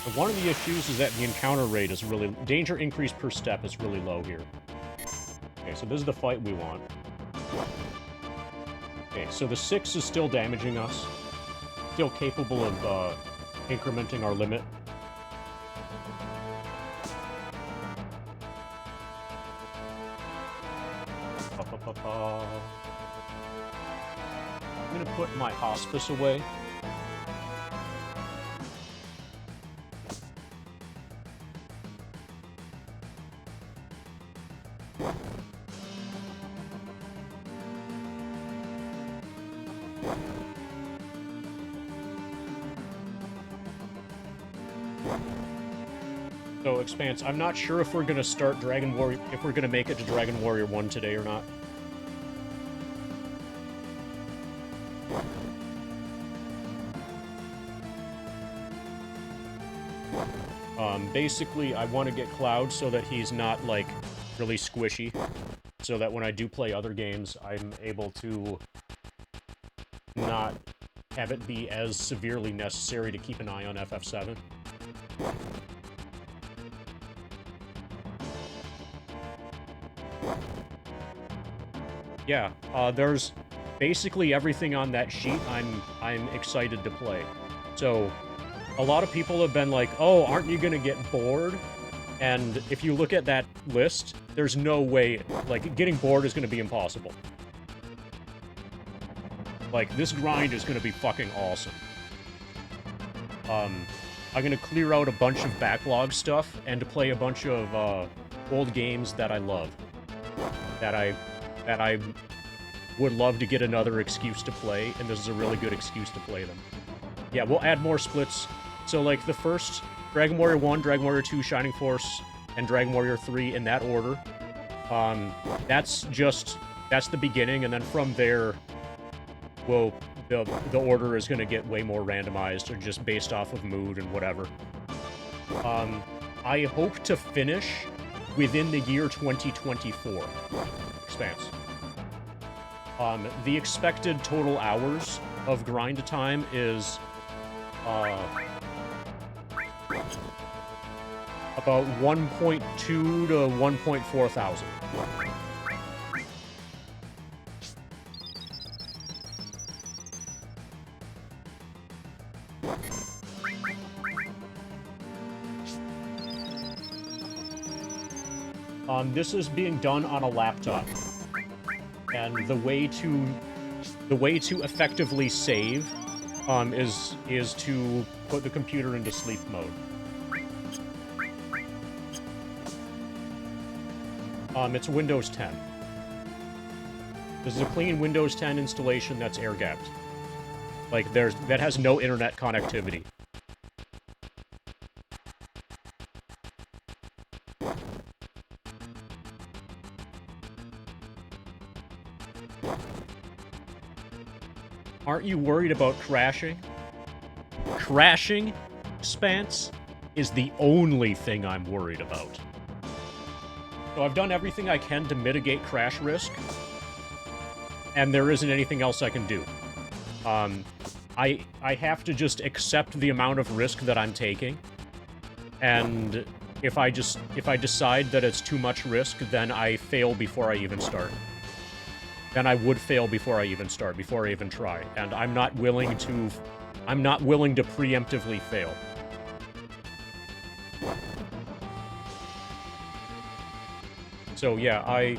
But one of the issues is that the encounter rate is really... Danger increase per step is really low here. Okay, so this is the fight we want. Okay, so the 6 is still damaging us. Still capable of incrementing our limit. I'm gonna put my hospice away. So, Expanse, I'm not sure if we're gonna start Dragon Warrior, if we're gonna make it to Dragon Warrior 1 today or not. Basically, I want to get Cloud so that he's not, like, really squishy. So that when I do play other games, I'm able to not have it be as severely necessary to keep an eye on FF7. Yeah, there's basically everything on that sheet I'm excited to play. So, a lot of people have been like, oh, aren't you gonna get bored? And if you look at that list, there's no way, like, getting bored is gonna be impossible. Like, this grind is gonna be fucking awesome. I'm gonna clear out a bunch of backlog stuff and play a bunch of, old games that I love. That I would love to get another excuse to play, and this is a really good excuse to play them. Yeah, we'll add more splits. So, like, the first Dragon Warrior 1, Dragon Warrior 2, Shining Force, and Dragon Warrior 3 in that order. That's the beginning, and then from there, well, the order is going to get way more randomized, or just based off of mood and whatever. I hope to finish within the year 2024. Expanse. The expected total hours of grind time is, about 1.2 to 1.4 thousand. This is being done on a laptop. And the way to effectively save is to put the computer into sleep mode. It's Windows 10. This is a clean Windows 10 installation that's air-gapped. Like, that has no internet connectivity. Aren't you worried about crashing? Crashing, Expanse, is the only thing I'm worried about. So I've done everything I can to mitigate crash risk, and there isn't anything else I can do. I have to just accept the amount of risk that I'm taking, and if I decide that it's too much risk, then I fail before I even start. Then I would fail before I even start, before I even try, and I'm not willing to preemptively fail. So yeah,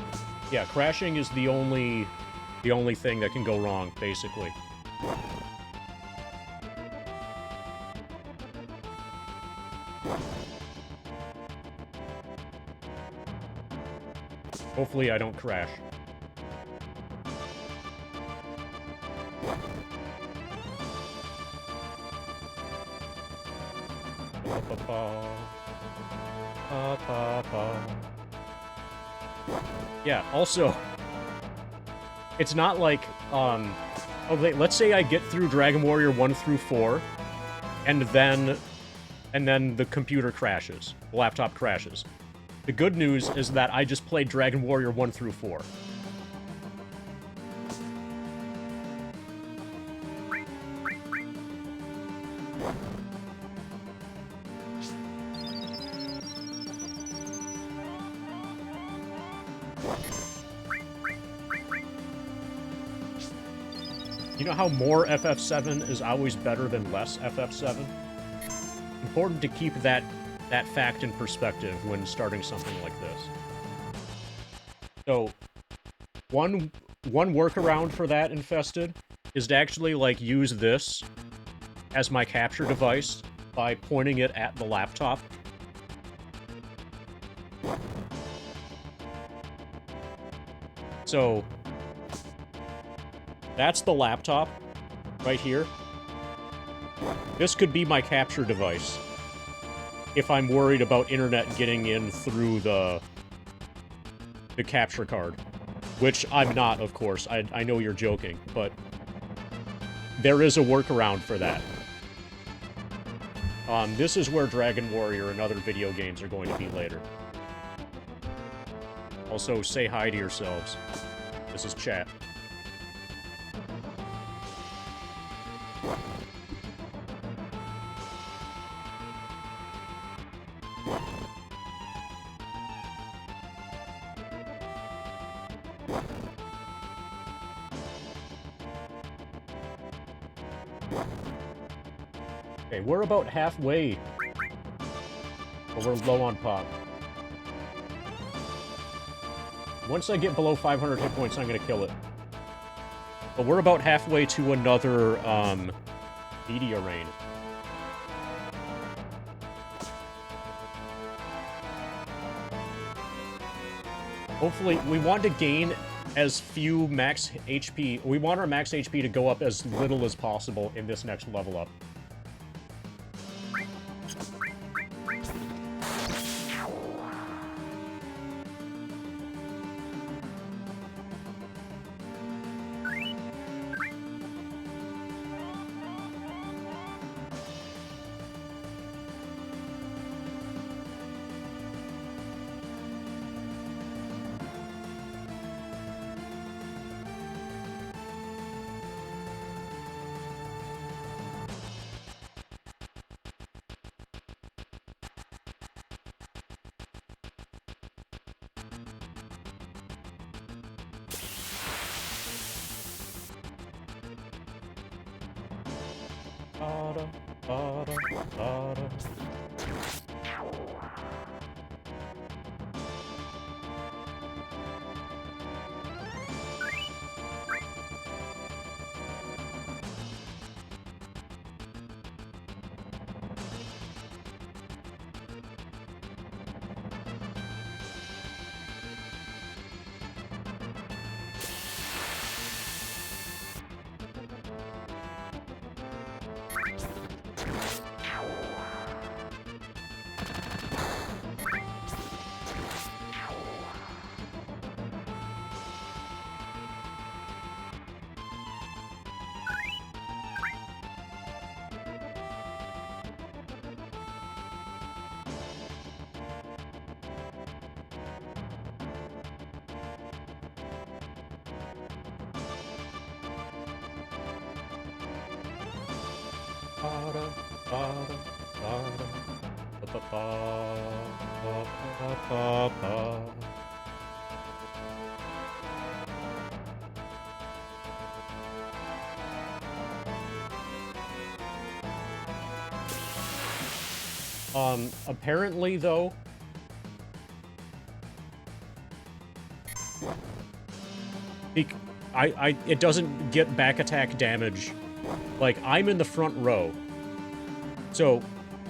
crashing is the only thing that can go wrong, basically. Hopefully I don't crash. Yeah, also, it's not like, okay, let's say I get through Dragon Warrior 1 through 4, and then the computer crashes, the laptop crashes. The good news is that I just played Dragon Warrior 1 through 4. You know how more FF7 is always better than less FF7? Important to keep that fact in perspective when starting something like this. So, one workaround for that, Infested, is to actually, like, use this as my capture device by pointing it at the laptop. So, that's the laptop, right here. This could be my capture device, if I'm worried about internet getting in through the capture card. Which I'm not, of course. I know you're joking, but there is a workaround for that. This is where Dragon Warrior and other video games are going to be later. Also, say hi to yourselves. This is chat. Okay, we're about halfway. But we're low on pop. Once I get below 500 hit points, I'm gonna kill it. But we're about halfway to another, media rain. Hopefully, we want to gain as few max HP. We want our max HP to go up as little as possible in this next level up. Apparently, though, it doesn't get back attack damage. Like, I'm in the front row. So,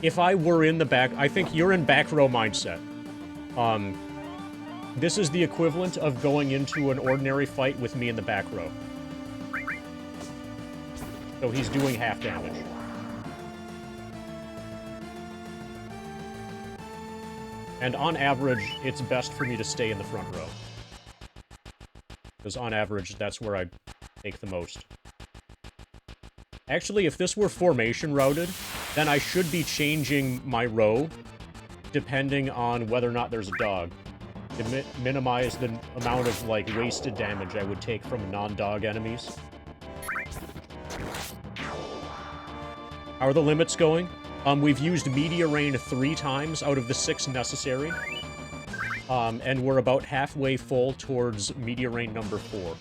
if I were in the back, I think you're in back row mindset. This is the equivalent of going into an ordinary fight with me in the back row. So he's doing half damage. And on average, it's best for me to stay in the front row. Because on average, that's where I take the most. Actually, if this were formation routed, then I should be changing my row depending on whether or not there's a dog. To minimize the amount of, like, wasted damage I would take from non-dog enemies. How are the limits going? We've used Media Rain 3 times out of the 6 necessary. And we're about halfway full towards media rain number 4.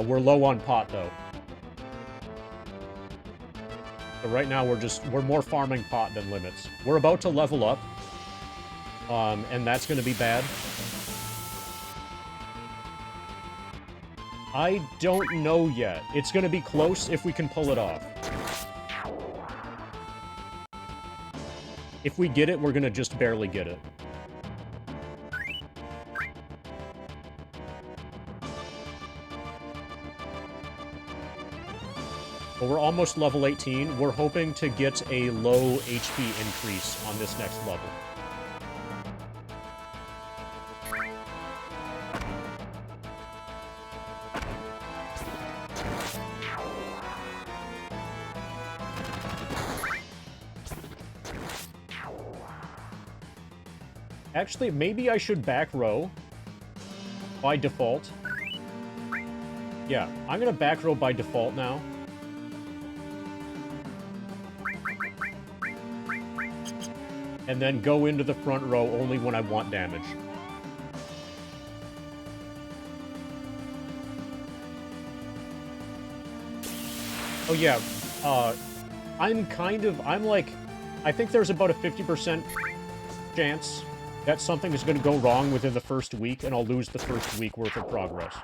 We're low on pot, though. So right now, we're more farming pot than limits. We're about to level up. And that's gonna be bad. I don't know yet. It's gonna be close if we can pull it off. If we get it, we're gonna just barely get it. But we're almost level 18. We're hoping to get a low HP increase on this next level. Actually, maybe I should back row by default. Yeah, I'm gonna back row by default now. And then go into the front row only when I want damage. Oh yeah, I'm like, I think there's about a 50% chance that something is going to go wrong within the first week, and I'll lose the first week worth of progress.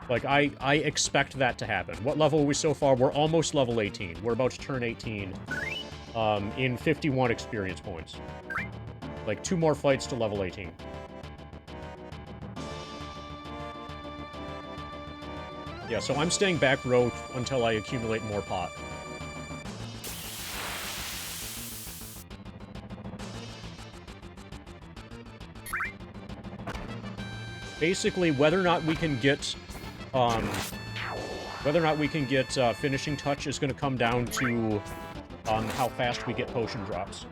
Like, I expect that to happen. What level are we so far? We're almost level 18. We're about to turn 18 in 51 experience points. Like, 2 more fights to level 18. Yeah, so I'm staying back row until I accumulate more pot. Basically, whether or not we can get finishing touch is going to come down to how fast we get potion drops.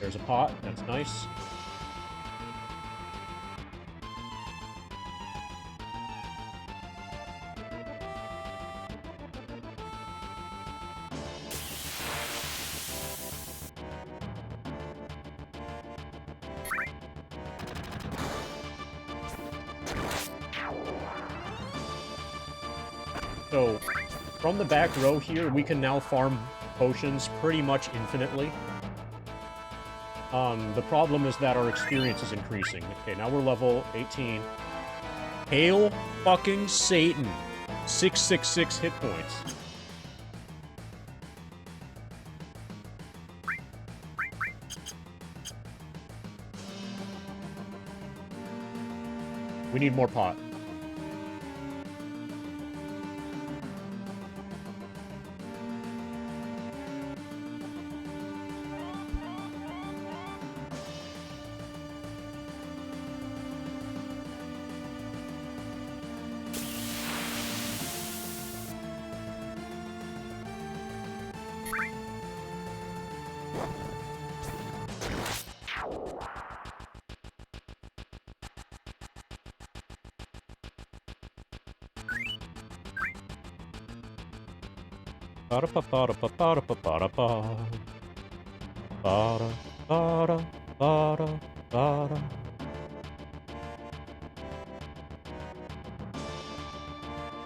There's a pot. That's nice. So, from the back row here, we can now farm potions pretty much infinitely. The problem is that our experience is increasing. Okay, now we're level 18. Hail fucking Satan. 666 hit points. We need more pot.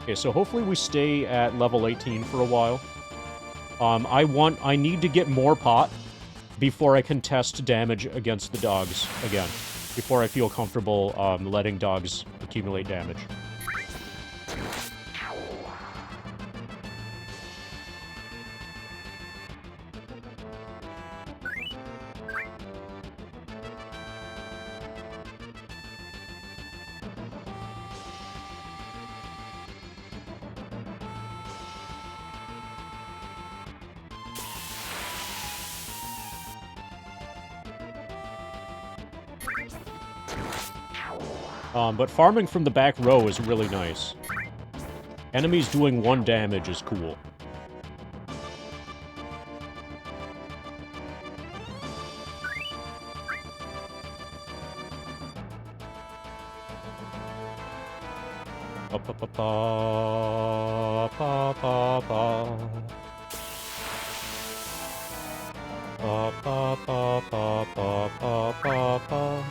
Okay, so hopefully we stay at level 18 for a while. I need to get more pot before I can test damage against the dogs again. Before I feel comfortable letting dogs accumulate damage. But farming from the back row is really nice. Enemies doing 1 damage is cool. Ba, ba, ba, ba, ba, ba, ba. Ba, ba, ba, ba, ba, ba, ba, ba.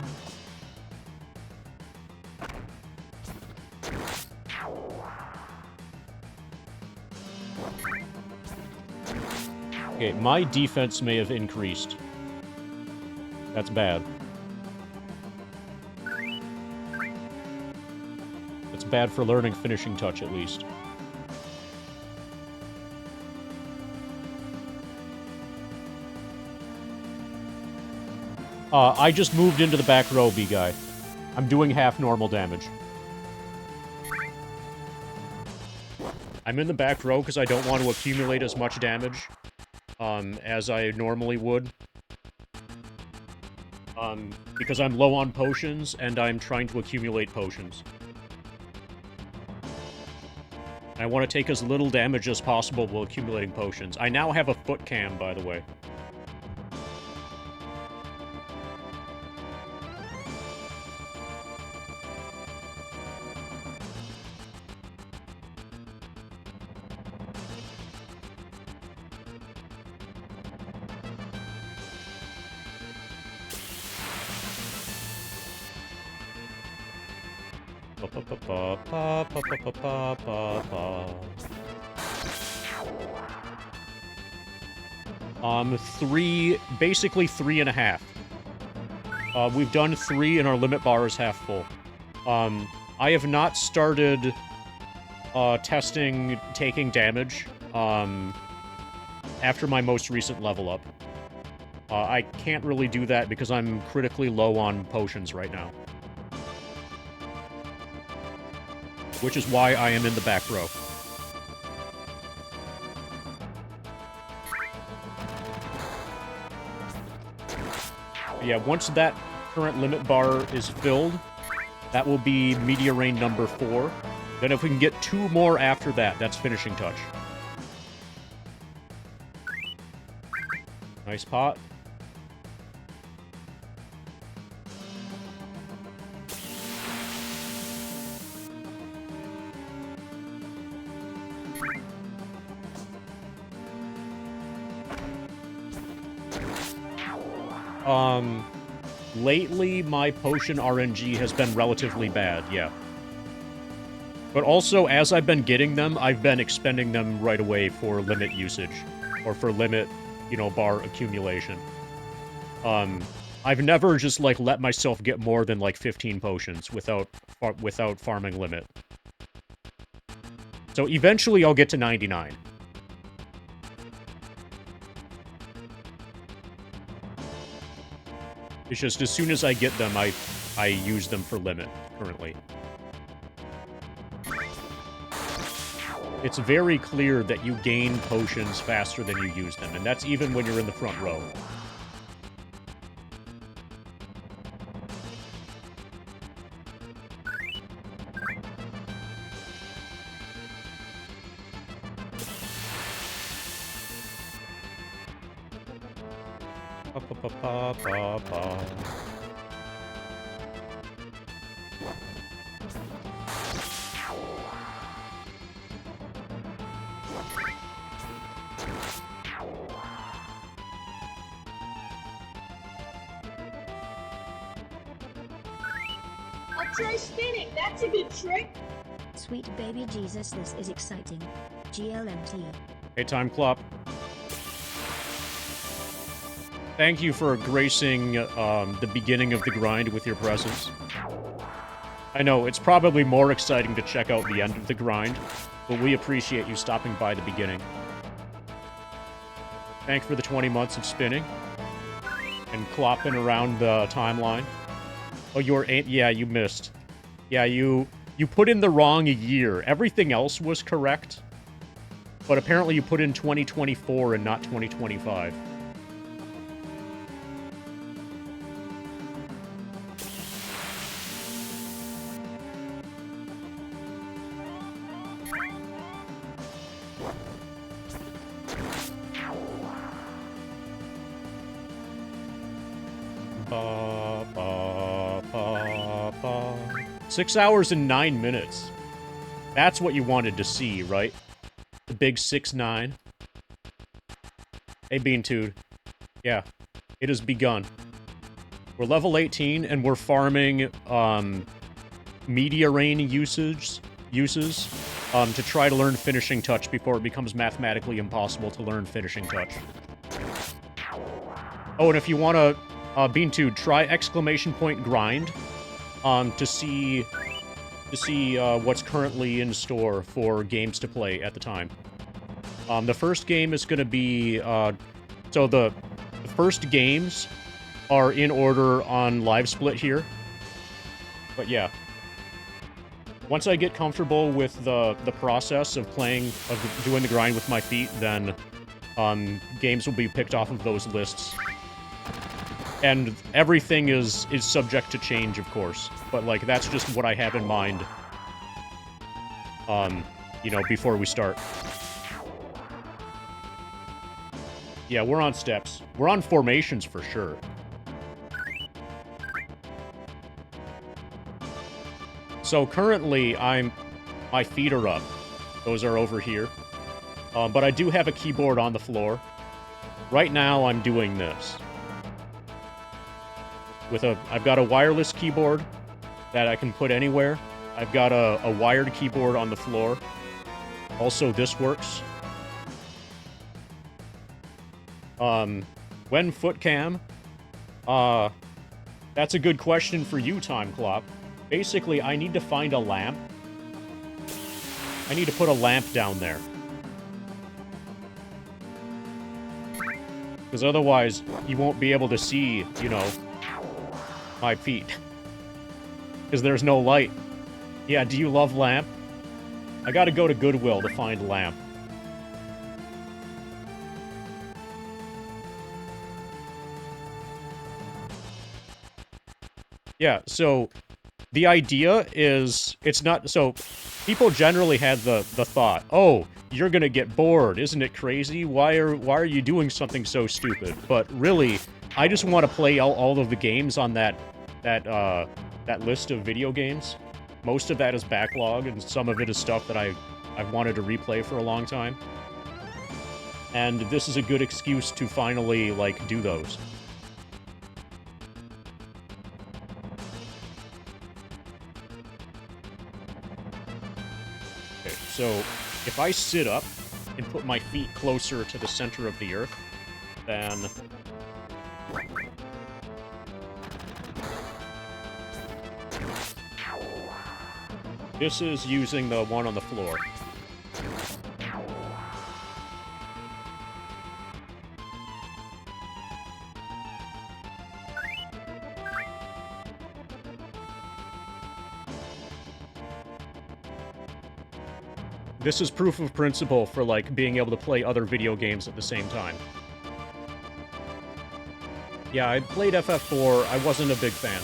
Okay, my defense may have increased. That's bad. It's bad for learning finishing touch, at least. I just moved into the back row, B-Guy. I'm doing half normal damage. I'm in the back row because I don't want to accumulate as much damage, as I normally would. Because I'm low on potions, and I'm trying to accumulate potions. I want to take as little damage as possible while accumulating potions. I now have a foot cam, by the way. Basically 3.5. We've done 3 and our limit bar is half full. I have not started, testing taking damage, after my most recent level up. I can't really do that because I'm critically low on potions right now. Which is why I am in the back row. Yeah, once that current limit bar is filled, that will be Meteor Rain number 4. Then if we can get 2 more after that, that's finishing touch. Nice pot. Lately, my potion RNG has been relatively bad, yeah. But also, as I've been getting them, I've been expending them right away for limit usage. Or for limit, bar accumulation. I've never just, let myself get more than, 15 potions without farming limit. So eventually I'll get to 99. It's just, as soon as I get them, I use them for limit, currently. It's very clear that you gain potions faster than you use them, and that's even when you're in the front row. I'll try spinning. That's a good trick. Sweet baby Jesus, this is exciting. GLMT. Hey, Time Clop. Thank you for gracing the beginning of the grind with your presence. I know, it's probably more exciting to check out the end of the grind, but we appreciate you stopping by the beginning. Thanks for the 20 months of spinning and clopping around the timeline. Oh, yeah, you missed. Yeah, you put in the wrong year. Everything else was correct, but apparently you put in 2024 and not 2025. Ba, ba, ba, ba. 6 hours and 9 minutes. That's what you wanted to see, right? The big 6'9". Hey, Beantude. Yeah, it has begun. We're level 18, and we're farming, Media Rain uses, to try to learn Finishing Touch before it becomes mathematically impossible to learn Finishing Touch. Oh, and if you want to, Beantude, try exclamation point grind, to see what's currently in store for games to play at the time. The first game is going to be, so the first games are in order on LiveSplit here. But yeah. Once I get comfortable with the process of doing the grind with my feet, then games will be picked off of those lists. And everything is subject to change, of course. But, like, that's just what I have in mind, you know, before we start. Yeah, we're on steps. We're on formations for sure. So currently, my feet are up. Those are over here. But I do have a keyboard on the floor. Right now, I'm doing this. I've got a wireless keyboard that I can put anywhere. I've got a wired keyboard on the floor. Also, this works. When foot cam? That's a good question for you, Time Clop. Basically, I need to find a lamp. I need to put a lamp down there. Because otherwise, you won't be able to see, you know, my feet. Because there's no light. Yeah, do you love lamp? I gotta go to Goodwill to find lamp. Yeah, so the idea is, it's not, so people generally had the thought, oh, you're gonna get bored, isn't it crazy? Why are you doing something so stupid? But really, I just want to play all of the games on that list of video games. Most of that is backlog, and some of it is stuff that I've wanted to replay for a long time. And this is a good excuse to finally, like, do those. Okay, so if I sit up and put my feet closer to the center of the earth, then this is using the one on the floor. This is proof of principle for, like, being able to play other video games at the same time. Yeah, I played FF4. I wasn't a big fan.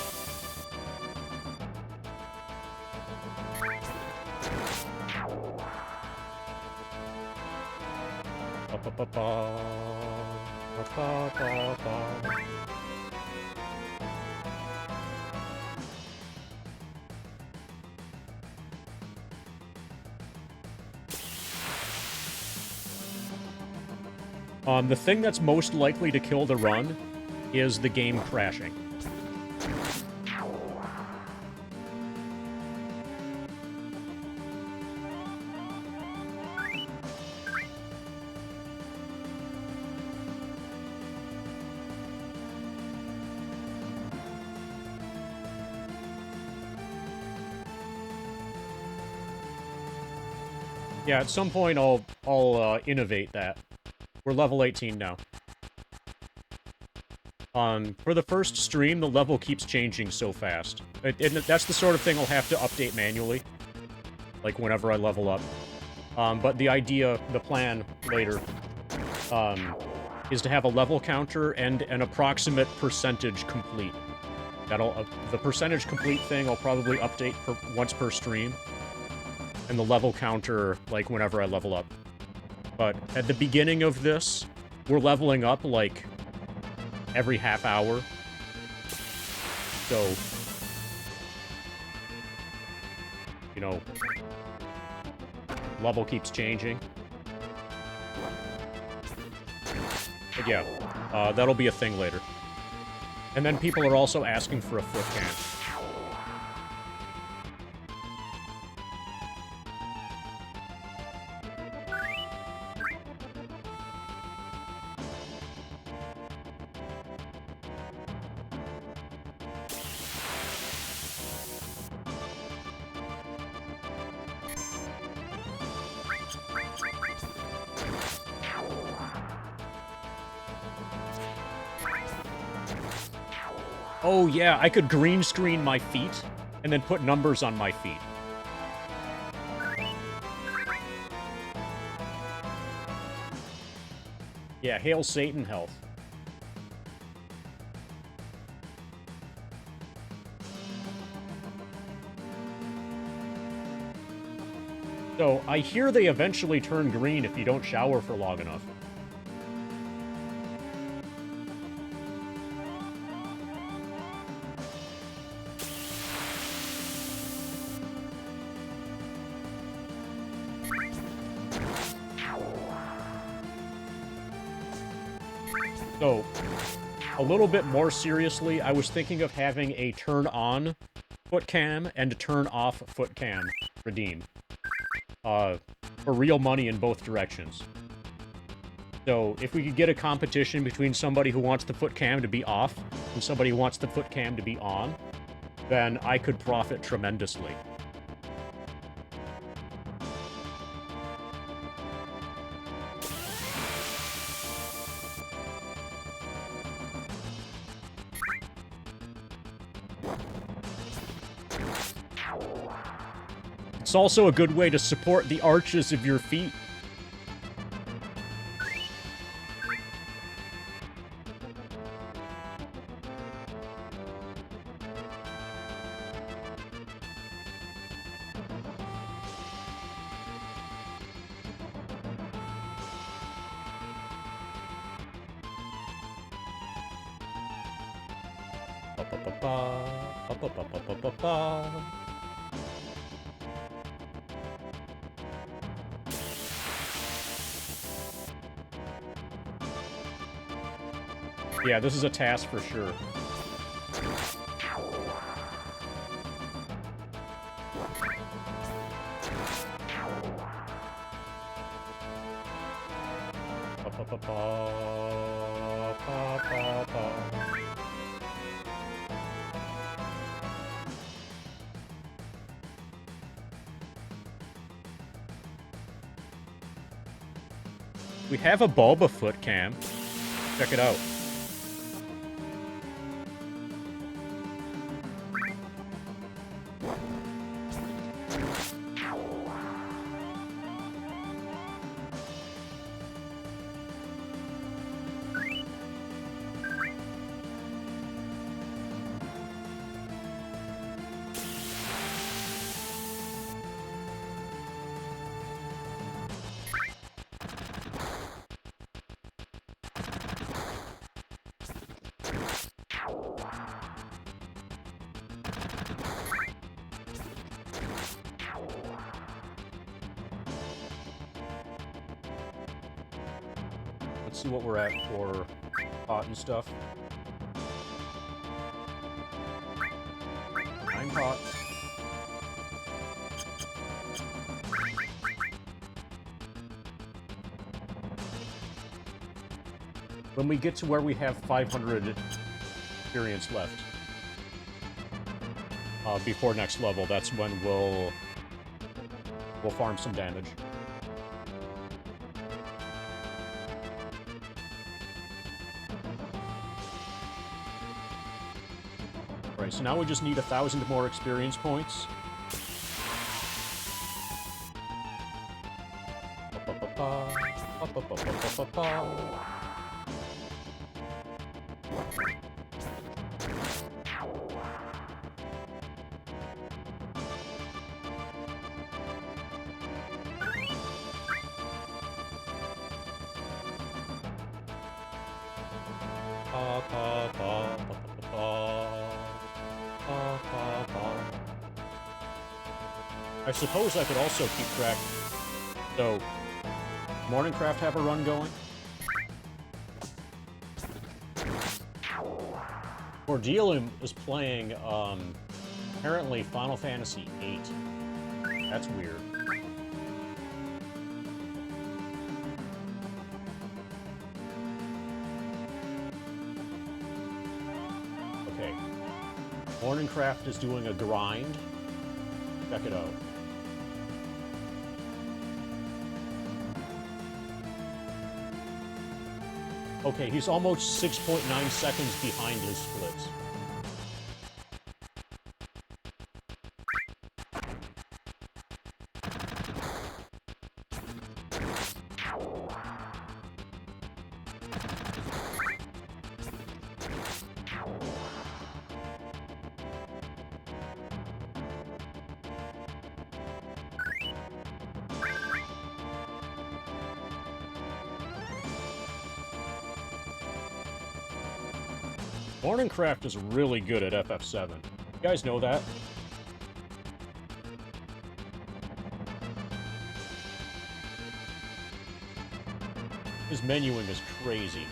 The thing that's most likely to kill the run is the game crashing. Yeah, at some point I'll innovate that. We're level 18 now. For the first stream, the level keeps changing so fast. That's the sort of thing I'll have to update manually, like whenever I level up. But the idea, the plan later, is to have a level counter and an approximate percentage complete. The percentage complete thing I'll probably update once per stream, and the level counter, like, whenever I level up. But at the beginning of this, we're leveling up, like, every half hour. So, you know, level keeps changing. But yeah, that'll be a thing later. And then people are also asking for a foot cam. Oh yeah, I could green screen my feet and then put numbers on my feet. Yeah, hail Satan health. So, I hear they eventually turn green if you don't shower for long enough. So, a little bit more seriously, I was thinking of having a turn on foot cam and a turn off foot cam redeem. For real money in both directions. So, if we could get a competition between somebody who wants the foot cam to be off and somebody who wants the foot cam to be on, then I could profit tremendously. It's also a good way to support the arches of your feet. Yeah, this is a task for sure. We have a Bulba foot cam. Check it out. Let's see what we're at for pot and stuff. 9 pots. When we get to where we have 500 experience left, before next level, that's when we'll farm some damage. Right, so now we just need 1,000 more experience points. I suppose I could also keep track So, Morningcraft have a run going? Cordelia is playing, apparently Final Fantasy VIII. That's weird. Okay. Morningcraft is doing a grind. Check it out. Okay, he's almost 6.9 seconds behind his splits. Morningcraft is really good at FF7. You guys know that? His menuing is crazy.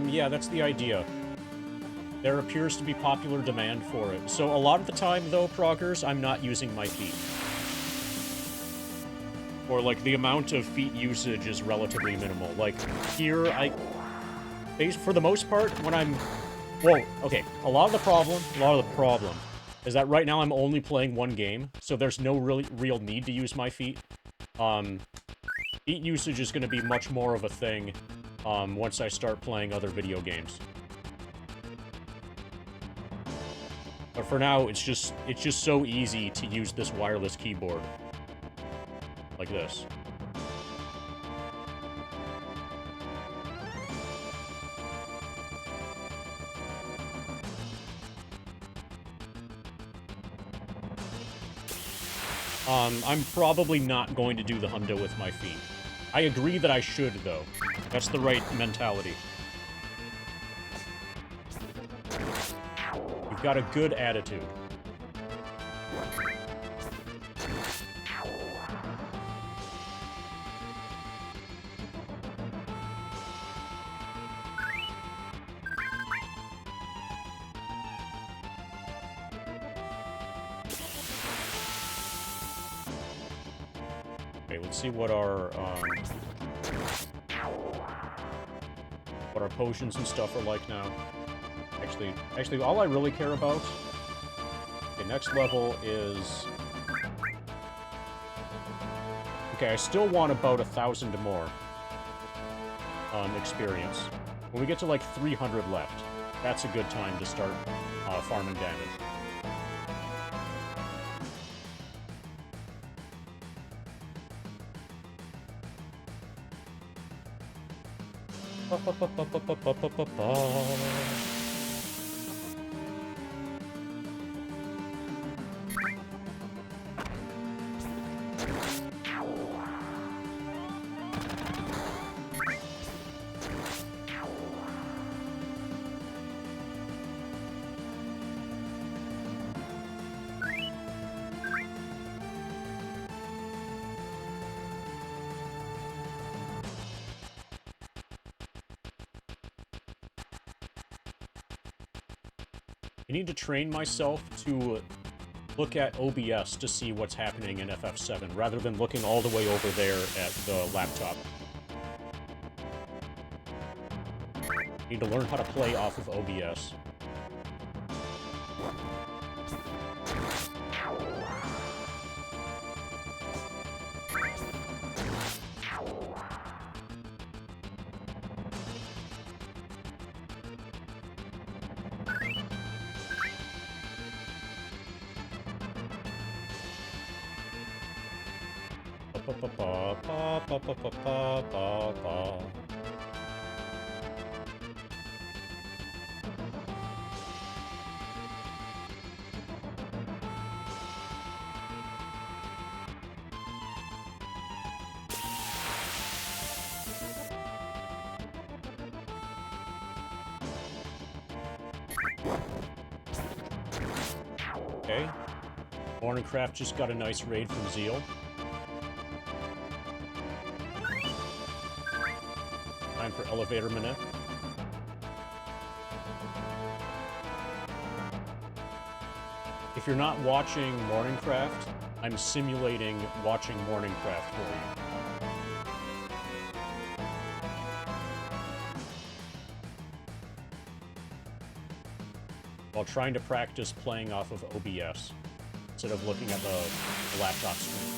Yeah, that's the idea. There appears to be popular demand for it. So a lot of the time, though, proggers, I'm not using my feet. Or, like, the amount of feet usage is relatively minimal. Like, here, for the most part, when I'm... Whoa, okay. A lot of the problem is that right now I'm only playing one game, so there's no really real need to use my feet. Feet usage is going to be much more of a thing once I start playing other video games. But for now, it's just so easy to use this wireless keyboard. Like this. I'm probably not going to do the hundo with my feet. I agree that I should, though. That's the right mentality. You've got a good attitude. Okay, let's see what our potions and stuff are like now. Actually, all I really care about... Okay, next level is... Okay, I still want about 1,000 more experience. When we get to, like, 300 left, that's a good time to start farming damage. I need to train myself to look at OBS to see what's happening in FF7, rather than looking all the way over there at the laptop. I need to learn how to play off of OBS. Okay. Morningcraft just got a nice raid from Zeal. Time for Elevator Minute. If you're not watching Morningcraft, I'm simulating watching Morningcraft for you. While trying to practice playing off of OBS, instead of looking at the laptop screen.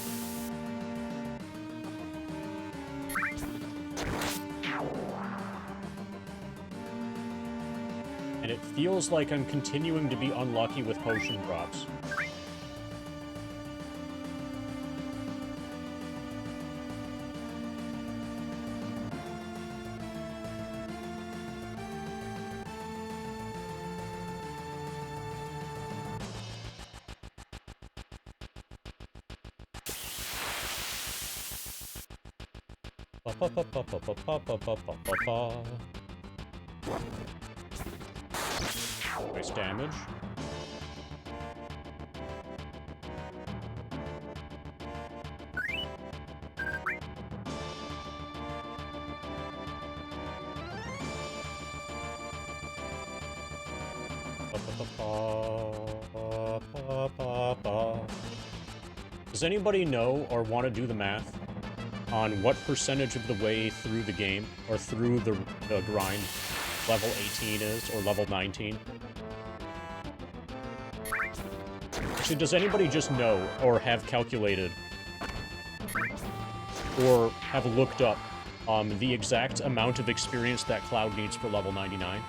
And it feels like I'm continuing to be unlucky with potion drops. Nice damage. Does anybody know or want to do the math on what percentage of the way through the game, or through the grind, level 18 is, or level 19? Actually, does anybody just know, or have calculated, or have looked up the exact amount of experience that Cloud needs for level 99?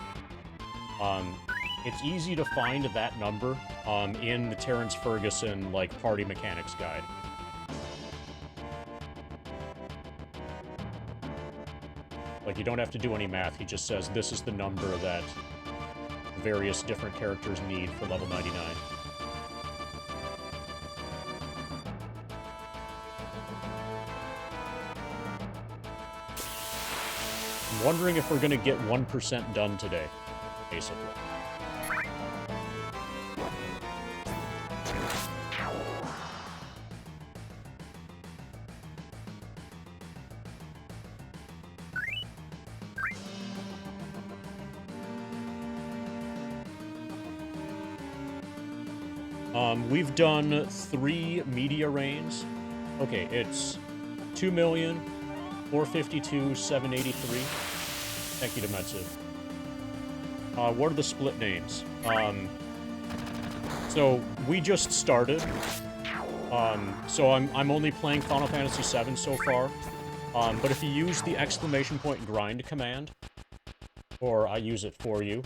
It's easy to find that number in the Terrence Ferguson, like, party mechanics guide. Like, you don't have to do any math, he just says this is the number that various different characters need for level 99. I'm wondering if we're gonna get 1% done today, basically. We've done 3 media reigns. Okay, it's 2,452,783. Thank you to Metsu. What are the split names? So we just started. So I'm only playing Final Fantasy VII so far. But if you use the ! grind command, or I use it for you,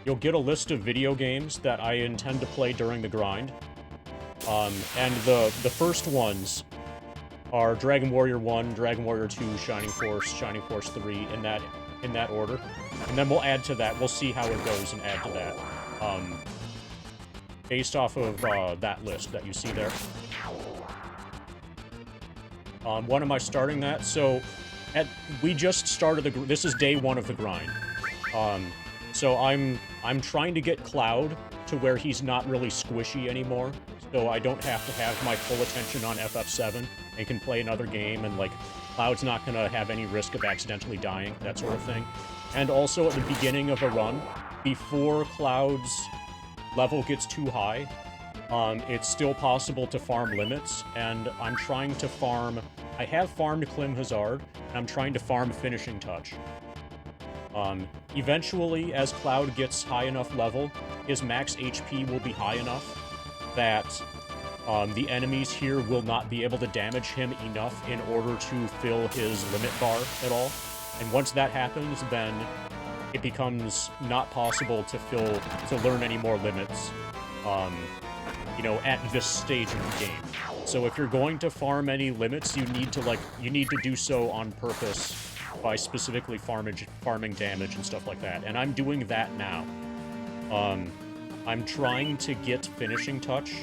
you'll get a list of video games that I intend to play during the grind. And the first ones are Dragon Warrior 1, Dragon Warrior 2, Shining Force 3, in that order. And then we'll add to that. We'll see how it goes and add to that. Based off of that list that you see there. When am I starting that? So, we just started this is day 1 of the grind. So I'm trying to get Cloud to where he's not really squishy anymore, so I don't have to have my full attention on FF7 and can play another game, and like Cloud's not gonna have any risk of accidentally dying, that sort of thing. And also at the beginning of a run, before Cloud's level gets too high, it's still possible to farm limits, and I'm trying to farm... I have farmed Klim Hazard, and I'm trying to farm Finishing Touch. Eventually, as Cloud gets high enough level, his max HP will be high enough that the enemies here will not be able to damage him enough in order to fill his limit bar at all. And once that happens, then it becomes not possible to learn any more limits, you know, at this stage of the game. So if you're going to farm any limits, you need to do so on purpose by specifically farming damage and stuff like that. And I'm doing that now. I'm trying to get Finishing Touch.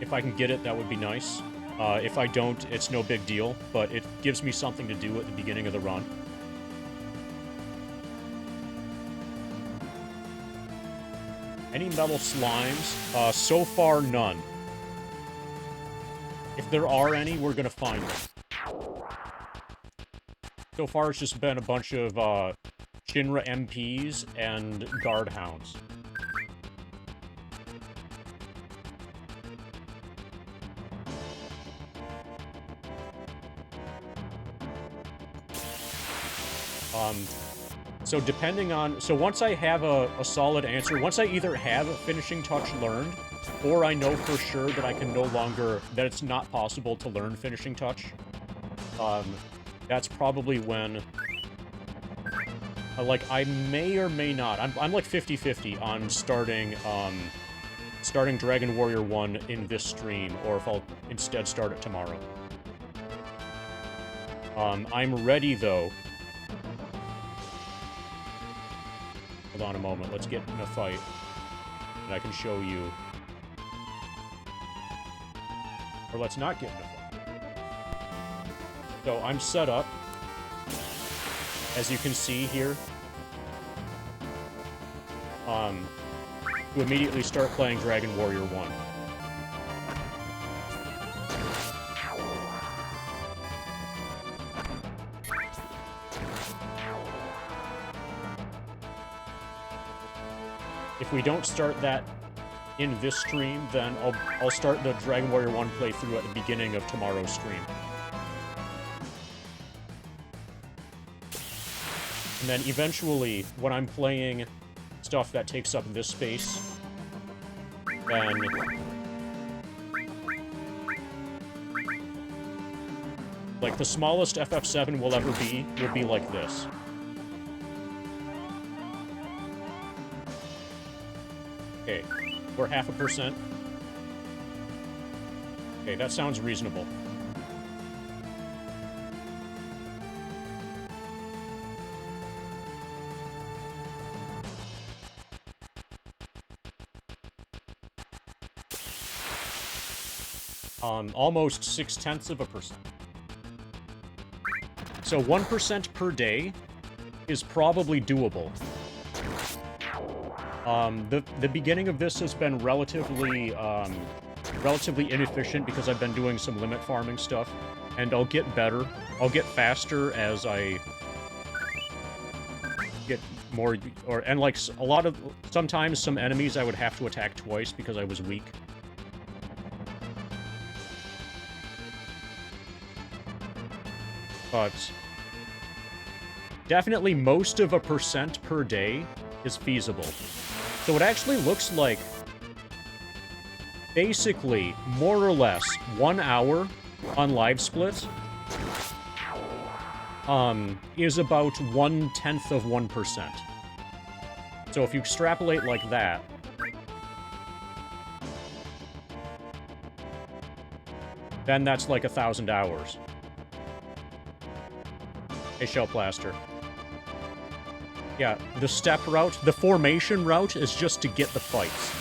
If I can get it, that would be nice. If I don't, it's no big deal, but it gives me something to do at the beginning of the run. Any metal slimes? So far, none. If there are any, we're gonna find them. So far, it's just been a bunch of Shinra MPs and Guard Hounds. So depending on... So once I have a solid answer, once I either have a Finishing Touch learned, or I know for sure that I can no longer... that it's not possible to learn Finishing Touch, that's probably when... like, I may or may not... I'm like 50-50 on starting Dragon Warrior 1 in this stream, or if I'll instead start it tomorrow. I'm ready, though. Hold on a moment, let's get in a fight, and I can show you. Or let's not get in a fight. So, I'm set up, as you can see here, to immediately start playing Dragon Warrior 1. If we don't start that in this stream, then I'll start the Dragon Warrior 1 playthrough at the beginning of tomorrow's stream. And then eventually, when I'm playing stuff that takes up this space, then... like, the smallest FF7 will ever be will be like this. Okay, we're 0.5%. Okay, that sounds reasonable. Almost 0.6%. So 1% per day is probably doable. The beginning of this has been relatively inefficient because I've been doing some limit farming stuff, and I'll get better. I'll get faster as I get more, and like sometimes some enemies I would have to attack twice because I was weak. But definitely most of 1% per day is feasible. So it actually looks like, basically, more or less, 1 hour on live split is about 1/10 of 1%. So if you extrapolate like that, then that's like 1,000 hours. Hey, Shell Plaster. Yeah, the step route, the formation route is just to get the fights.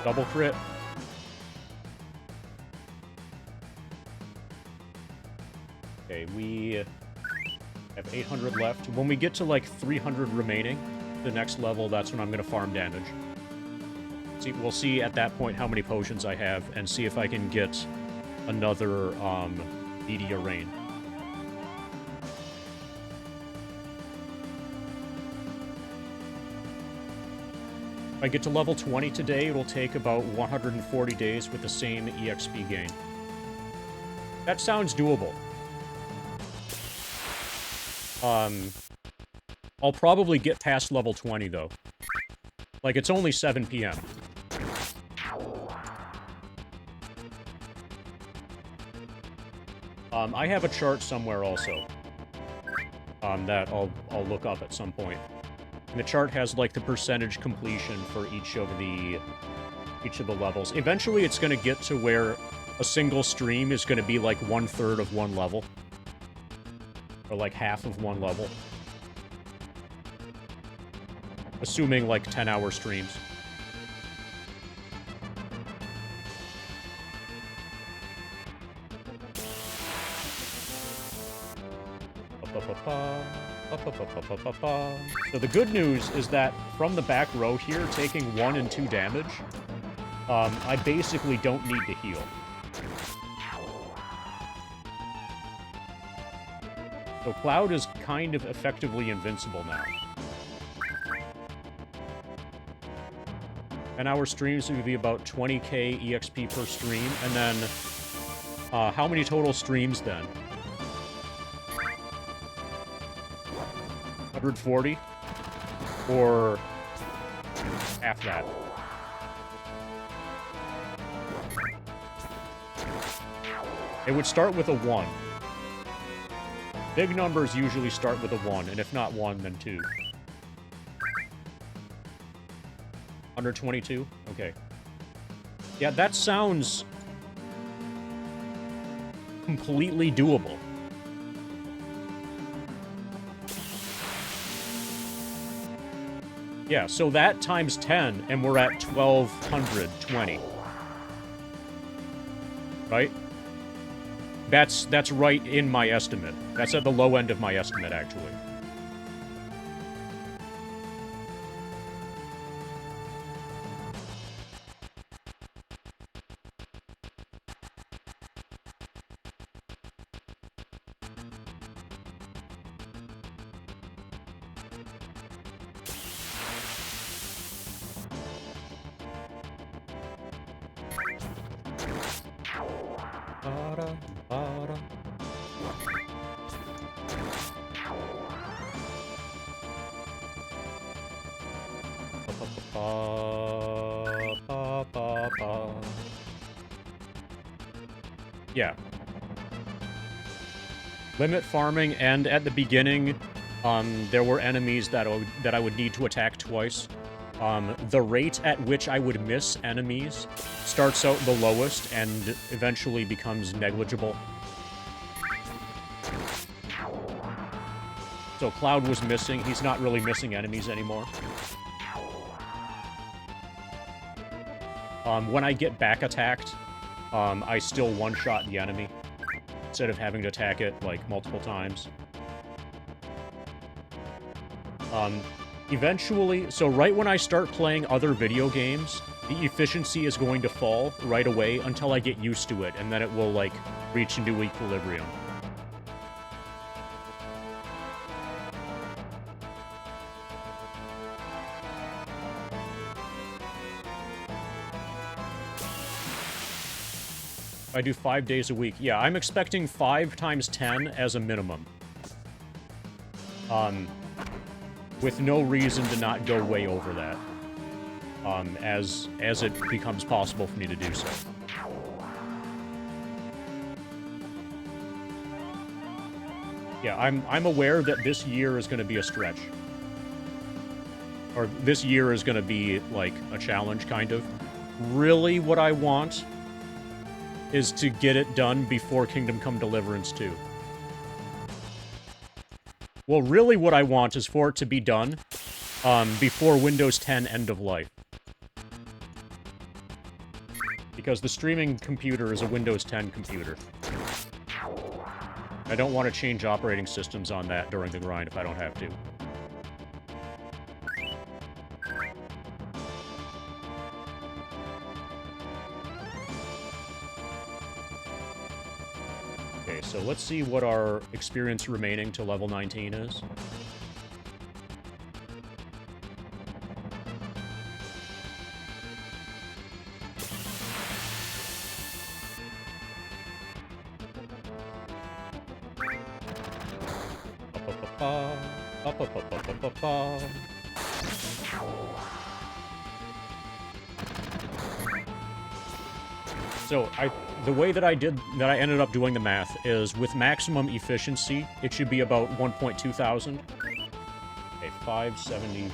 Double crit. Okay, we have 800 left. When we get to like 300 remaining, the next level, that's when I'm going to farm damage. See, we'll see at that point how many potions I have, and see if I can get another meteor rain. If I get to level 20 today, it'll take about 140 days with the same EXP gain. That sounds doable. I'll probably get past level 20, though. Like, it's only 7 p.m. I have a chart somewhere also. That I'll look up at some point. And the chart has, like, the percentage completion for each of the levels. Eventually, it's going to get to where a single stream is going to be, like, 1/3 of one level. Or, like, half of one level. Assuming, like, 10-hour streams. So the good news is that from the back row here, taking 1 and 2 damage, I basically don't need to heal. So Cloud is kind of effectively invincible now. 10-hour streams would be about 20k EXP per stream, and then how many total streams then? 140? Or half that? It would start with a 1. Big numbers usually start with a 1, and if not 1, then 2. 122? Okay. Yeah, that sounds completely doable. Yeah, so that times 10, and we're at 1,220. Right? That's right in my estimate. That's at the low end of my estimate, actually. Yeah. Limit farming, and at the beginning, there were enemies that I would need to attack twice. The rate at which I would miss enemies starts out the lowest and eventually becomes negligible. So Cloud was missing. He's not really missing enemies anymore. When I get back attacked, I still one-shot the enemy, instead of having to attack it, like, multiple times. Eventually, so right when I start playing other video games, the efficiency is going to fall right away until I get used to it, and then it will, like, reach into equilibrium. I do 5 days a week. Yeah, I'm expecting 5 times 10 as a minimum. With no reason to not go way over that. As it becomes possible for me to do so. Yeah, I'm aware that this year is going to be a stretch. Or this year is going to be, like, a challenge, kind of. Really, what I want is to get it done before Kingdom Come Deliverance 2. Well, really what I want is for it to be done before Windows 10 end of life. because the streaming computer is a Windows 10 computer. I don't want to change operating systems on that during the grind if I don't have to. Okay, so let's see what our experience remaining to level 19 is. So the way that I ended up doing the math is with maximum efficiency, it should be about 1.2 thousand. Okay, 570.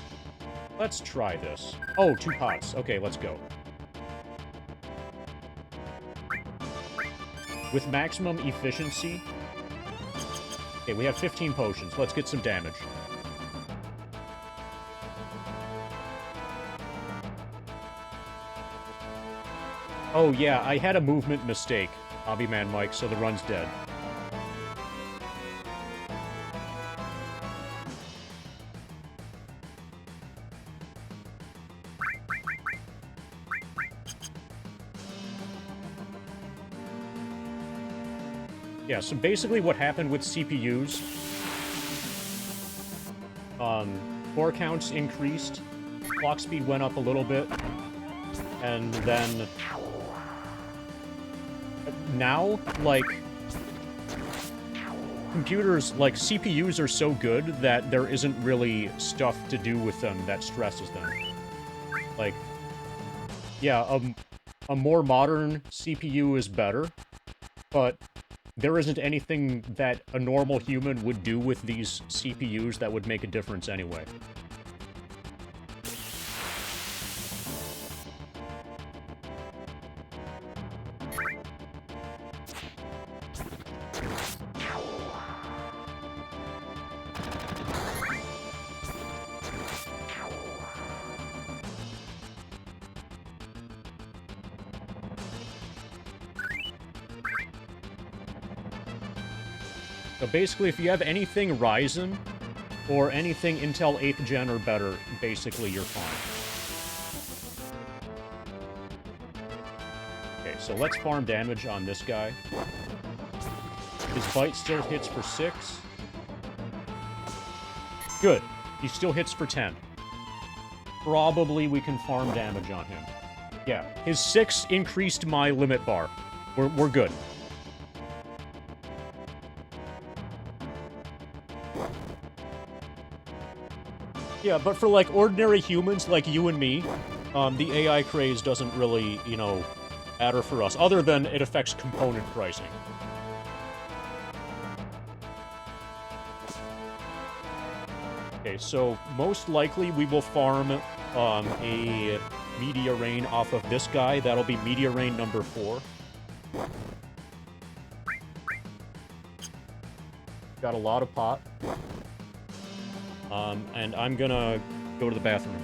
Let's try this. Oh, 2 pots. Okay, let's go. With maximum efficiency. Okay, we have 15 potions. Let's get some damage. Oh yeah, I had a movement mistake, Hobbyman Mike, so the run's dead. Yeah, so basically what happened with CPUs, core counts increased, clock speed went up a little bit, and then now, like, computers, like, CPUs are so good that there isn't really stuff to do with them that stresses them. Like, yeah, a more modern CPU is better, but there isn't anything that a normal human would do with these CPUs that would make a difference anyway. So basically, if you have anything Ryzen or anything Intel 8th Gen or better, basically you're fine. Okay, so let's farm damage on this guy. His bite still hits for 6. Good. He still hits for 10. Probably we can farm damage on him. Yeah, his 6 increased my limit bar. We're good. Yeah, but for, like, ordinary humans like you and me, the AI craze doesn't really, you know, matter for us, other than it affects component pricing. Okay, so most likely we will farm a Media Rain off of this guy. That'll be Media Rain number 4. Got a lot of pot. And I'm gonna go to the bathroom.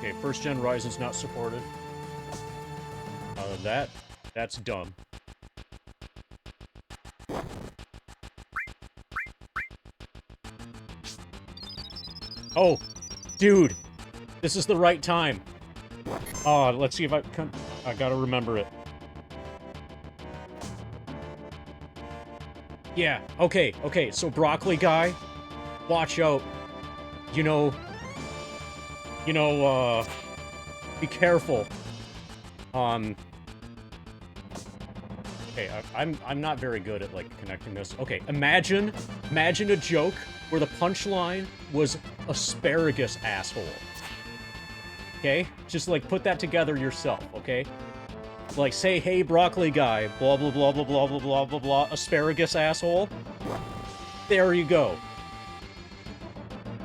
Okay, first gen Ryzen's not supported. That's dumb. Oh, dude, this is the right time. Oh, let's see if I can. I gotta remember it. Yeah. Okay. Okay. So broccoli guy, watch out. You know. Be careful. Okay, I'm not very good at, like, connecting this. Okay, imagine a joke where the punchline was asparagus asshole. Okay? Just, like, put that together yourself, okay? Like, say, hey, broccoli guy, blah, blah, blah, blah, blah, blah, blah, blah, blah, asparagus asshole. There you go.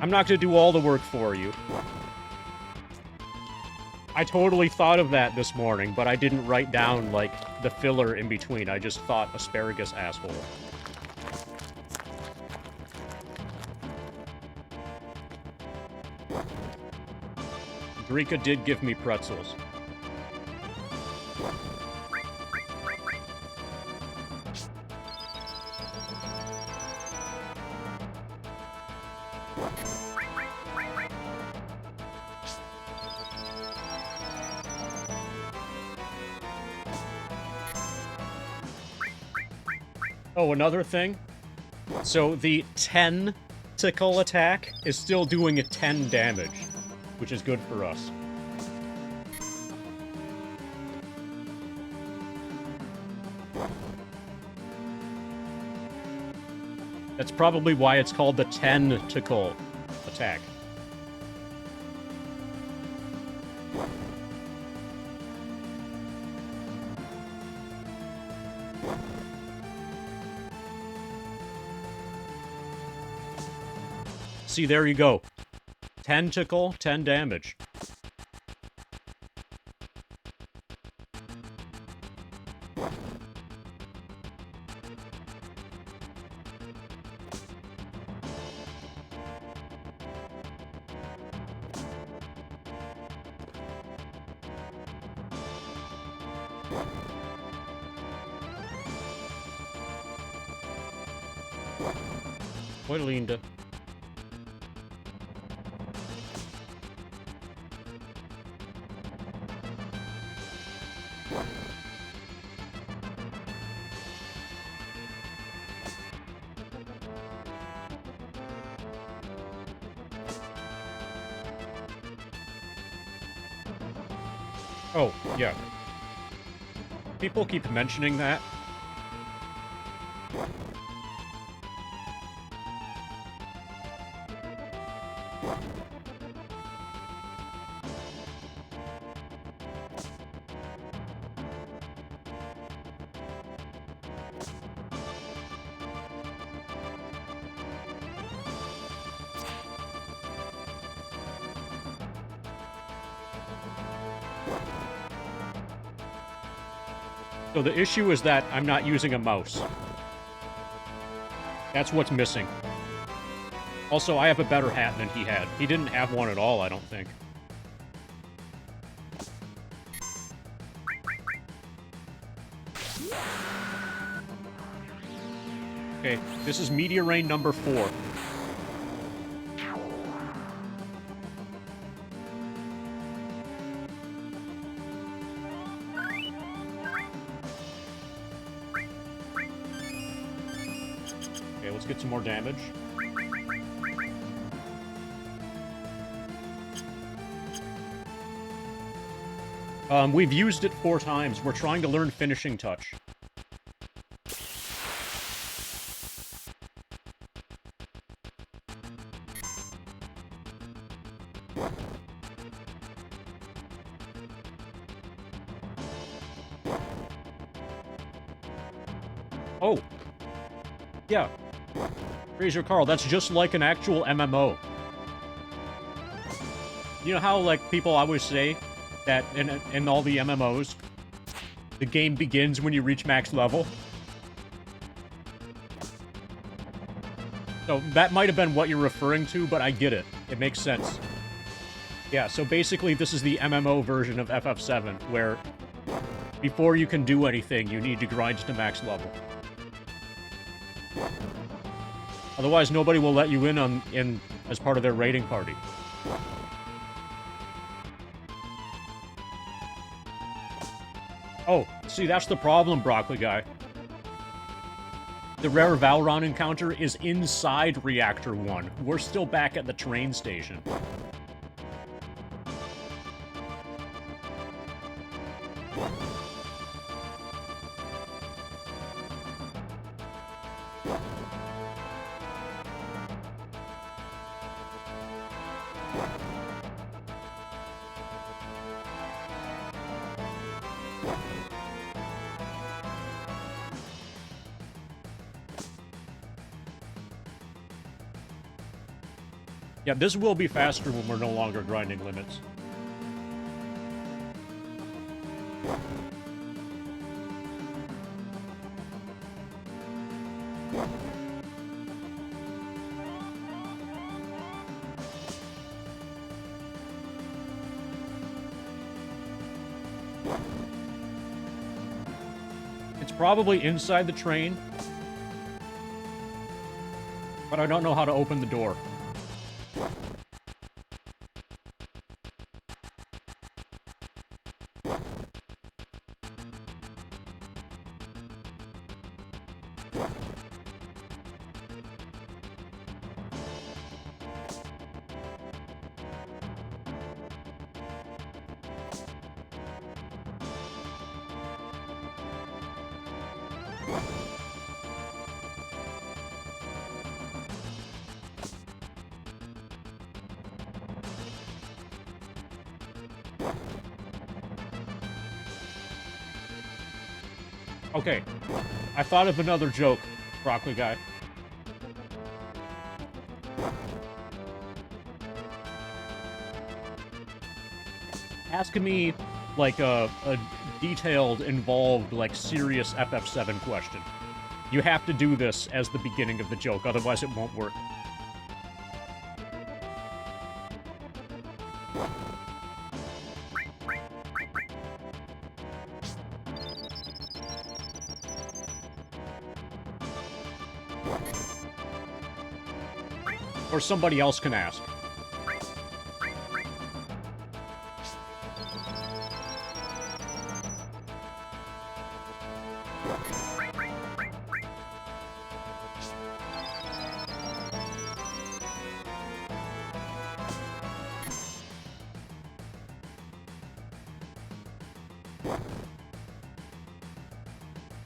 I'm not gonna do all the work for you. I totally thought of that this morning, but I didn't write down, like, the filler in between. I just thought asparagus asshole. Drika did give me pretzels. Oh, another thing? So the 10 tickle attack is still doing a 10 damage, which is good for us. That's probably why it's called the 10 tickle attack. See, there you go. 10 tickle, 10 damage. Oi, Linda. Oh, yeah. People keep mentioning that. So the issue is that I'm not using a mouse. That's what's missing. Also, I have a better hat than he had. He didn't have one at all, I don't think. Okay, this is Meteor Rain number 4. Okay, let's get some more damage. We've used it 4 times. We're trying to learn Finishing Touch. Oh. Yeah. Fraser Carl, that's just like an actual MMO. You know how, like, people always say that in all the MMOs, the game begins when you reach max level? So that might have been what you're referring to, but I get it. It makes sense. Yeah, so basically this is the MMO version of FF7, where before you can do anything, you need to grind to max level. Otherwise, nobody will let you in as part of their raiding party. Oh, see, that's the problem, Broccoli Guy. The rare Valron encounter is inside Reactor 1. We're still back at the train station. Yeah, this will be faster when we're no longer grinding limits. It's probably inside the train, but I don't know how to open the door. Okay, I thought of another joke, Broccoli Guy. Ask me, like, a detailed, involved, like, serious FF7 question. You have to do this as the beginning of the joke, otherwise it won't work. Or somebody else can ask.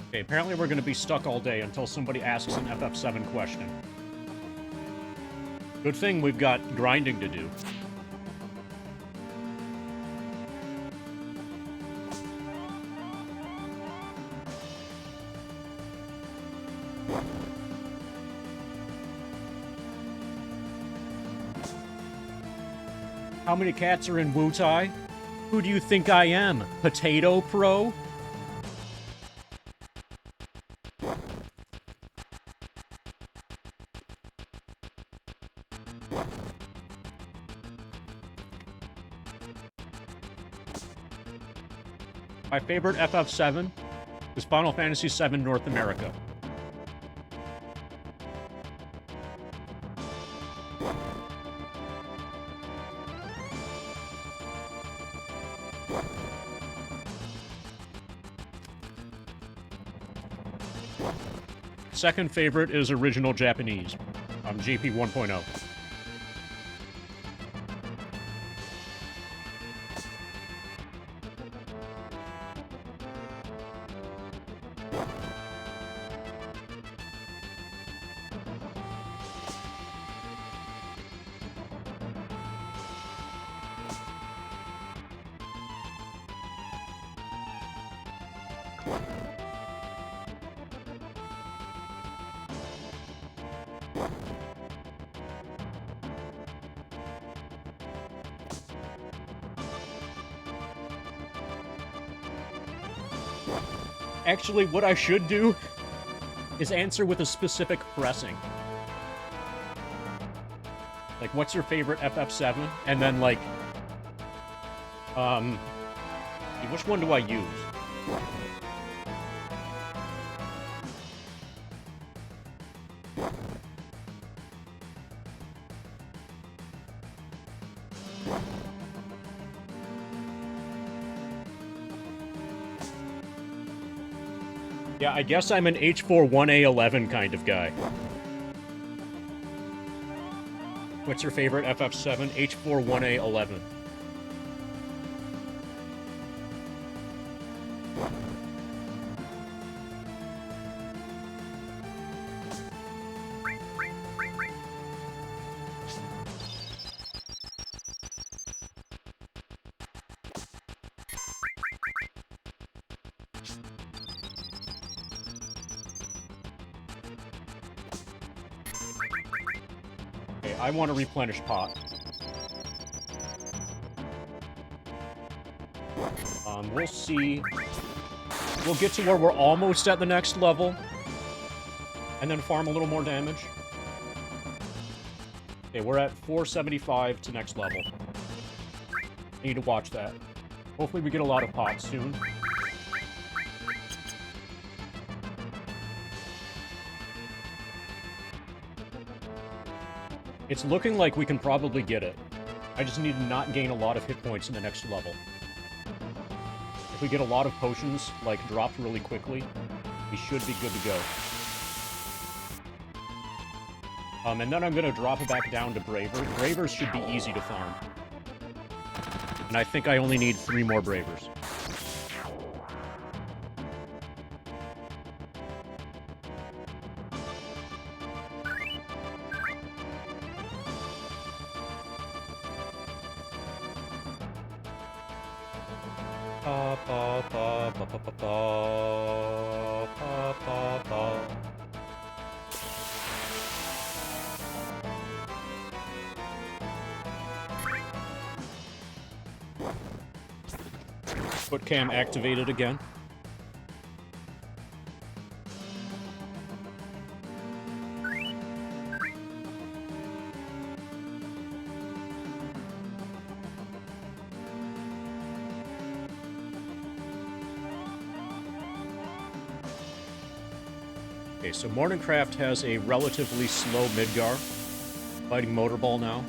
Okay, apparently we're gonna be stuck all day until somebody asks an FF7 question. Good thing we've got grinding to do. How many cats are in Wutai? Who do you think I am? Potato Pro? My favorite FF7 is Final Fantasy VII North America. Second favorite is original Japanese. JP 1.0. Actually, what I should do is answer with a specific pressing. Like, what's your favorite FF7? And then, like, which one do I use? Yeah, I guess I'm an H4 1A11 kind of guy. What's your favorite FF7? H4 1A11. Okay, I want to replenish pot. We'll see. We'll get to where we're almost at the next level. And then farm a little more damage. Okay, we're at 475 to next level. Need to watch that. Hopefully we get a lot of pots soon. It's looking like we can probably get it. I just need to not gain a lot of hit points in the next level. If we get a lot of potions, like, dropped really quickly, we should be good to go. And then I'm gonna drop it back down to Braver. Bravers should be easy to farm. And I think I only need 3 more Bravers. Foot cam activated again. Okay, so Morningcraft has a relatively slow Midgar, fighting Motorball now.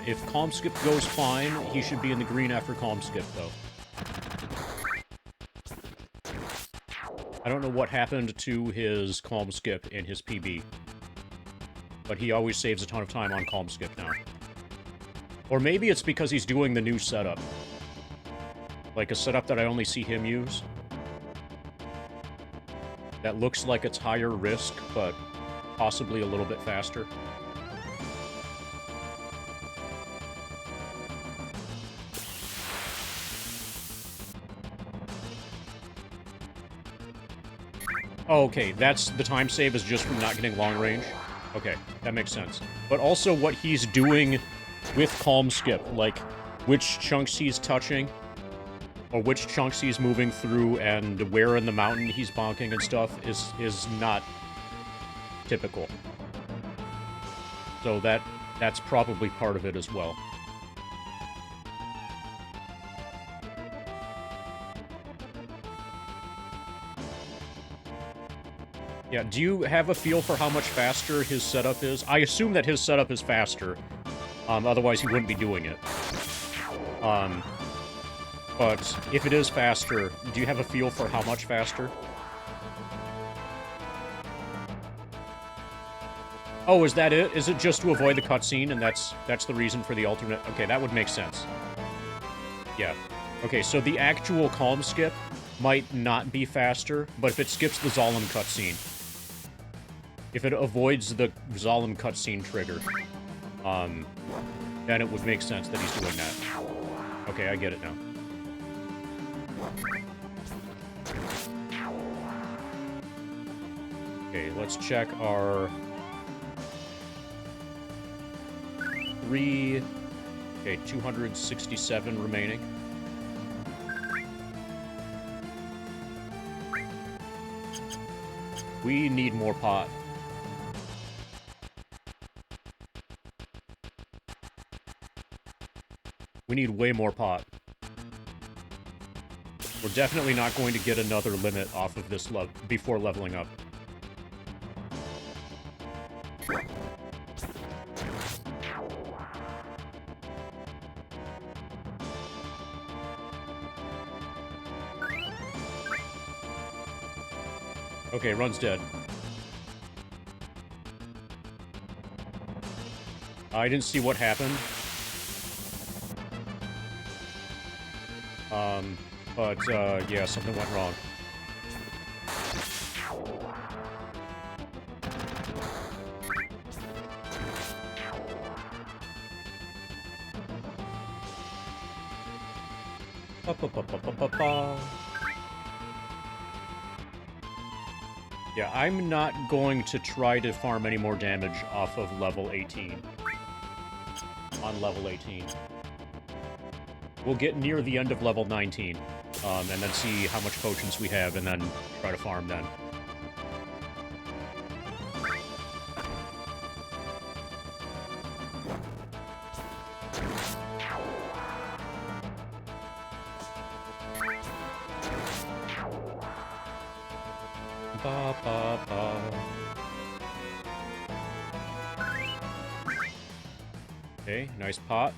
If Calm Skip goes fine, he should be in the green after Calm Skip, though. I don't know what happened to his Calm Skip in his PB, but he always saves a ton of time on Calm Skip now. Or maybe it's because he's doing the new setup. Like a setup that I only see him use. That looks like it's higher risk, but possibly a little bit faster. Oh, okay, that's the time save is just from not getting long range. Okay, that makes sense. But also what he's doing with Calm Skip, like which chunks he's touching, or which chunks he's moving through, and where in the mountain he's bonking and stuff is not typical. So that's probably part of it as well. Yeah, do you have a feel for how much faster his setup is? I assume that his setup is faster, Otherwise, he wouldn't be doing it. But if it is faster, do you have a feel for how much faster? Oh, is that it? Is it just to avoid the cutscene, and that's the reason for the alternate? Okay, that would make sense. Yeah. Okay, so the actual calm skip might not be faster, but if it skips the Zalem cutscene, if it avoids the Zalem cutscene trigger, then it would make sense that he's doing that. Okay, I get it now. Okay, let's check our... Okay, 267 remaining. We need more pot. We need way more pot. We're definitely not going to get another limit off of this before leveling up. Okay, run's dead. I didn't see what happened. But, yeah, something went wrong. Yeah, I'm not going to try to farm any more damage off of level 18. On level 18. We'll get near the end of level 19, and then see how much potions we have, and then try to farm then. Ba, ba, ba. Okay, nice pot.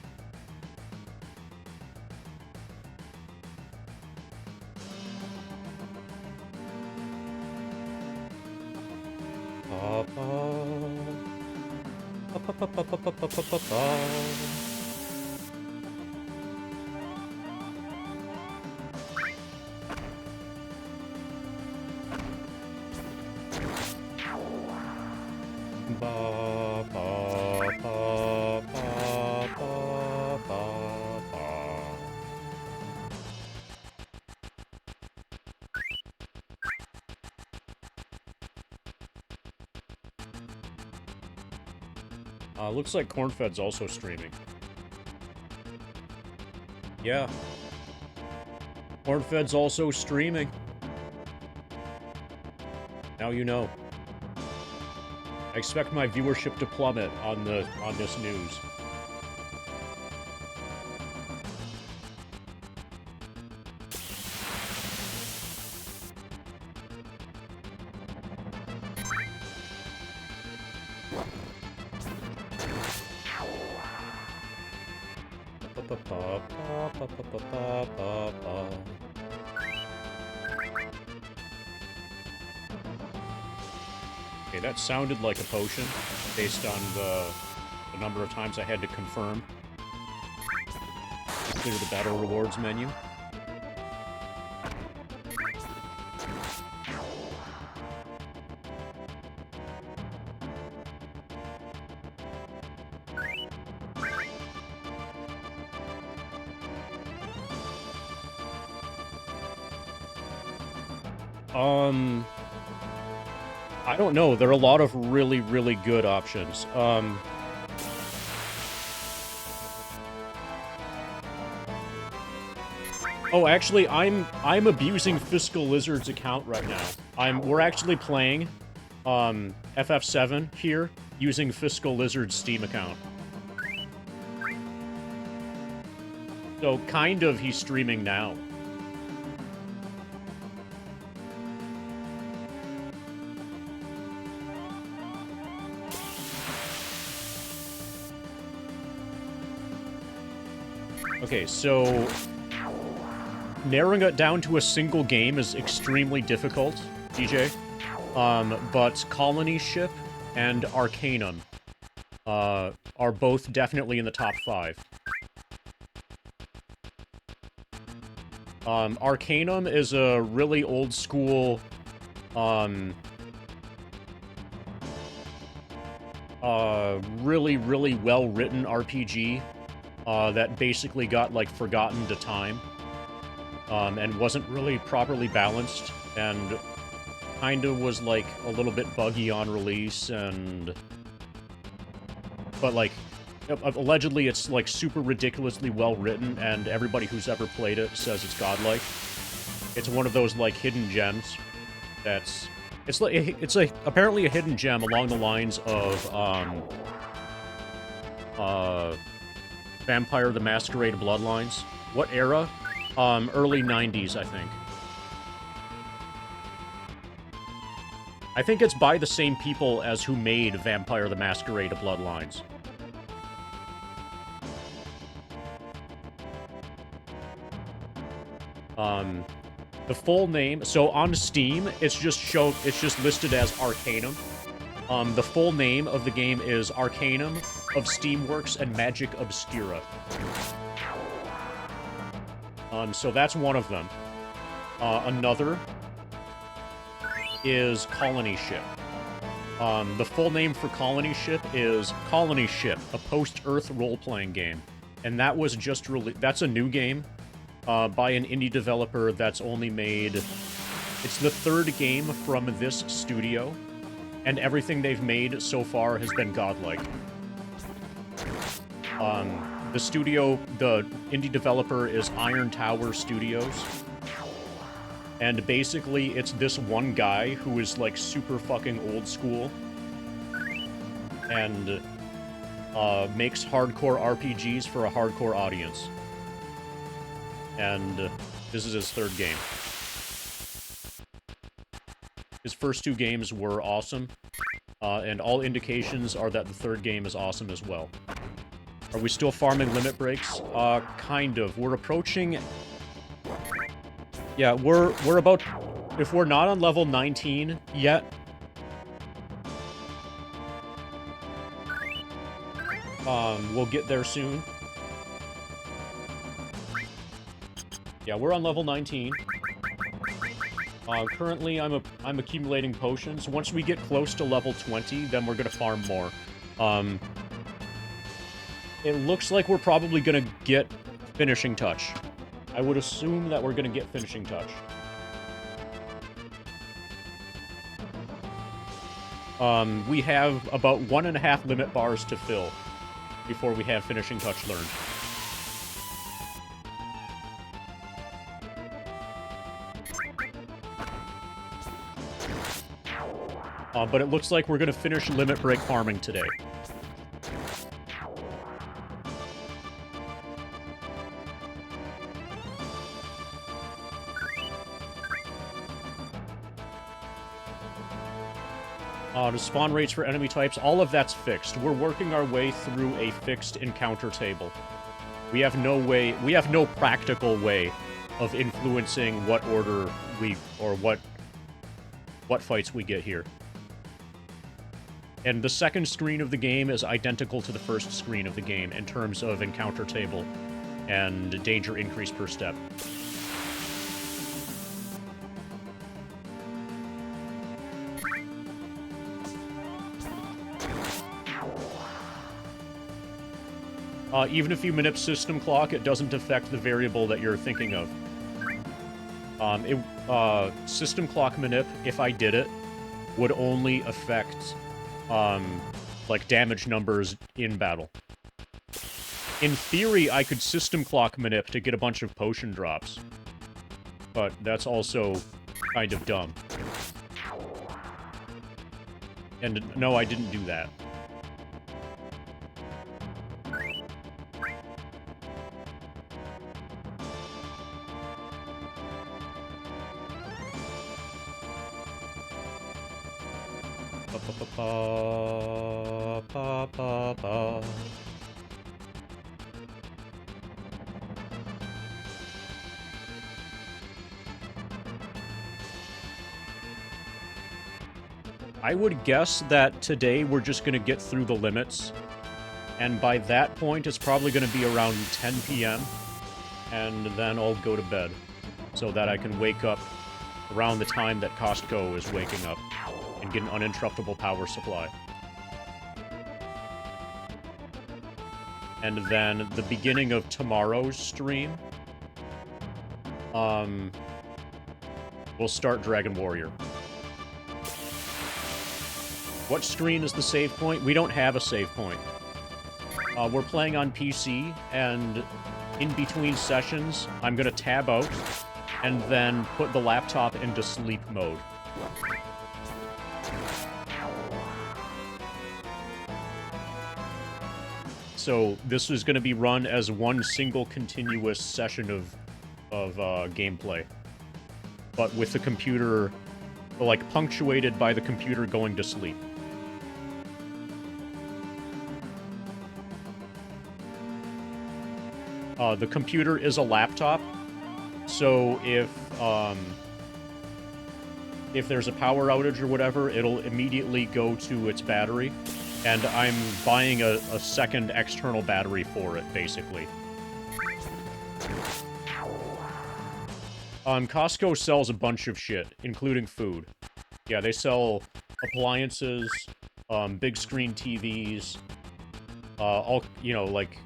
Ba, ba. Ba, ba, ba, ba, ba, ba, ba, ba, ba. Ba, ba, ba, ba, ba, ba, ba. Looks like Cornfed's also streaming. Yeah. Cornfed's also streaming. Now you know. I expect my viewership to plummet on this news. Okay, that sounded like a potion, based on the number of times I had to confirm. Clear the battle rewards menu. I don't know. There are a lot of really, really good options. Oh, actually, I'm abusing Fiscal Lizard's account right now. We're actually playing FF7 here using Fiscal Lizard's Steam account. So kind of he's streaming now. Okay, so narrowing it down to a single game is extremely difficult, DJ. But Colony Ship and Arcanum are both definitely in the top 5. Arcanum is a really old school, really, really well-written RPG that basically got, like, forgotten to time, and wasn't really properly balanced, and kinda was, like, a little bit buggy on release, and... But, like, allegedly it's, like, super ridiculously well-written, and everybody who's ever played it says it's godlike. It's one of those, like, hidden gems that's... It's like apparently a hidden gem along the lines of, Vampire the Masquerade Bloodlines. What era? Early 90s, I think. I think it's by the same people as who made Vampire the Masquerade Bloodlines. The full name... So on Steam, it's just listed as Arcanum. The full name of the game is Arcanum of Steamworks and Magic Obscura. So that's one of them. Another is Colony Ship. The full name for Colony Ship is Colony Ship, a post-Earth role-playing game. And that was just released... That's a new game by an indie developer that's only made... It's the 3rd game from this studio, and everything they've made so far has been godlike. The indie developer is Iron Tower Studios. And basically, it's this one guy who is, like, super fucking old school. And, makes hardcore RPGs for a hardcore audience. And this is his 3rd game. His first 2 games were awesome. And all indications are that the 3rd game is awesome as well. Are we still farming limit breaks? Kind of. We're approaching... Yeah, we're about... If we're not on level 19 yet... we'll get there soon. Yeah, we're on level 19. Currently, I'm accumulating potions. Once we get close to level 20, then we're gonna farm more. It looks like we're probably gonna get Finishing Touch. I would assume that we're gonna get Finishing Touch. We have about 1.5 limit bars to fill before we have Finishing Touch learned. But it looks like we're gonna finish limit break farming today. The spawn rates for enemy types, all of that's fixed. We're working our way through a fixed encounter table. We have no practical way of influencing what order or what fights we get here. And the second screen of the game is identical to the first screen of the game in terms of encounter table and danger increase per step. Even if you manip system clock, it doesn't affect the variable that you're thinking of. System clock manip, if I did it, would only affect, like, damage numbers in battle. In theory, I could system clock manip to get a bunch of potion drops. But that's also kind of dumb. And no, I didn't do that. I would guess that today we're just gonna get through the limits, and by that point it's probably gonna be around 10 p.m. and then I'll go to bed so that I can wake up around the time that Costco is waking up and get an uninterruptible power supply. And then the beginning of tomorrow's stream, we'll start Dragon Warrior. What screen is the save point? We don't have a save point. We're playing on PC, and in between sessions, I'm gonna tab out and then put the laptop into sleep mode. So this is gonna be run as one single continuous session of gameplay, but with the computer, like, punctuated by the computer going to sleep. The computer is a laptop, so if there's a power outage or whatever, it'll immediately go to its battery, and I'm buying a second external battery for it, basically. Costco sells a bunch of shit, including food. Yeah, they sell appliances, big screen TVs, all, you know, like,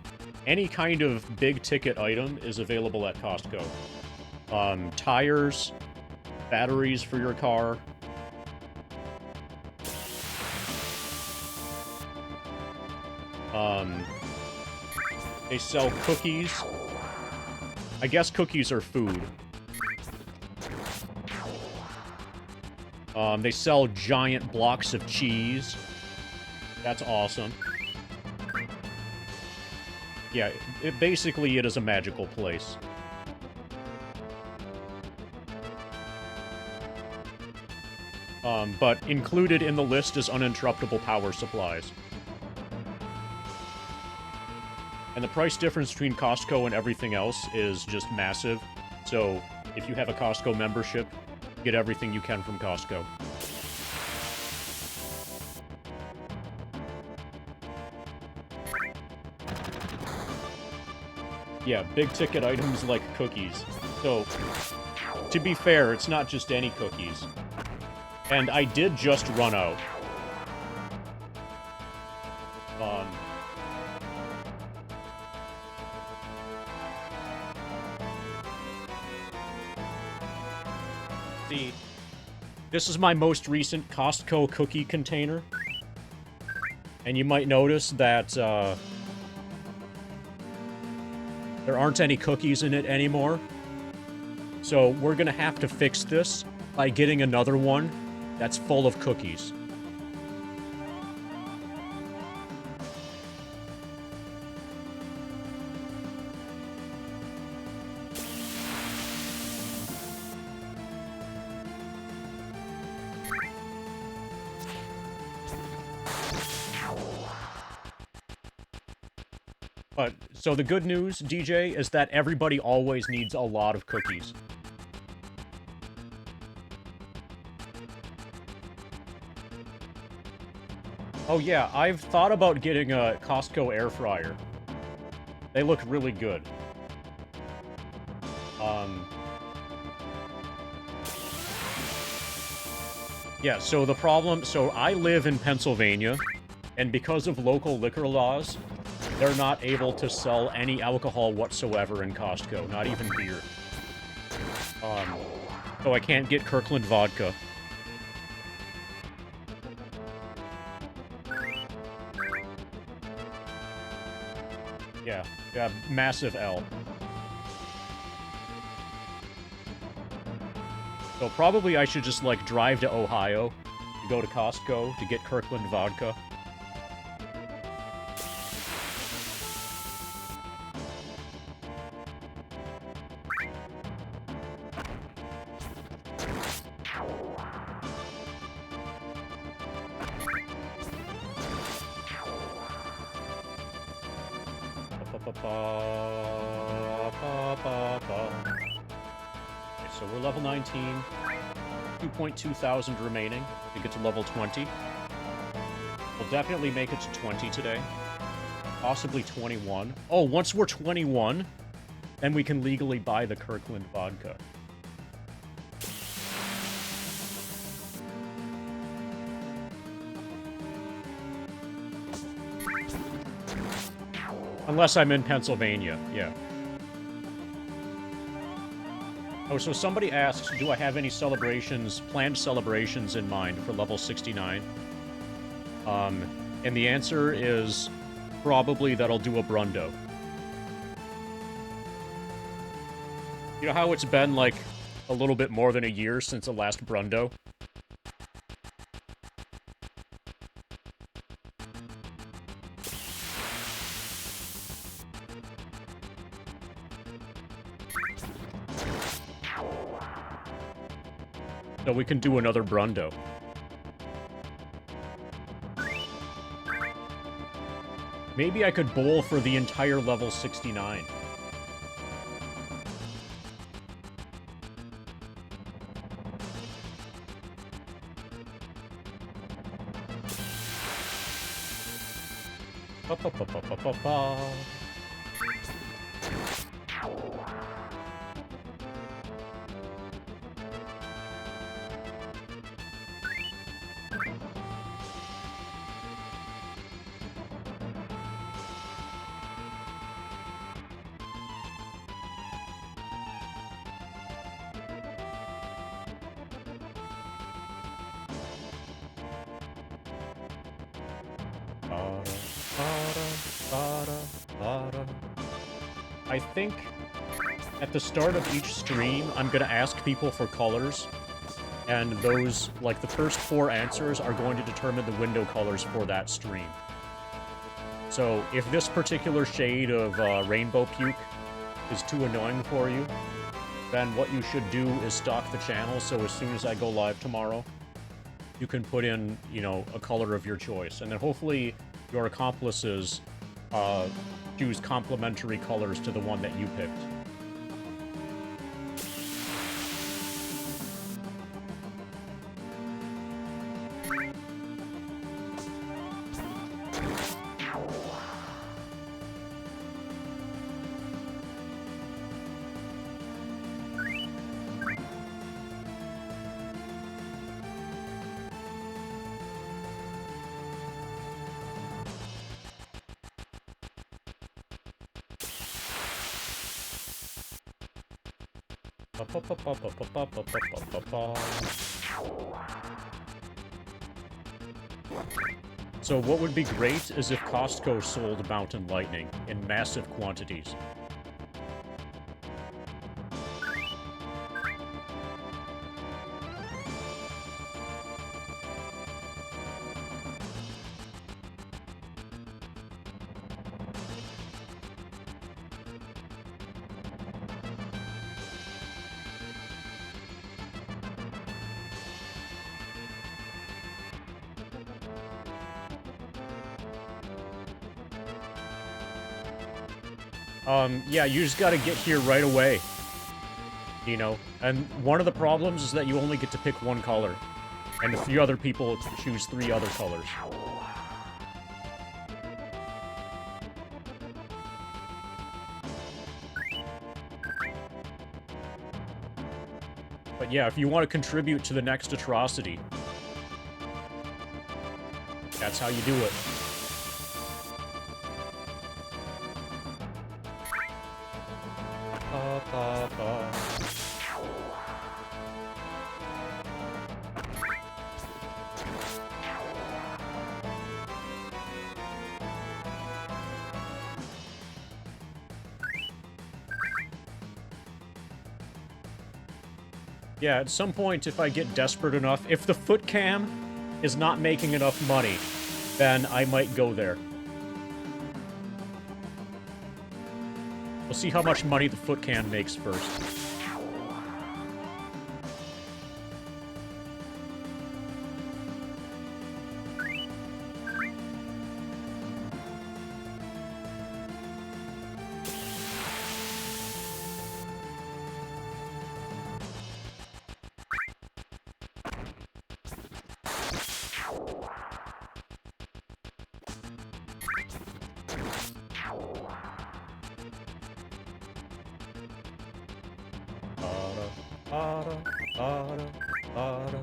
any kind of big-ticket item is available at Costco. Tires, batteries for your car. They sell cookies. I guess cookies are food. They sell giant blocks of cheese. That's awesome. Yeah, basically it is a magical place. But included in the list is uninterruptible power supplies. And the price difference between Costco and everything else is just massive. So, if you have a Costco membership, get everything you can from Costco. Yeah, big-ticket items like cookies. So, to be fair, it's not just any cookies. And I did just run out. See, this is my most recent Costco cookie container. And you might notice that, there aren't any cookies in it anymore. So we're gonna have to fix this by getting another one that's full of cookies. But, so the good news, DJ, is that everybody always needs a lot of cookies. Oh yeah, I've thought about getting a Costco air fryer. They look really good. Yeah, so the problem... So I live in Pennsylvania, and because of local liquor laws, they're not able to sell any alcohol whatsoever in Costco, not even beer. So I can't get Kirkland vodka. Yeah, massive L. So probably I should just, like, drive to Ohio, to go to Costco, to get Kirkland vodka. Okay, so we're level 19. 2.2 thousand remaining to get to level 20. We'll definitely make it to 20 today. Possibly 21. Oh, once we're 21, then we can legally buy the Kirkland vodka. Unless I'm in Pennsylvania, yeah. Oh, so somebody asks, do I have any celebrations, planned celebrations in mind for level 69? And the answer is probably that I'll do a Brundo. You know how it's been, like, a little bit more than a year since the last Brundo? So we can do another Brundo. Maybe I could bowl for the entire level 69. Ba, ba, ba, ba, ba, ba, ba. I think at the start of each stream, I'm gonna ask people for colors, and those, like, the first 4 answers are going to determine the window colors for that stream. So, if this particular shade of Rainbow Puke is too annoying for you, then what you should do is stock the channel, so as soon as I go live tomorrow, you can put in, you know, a color of your choice. And then hopefully your accomplices choose complementary colors to the one that you picked. So what would be great is if Costco sold Mountain Lightning in massive quantities. Yeah, you just gotta get here right away. You know? And one of the problems is that you only get to pick one color. And a few other people choose 3 other colors. But yeah, if you want to contribute to the next atrocity, that's how you do it. Yeah, at some point, if I get desperate enough, if the foot cam is not making enough money, then I might go there. We'll see how much money the foot cam makes first. Ada, ada, ada.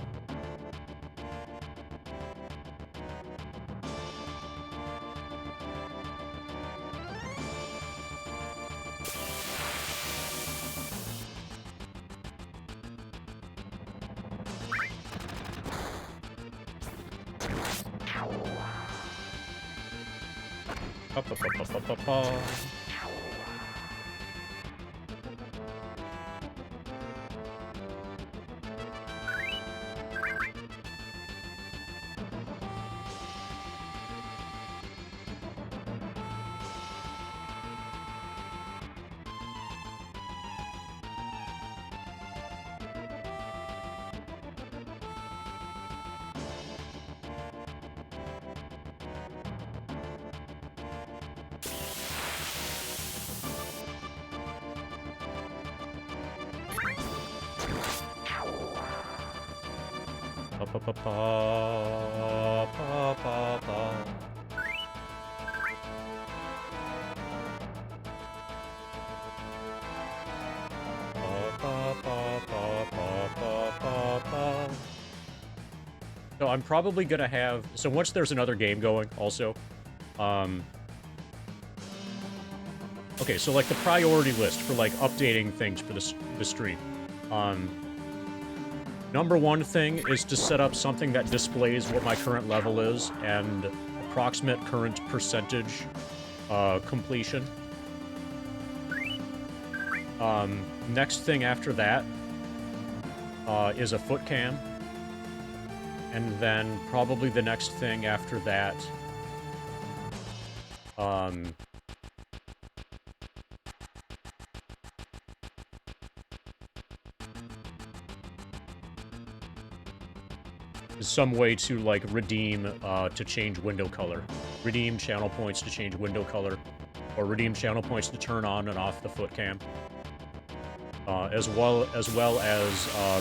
Pa, pa, pa, pa, pa, pa, pa. Pa, pa, pa, pa, pa, pa, pa. Pa, pa, pa, pa, pa, pa, pa. So I'm probably gonna have... So once there's another game going, also, okay, so, like, the priority list for, like, updating things for the stream. Number one thing is to set up something that displays what my current level is and approximate current percentage completion. Next thing after that is a foot cam. And then probably the next thing after that is some way to, like, redeem to change window color. Redeem channel points to change window color. Or redeem channel points to turn on and off the foot cam. As well as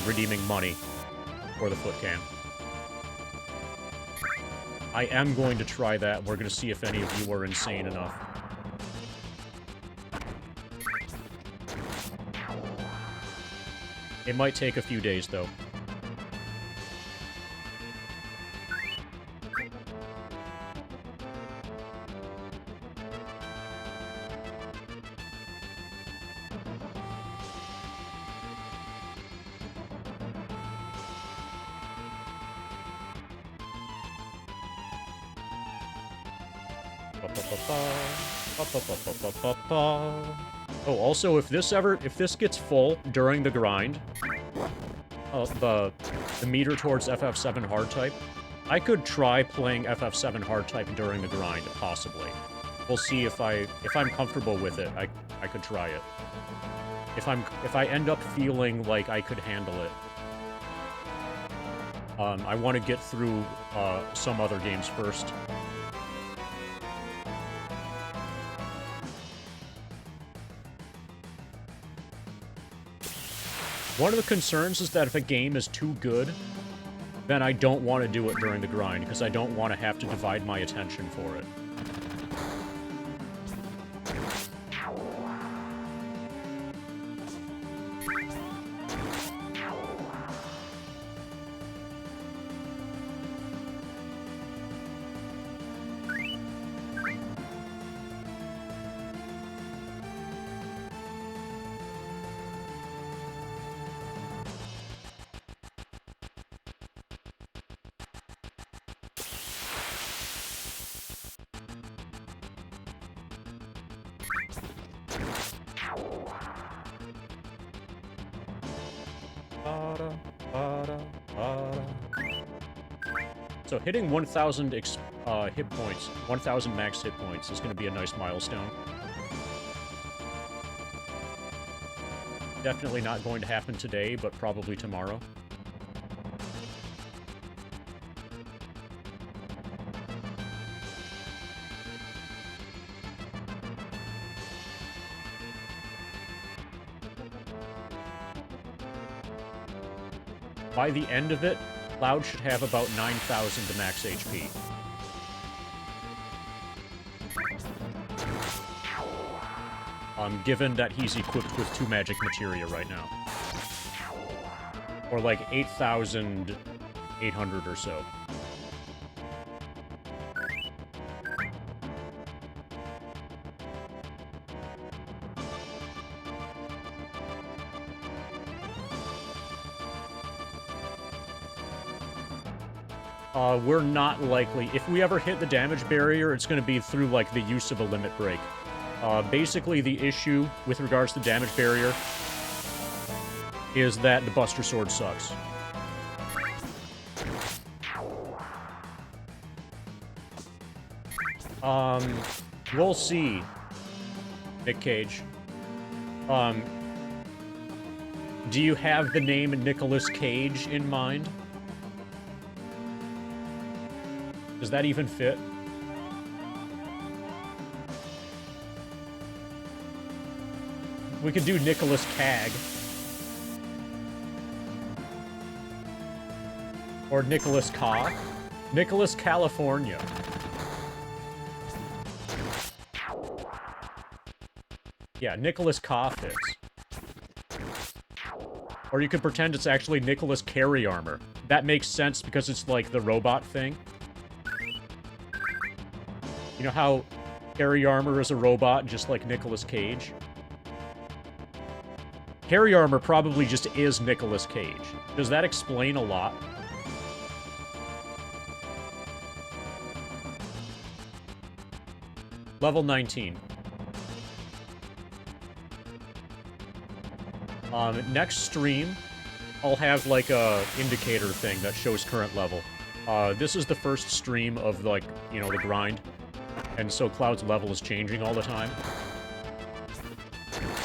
redeeming money for the foot cam. I am going to try that. We're going to see if any of you are insane enough. It might take a few days, though. Oh, also, if this gets full during the grind, the meter towards FF7 hard type, I could try playing FF7 hard type during the grind, possibly. We'll see if I'm comfortable with it. I could try it. If I end up feeling like I could handle it. I want to get through some other games first. One of the concerns is that if a game is too good, then I don't want to do it during the grind, because I don't want to have to divide my attention for it. So hitting 1,000 hit points, 1,000 max hit points is going to be a nice milestone. Definitely not going to happen today, but probably tomorrow. By the end of it, Cloud should have about 9,000 max HP. Given that he's equipped with 2 magic materia right now. Or like 8,800 or so. We're not likely. If we ever hit the damage barrier, it's going to be through, like, the use of a limit break. Basically, the issue with regards to damage barrier is that the Buster Sword sucks. We'll see, Nick Cage. Do you have the name Nicolas Cage in mind? Does that even fit? We could do Nicolas Cag. Or Nicholas Ca. Nicholas California. Yeah, Nicholas Ca fits. Or you could pretend it's actually Nicholas Carry Armor. That makes sense because it's like the robot thing. You know how Carry Armor is a robot, just like Nicolas Cage? Carry Armor probably just is Nicolas Cage. Does that explain a lot? Level 19. Next stream, I'll have, like, a indicator thing that shows current level. This is the first stream of, like, you know, the grind. And so Cloud's level is changing all the time.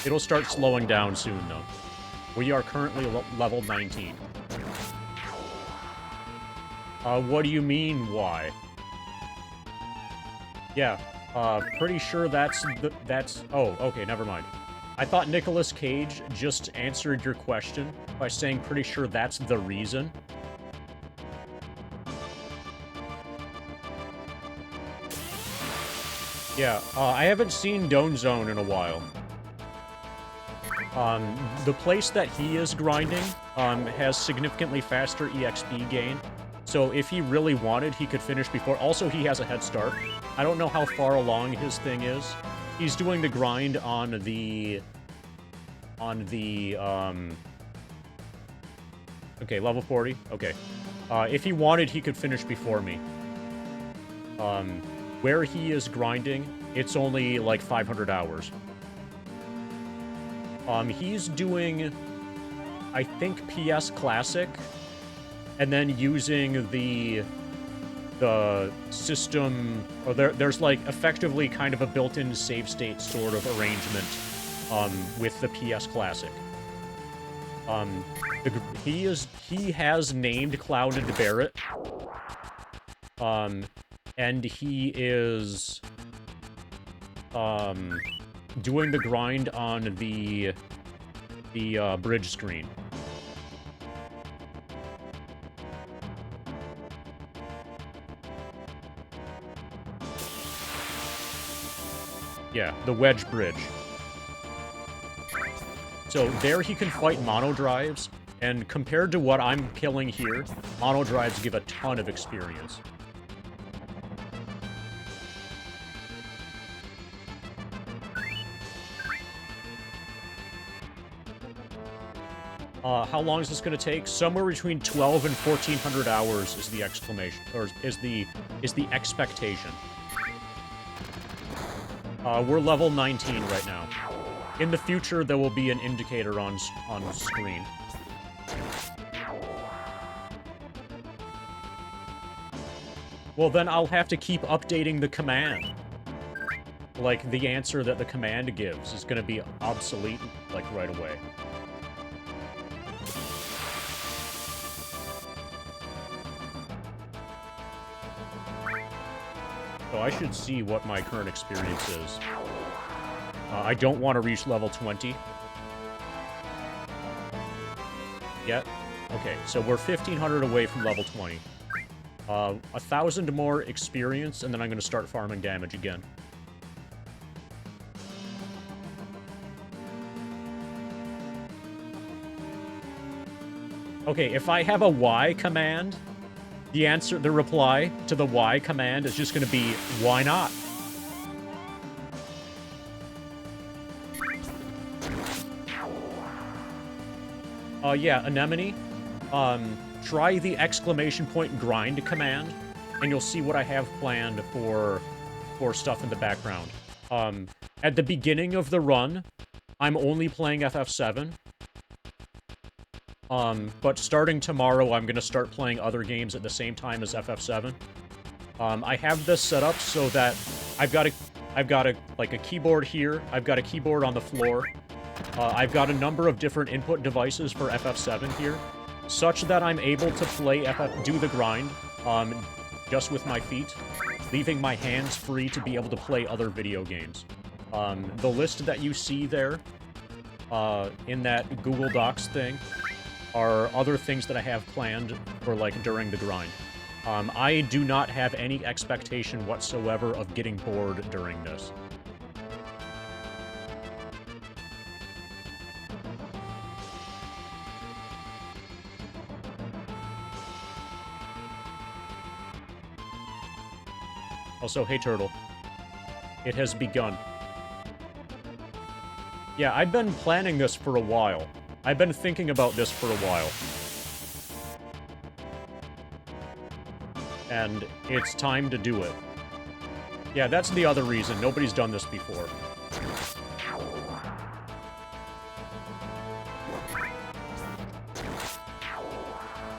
It'll start slowing down soon, though. We are currently level 19. What do you mean, why? Yeah, pretty sure that's... Oh, okay, never mind. I thought Nicolas Cage just answered your question by saying pretty sure that's the reason. Yeah, I haven't seen Dome Zone in a while. The place that he is grinding, has significantly faster EXP gain. So if he really wanted, he could finish before. Also, he has a head start. I don't know how far along his thing is. He's doing the grind on the... Okay, level 40? Okay. If he wanted, he could finish before me. Where he is grinding, it's only, like, 500 hours. He's doing, I think, PS Classic, and then using the system, or there's, like, effectively kind of a built-in save state sort of arrangement, with the PS Classic. He has named Cloud and Barrett, and he is, doing the grind on the bridge screen. Yeah, the wedge bridge. So there he can fight mono drives, and compared to what I'm killing here, mono drives give a ton of experience. How long is this going to take? Somewhere between 12 and 1,400 hours is the exclamation, or is the expectation. We're level 19 right now. In the future, there will be an indicator on screen. Well, then I'll have to keep updating the command. Like, the answer that the command gives is going to be obsolete, like, right away. So I should see what my current experience is. I don't want to reach level 20 yet. Okay, so we're 1,500 away from level 20. 1,000 more experience, and then I'm going to start farming damage again. Okay, if I have a Y command, the reply to the Y command is just gonna be, why not? Yeah, Anemone. Try the exclamation point grind command, and you'll see what I have planned for stuff in the background. At the beginning of the run, I'm only playing FF7. But starting tomorrow, I'm gonna start playing other games at the same time as FF7. I have this set up so that I've got like a keyboard here. I've got a keyboard on the floor. I've got a number of different input devices for FF7 here, such that I'm able to play do the grind, just with my feet, leaving my hands free to be able to play other video games. The list that you see there, in that Google Docs thing, are other things that I have planned for, like, during the grind. I do not have any expectation whatsoever of getting bored during this. Also, hey Turtle. It has begun. Yeah, I've been planning this for a while. I've been thinking about this for a while. And it's time to do it. Yeah, that's the other reason. Nobody's done this before.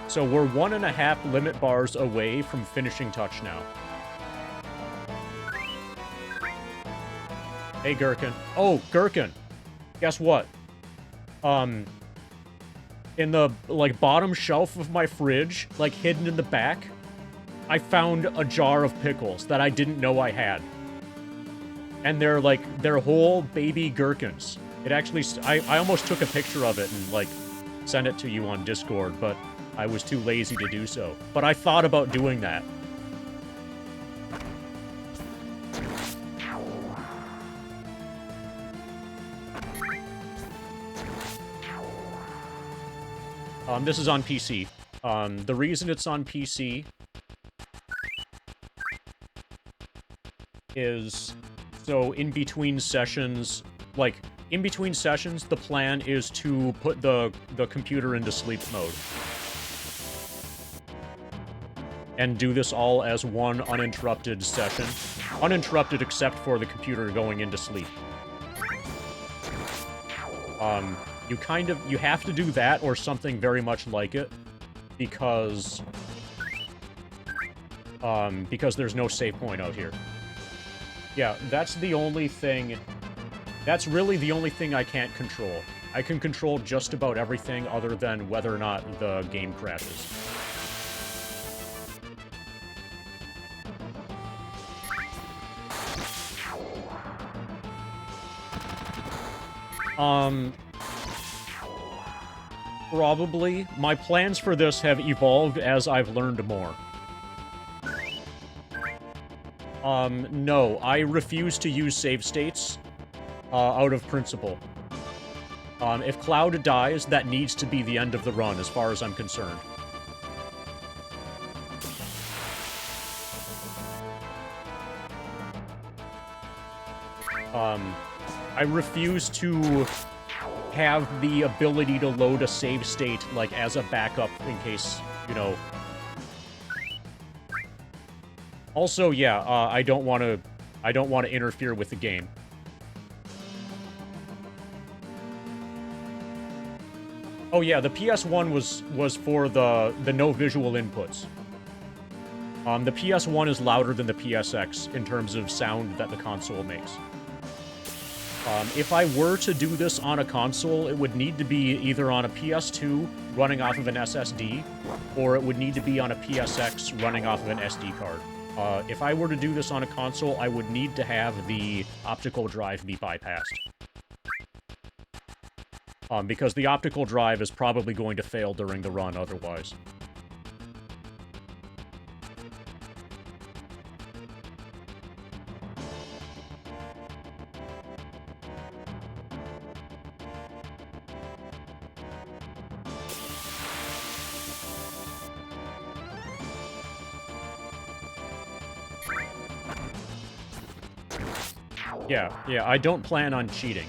So we're 1.5 limit bars away from finishing touch now. Hey, Gherkin. Oh, Gherkin! Guess what? In the, like, bottom shelf of my fridge, like, hidden in the back, I found a jar of pickles that I didn't know I had. And they're, like, they're whole baby gherkins. It actually, I almost took a picture of it and, like, sent it to you on Discord, but I was too lazy to do so. But I thought about doing that. This is on PC. The reason it's on PC is so in between sessions, like, in between sessions, the plan is to put the computer into sleep mode. And do this all as one uninterrupted session. Uninterrupted except for the computer going into sleep. You have to do that or something very much like it, because there's no save point out here. Yeah, that's the only thing, that's really the only thing I can't control. I can control just about everything other than whether or not the game crashes. Probably. My plans for this have evolved as I've learned more. No, I refuse to use save states, out of principle. If Cloud dies, that needs to be the end of the run, as far as I'm concerned. I refuse to have the ability to load a save state, like, as a backup in case, you know. Also, yeah, I don't want to interfere with the game. Oh yeah, the PS1 was for the no visual inputs. The PS1 is louder than the PSX in terms of sound that the console makes. If I were to do this on a console, it would need to be either on a PS2 running off of an SSD, or it would need to be on a PSX running off of an SD card. If I were to do this on a console, I would need to have the optical drive be bypassed. Because the optical drive is probably going to fail during the run otherwise. Yeah, I don't plan on cheating.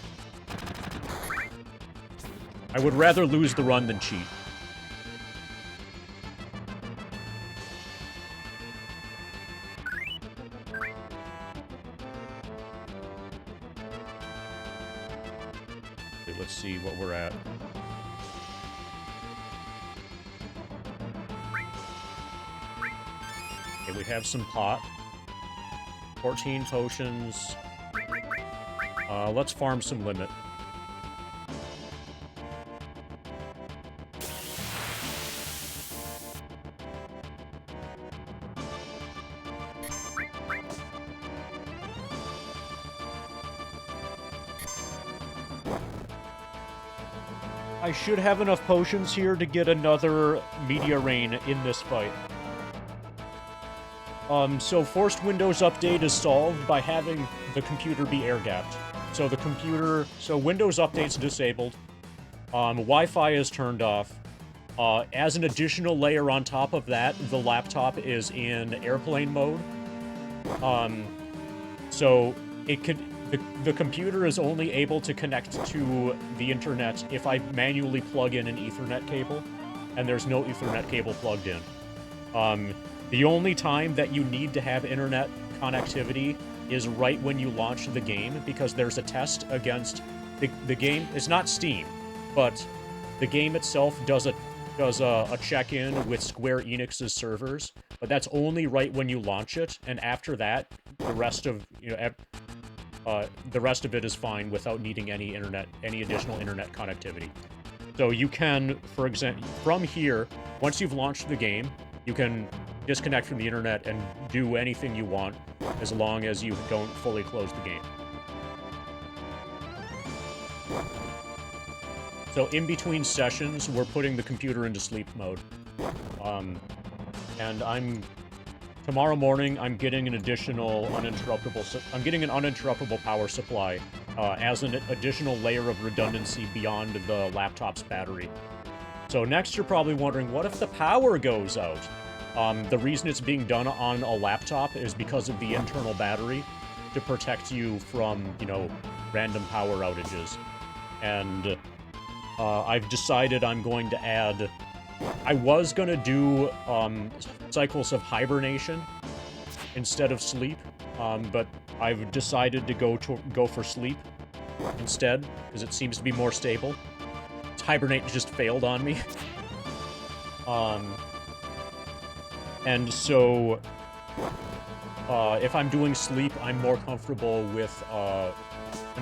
I would rather lose the run than cheat. Okay, let's see what we're at. Okay, we have some pot. 14 potions. Let's farm some limit. I should have enough potions here to get another Meteor Rain in this fight. So Forced Windows Update is solved by having the computer be air-gapped. So Windows Update's disabled. Wi-Fi is turned off. As an additional layer on top of that, the laptop is in airplane mode. So it could... The computer is only able to connect to the internet if I manually plug in an Ethernet cable, and there's no Ethernet cable plugged in. The only time that you need to have internet connectivity is right when you launch the game, because there's a test against the game. It's not Steam, but the game itself does a check-in with Square Enix's servers, but that's only right when you launch it, and after that, the rest of it is fine without needing any additional internet connectivity. So you can, for example, from here, once you've launched the game, you can disconnect from the internet and do anything you want, as long as you don't fully close the game. So in between sessions, we're putting the computer into sleep mode. And tomorrow morning, I'm getting an additional uninterruptible power supply as an additional layer of redundancy beyond the laptop's battery. So next, you're probably wondering, what if the power goes out? The reason it's being done on a laptop is because of the internal battery to protect you from, random power outages. And I've decided I'm going to add... I was going to do cycles of hibernation instead of sleep, but I've decided to go for sleep instead, because it seems to be more stable. Hibernate just failed on me. And so, if I'm doing sleep, I'm more comfortable with an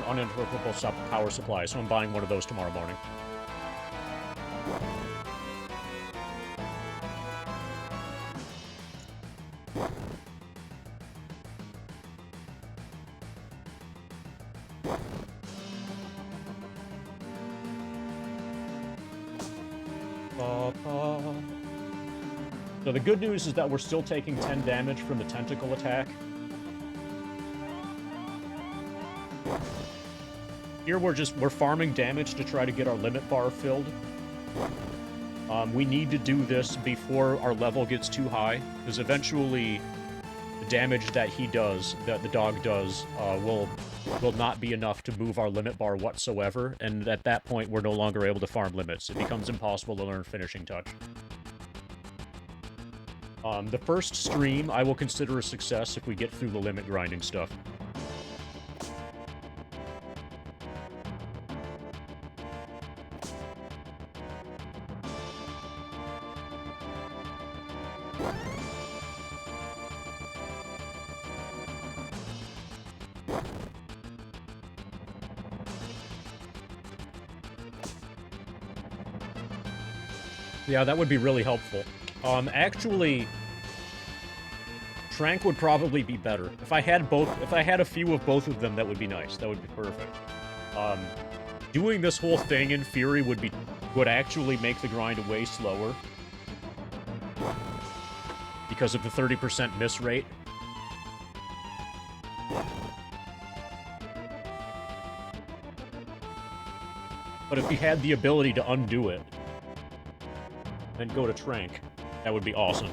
uninterruptible power supply, so I'm buying one of those tomorrow morning. So the good news is that we're still taking 10 damage from the tentacle attack. Here we're farming damage to try to get our limit bar filled. We need to do this before our level gets too high, because eventually the damage that the dog does, will not be enough to move our limit bar whatsoever, and at that point we're no longer able to farm limits. It becomes impossible to learn Finishing Touch. The first stream I will consider a success if we get through the limit grinding stuff. Yeah, that would be really helpful. Actually, Trank would probably be better. If I had a few of both of them, that would be nice. That would be perfect. Doing this whole thing in Fury would actually make the grind way slower, because of the 30% miss rate. But if he had the ability to undo it, then go to Trank, that would be awesome.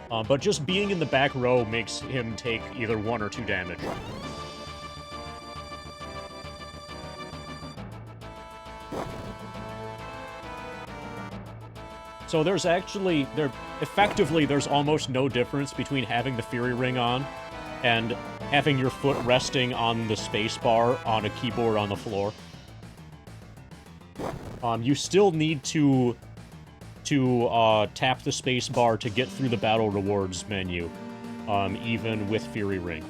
But just being in the back row makes him take either 1 or 2 damage. So there's actually, effectively, there's almost no difference between having the Fury Ring on and having your foot resting on the spacebar on a keyboard on the floor. You still need to tap the spacebar to get through the battle rewards menu, even with Fury Ring.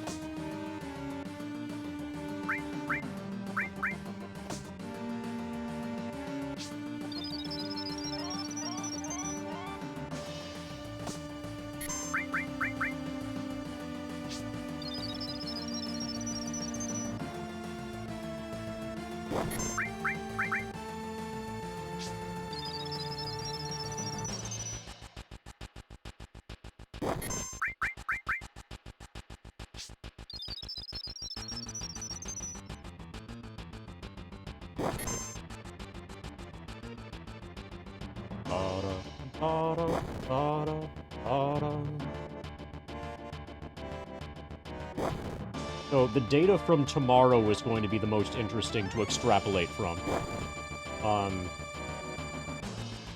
So the data from tomorrow is going to be the most interesting to extrapolate from.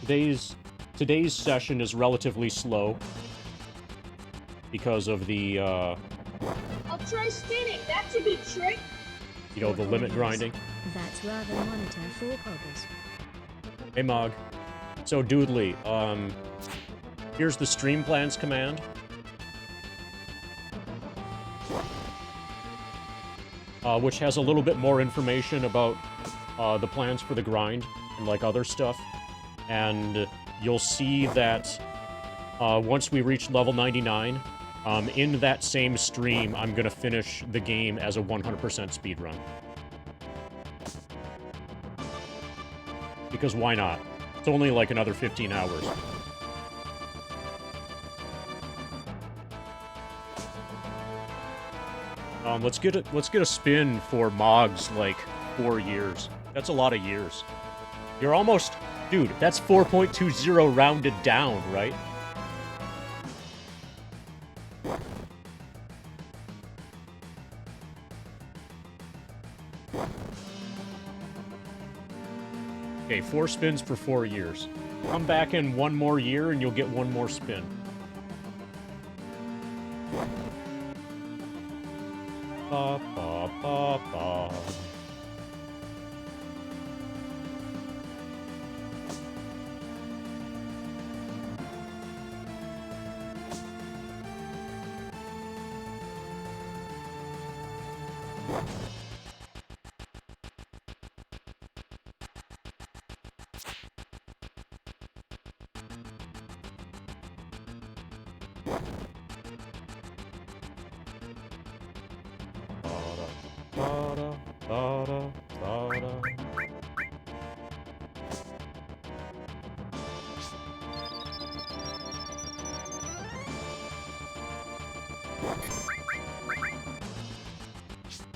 Today's session is relatively slow because of the I'll try spinning. That's a good trick. you know, the limit grinding. That's rather monitor for hoggers. Hey Mog. So Doodly, here's the stream plans command. Which has a little bit more information about the plans for the grind and like other stuff. And you'll see that once we reach level 99, in that same stream, I'm gonna finish the game as a 100% speedrun. Because why not? It's only like another 15 hours. Let's get a spin for Mog's like 4 years. That's a lot of years. You're almost, dude. That's 4.20 rounded down, right? Okay, 4 spins for 4 years. Come back in 1 more year and you'll get 1 more spin. Ba, ba, ba, ba.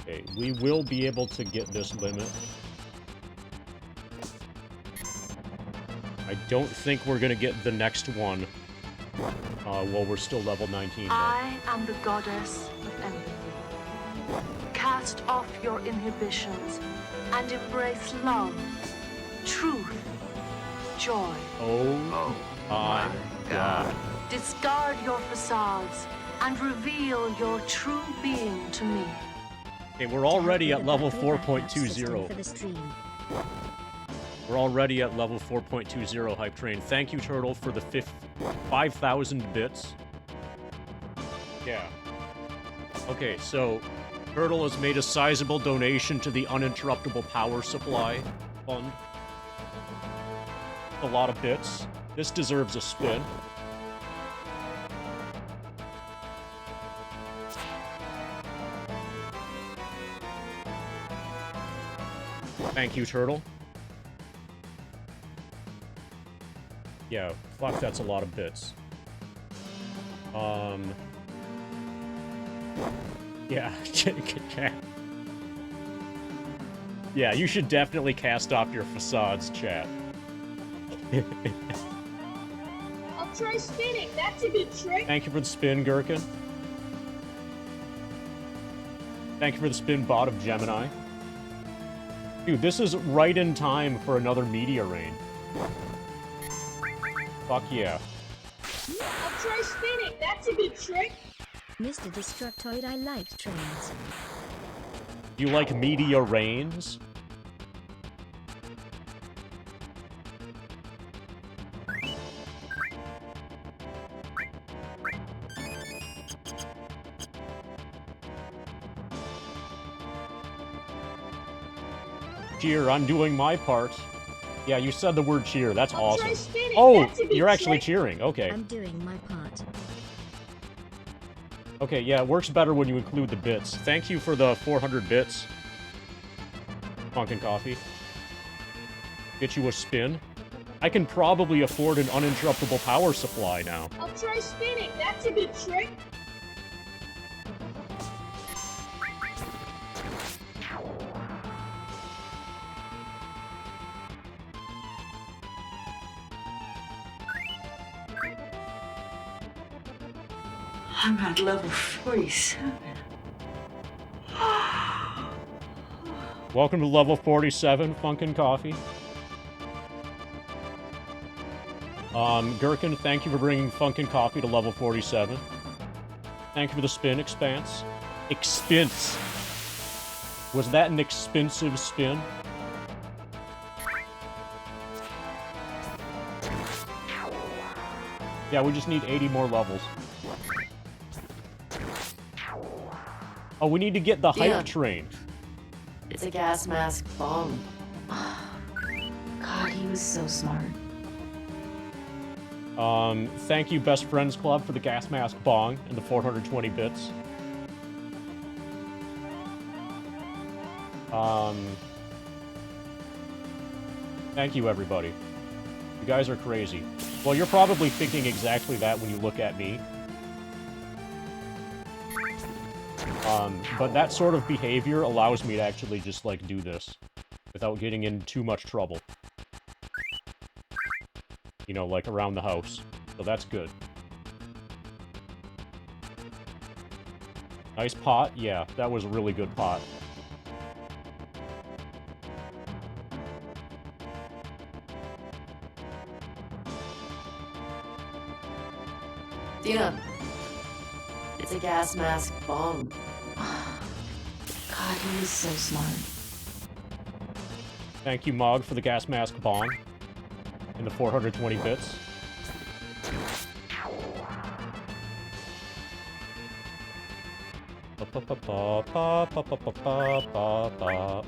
Okay, we will be able to get this limit. I don't think we're gonna get the next one while we're still level 19. I am the goddess of empathy. Cast off your inhibitions and embrace love, truth, joy. Oh my god. Discard your facades and reveal your true being to me. Okay, we're already at level System for 4.20. the stream. We're already at level 4.20, Hype Train. Thank you, Turtle, for the 5,000 bits. Yeah. Okay, so Turtle has made a sizable donation to the Uninterruptible Power Supply Fund. A lot of bits. This deserves a spin. Thank you, Turtle. Yeah, fuck, that's a lot of bits. Yeah. Yeah, you should definitely cast off your facades, chat. I'll try spinning. That's a good trick. Thank you for the spin, Gherkin. Thank you for the spin, Bot of Gemini. Dude, this is right in time for another meteor rain. Fuck yeah. I'll try spinning. That's a good trick. Mr. Destructoid, I like trains. You like meteor rains? Cheer, I'm doing my part. Yeah, you said the word cheer. That's I'll try awesome. spinning. Oh, That's a good you're actually trick. cheering. Okay. I'm doing my part. Okay, yeah, it works better when you include the bits. Thank you for the 400 bits. Funkin' Coffee. Get you a spin. I can probably afford an uninterruptible power supply now. I'll try spinning. That's a good trick. I'm at level 47. Welcome to level 47, Funkin' Coffee. Gherkin, thank you for bringing Funkin' Coffee to level 47. Thank you for the spin, Expanse. Expense. Was that an expensive spin? Yeah, we just need 80 more levels. Oh, we need to get the hype train. It's a gas mask bomb. God, he was so smart. Thank you, Best Friends Club, for the gas mask bong and the 420 bits. Thank you, everybody. You guys are crazy. Well, you're probably thinking exactly that when you look at me. But that sort of behavior allows me to actually just, like, do this without getting in too much trouble. You know, like, around the house. So that's good. Nice pot? Yeah, that was a really good pot. Dina. It's a gas mask bomb. God, he was so smart. Thank you, Mog, for the gas mask bong and the 420 bits.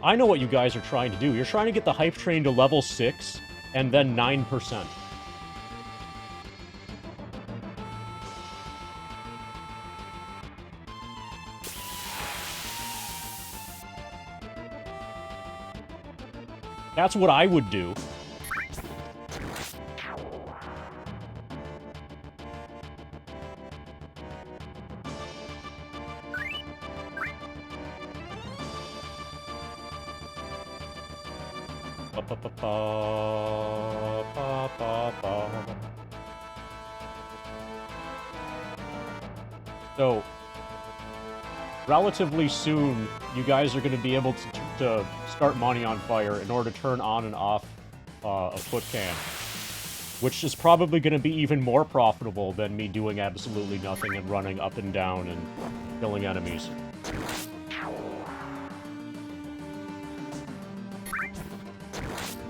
I know what you guys are trying to do. You're trying to get the hype train to level 6 and then 9%. That's what I would do. So, relatively soon, you guys are going to be able to start Money on Fire in order to turn on and off a foot can. Which is probably going to be even more profitable than me doing absolutely nothing and running up and down and killing enemies.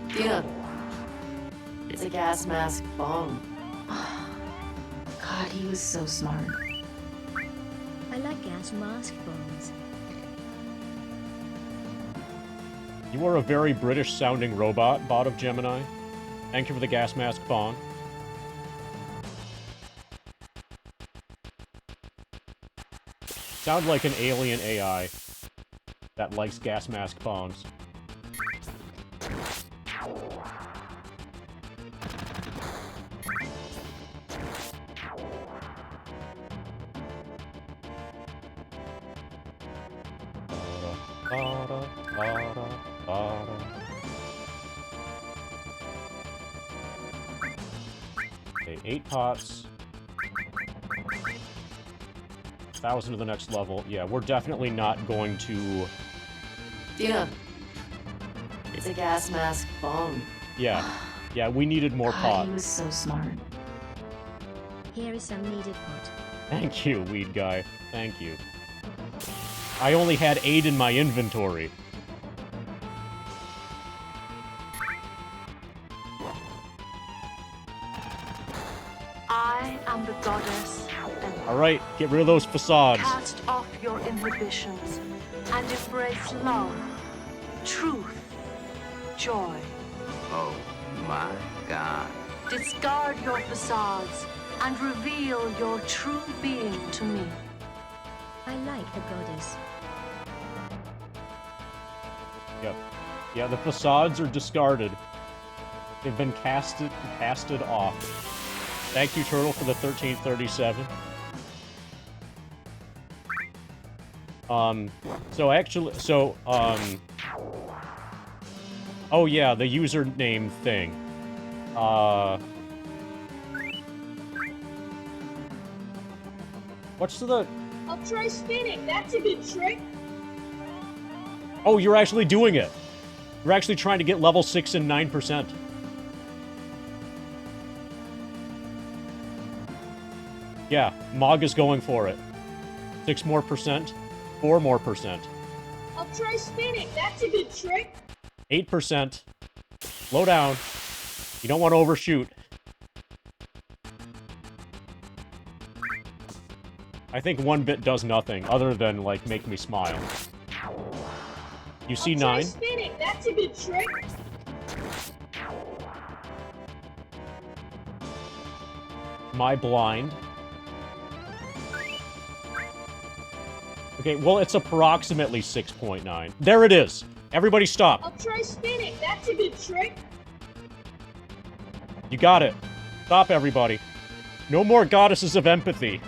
Dina. It's a gas mask bomb. God, he was so smart. I like gas mask bombs. You are a very British-sounding robot, Bot of Gemini. Thank you for the gas mask bong. Sound like an alien AI that likes gas mask bongs. Okay, 8 pots. 1,000 to the next level. Yeah, we're definitely not going to... Dina. It's a gas mask bomb. Yeah. Yeah, we needed more God, pot. he was so smart. Here is some needed pot. Thank you, weed guy. Thank you. I only had 8 in my inventory. I am the goddess. Alright, get rid of those facades. Cast off your inhibitions and embrace love, truth, joy. Oh my God. Discard your facades and reveal your true being to me. I like the goddess. Yep. Yeah, the facades are discarded. They've been casted off. Thank you, Turtle, for the 1337. Oh yeah, the username thing. What's the... I'll try spinning. That's a good trick. Oh, you're actually doing it. You're actually trying to get level 6 and 9%. Yeah, Mog is going for it. 6 more percent, 4 more percent. I'll try spinning. That's a good trick. 8%. Slow down. You don't want to overshoot. I think 1 bit does nothing other than, like, make me smile. You see I'll try 9? spinning. That's a good trick. My blind. Okay, well, it's approximately 6.9. There it is. Everybody stop. I'll try spinning. That's a good trick. You got it. Stop, everybody. No more goddesses of empathy.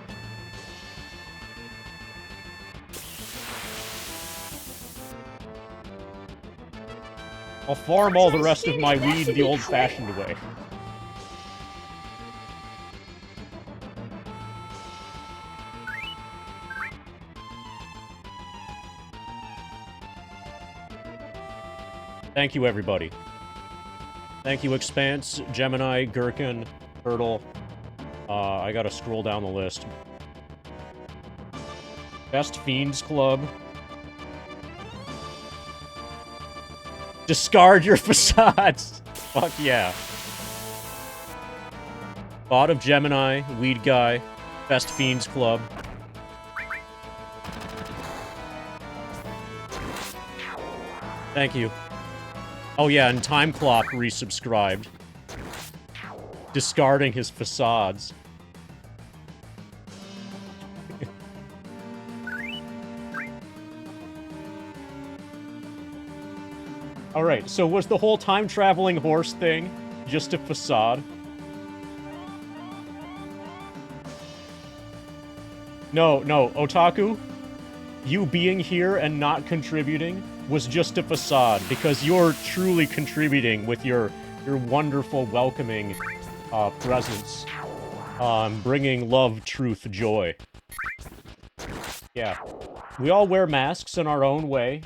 I'll farm all the rest of my weed the old-fashioned way. Thank you, everybody. Thank you, Expanse, Gemini, Gherkin, Turtle. I gotta scroll down the list. Best Fiends Club. Discard your facades! Fuck yeah. Bot of Gemini, Weed Guy, Best Fiends Club. Thank you. Oh yeah, and Time Clock resubscribed. Discarding his facades. Alright, so was the whole time-traveling horse thing just a facade? No, Otaku, you being here and not contributing was just a facade, because you're truly contributing with your wonderful, welcoming presence, bringing love, truth, joy. Yeah. We all wear masks in our own way.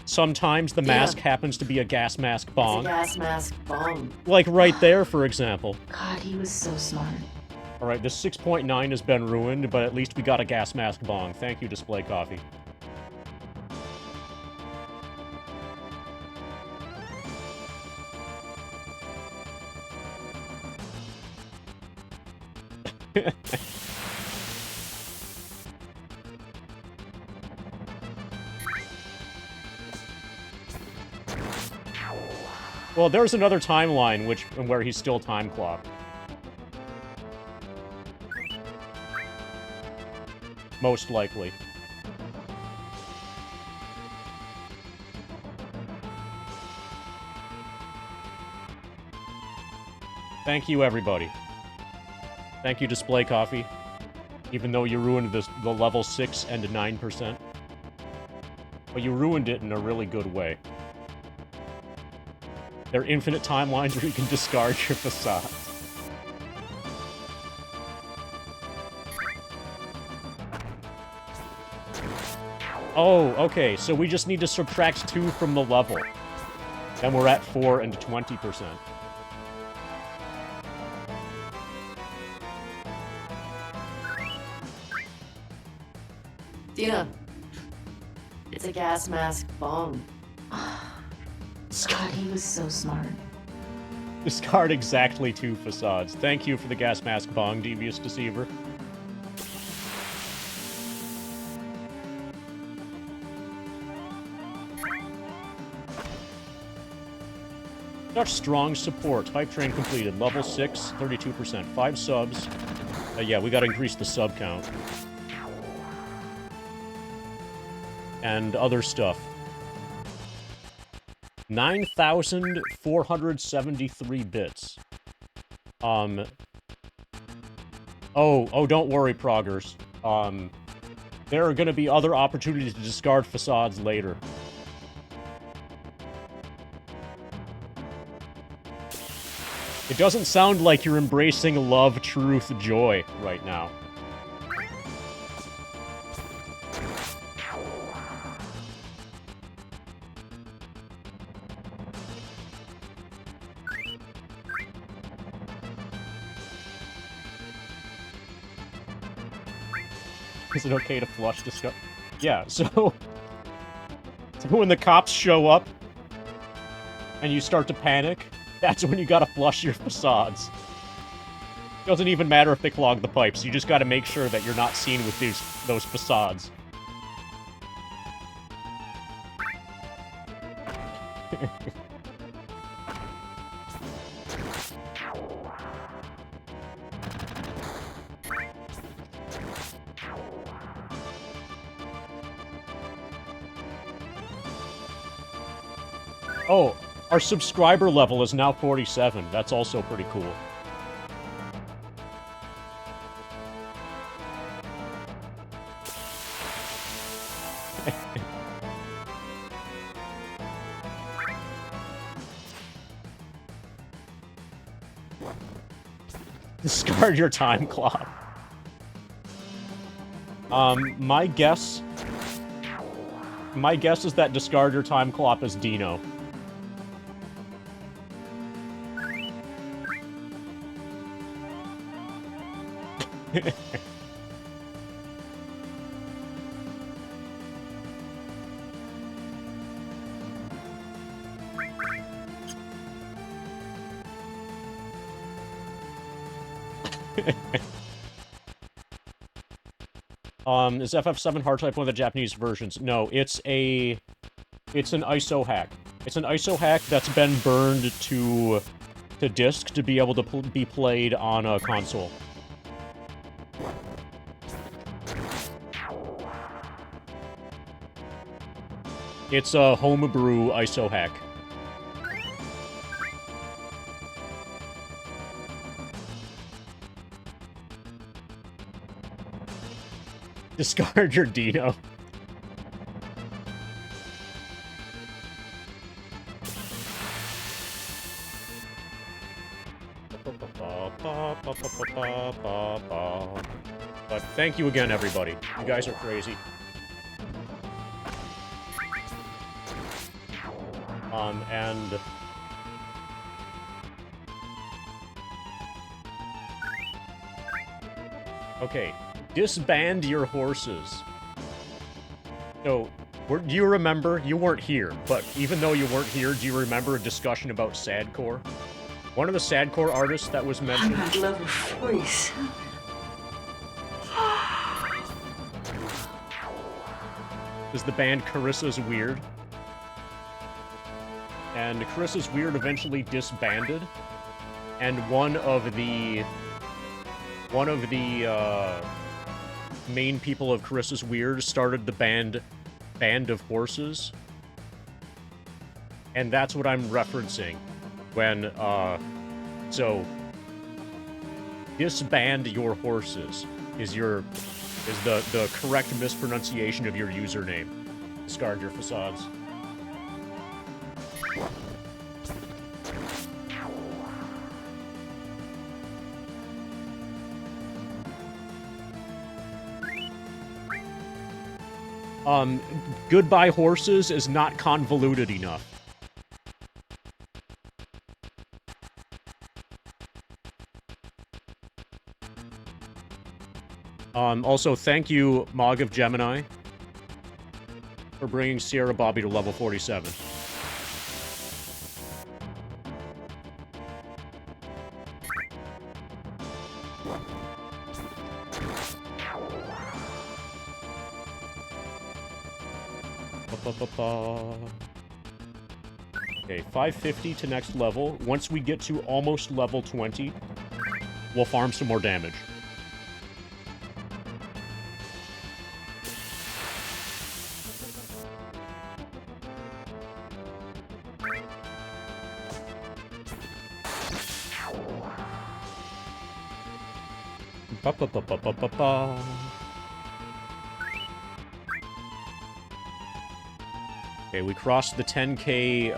Sometimes the mask happens to be a gas mask bong. It's a gas mask bomb. Like right there, for example. God, he was so smart. Alright, this 6.9 has been ruined, but at least we got a gas mask bong. Thank you, Display Coffee. Well, there's another timeline where he's still time clocked. Most likely. Thank you, everybody. Thank you, Display Coffee. Even though you ruined the level 6 and 9%. But you ruined it in a really good way. There are infinite timelines where you can discard your facade. Oh, okay, so we just need to subtract 2 from the level. Then we're at 4 and 20%. Dina. It's a gas mask bong. God, he was so smart. Discard exactly 2 facades. Thank you for the gas mask bong, Devious Deceiver. Such strong support. Hype train completed. Level 6, 32%. 5 subs. Yeah, we gotta increase the sub count. And other stuff. 9,473 bits. Oh, don't worry, proggers. There are gonna be other opportunities to discard facades later. It doesn't sound like you're embracing love, truth, joy right now. Is it okay to flush discuss? Yeah, so when the cops show up and you start to panic, that's when you gotta flush your facades. Doesn't even matter if they clog the pipes, you just gotta make sure that you're not seen with those facades. Oh, our subscriber level is now 47. That's also pretty cool. Discard your time clock. My guess is that discard your time clock is Dino. Is FF7 hard type one of the Japanese versions? No, it's an ISO hack. It's an ISO hack that's been burned to disk to be able to be played on a console. It's a homebrew ISO hack. Discard your Dino. But thank you again, everybody. You guys are crazy. And... okay. Disband your horses. So, do you remember? You weren't here, but even though you weren't here, do you remember a discussion about sadcore? One of the sadcore artists that was mentioned... I'm at level 47. is the band Carissa's Weird. And Carissa's Weird eventually disbanded. And one of the main people of Carissa's Weird started the Band of Horses. And that's what I'm referencing when, so, disband your horses is the correct mispronunciation of your username. Discard your facades. Goodbye horses is not convoluted enough. Also, thank you, Mog of Gemini, for bringing Sierra Bobby to level 47. Okay, 550 to next level. Once we get to almost level 20, we'll farm some more damage. Ba-ba-ba-ba-ba-ba. Okay, we crossed the 10k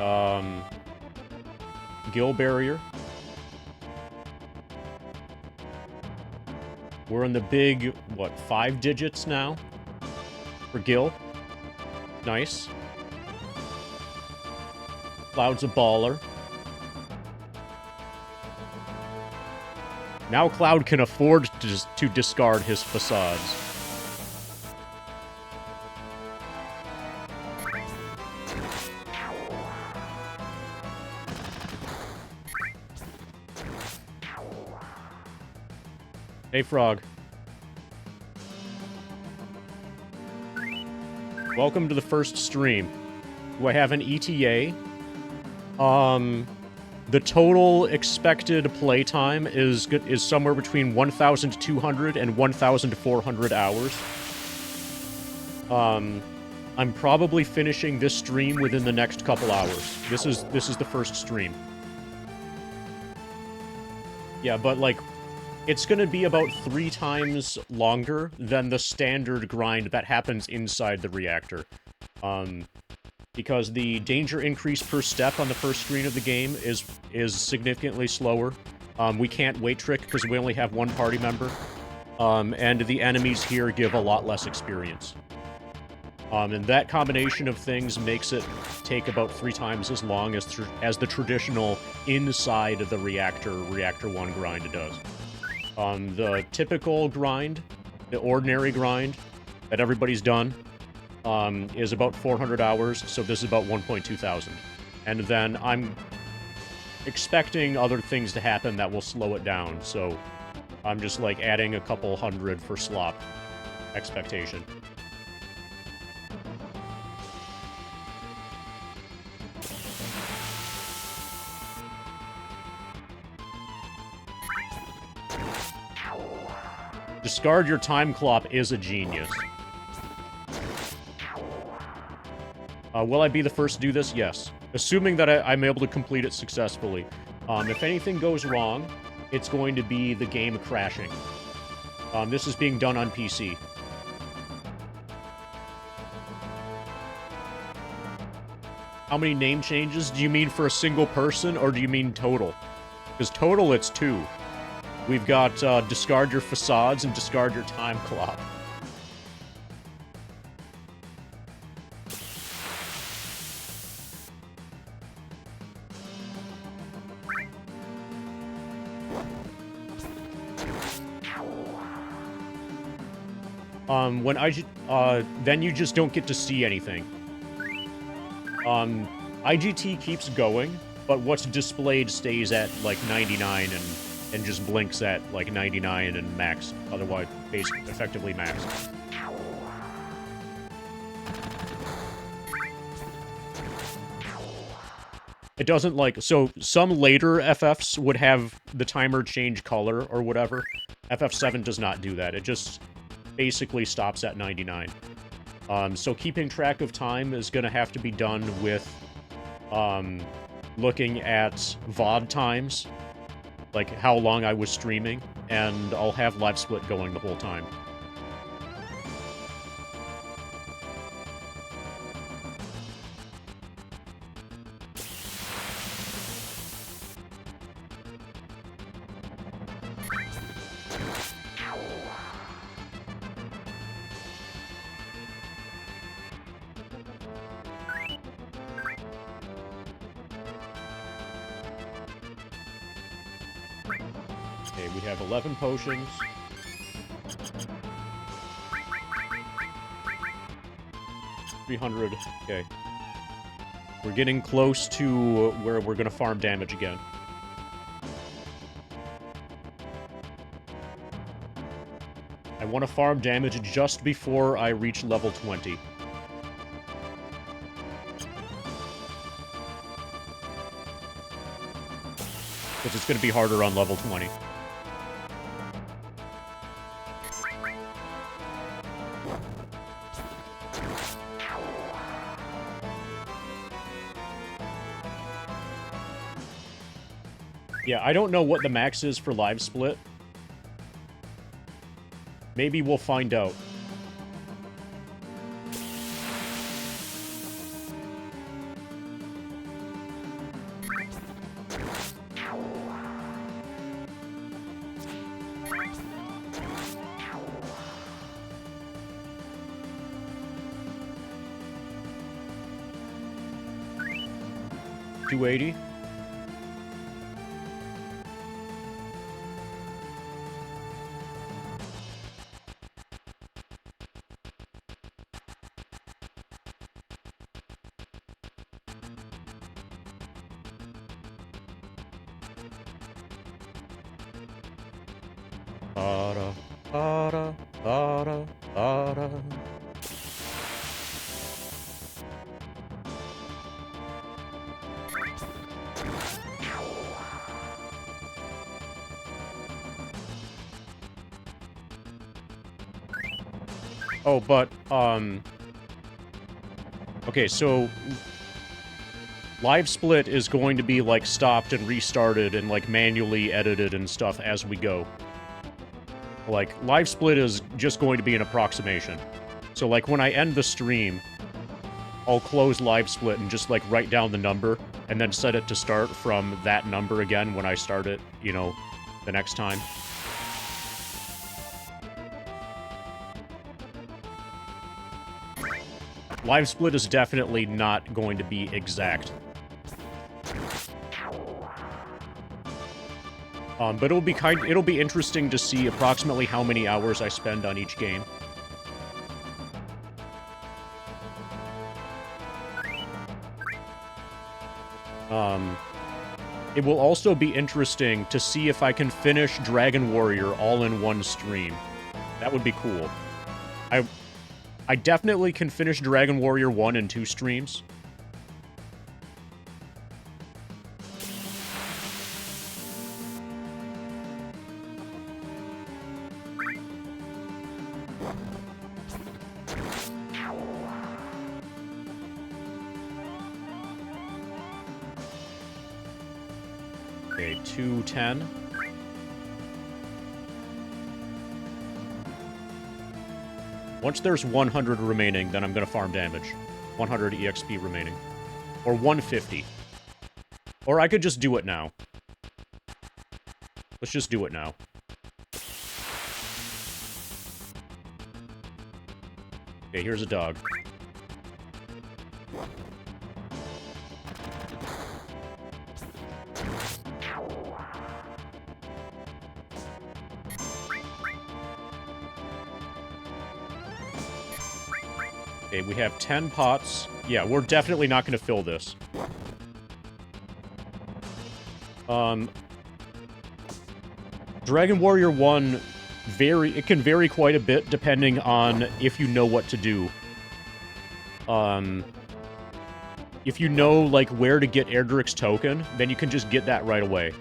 gil barrier. We're in the big, what, 5 digits now for gil. Nice. Cloud's a baller. Now Cloud can afford to discard his facades. Hey, Frog. Welcome to the first stream. Do I have an ETA? The total expected playtime is somewhere between 1,200 and 1,400 hours. I'm probably finishing this stream within the next couple hours. This is the first stream. Yeah, but like, it's gonna be about 3 times longer than the standard grind that happens inside the reactor. Because the danger increase per step on the first screen of the game is significantly slower. We can't wait trick because we only have 1 party member. And the enemies here give a lot less experience. And that combination of things makes it take about 3 times as long as the traditional inside the Reactor 1 grind does. The typical grind, the ordinary grind that everybody's done, is about 400 hours, so this is about 1.2 thousand. And then I'm expecting other things to happen that will slow it down, so I'm just like adding a couple hundred for slop expectation. Discard your time clop is a genius. Will I be the first to do this? Yes. Assuming that I'm able to complete it successfully. If anything goes wrong, it's going to be the game crashing. This is being done on PC. How many name changes? Do you mean for a single person, or do you mean total? Because total, it's 2. We've got discard your facades and discard your time clock. Then you just don't get to see anything. IGT keeps going, but what's displayed stays at, like, 99 and just blinks at, like, 99 and max. Otherwise, basically, effectively max. It doesn't, like... So, some later FFs would have the timer change color or whatever. FF7 does not do that. It just basically stops at 99. So keeping track of time is going to have to be done with looking at VOD times, like how long I was streaming, and I'll have Live Split going the whole time. Okay, we have 11 potions. 300. Okay. We're getting close to where we're gonna farm damage again. I want to farm damage just before I reach level 20. Because it's going to be harder on level 20. Yeah, I don't know what the max is for live split. Maybe we'll find out. $280. Ada, ada, ada, ada. Oh, but, okay, so... Live Split is going to be, like, stopped and restarted and, like, manually edited and stuff as we go. Like, Live Split is just going to be an approximation. So, like, when I end the stream, I'll close Live Split and just, like, write down the number, and then set it to start from that number again when I start it, you know, the next time. Live Split is definitely not going to be exact. But it'll be interesting to see approximately how many hours I spend on each game. It will also be interesting to see if I can finish Dragon Warrior all in one stream. That would be cool. I definitely can finish Dragon Warrior 1 in 2 streams. Okay, 210. Once there's 100 remaining, then I'm gonna farm damage. 100 EXP remaining. Or 150. Or I could just do it now. Let's just do it now. Okay, here's a dog. Okay, we have 10 pots. Yeah, we're definitely not going to fill this. Dragon Warrior 1, it can vary quite a bit depending on if you know what to do. If you know, like, where to get Erdrick's token, then you can just get that right away.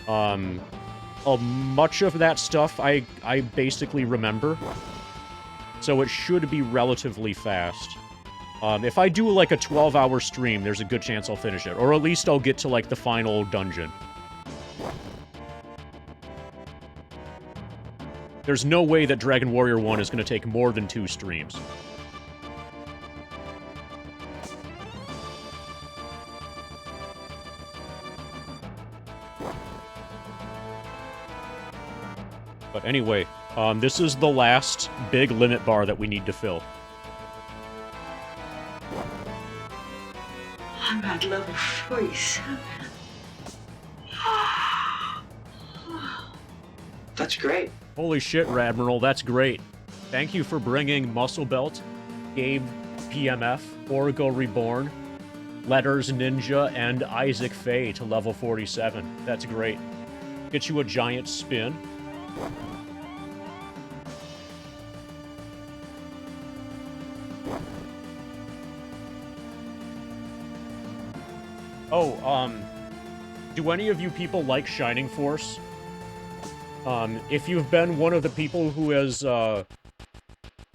Much of that stuff I basically remember. So it should be relatively fast. If I do, like, a 12-hour stream, there's a good chance I'll finish it. Or at least I'll get to, like, the final dungeon. There's no way that Dragon Warrior 1 is going to take more than 2 streams. But anyway, this is the last big limit bar that we need to fill. I'm at level 47. That's great. Holy shit, Radmiral, that's great. Thank you for bringing Muscle Belt, Gabe, PMF, Origo Reborn, Letters Ninja, and Isaac Faye to level 47. That's great. Get you a giant spin. Oh, do any of you people like Shining Force? If you've been one of the people who has,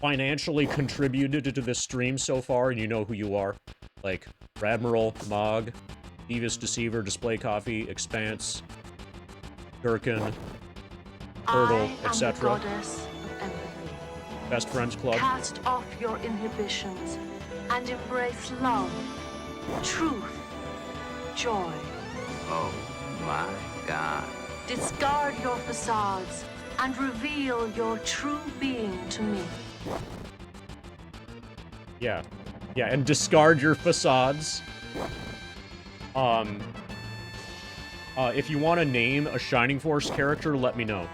financially contributed to this stream so far, and you know who you are, like Radmiral, Mog, Devious Deceiver, Display Coffee, Expanse, Gherkin, Turtle, etc. Best Friends Club. Cast off your inhibitions and embrace love, truth, joy. Oh my God. Discard your facades and reveal your true being to me. Yeah. Yeah, and discard your facades. If you want to name a Shining Force character, let me know.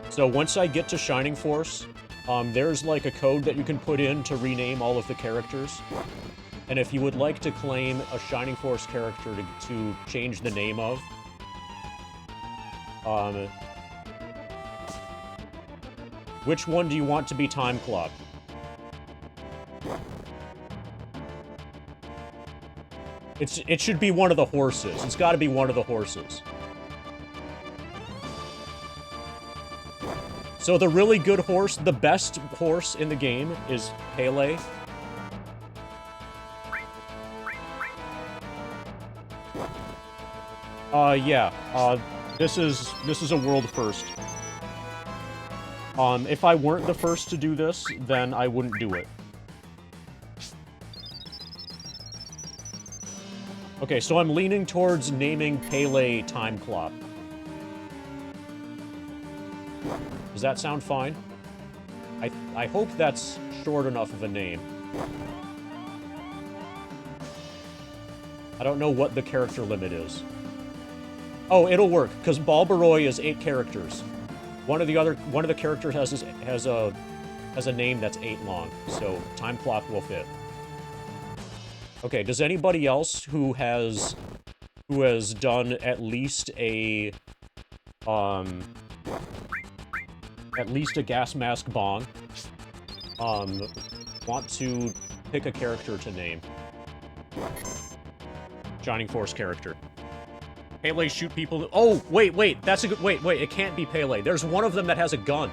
So once I get to Shining Force, there's like a code that you can put in to rename all of the characters. And if you would like to claim a Shining Force character to change the name of, which one do you want to be Time Clock? It should be one of the horses. It's got to be one of the horses. So the really good horse, the best horse in the game is Pele. Yeah. This is a world first. If I weren't the first to do this, then I wouldn't do it. Okay, so I'm leaning towards naming Pele Time Clock. Does that sound fine? I hope that's short enough of a name. I don't know what the character limit is. Oh, it'll work, because Balbaroy is 8 characters. One of the characters has a name that's 8 long, so Time Clock will fit. Okay, does anybody else who has done at least a gas mask bong want to pick a character to name? Shining Force character. Pele shoot people. Oh, wait. That's a good. Wait. It can't be Pele. There's one of them that has a gun.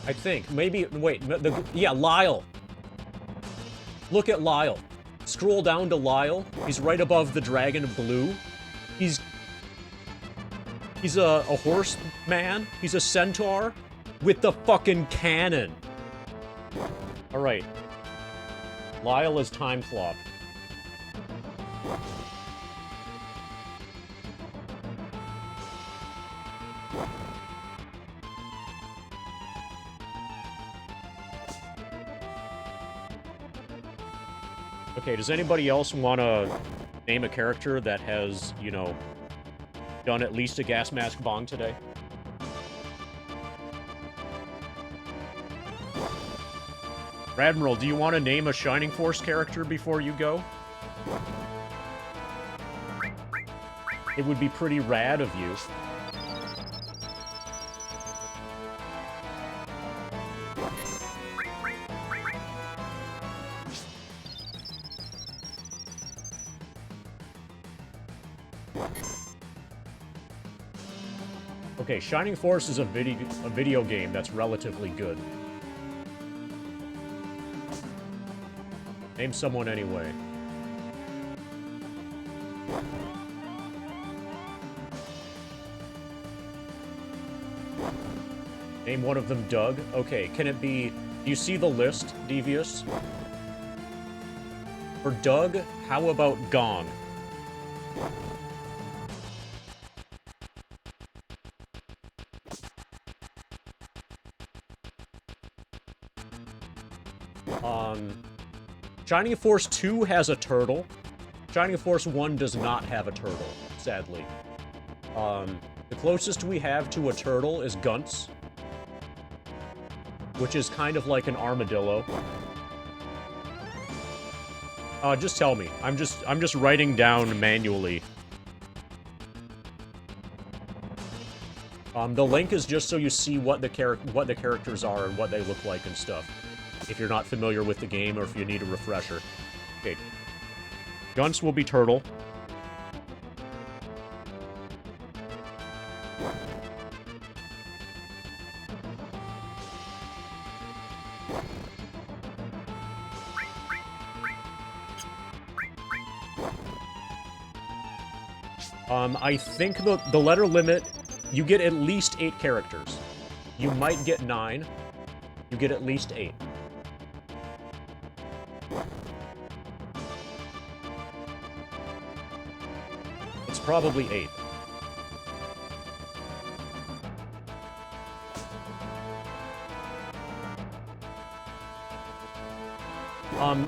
I think. Maybe. Wait. Yeah, Lyle. Look at Lyle. Scroll down to Lyle. He's right above the dragon blue. He's a horseman. He's a centaur with the fucking cannon. All right. Lyle is Time Clock. Okay, does anybody else want to name a character that has, you know, done at least a gas mask bong today? Radmiral, do you want to name a Shining Force character before you go? It would be pretty rad of you. Okay, Shining Force is a video game that's relatively good. Name someone anyway. Name one of them Doug. Okay, can it be... Do you see the list, Devious? For Doug, how about Gong? Shining Force 2 has a turtle. Shining Force 1 does not have a turtle, sadly. The closest we have to a turtle is Gunts. which is kind of like an armadillo. Just tell me. I'm just writing down manually. The link is just so you see what the characters are and what they look like and stuff. If you're not familiar with the game or if you need a refresher. Okay. Gunts will be turtle. I think the letter limit, you get at least 8 characters. You might get 9. You get at least 8. It's probably 8.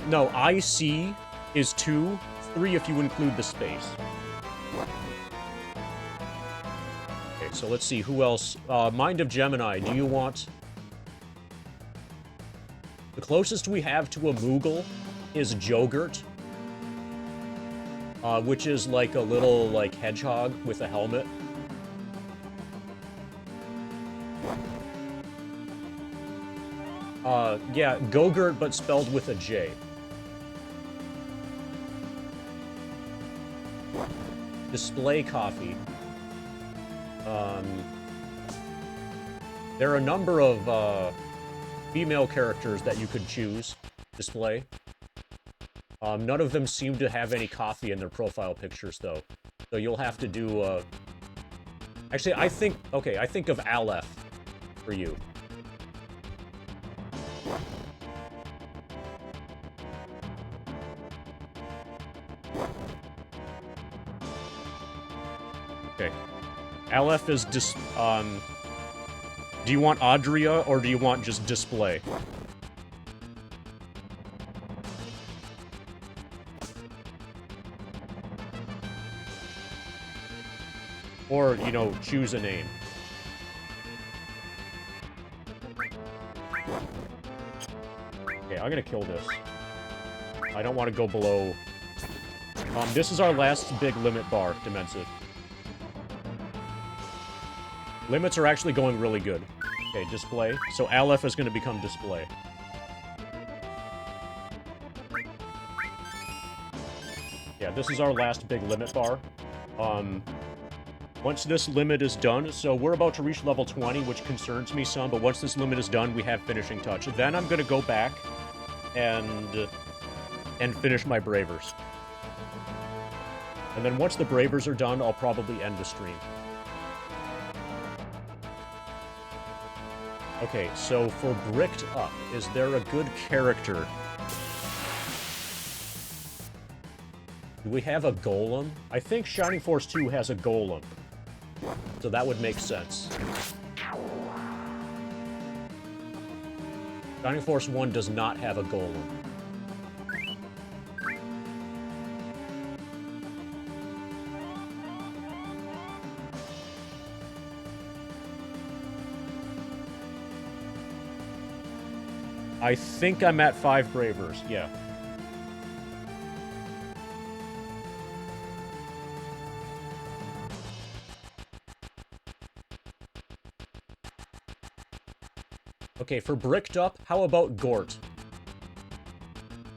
No, IC is 2, 3 if you include the space. Okay, so let's see, who else? Mind of Gemini, do you want... The closest we have to a Moogle is Jogurt. Which is like a little, like, hedgehog with a helmet. Yeah, Gogurt, but spelled with a J. Display coffee. There are a number of, female characters that you could choose. Display. None of them seem to have any coffee in their profile pictures, though. So you'll have to do, Actually, I think of Aleph for you. Okay. Aleph is do you want Adria, or do you want just display? Or, you know, choose a name. Okay, I'm gonna kill this. I don't want to go below... this is our last big limit bar, Dimensive. Limits are actually going really good. Okay, display. So Aleph is going to become display. Yeah, this is our last big limit bar. Once this limit is done, so we're about to reach level 20, which concerns me some, but once this limit is done, we have finishing touch. Then I'm going to go back and finish my Bravers. And then once the Bravers are done, I'll probably end the stream. Okay, so for Bricked Up, is there a good character? Do we have a golem? I think Shining Force 2 has a golem. So that would make sense. Shining Force 1 does not have a golem. I think I'm at 5 Bravers, yeah. Okay, for Bricked Up, how about Gort?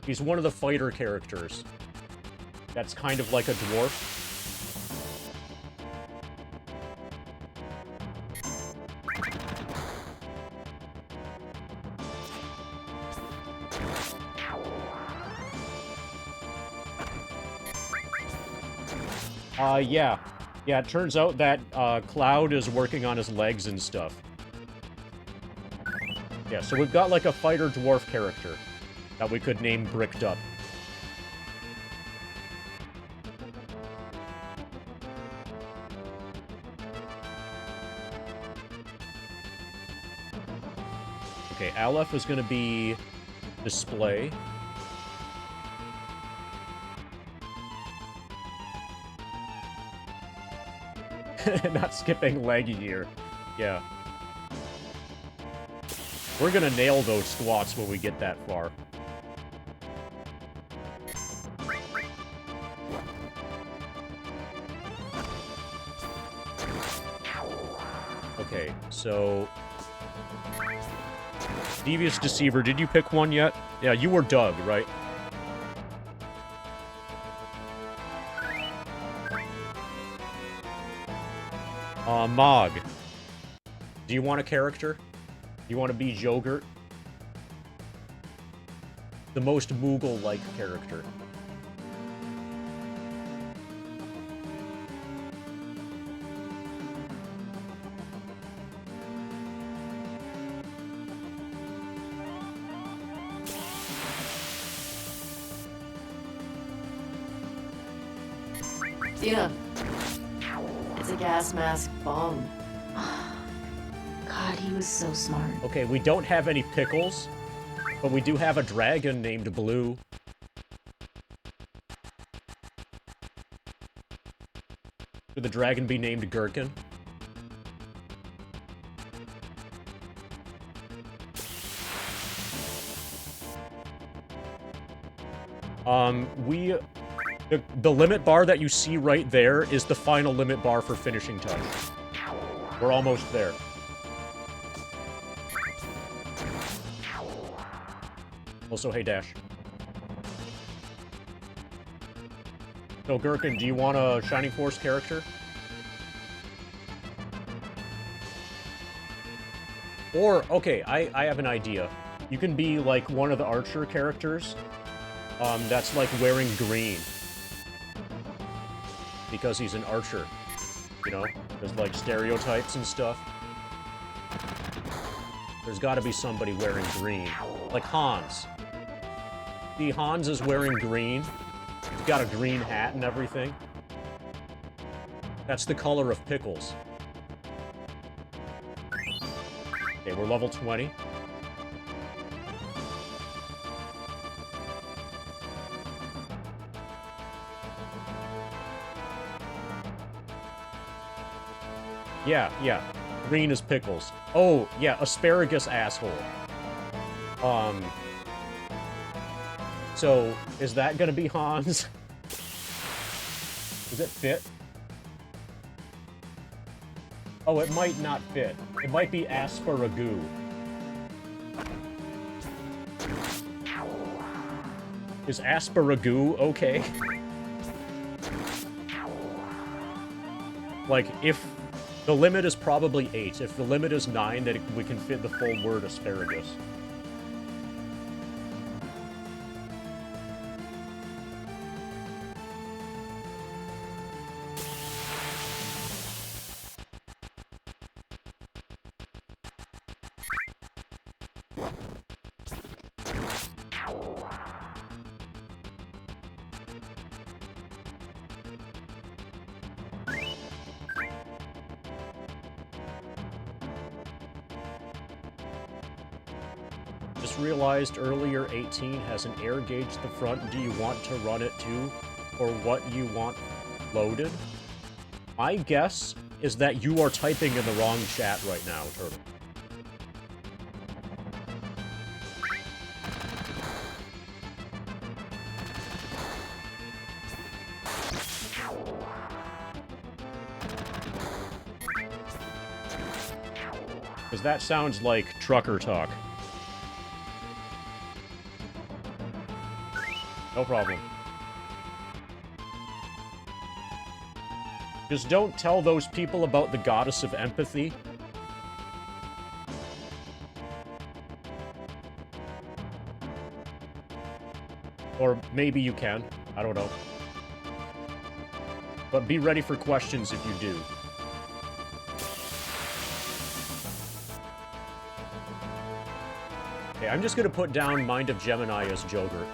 He's one of the fighter characters. That's kind of like a dwarf. Yeah. Yeah, it turns out that, Cloud is working on his legs and stuff. Yeah, so we've got, like, a fighter dwarf character that we could name Bricked Up. Okay, Aleph is gonna be display. Not skipping leg year. Yeah. We're gonna nail those squats when we get that far. Okay, so... Devious Deceiver, did you pick one yet? Yeah, you were Doug, right? Mog. Do you want a character? You want to be Jogurt? The most Moogle-like character. Tina. It's a gas mask bomb. God, he was so smart. Okay, we don't have any pickles, but we do have a dragon named Blue. Should the dragon be named Gherkin? The limit bar that you see right there is the final limit bar for finishing touch. We're almost there. Also, hey, Dash. So, Gherkin, do you want a Shining Force character? Or, okay, I have an idea. You can be, like, one of the Archer characters. That's, like, wearing green. Because he's an Archer. You know? There's, like, stereotypes and stuff. There's gotta be somebody wearing green. Like Hans. See, Hans is wearing green. He's got a green hat and everything. That's the color of Pickles. Okay, we're level 20. Yeah. Green is Pickles. Oh, yeah, asparagus asshole. So, is that gonna be Hans? Does it fit? Oh, it might not fit. It might be Asparagoo. Is Asparagoo okay? Like, if... The limit is probably 8. If the limit is 9, then we can fit the full word asparagus. Realized earlier 18 has an air gauge at the front. Do you want to run it too? Or what you want loaded? My guess is that you are typing in the wrong chat right now, Turtle. Because that sounds like trucker talk. No problem. Just don't tell those people about the goddess of empathy. Or maybe you can. I don't know. But be ready for questions if you do. Okay, I'm just gonna put down Mind of Gemini as Joker.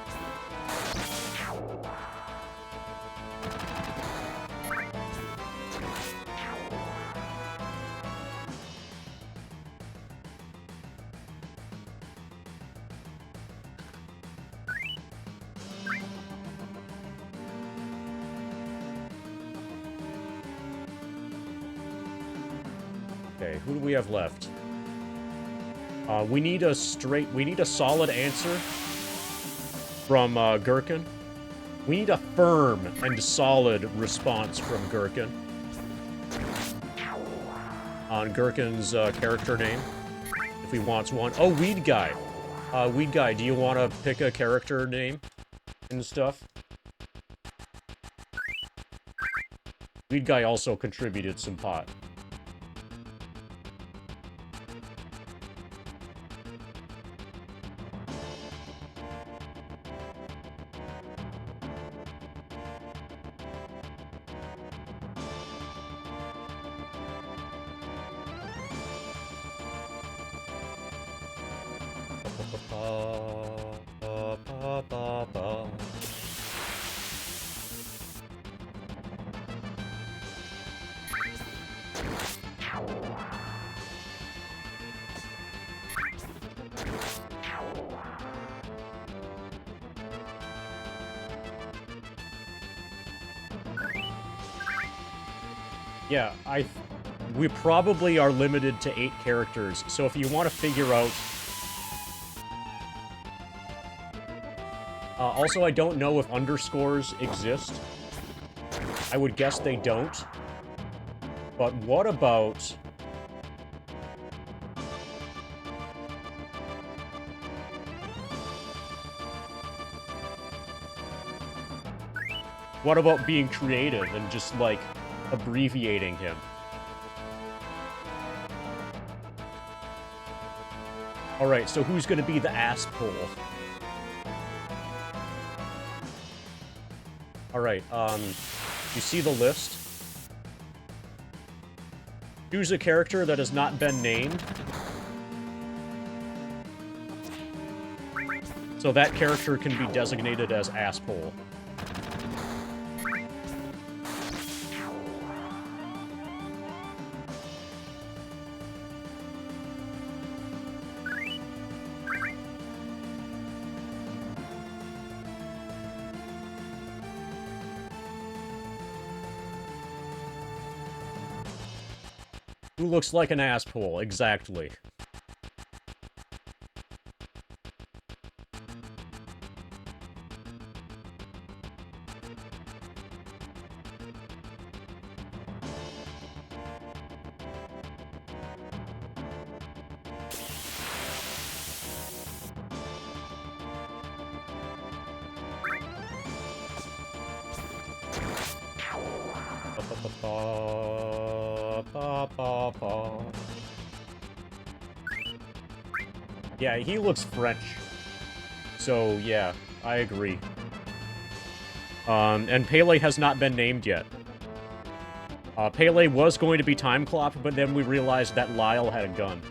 Okay, who do we have left? We need a solid answer from Gherkin. We need a firm and solid response from Gherkin on Gherkin's character name, if he wants one. Oh, Weed Guy. Weed Guy, do you want to pick a character name and stuff? Weed Guy also contributed some pot. Yeah, we probably are limited to 8 characters, so if you want to figure out... also, I don't know if underscores exist. I would guess they don't. But what about... what about being creative and just, like, abbreviating him? Alright, so who's gonna be the asshole? Alright, you see the list? Choose a character that has not been named. So that character can be designated as asshole. Who looks like an asshole? Exactly. Yeah, he looks French. So, yeah, I agree. And Pele has not been named yet. Pele was going to be time clocked, but then we realized that Lyle had a gun.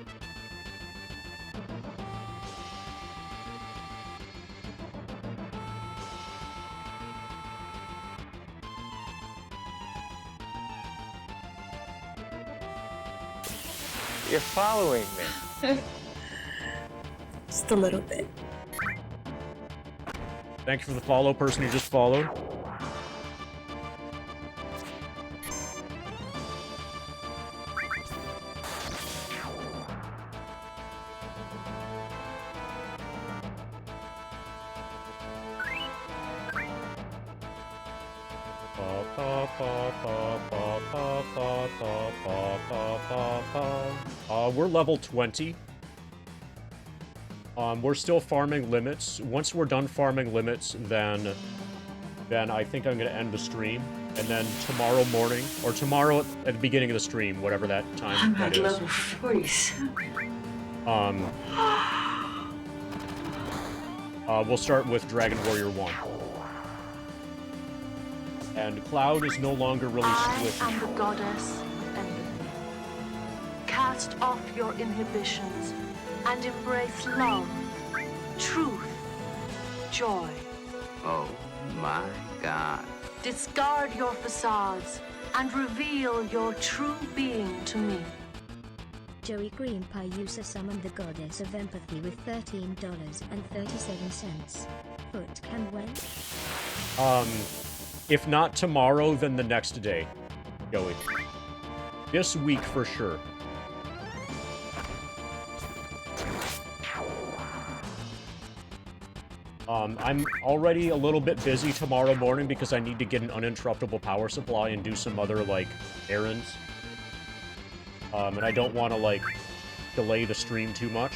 You're following me. Just a little bit. Thank you for the follow, person who just followed. We're level 20. We're still farming limits. Once we're done farming limits, then I think I'm gonna end the stream. And then tomorrow morning, or tomorrow at the beginning of the stream, whatever that time that at is. level 47. We'll start with Dragon Warrior 1. And Cloud is no longer really squishy. I am the goddess Empathy. Cast off your inhibitions and embrace love, truth, joy. Oh my God. Discard your facades and reveal your true being to me. Joey Green Pie user summoned the goddess of empathy with $13.37. Foot can when? If not tomorrow, then the next day, Joey. This week for sure. I'm already a little bit busy tomorrow morning because I need to get an uninterruptible power supply and do some other, like, errands. And I don't want to, like, delay the stream too much.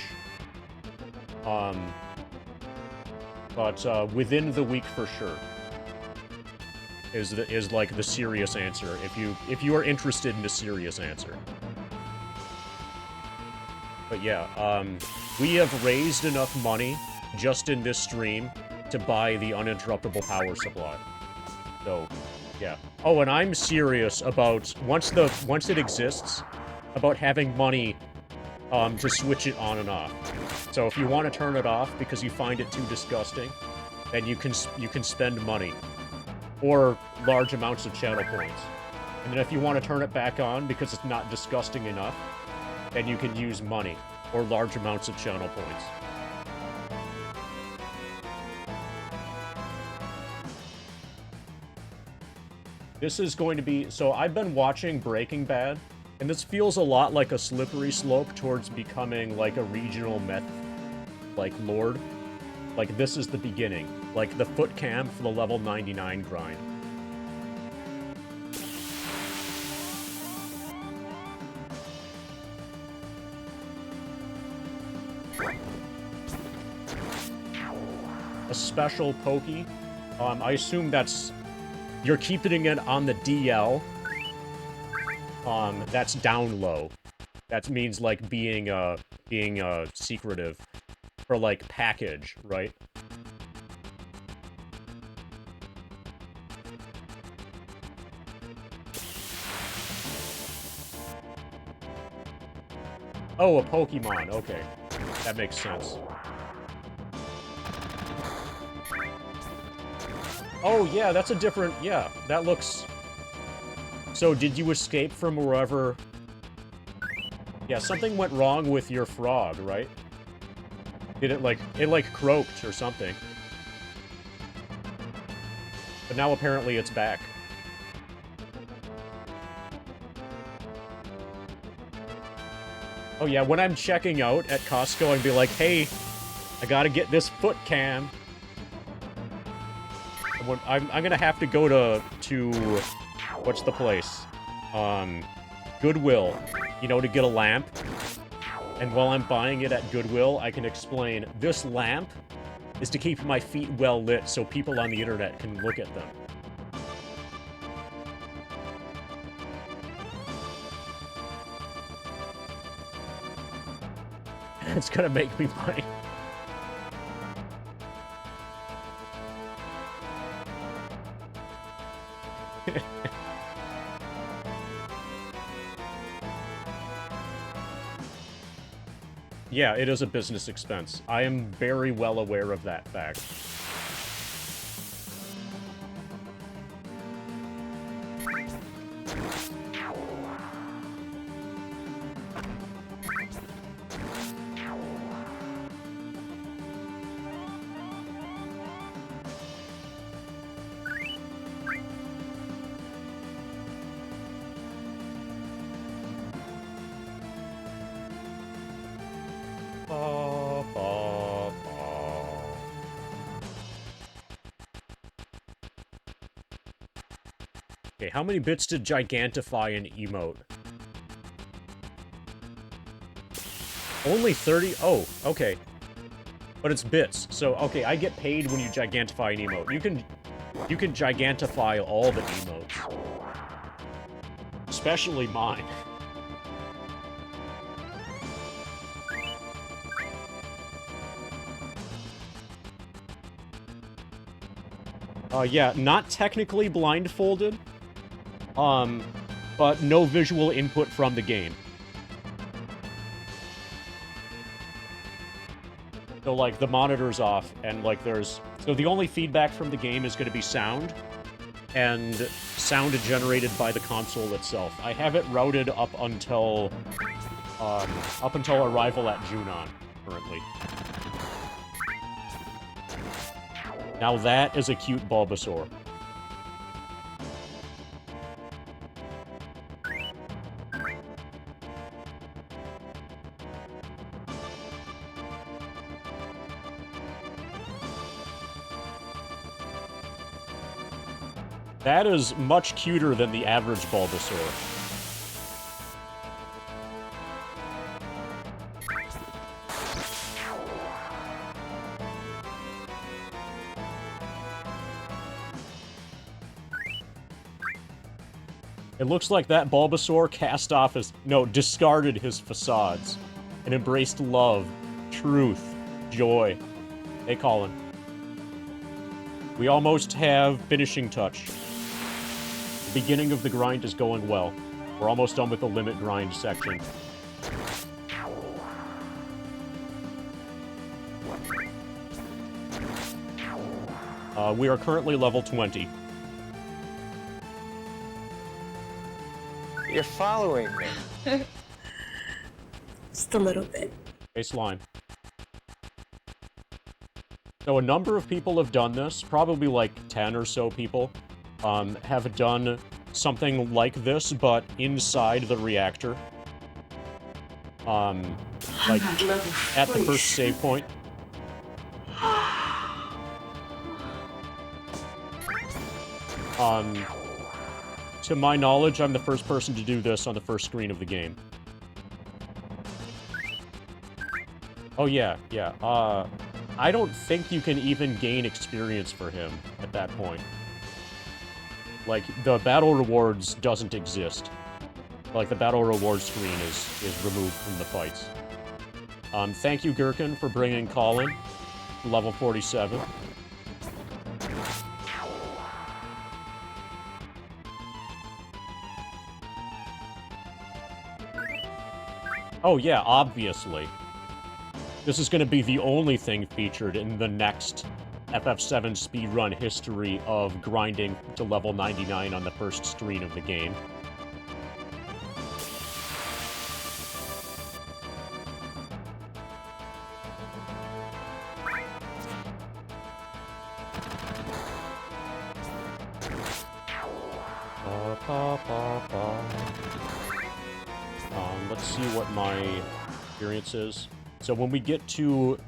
But within the week for sure is like the serious answer. If you are interested in a serious answer. But yeah, we have raised enough money just in this stream to buy the uninterruptible power supply. So, yeah. Oh, and I'm serious about once it exists, about having money to switch it on and off. So if you want to turn it off because you find it too disgusting, then you can spend money or large amounts of channel points. And then if you want to turn it back on because it's not disgusting enough, then you can use money or large amounts of channel points. This is going to be... So I've been watching Breaking Bad, and this feels a lot like a slippery slope towards becoming like a regional meth, like, lord. Like, this is the beginning. Like, the foot cam for the level 99 grind. A special pokey. I assume that's... You're keeping it on the DL. That's down low. That means, like, being secretive. For, like, package, right? Oh, a Pokemon. Okay. That makes sense. Oh, yeah, that's a different... Yeah, that looks... So, did you escape from wherever... Yeah, something went wrong with your frog, right? Did it, like... It, like, croaked or something. But now, apparently, it's back. Oh, yeah, when I'm checking out at Costco, I'd be like, hey, I gotta get this foot cam. I'm gonna have to go to what's the place? Goodwill, you know, to get a lamp. And while I'm buying it at Goodwill, I can explain, this lamp is to keep my feet well lit so people on the internet can look at them. It's gonna make me money. Yeah, it is a business expense. I am very well aware of that fact. Okay, how many bits to gigantify an emote? Only 30? Oh, okay. But it's bits, so, okay, I get paid when you gigantify an emote. You can gigantify all the emotes. Especially mine. Yeah, not technically blindfolded. But no visual input from the game. So, like, the monitor's off, and, like, there's... So the only feedback from the game is going to be sound, and sound generated by the console itself. I have it routed up until arrival at Junon, currently. Now that is a cute Bulbasaur. That is much cuter than the average Bulbasaur. It looks like that Bulbasaur cast off his... No, discarded his facades and embraced love, truth, joy. Hey, Colin. We almost have finishing touch. The beginning of the grind is going well. We're almost done with the limit grind section. We are currently level 20. You're following me. Just a little bit. Hey, Slime. So a number of people have done this, probably like 10 or so people, have done something like this, but inside the reactor. Like, at the first save point. To my knowledge, I'm the first person to do this on the first screen of the game. Oh yeah, yeah, I don't think you can even gain experience for him at that point. Like, the battle rewards doesn't exist. Like, the battle reward screen is removed from the fights. Thank you, Gherkin, for bringing Colin to level 47. Oh yeah, obviously. This is going to be the only thing featured in the next FF7 speedrun history of grinding to level 99 on the first screen of the game. Let's see what my experience is. So when we get to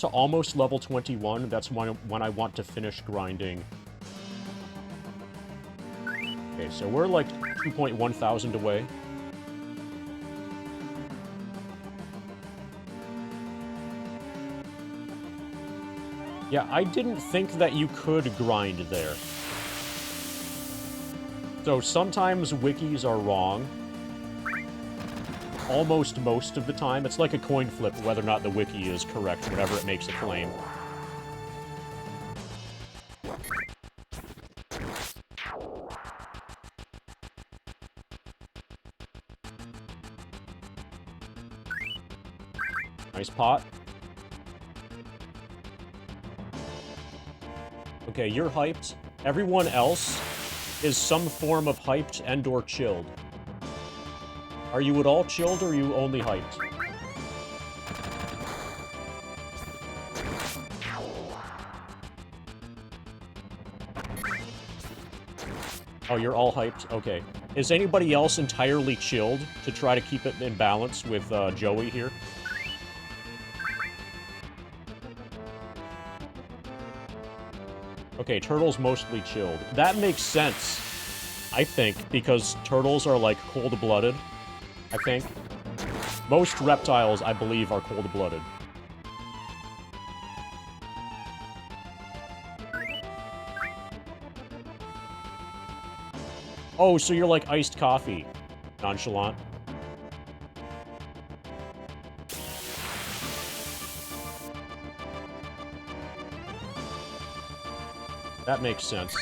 almost level 21, that's when I want to finish grinding. Okay, so we're like 2.1 thousand away. Yeah, I didn't think that you could grind there. So sometimes wikis are wrong. Almost most of the time. It's like a coin flip whether or not the wiki is correct whenever it makes a claim. Nice pot. Okay, you're hyped. Everyone else is some form of hyped and or chilled. Are you at all chilled, or are you only hyped? Oh, you're all hyped? Okay. Is anybody else entirely chilled to try to keep it in balance with Joey here? Okay, Turtle's mostly chilled. That makes sense, I think, because turtles are, like, cold-blooded. I think. Most reptiles, I believe, are cold-blooded. Oh, so you're like iced coffee. Nonchalant. That makes sense.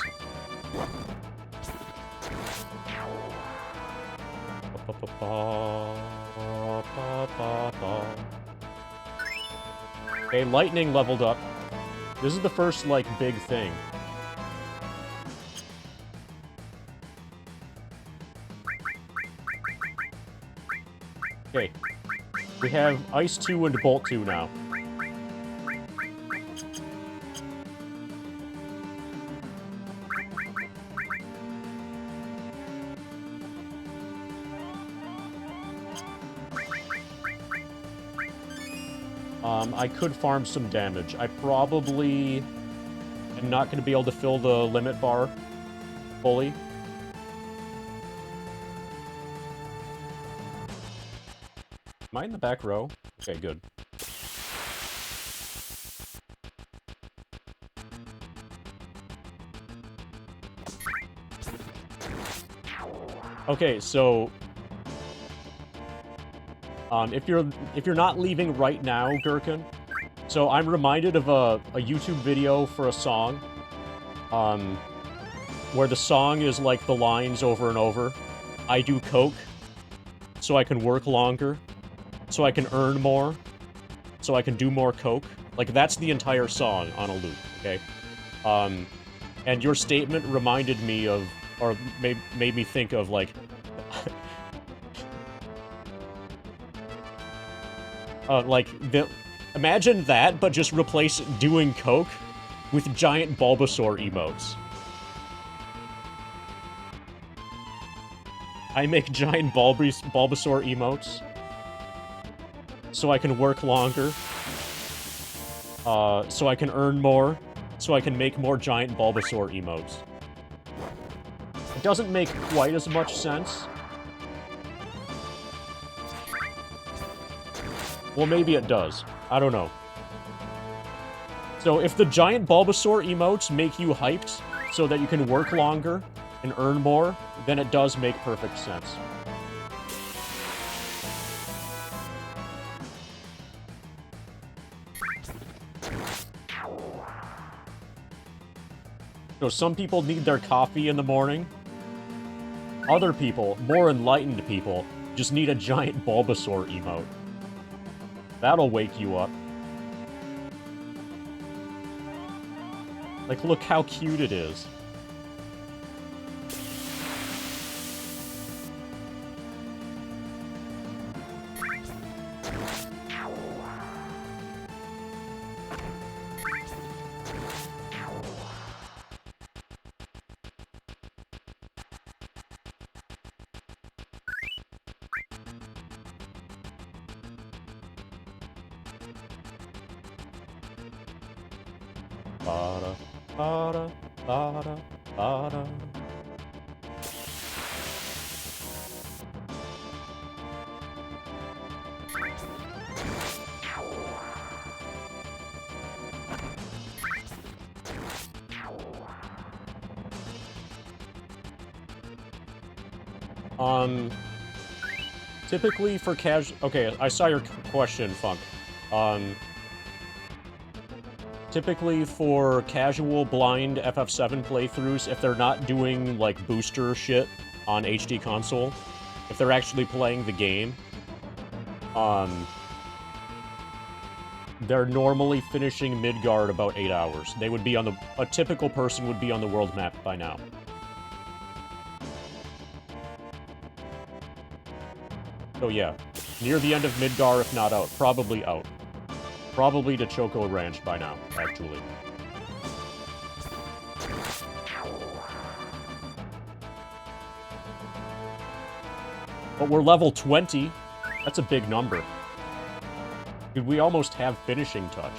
Okay, lightning leveled up. This is the first, like, big thing. Okay. We have Ice 2 and Bolt 2 now. I could farm some damage. I probably am not going to be able to fill the limit bar fully. Am I in the back row? Okay, good. Okay, so if you're not leaving right now, Gherkin, so I'm reminded of a YouTube video for a song, where the song is like the lines over and over. I do coke, so I can work longer, so I can earn more, so I can do more coke. Like, that's the entire song on a loop, okay? And your statement reminded me of, or made me think of, like, imagine that, but just replace doing coke with giant Bulbasaur emotes. I make giant Bulbasaur emotes so I can work longer, so I can earn more, so I can make more giant Bulbasaur emotes. It doesn't make quite as much sense. Well, maybe it does. I don't know. So if the giant Bulbasaur emotes make you hyped so that you can work longer and earn more, then it does make perfect sense. So some people need their coffee in the morning. Other people, more enlightened people, just need a giant Bulbasaur emote. That'll wake you up. Like, look how cute it is. Bada, bada, bada, bada. Typically for casual... Okay, I saw your question, Funk. Typically for casual blind FF7 playthroughs, if they're not doing, like, booster shit on HD console, if they're actually playing the game, they're normally finishing Midgard about 8 hours. They would be on the... A typical person would be on the world map by now. So yeah, near the end of Midgar, if not out. Probably out. Probably to Choco Ranch by now, actually. But we're level 20. That's a big number. Dude, we almost have finishing touch.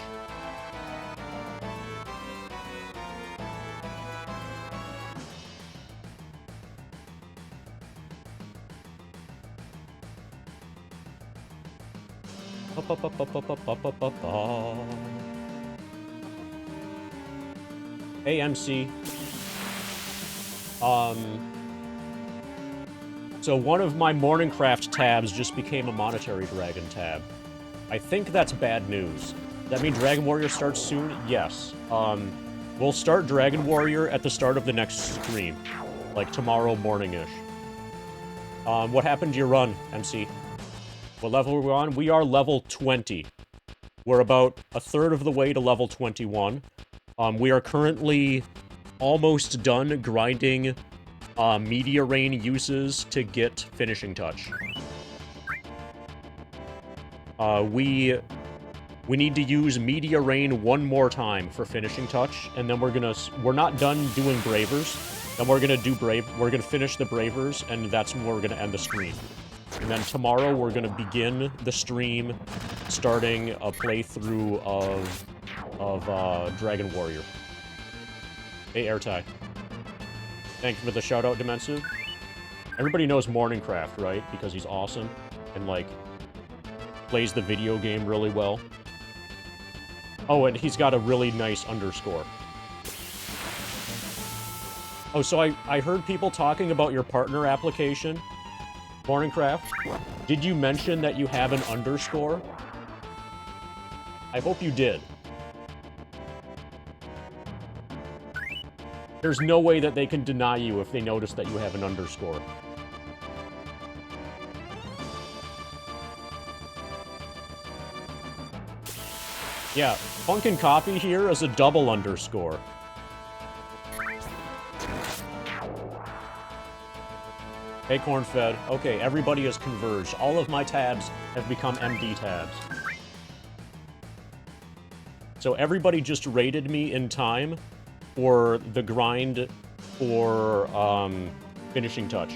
Hey, MC. So one of my Morningcraft tabs just became a Monetary Dragon tab. I think that's bad news. That mean Dragon Warrior starts soon? Yes. We'll start Dragon Warrior at the start of the next stream. Like tomorrow morning-ish. What happened to your run, MC? What level are we on? We are level 20. We're about a third of the way to level 21. We are currently almost done grinding Media Rain uses to get finishing touch. We need to use Media Rain one more time for finishing touch, and then we're not done doing Bravers. Then we're gonna finish the Bravers, and that's when we're gonna end the stream. And then tomorrow we're gonna begin the stream, starting a playthrough of Dragon Warrior. Hey, Airtie. Thank you for the shout-out, Dimensive. Everybody knows Morningcraft, right? Because he's awesome and, like, plays the video game really well. Oh, and he's got a really nice underscore. Oh, so I heard people talking about your partner application, Morningcraft. Did you mention that you have an underscore? I hope you did. There's no way that they can deny you if they notice that you have an underscore. Yeah, Funkin' Coffee here is a double underscore. Hey, Cornfed. Okay, everybody has converged. All of my tabs have become MD tabs. So everybody just rated me in time for the grind for finishing touch.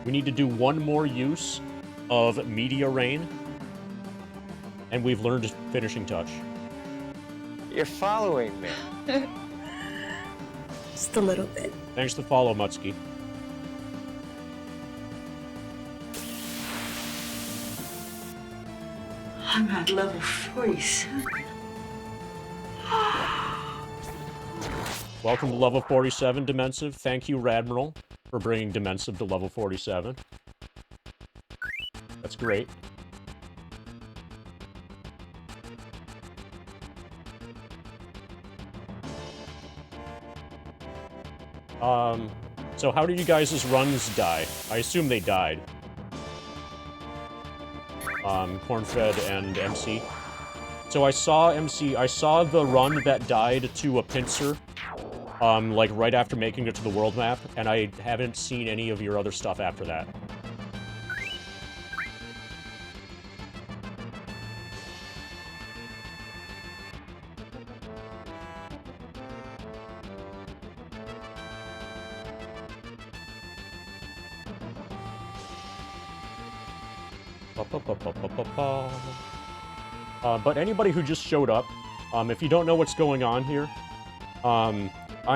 We need to do one more use of Media Rain, and we've learned finishing touch. You're following me. Just a little bit. Thanks to follow, Mutski. I'm at level 47. Welcome to level 47, Dimensive. Thank you, Radmiral, for bringing Dimensive to level 47. That's great. So how did you guys' runs die? I assume they died. Cornfed and MC. So I saw the run that died to a pincer, like right after making it to the world map, and I haven't seen any of your other stuff after that. But anybody who just showed up, if you don't know what's going on here, I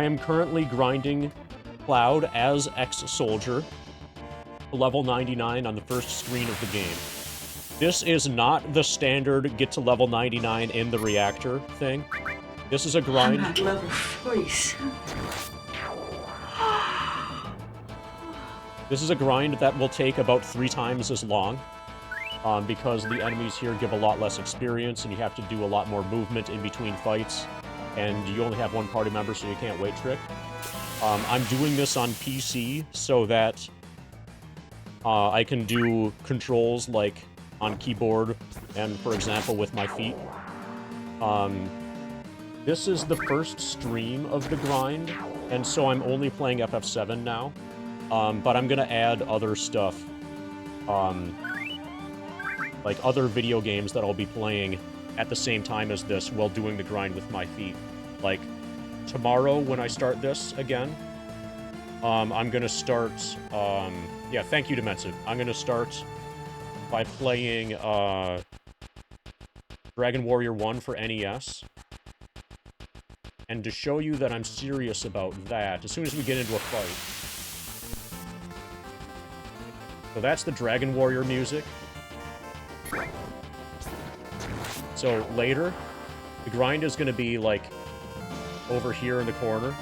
am currently grinding Cloud as ex-soldier to level 99 on the first screen of the game. This is not the standard get to level 99 in the reactor thing. This is a grind. I'm at level 47. This is a grind that will take about 3 times as long. Because the enemies here give a lot less experience, and you have to do a lot more movement in between fights, and you only have one party member, so you can't wait trick. I'm doing this on PC so that I can do controls like on keyboard and, for example, with my feet. This is the first stream of the grind, and so I'm only playing FF7 now. But I'm gonna add other stuff. Like other video games that I'll be playing at the same time as this while doing the grind with my feet. Like, tomorrow when I start this again, I'm gonna start, yeah, thank you, Dimensive. I'm gonna start by playing, Dragon Warrior 1 for NES. And to show you that I'm serious about that, as soon as we get into a fight. So that's the Dragon Warrior music. So later, the grind is going to be, like, over here in the corner.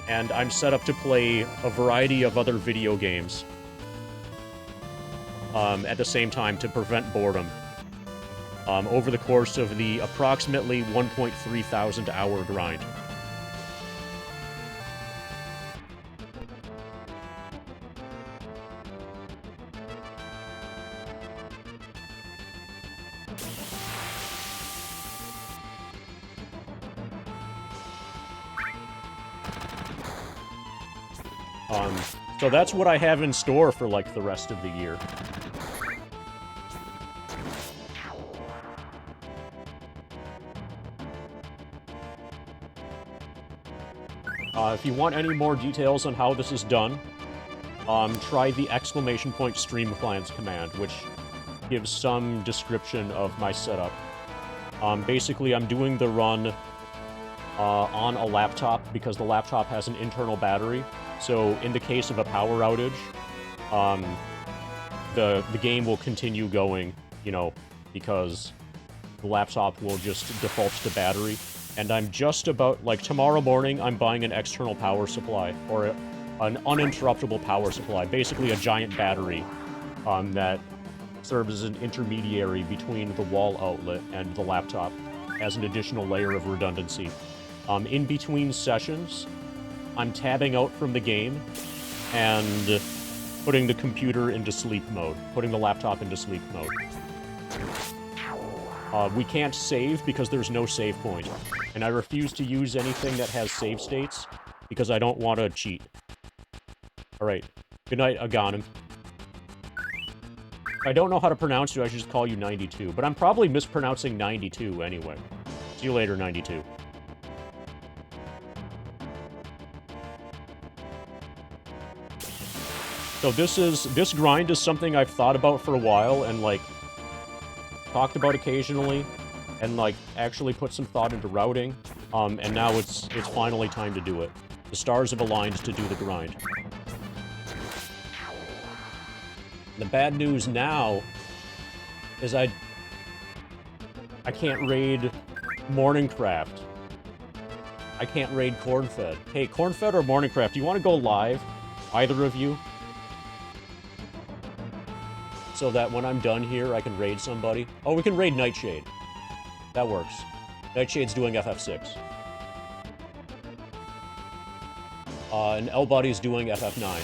And I'm set up to play a variety of other video games at the same time to prevent boredom over the course of the approximately 1.3 thousand hour grind. So that's what I have in store for, like, the rest of the year. If you want any more details on how this is done, try the ! stream plans command, which gives some description of my setup. Basically, I'm doing the run on a laptop because the laptop has an internal battery. So in the case of a power outage, the game will continue going, you know, because the laptop will just default to battery. And I'm just about, like, tomorrow morning, I'm buying an external power supply, or an uninterruptible power supply, basically a giant battery that serves as an intermediary between the wall outlet and the laptop as an additional layer of redundancy. In between sessions, I'm tabbing out from the game and putting the computer into sleep mode, putting the laptop into sleep mode. We can't save because there's no save point, and I refuse to use anything that has save states because I don't want to cheat. Alright, good night, Aghanim. If I don't know how to pronounce you, I should just call you 92, but I'm probably mispronouncing 92 anyway. See you later, 92. So this grind is something I've thought about for a while and, like, talked about occasionally, and, like, actually put some thought into routing, and now it's finally time to do it. The stars have aligned to do the grind. The bad news now is I can't raid Morningcraft. I can't raid Cornfed. Hey, Cornfed or Morningcraft, do you want to go live? Either of you? So that when I'm done here, I can raid somebody. Oh, we can raid Nightshade. That works. Nightshade's doing FF6. And L-Body's doing FF9.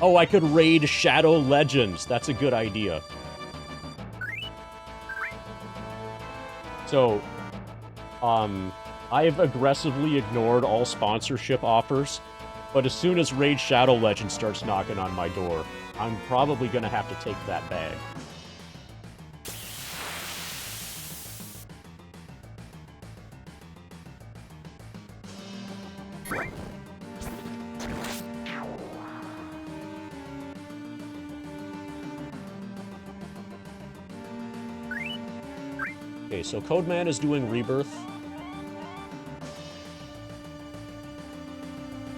Oh, I could raid Shadow Legends. That's a good idea. So, I've aggressively ignored all sponsorship offers, but as soon as Raid Shadow Legends starts knocking on my door, I'm probably gonna have to take that bag. Okay, so Codeman is doing Rebirth.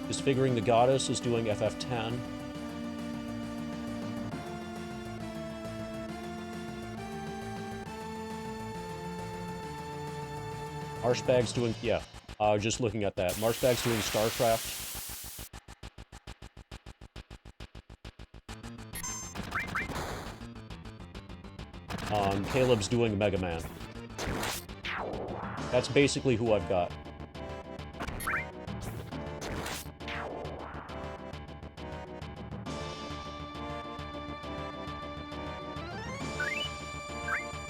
Disfiguring the Goddess is doing FF10. Marshbag's doing, yeah, just looking at that. Marshbag's doing StarCraft. Caleb's doing Mega Man. That's basically who I've got.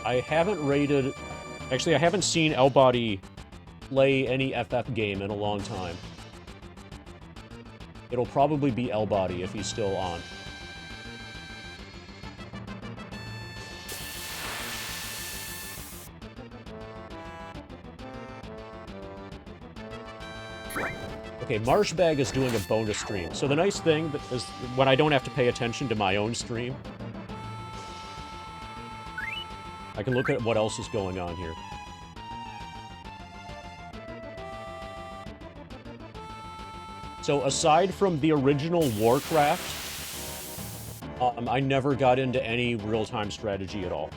I haven't rated... Actually, I haven't seen L-Body play any FF game in a long time. It'll probably be L-Body if he's still on. Okay, Marshbag is doing a bonus stream. So the nice thing is when I don't have to pay attention to my own stream, I can look at what else is going on here. So aside from the original Warcraft, I never got into any real-time strategy at all.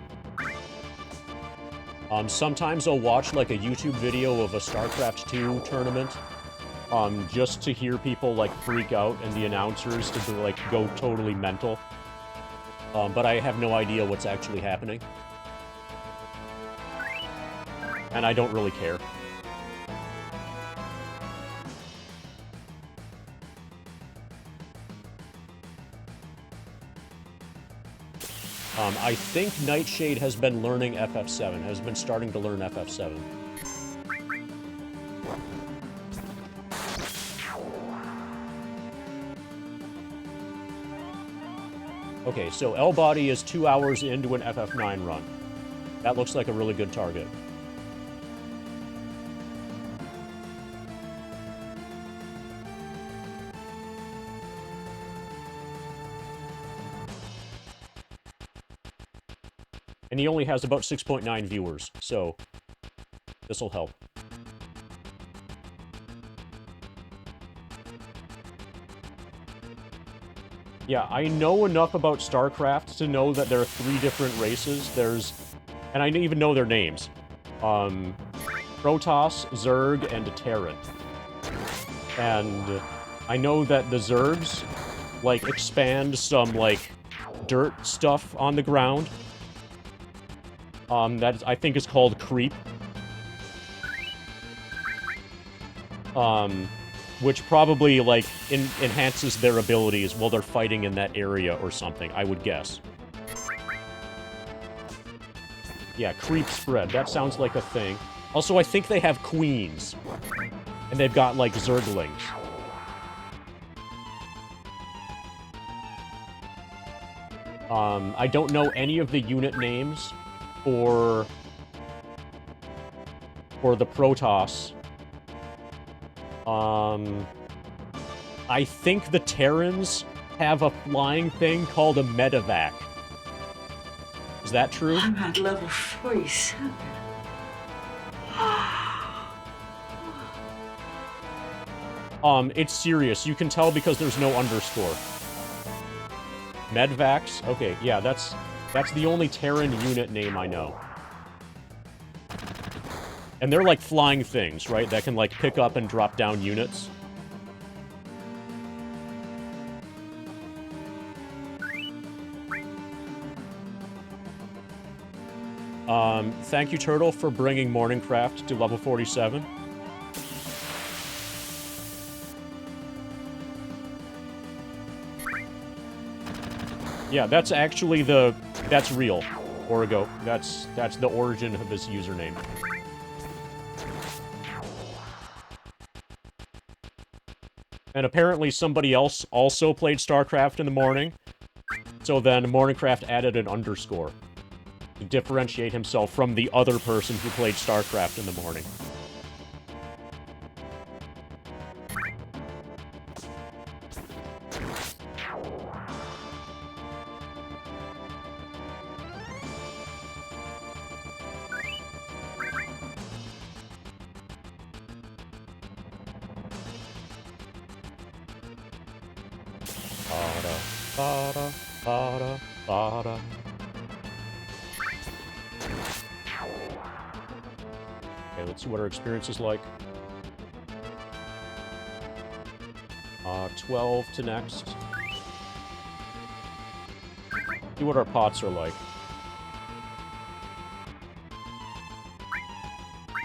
Sometimes I'll watch like a YouTube video of a StarCraft 2 tournament, just to hear people like freak out and the announcers to be, like go totally mental. But I have no idea what's actually happening. And I don't really care. I think Nightshade has been learning FF7, has been starting to learn FF7. Okay, so L-Body is 2 hours into an FF9 run. That looks like a really good target. And he only has about 6.9 viewers, so this'll help. Yeah, I know enough about StarCraft to know that there are 3 different races. And I even know their names. Protoss, Zerg, and Terran. And I know that the Zergs, like, expand some, like, dirt stuff on the ground. That I think is called creep. Which probably, like, enhances their abilities while they're fighting in that area or something, I would guess. Yeah, creep spread. That sounds like a thing. Also, I think they have queens. And they've got, like, Zerglings. I don't know any of the unit names for the Protoss. I think the Terrans have a flying thing called a medevac. Is that true? I'm at level 47. It's serious. You can tell because there's no underscore. Medvacs? Okay, yeah, that's the only Terran unit name I know. And they're like flying things, right? That can like pick up and drop down units. Thank you, Turtle, for bringing Morningcraft to level 47. Yeah, that's actually that's real, Origo. That's the origin of his username. And apparently somebody else also played StarCraft in the morning, so then Morningcraft added an underscore to differentiate himself from the other person who played StarCraft in the morning. Bada, bada, bada. Okay, let's see what our experience is like. 12 to next. See what our pots are like.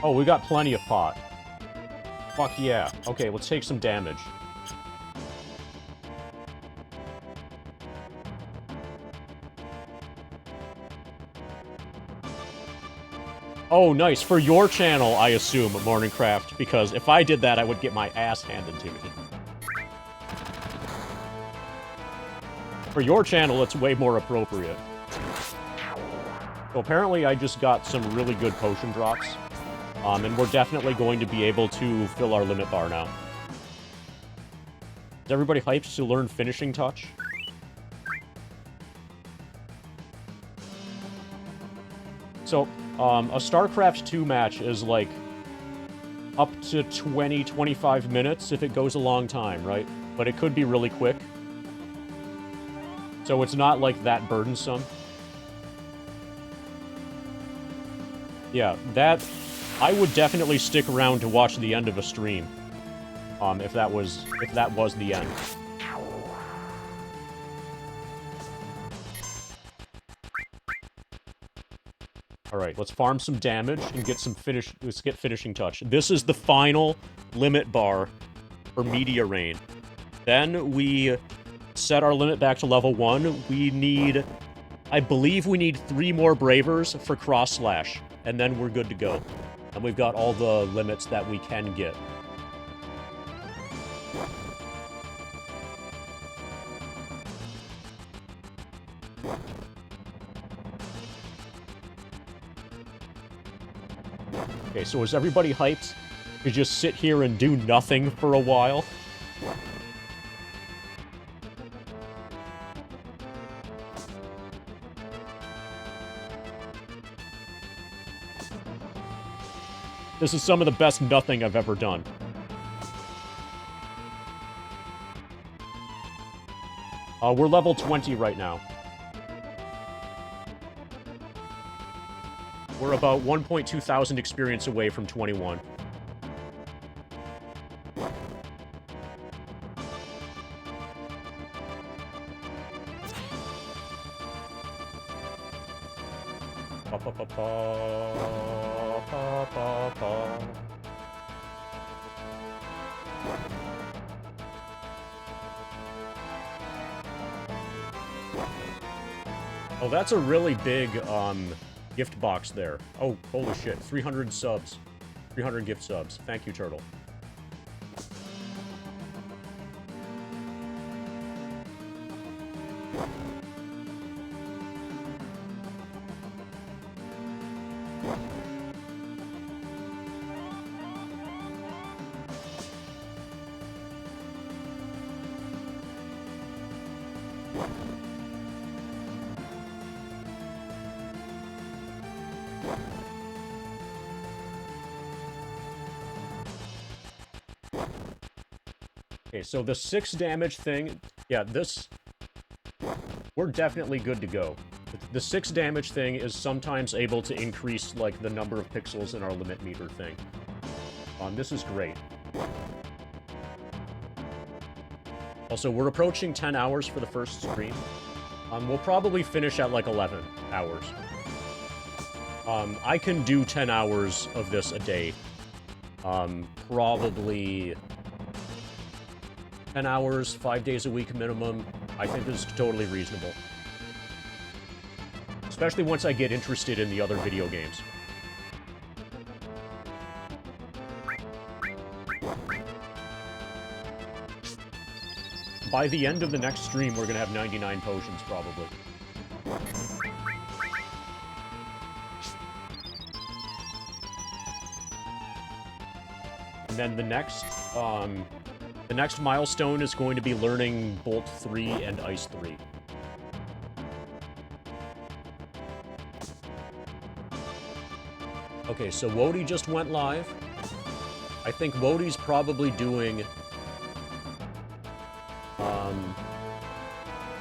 Oh, we got plenty of pot. Fuck yeah. Okay, let's take some damage. Oh, nice. For your channel, I assume, Morningcraft, because if I did that, I would get my ass handed to me. For your channel, it's way more appropriate. So apparently I just got some really good potion drops. And we're definitely going to be able to fill our limit bar now. Is everybody hyped to learn Finishing Touch? So, a StarCraft 2 match is like up to 20-25 minutes if it goes a long time, right? But it could be really quick. So it's not like that burdensome. Yeah, I would definitely stick around to watch the end of a stream. If that was the end. Alright, let's farm some damage and get let's get Finishing Touch. This is the final limit bar for Media Rain. Then we set our limit back to level 1. I believe we need 3 more Bravers for Cross Slash, and then we're good to go. And we've got all the limits that we can get. Okay, so is everybody hyped to just sit here and do nothing for a while? This is some of the best nothing I've ever done. We're level 20 right now. We're about 1.2 thousand experience away from 21. Pa, pa, pa, pa, pa, pa, pa. Oh, that's a really big, gift box there. Oh, holy shit. 300 subs. 300 gift subs. Thank you, Turtle. Okay, so the 6 damage thing, yeah, this, we're definitely good to go. The 6 damage thing is sometimes able to increase, like, the number of pixels in our limit meter thing. This is great. Also, we're approaching 10 hours for the first stream. We'll probably finish at, like, 11 hours. I can do 10 hours of this a day. Probably 10 hours, 5 days a week minimum. I think this is totally reasonable. Especially once I get interested in the other video games. By the end of the next stream, we're gonna have 99 potions, probably. And then the next milestone is going to be learning Bolt 3 and Ice 3. Okay, so Wody just went live. I think Wody's probably doing...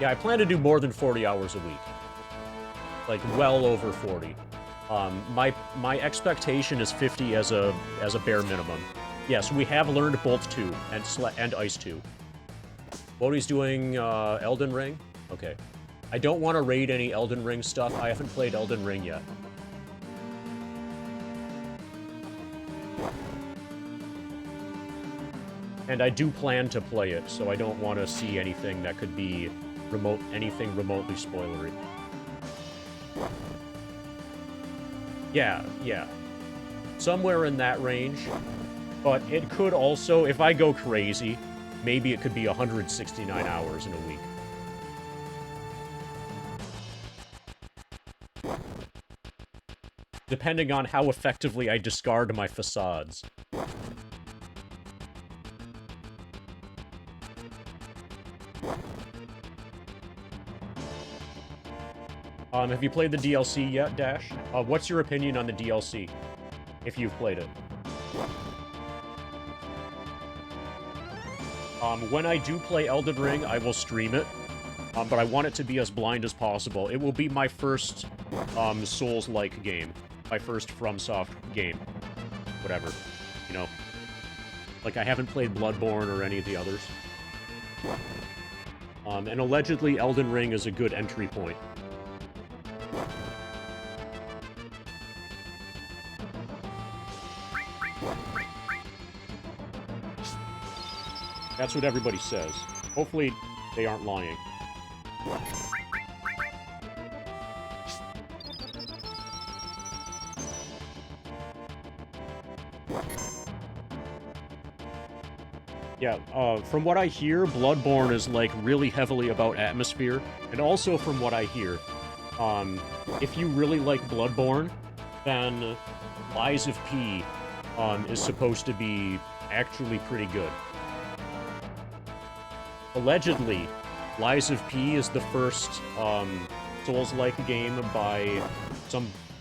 yeah, I plan to do more than 40 hours a week. Like, well over 40. My expectation is 50 as a bare minimum. Yes, we have learned Bolt 2 and Ice 2. Wody's doing Elden Ring? Okay. I don't want to raid any Elden Ring stuff. I haven't played Elden Ring yet. And I do plan to play it, so I don't want to see anything that could be anything remotely spoilery. Yeah. Somewhere in that range. But it could also, if I go crazy, maybe it could be 169 hours in a week. Depending on how effectively I discard my facades. Have you played the DLC yet, Dash? What's your opinion on the DLC, if you've played it? When I do play Elden Ring, I will stream it, but I want it to be as blind as possible. It will be my first, Souls-like game. My first FromSoft game. Whatever. You know? Like, I haven't played Bloodborne or any of the others. And allegedly, Elden Ring is a good entry point. That's what everybody says. Hopefully, they aren't lying. Yeah, from what I hear, Bloodborne is, like, really heavily about atmosphere. And also, from what I hear, if you really like Bloodborne, then Lies of P, is supposed to be actually pretty good. Allegedly, Lies of P is the first Souls-like game by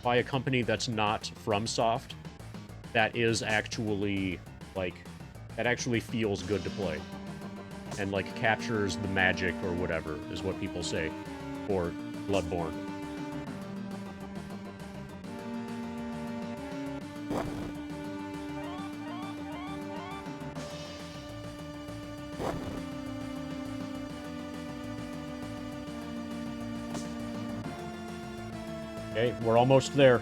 a company that's not FromSoft. that is actually, like, that actually feels good to play. And, like, captures the magic or whatever, is what people say for Bloodborne. Okay, we're almost there.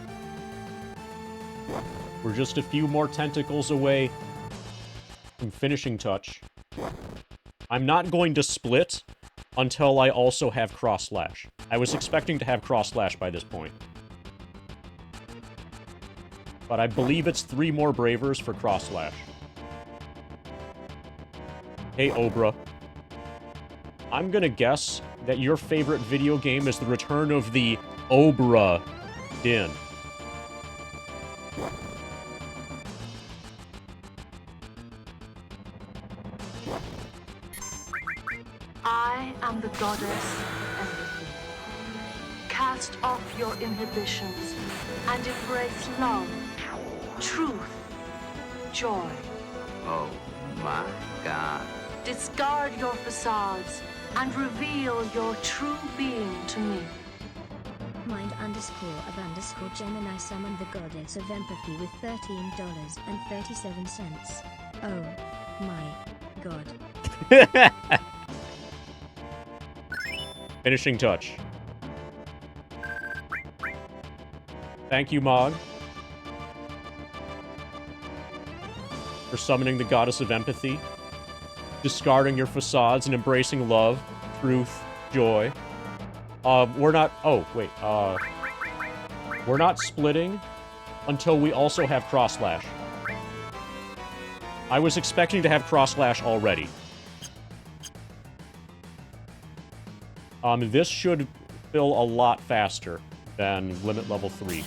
We're just a few more tentacles away from finishing touch. I'm not going to split until I also have cross slash. I was expecting to have cross slash by this point. But I believe it's 3 more bravers for cross slash. Hey, Obra. I'm gonna guess that your favorite video game is the return of the Obra Dinn. I am the goddess Empathy. Cast off your inhibitions and embrace love, truth, joy. Oh my God. Discard your facades and reveal your true being to me. Mind_of_Gemini summoned the goddess of empathy with $13.37. Oh my god. Finishing touch. Thank you, Mog, for summoning the goddess of empathy, discarding your facades and embracing love, truth, joy. We're not... Oh, wait. We're not splitting until we also have cross slash. I was expecting to have cross slash already. This should fill a lot faster than limit level 3.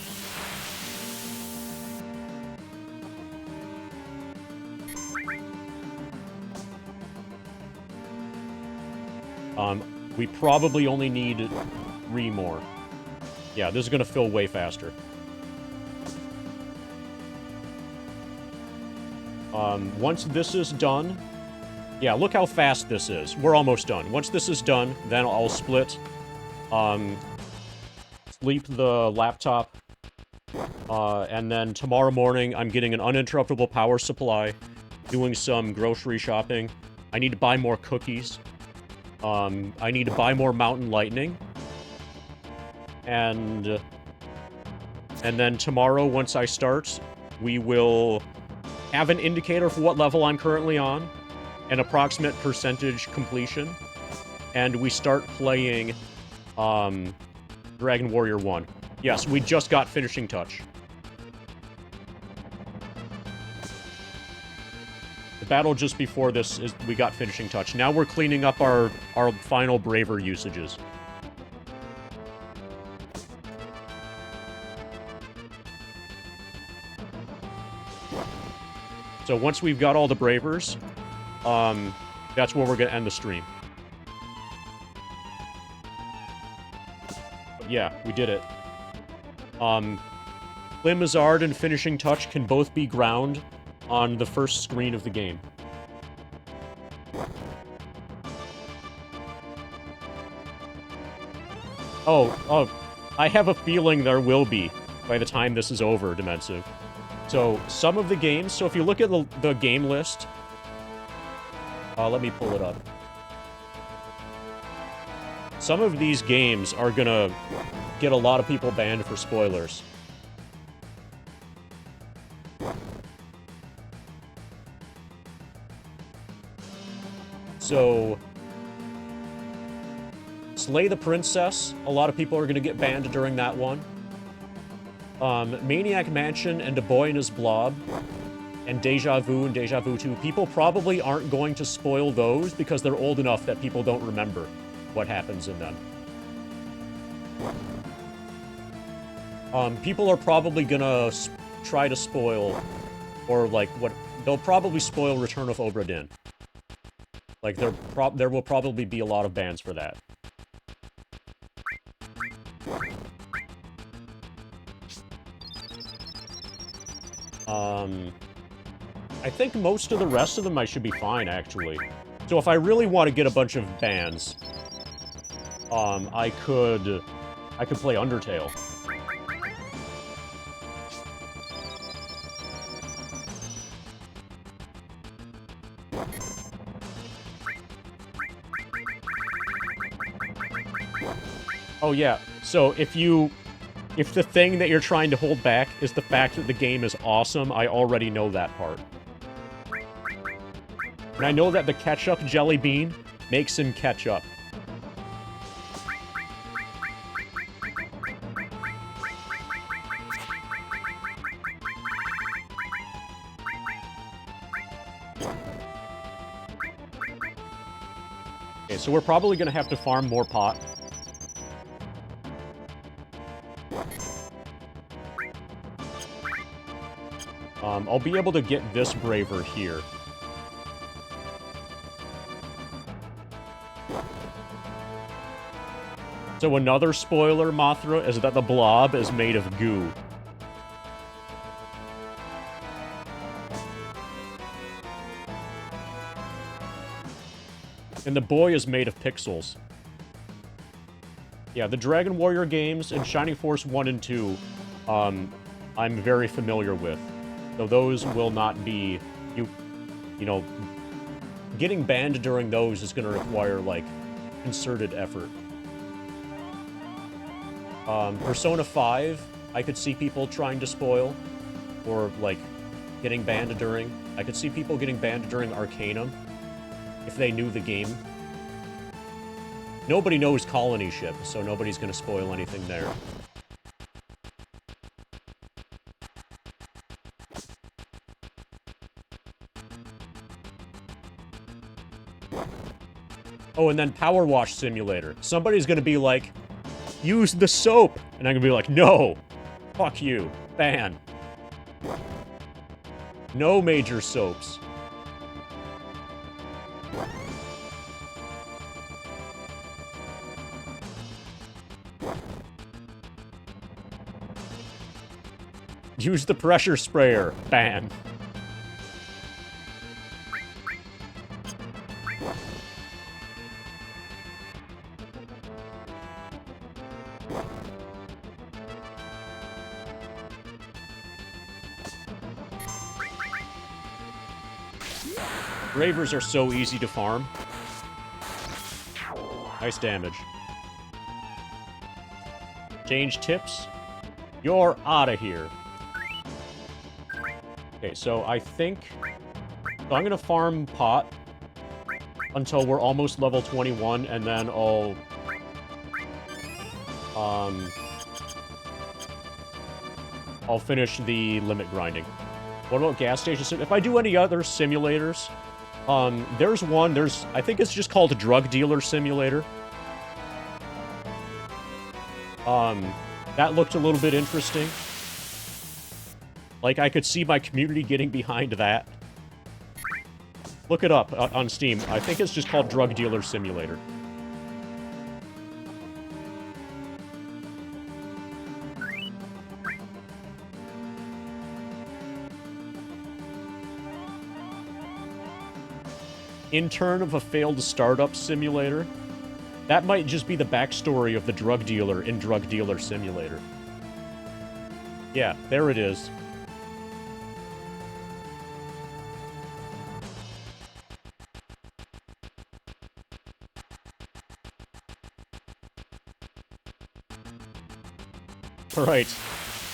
We probably only need 3 more. Yeah, this is gonna fill way faster. Once this is done... Yeah, look how fast this is. We're almost done. Once this is done, then I'll split. Sleep the laptop. And then tomorrow morning, I'm getting an uninterruptible power supply. Doing some grocery shopping. I need to buy more cookies. I need to buy more Mountain Lightning. And then tomorrow, once I start, we will have an indicator for what level I'm currently on, an approximate percentage completion, and we start playing Dragon Warrior 1. Yes, we just got finishing touch. The battle just before this is we got finishing touch. Now we're cleaning up our final Braver usages. So once we've got all the Bravers, that's where we're gonna end the stream. But yeah, we did it. Limazard and Finishing Touch can both be ground on the first screen of the game. Oh, I have a feeling there will be by the time this is over, Dimensive. So, some of the games... So, if you look at the game list... let me pull it up. Some of these games are gonna get a lot of people banned for spoilers. So... Slay the Princess, a lot of people are gonna get banned during that one. Maniac Mansion and A Boy and His Blob, and Deja Vu and Deja Vu 2, people probably aren't going to spoil those because they're old enough that people don't remember what happens in them. People are probably gonna try to spoil, or like, they'll probably spoil Return of Obra Dinn. Like, there will probably be a lot of bans for that. I think most of the rest of them I should be fine, actually. So if I really want to get a bunch of bands, I could play Undertale. Oh yeah, so if the thing that you're trying to hold back is the fact that the game is awesome, I already know that part. And I know that the ketchup jelly bean makes him catch up. Okay, so we're probably gonna have to farm more pot. I'll be able to get this braver here. So another spoiler, Mothra, is that the blob is made of goo. And the boy is made of pixels. Yeah, the Dragon Warrior games and Shining Force 1 and 2, I'm very familiar with. So those will not be, you know, getting banned during those is going to require, like, concerted effort. Persona 5, I could see people trying to spoil, or, like, getting banned during. I could see people getting banned during Arcanum, if they knew the game. Nobody knows Colony Ship, so nobody's going to spoil anything there. Oh, and then Power Wash Simulator. Somebody's gonna be like, use the soap! And I'm gonna be like, no! Fuck you. Ban. No major soaps. Use the pressure sprayer. Ban. Bravers are so easy to farm. Nice damage. Change tips. You're out of here. Okay, so I think... So I'm gonna farm pot until we're almost level 21, and then I'll... I'll finish the limit grinding. What about gas stations? If I do any other simulators... there's one, I think it's just called Drug Dealer Simulator. That looked a little bit interesting. Like, I could see my community getting behind that. Look it up on Steam. I think it's just called Drug Dealer Simulator. Intern of a failed startup simulator. That might just be the backstory of the drug dealer in Drug Dealer Simulator. Yeah, there it is. Alright.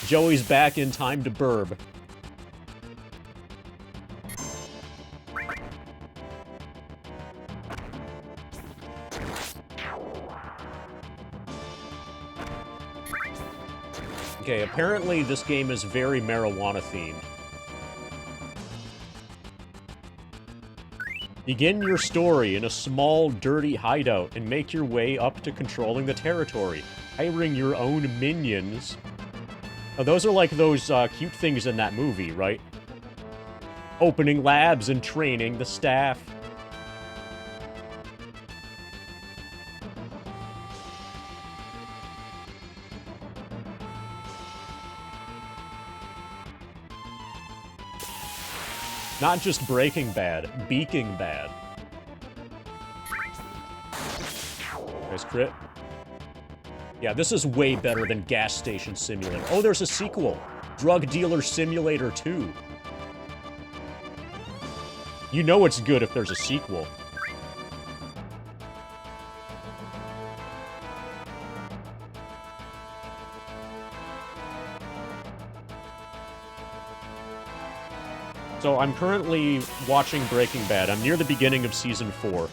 Joey's back in time to burb. Okay, apparently this game is very marijuana-themed. Begin your story in a small, dirty hideout and make your way up to controlling the territory, hiring your own minions. Oh, those are like those cute things in that movie, right? Opening labs and training the staff. Not just Breaking Bad, Beaking Bad. Nice crit. Yeah, this is way better than Gas Station Simulator. Oh, there's a sequel. Drug Dealer Simulator 2. You know it's good if there's a sequel. So I'm currently watching Breaking Bad. I'm near the beginning of season 4.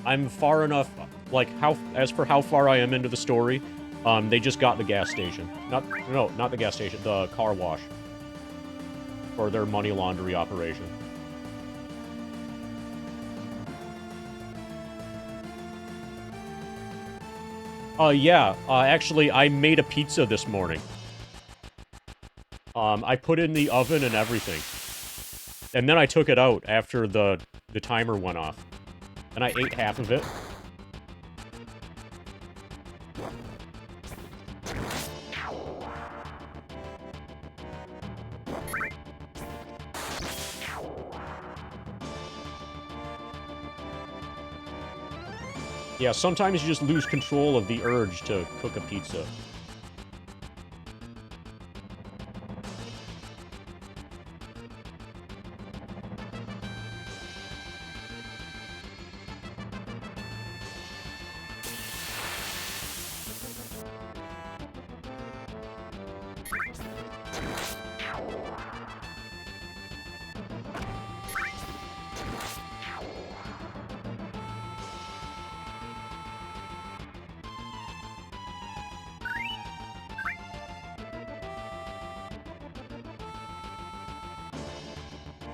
I'm far enough, like, as for how far I am into the story, they just got the gas station. Not the gas station, the car wash. For their money laundry operation. Yeah, actually, I made a pizza this morning. I put it in the oven and everything. And then I took it out after the timer went off. And I ate half of it. Yeah, sometimes you just lose control of the urge to cook a pizza.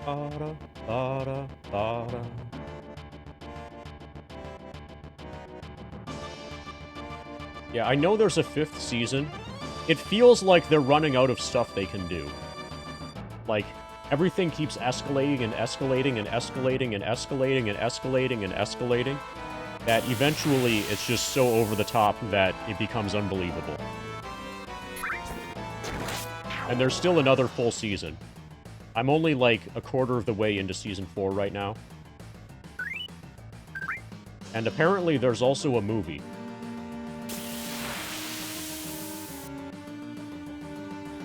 Ba-da, ba-da, ba-da. Yeah, I know there's a 5th season. It feels like they're running out of stuff they can do. Like, everything keeps escalating and escalating and escalating and escalating and escalating and escalating, that eventually it's just so over the top that it becomes unbelievable. And there's still another full season. I'm only like a quarter of the way into season 4 right now. And apparently there's also a movie.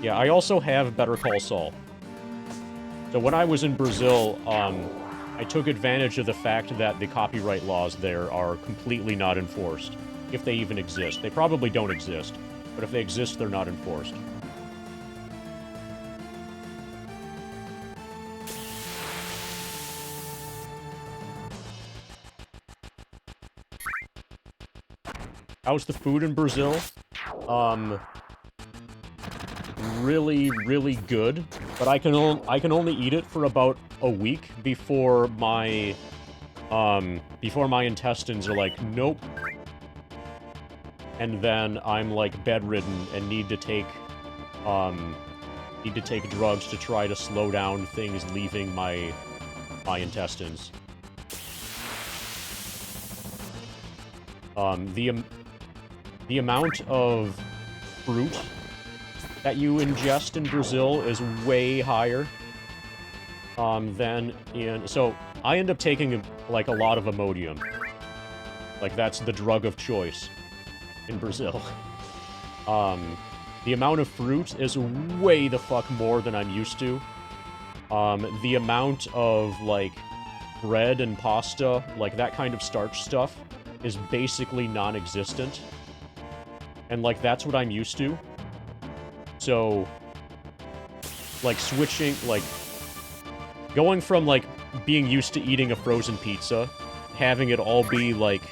Yeah, I also have Better Call Saul. So when I was in Brazil, I took advantage of the fact that the copyright laws there are completely not enforced. If they even exist. They probably don't exist. But if they exist, they're not enforced. How's the food in Brazil? Really, really good. But I can only eat it for about a week before my intestines are like, nope. And then I'm like bedridden and need to take drugs to try to slow down things leaving my intestines. The amount of fruit that you ingest in Brazil is way higher than in... So, I end up taking, like, a lot of Imodium. Like, that's the drug of choice in Brazil. The amount of fruit is way the fuck more than I'm used to. The amount of, like, bread and pasta, like, that kind of starch stuff, is basically non-existent. And, like, that's what I'm used to. So, like, switching, like, going from, like, being used to eating a frozen pizza, having it all be, like,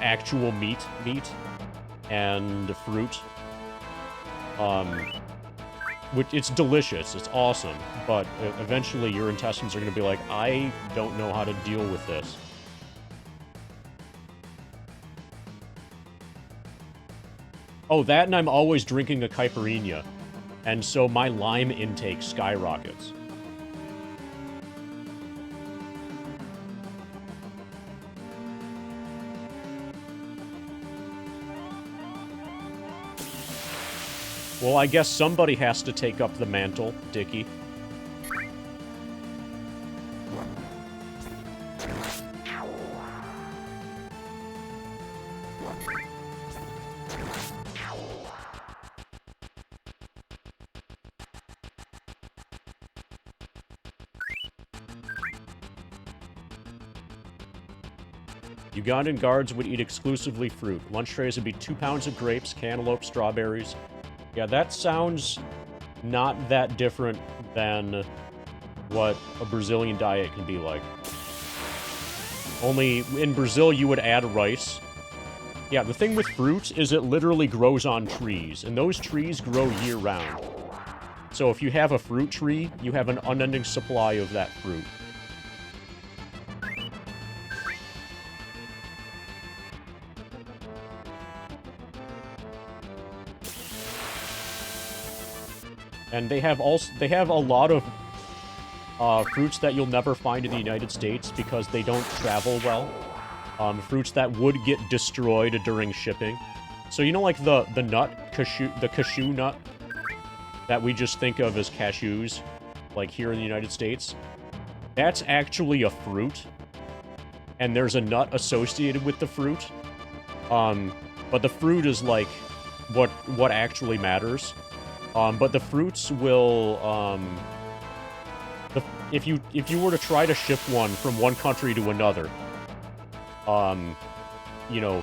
actual meat, and fruit, which, it's delicious, it's awesome, but eventually your intestines are gonna be like, I don't know how to deal with this. Oh, that and I'm always drinking a caipirinha. And so my lime intake skyrockets. Well, I guess somebody has to take up the mantle, Dickie. Ugandan guards would eat exclusively fruit. Lunch trays would be 2 pounds of grapes, cantaloupe, strawberries. Yeah, that sounds not that different than what a Brazilian diet can be like. Only in Brazil you would add rice. Yeah, the thing with fruit is it literally grows on trees, and those trees grow year-round. So if you have a fruit tree, you have an unending supply of that fruit. And they have a lot of fruits that you'll never find in the United States because they don't travel well. Fruits that would get destroyed during shipping. So you know, like the cashew nut that we just think of as cashews, like here in the United States. That's actually a fruit, and there's a nut associated with the fruit. But the fruit is like what actually matters. But the fruits will, if you were to try to ship one from one country to another, you know,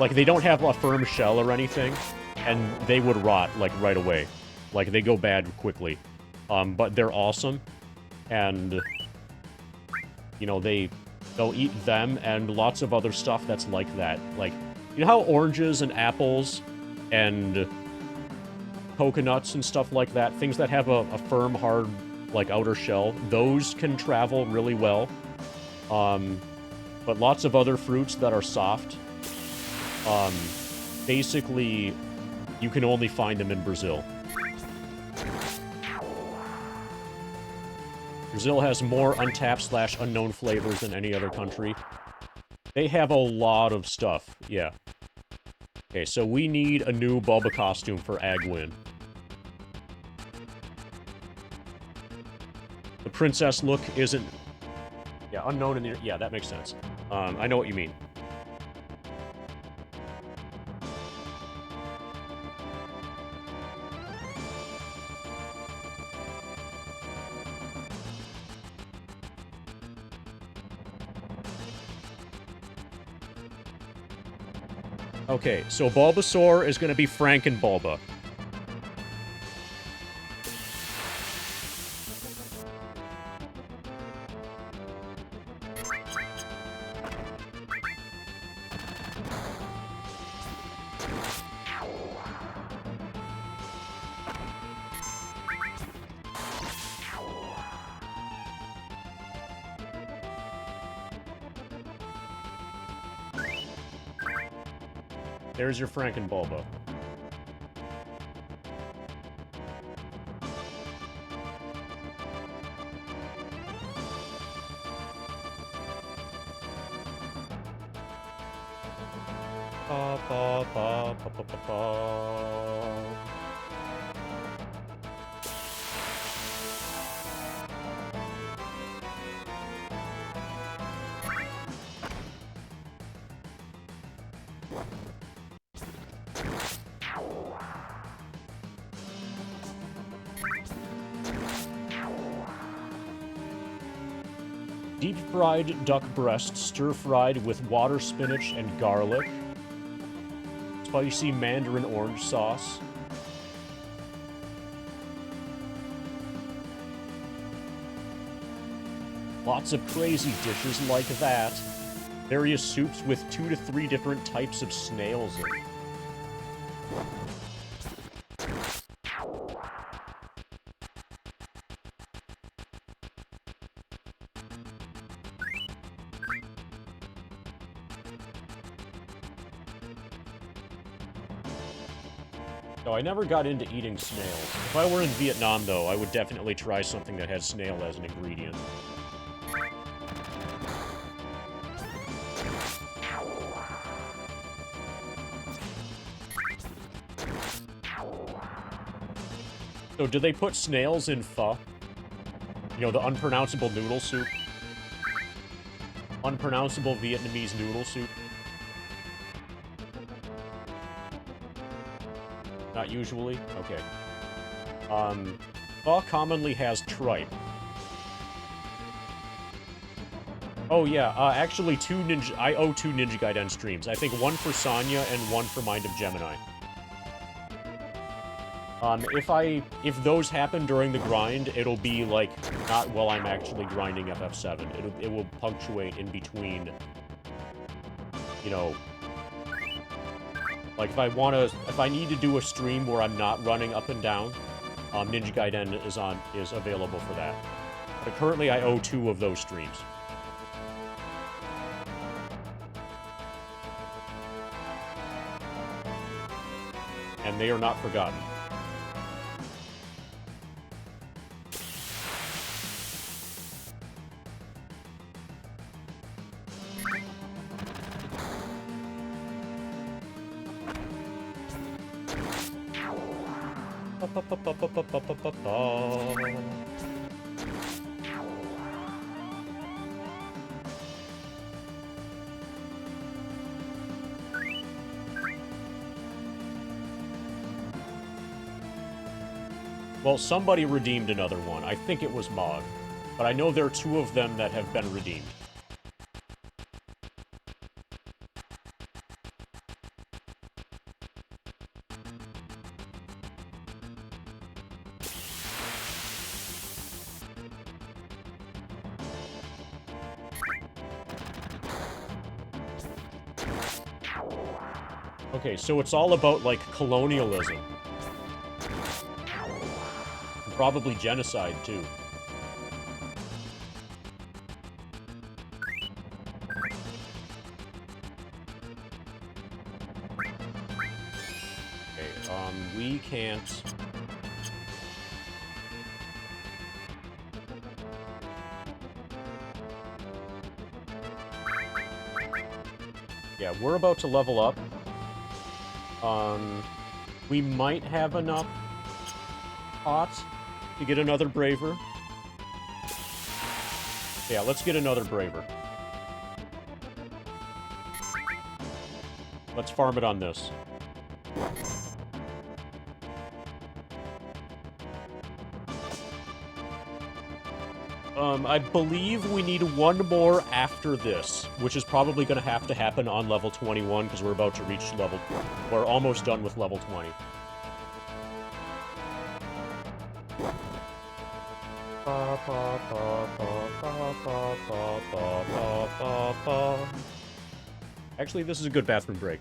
like they don't have a firm shell or anything, and they would rot, like, right away. Like, they go bad quickly. But they're awesome, and, you know, they'll eat them and lots of other stuff that's like that. Like, you know how oranges and apples and coconuts and stuff like that, things that have a firm, hard, like, outer shell, those can travel really well. But lots of other fruits that are soft, basically, you can only find them in Brazil. Brazil has more untapped/unknown flavors than any other country. They have a lot of stuff, yeah. Okay, so we need a new Bulba costume for Agwin. The princess look isn't... Yeah, unknown in the... Yeah, that makes sense. I know what you mean. Okay, so Bulbasaur is going to be Frankenbulba. There's your Frankenbulba. Ba, ba, ba, ba, ba, ba, ba. Deep-fried duck breast, stir-fried with water spinach and garlic. Spicy mandarin orange sauce. Lots of crazy dishes like that. Various soups with 2 to 3 different types of snails in. So I never got into eating snails. If I were in Vietnam, though, I would definitely try something that has snail as an ingredient. So, do they put snails in pho? You know, the unpronounceable noodle soup? Unpronounceable Vietnamese noodle soup? Not usually? Okay. Pho commonly has tripe. Oh yeah, actually I owe 2 Ninja Gaiden streams. I think one for Sanya and one for Mind of Gemini. If those happen during the grind, it'll be, like, not while I'm actually grinding FF7. It will punctuate in between, you know... Like, if I need to do a stream where I'm not running up and down, Ninja Gaiden is available for that. But currently I owe 2 of those streams. And they are not forgotten. Well, somebody redeemed another one. I think it was Mog. But I know there are 2 of them that have been redeemed. Okay, so it's all about, like, colonialism. And probably genocide, too. Okay, we can't... Yeah, we're about to level up. We might have enough pots to get another Braver. Yeah, let's get another Braver. Let's farm it on this. I believe we need 1 more after this, which is probably going to have to happen on level 21, because we're about to reach level... We're almost done with level 20. Actually, this is a good bathroom break.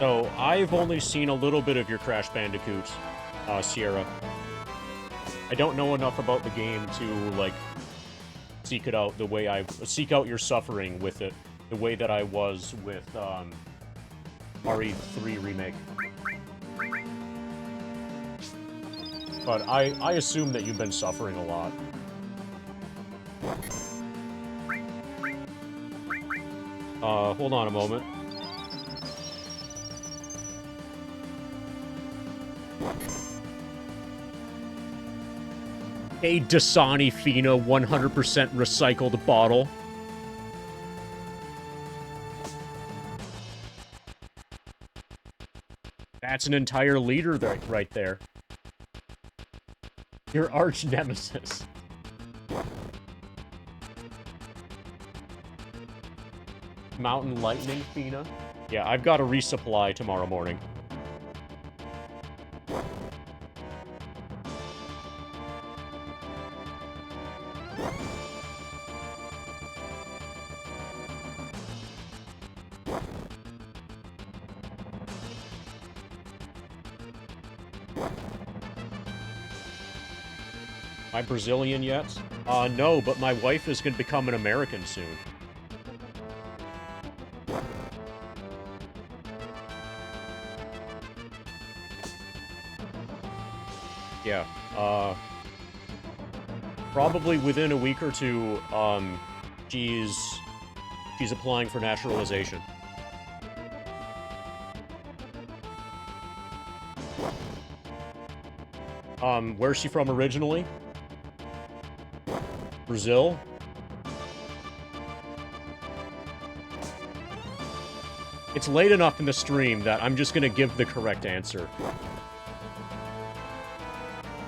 So, I've only seen a little bit of your Crash Bandicoot, Sierra. I don't know enough about the game to, like, seek it out the way seek out your suffering with it, the way that I was with, RE3 Remake. But I assume that you've been suffering a lot. Hold on a moment. A Dasani Fina 100% recycled bottle. That's an entire liter right there. Your arch nemesis. Mountain Lightning Fina. Yeah, I've got a resupply tomorrow morning. Am I Brazilian yet? No, but my wife is going to become an American soon. Yeah, probably within a week or two, she's applying for naturalization. Where's she from originally? Brazil? It's late enough in the stream that I'm just gonna give the correct answer.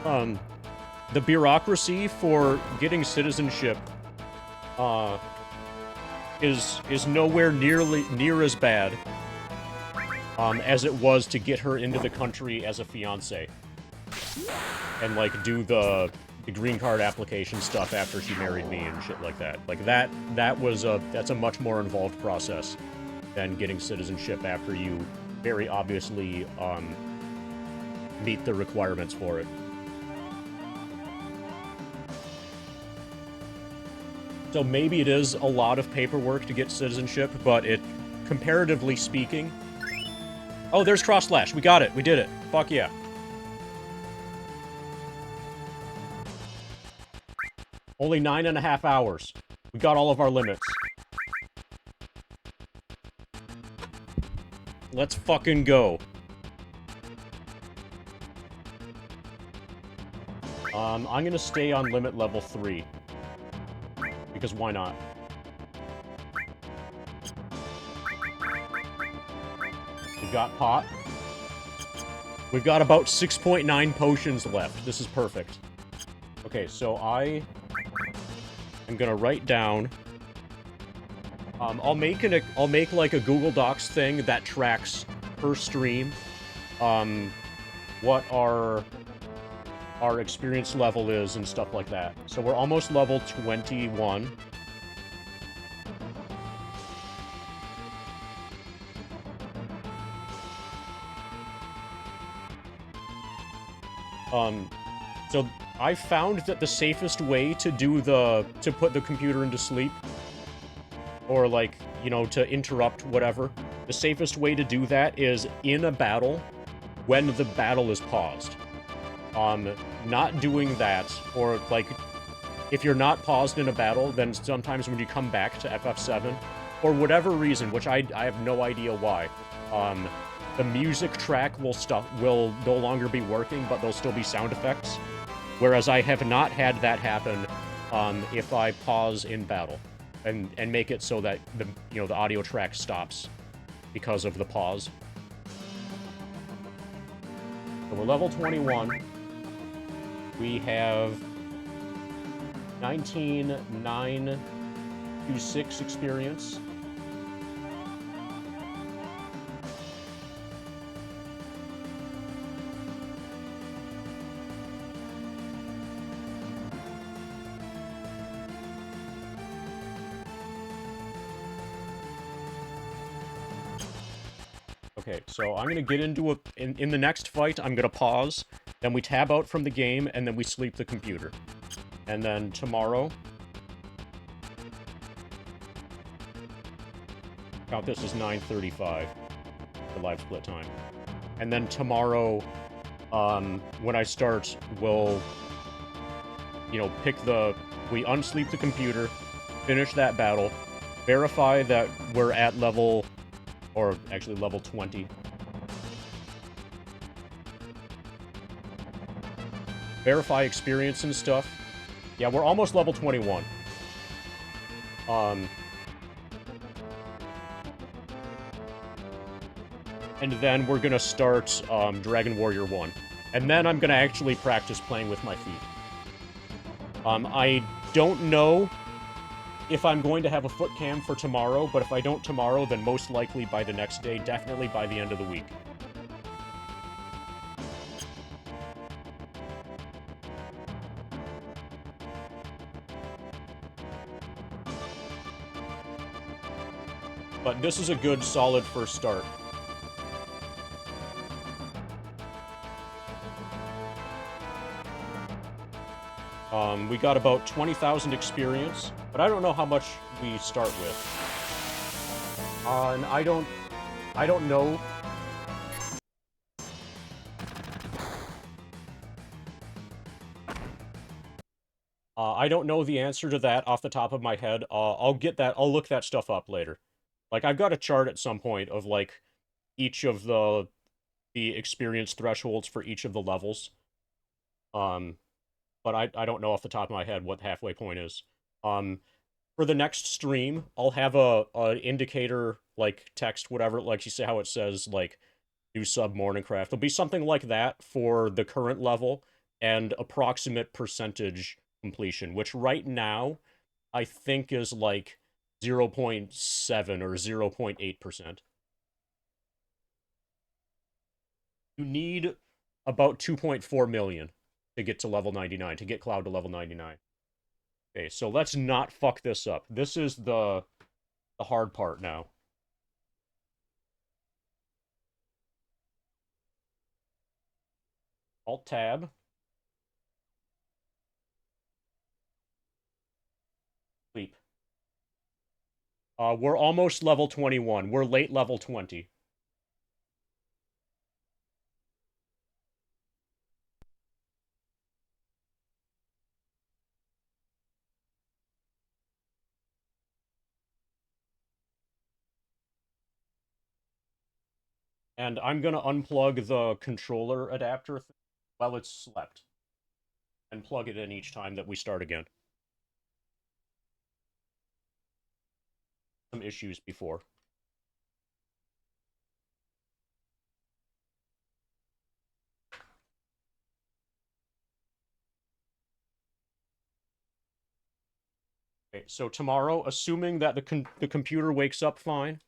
The bureaucracy for getting citizenship, is nowhere near as bad, as it was to get her into the country as a fiancé. And, like, do the green card application stuff after she married me and shit like that. Like, that's a much more involved process than getting citizenship after you very obviously, meet the requirements for it. So maybe it is a lot of paperwork to get citizenship, but comparatively speaking... Oh, there's Cross Slash. We got it. We did it. Fuck yeah. Only 9.5 hours. We got all of our limits. Let's fucking go. I'm gonna stay on limit level 3. Because why not? We've got pot. We've got about 6.9 potions left. This is perfect. Okay, so I am gonna write down... I'll make like a Google Docs thing that tracks per stream, what our experience level is and stuff like that. So we're almost level 21. So I found that the safest way to put the computer into sleep, or like, you know, to interrupt whatever, the safest way to do that is in a battle when the battle is paused. Not doing that, or, like, if you're not paused in a battle, then sometimes when you come back to FF7, for whatever reason, which I have no idea why, the music track will no longer be working, but there'll still be sound effects. Whereas I have not had that happen, if I pause in battle, and make it so that the audio track stops because of the pause. So we're level 21. We have 19,926 experience. Okay, so I'm gonna get into in the next fight, I'm gonna pause, then we tab out from the game, and then we sleep the computer. And then tomorrow... Count this as 9:35, the live split time. And then tomorrow, when I start, we'll, you know, we unsleep the computer, finish that battle, verify that we're at level, or actually level 20. Verify experience and stuff. Yeah, we're almost level 21. And then we're gonna start Dragon Warrior 1. And then I'm gonna actually practice playing with my feet. I don't know if I'm going to have a foot cam for tomorrow, but if I don't tomorrow, then most likely by the next day, definitely by the end of the week. But this is a good, solid first start. We got about 20,000 experience, but I don't know how much we start with. And I don't know. I don't know the answer to that off the top of my head. I'll look that stuff up later. Like, I've got a chart at some point of, like, each of the experience thresholds for each of the levels. But I don't know off the top of my head what the halfway point is. For the next stream, I'll have a indicator, like, text, whatever, like you say how it says, like, new sub Morningcraft. There'll be something like that for the current level and approximate percentage completion, which right now I think is like 0.7 or 0.8%. You need about 2.4 million to get to level 99, to get Cloud to level 99. Okay, so let's not fuck this up. This is the hard part now. Alt-tab. Sleep. We're almost level 21. We're late level 20. And I'm gonna unplug the controller adapter while it's slept. And plug it in each time that we start again. Some issues before. Okay, so tomorrow, assuming that the computer wakes up fine.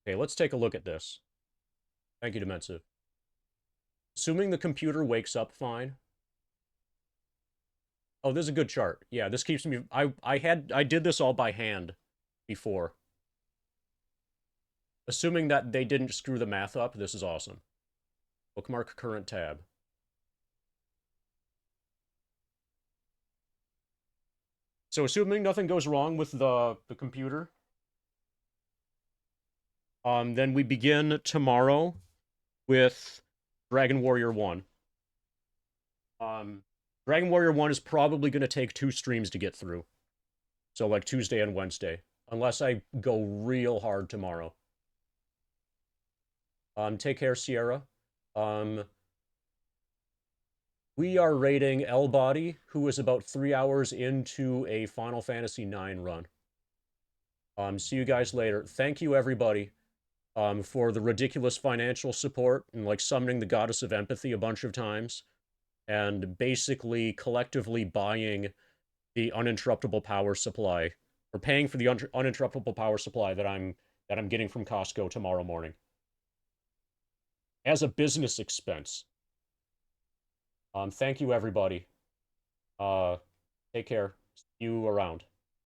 Okay, let's take a look at this. Thank you, Demensive. Assuming the computer wakes up fine. Oh, this is a good chart. Yeah, this keeps me... I did this all by hand before. Assuming that they didn't screw the math up, this is awesome. Bookmark current tab. So assuming nothing goes wrong with the computer, then we begin tomorrow with Dragon Warrior 1. Dragon Warrior 1 is probably going to take 2 streams to get through. So, like, Tuesday and Wednesday. Unless I go real hard tomorrow. Take care, Sierra. We are rating L-Body, who is about 3 hours into a Final Fantasy IX run. See you guys later. Thank you, everybody, for the ridiculous financial support and, like, summoning the Goddess of Empathy a bunch of times. And basically collectively buying the uninterruptible power supply, or paying for the uninterruptible power supply that I'm getting from Costco tomorrow morning as a business expense. Thank you, everybody. Take care. See you around.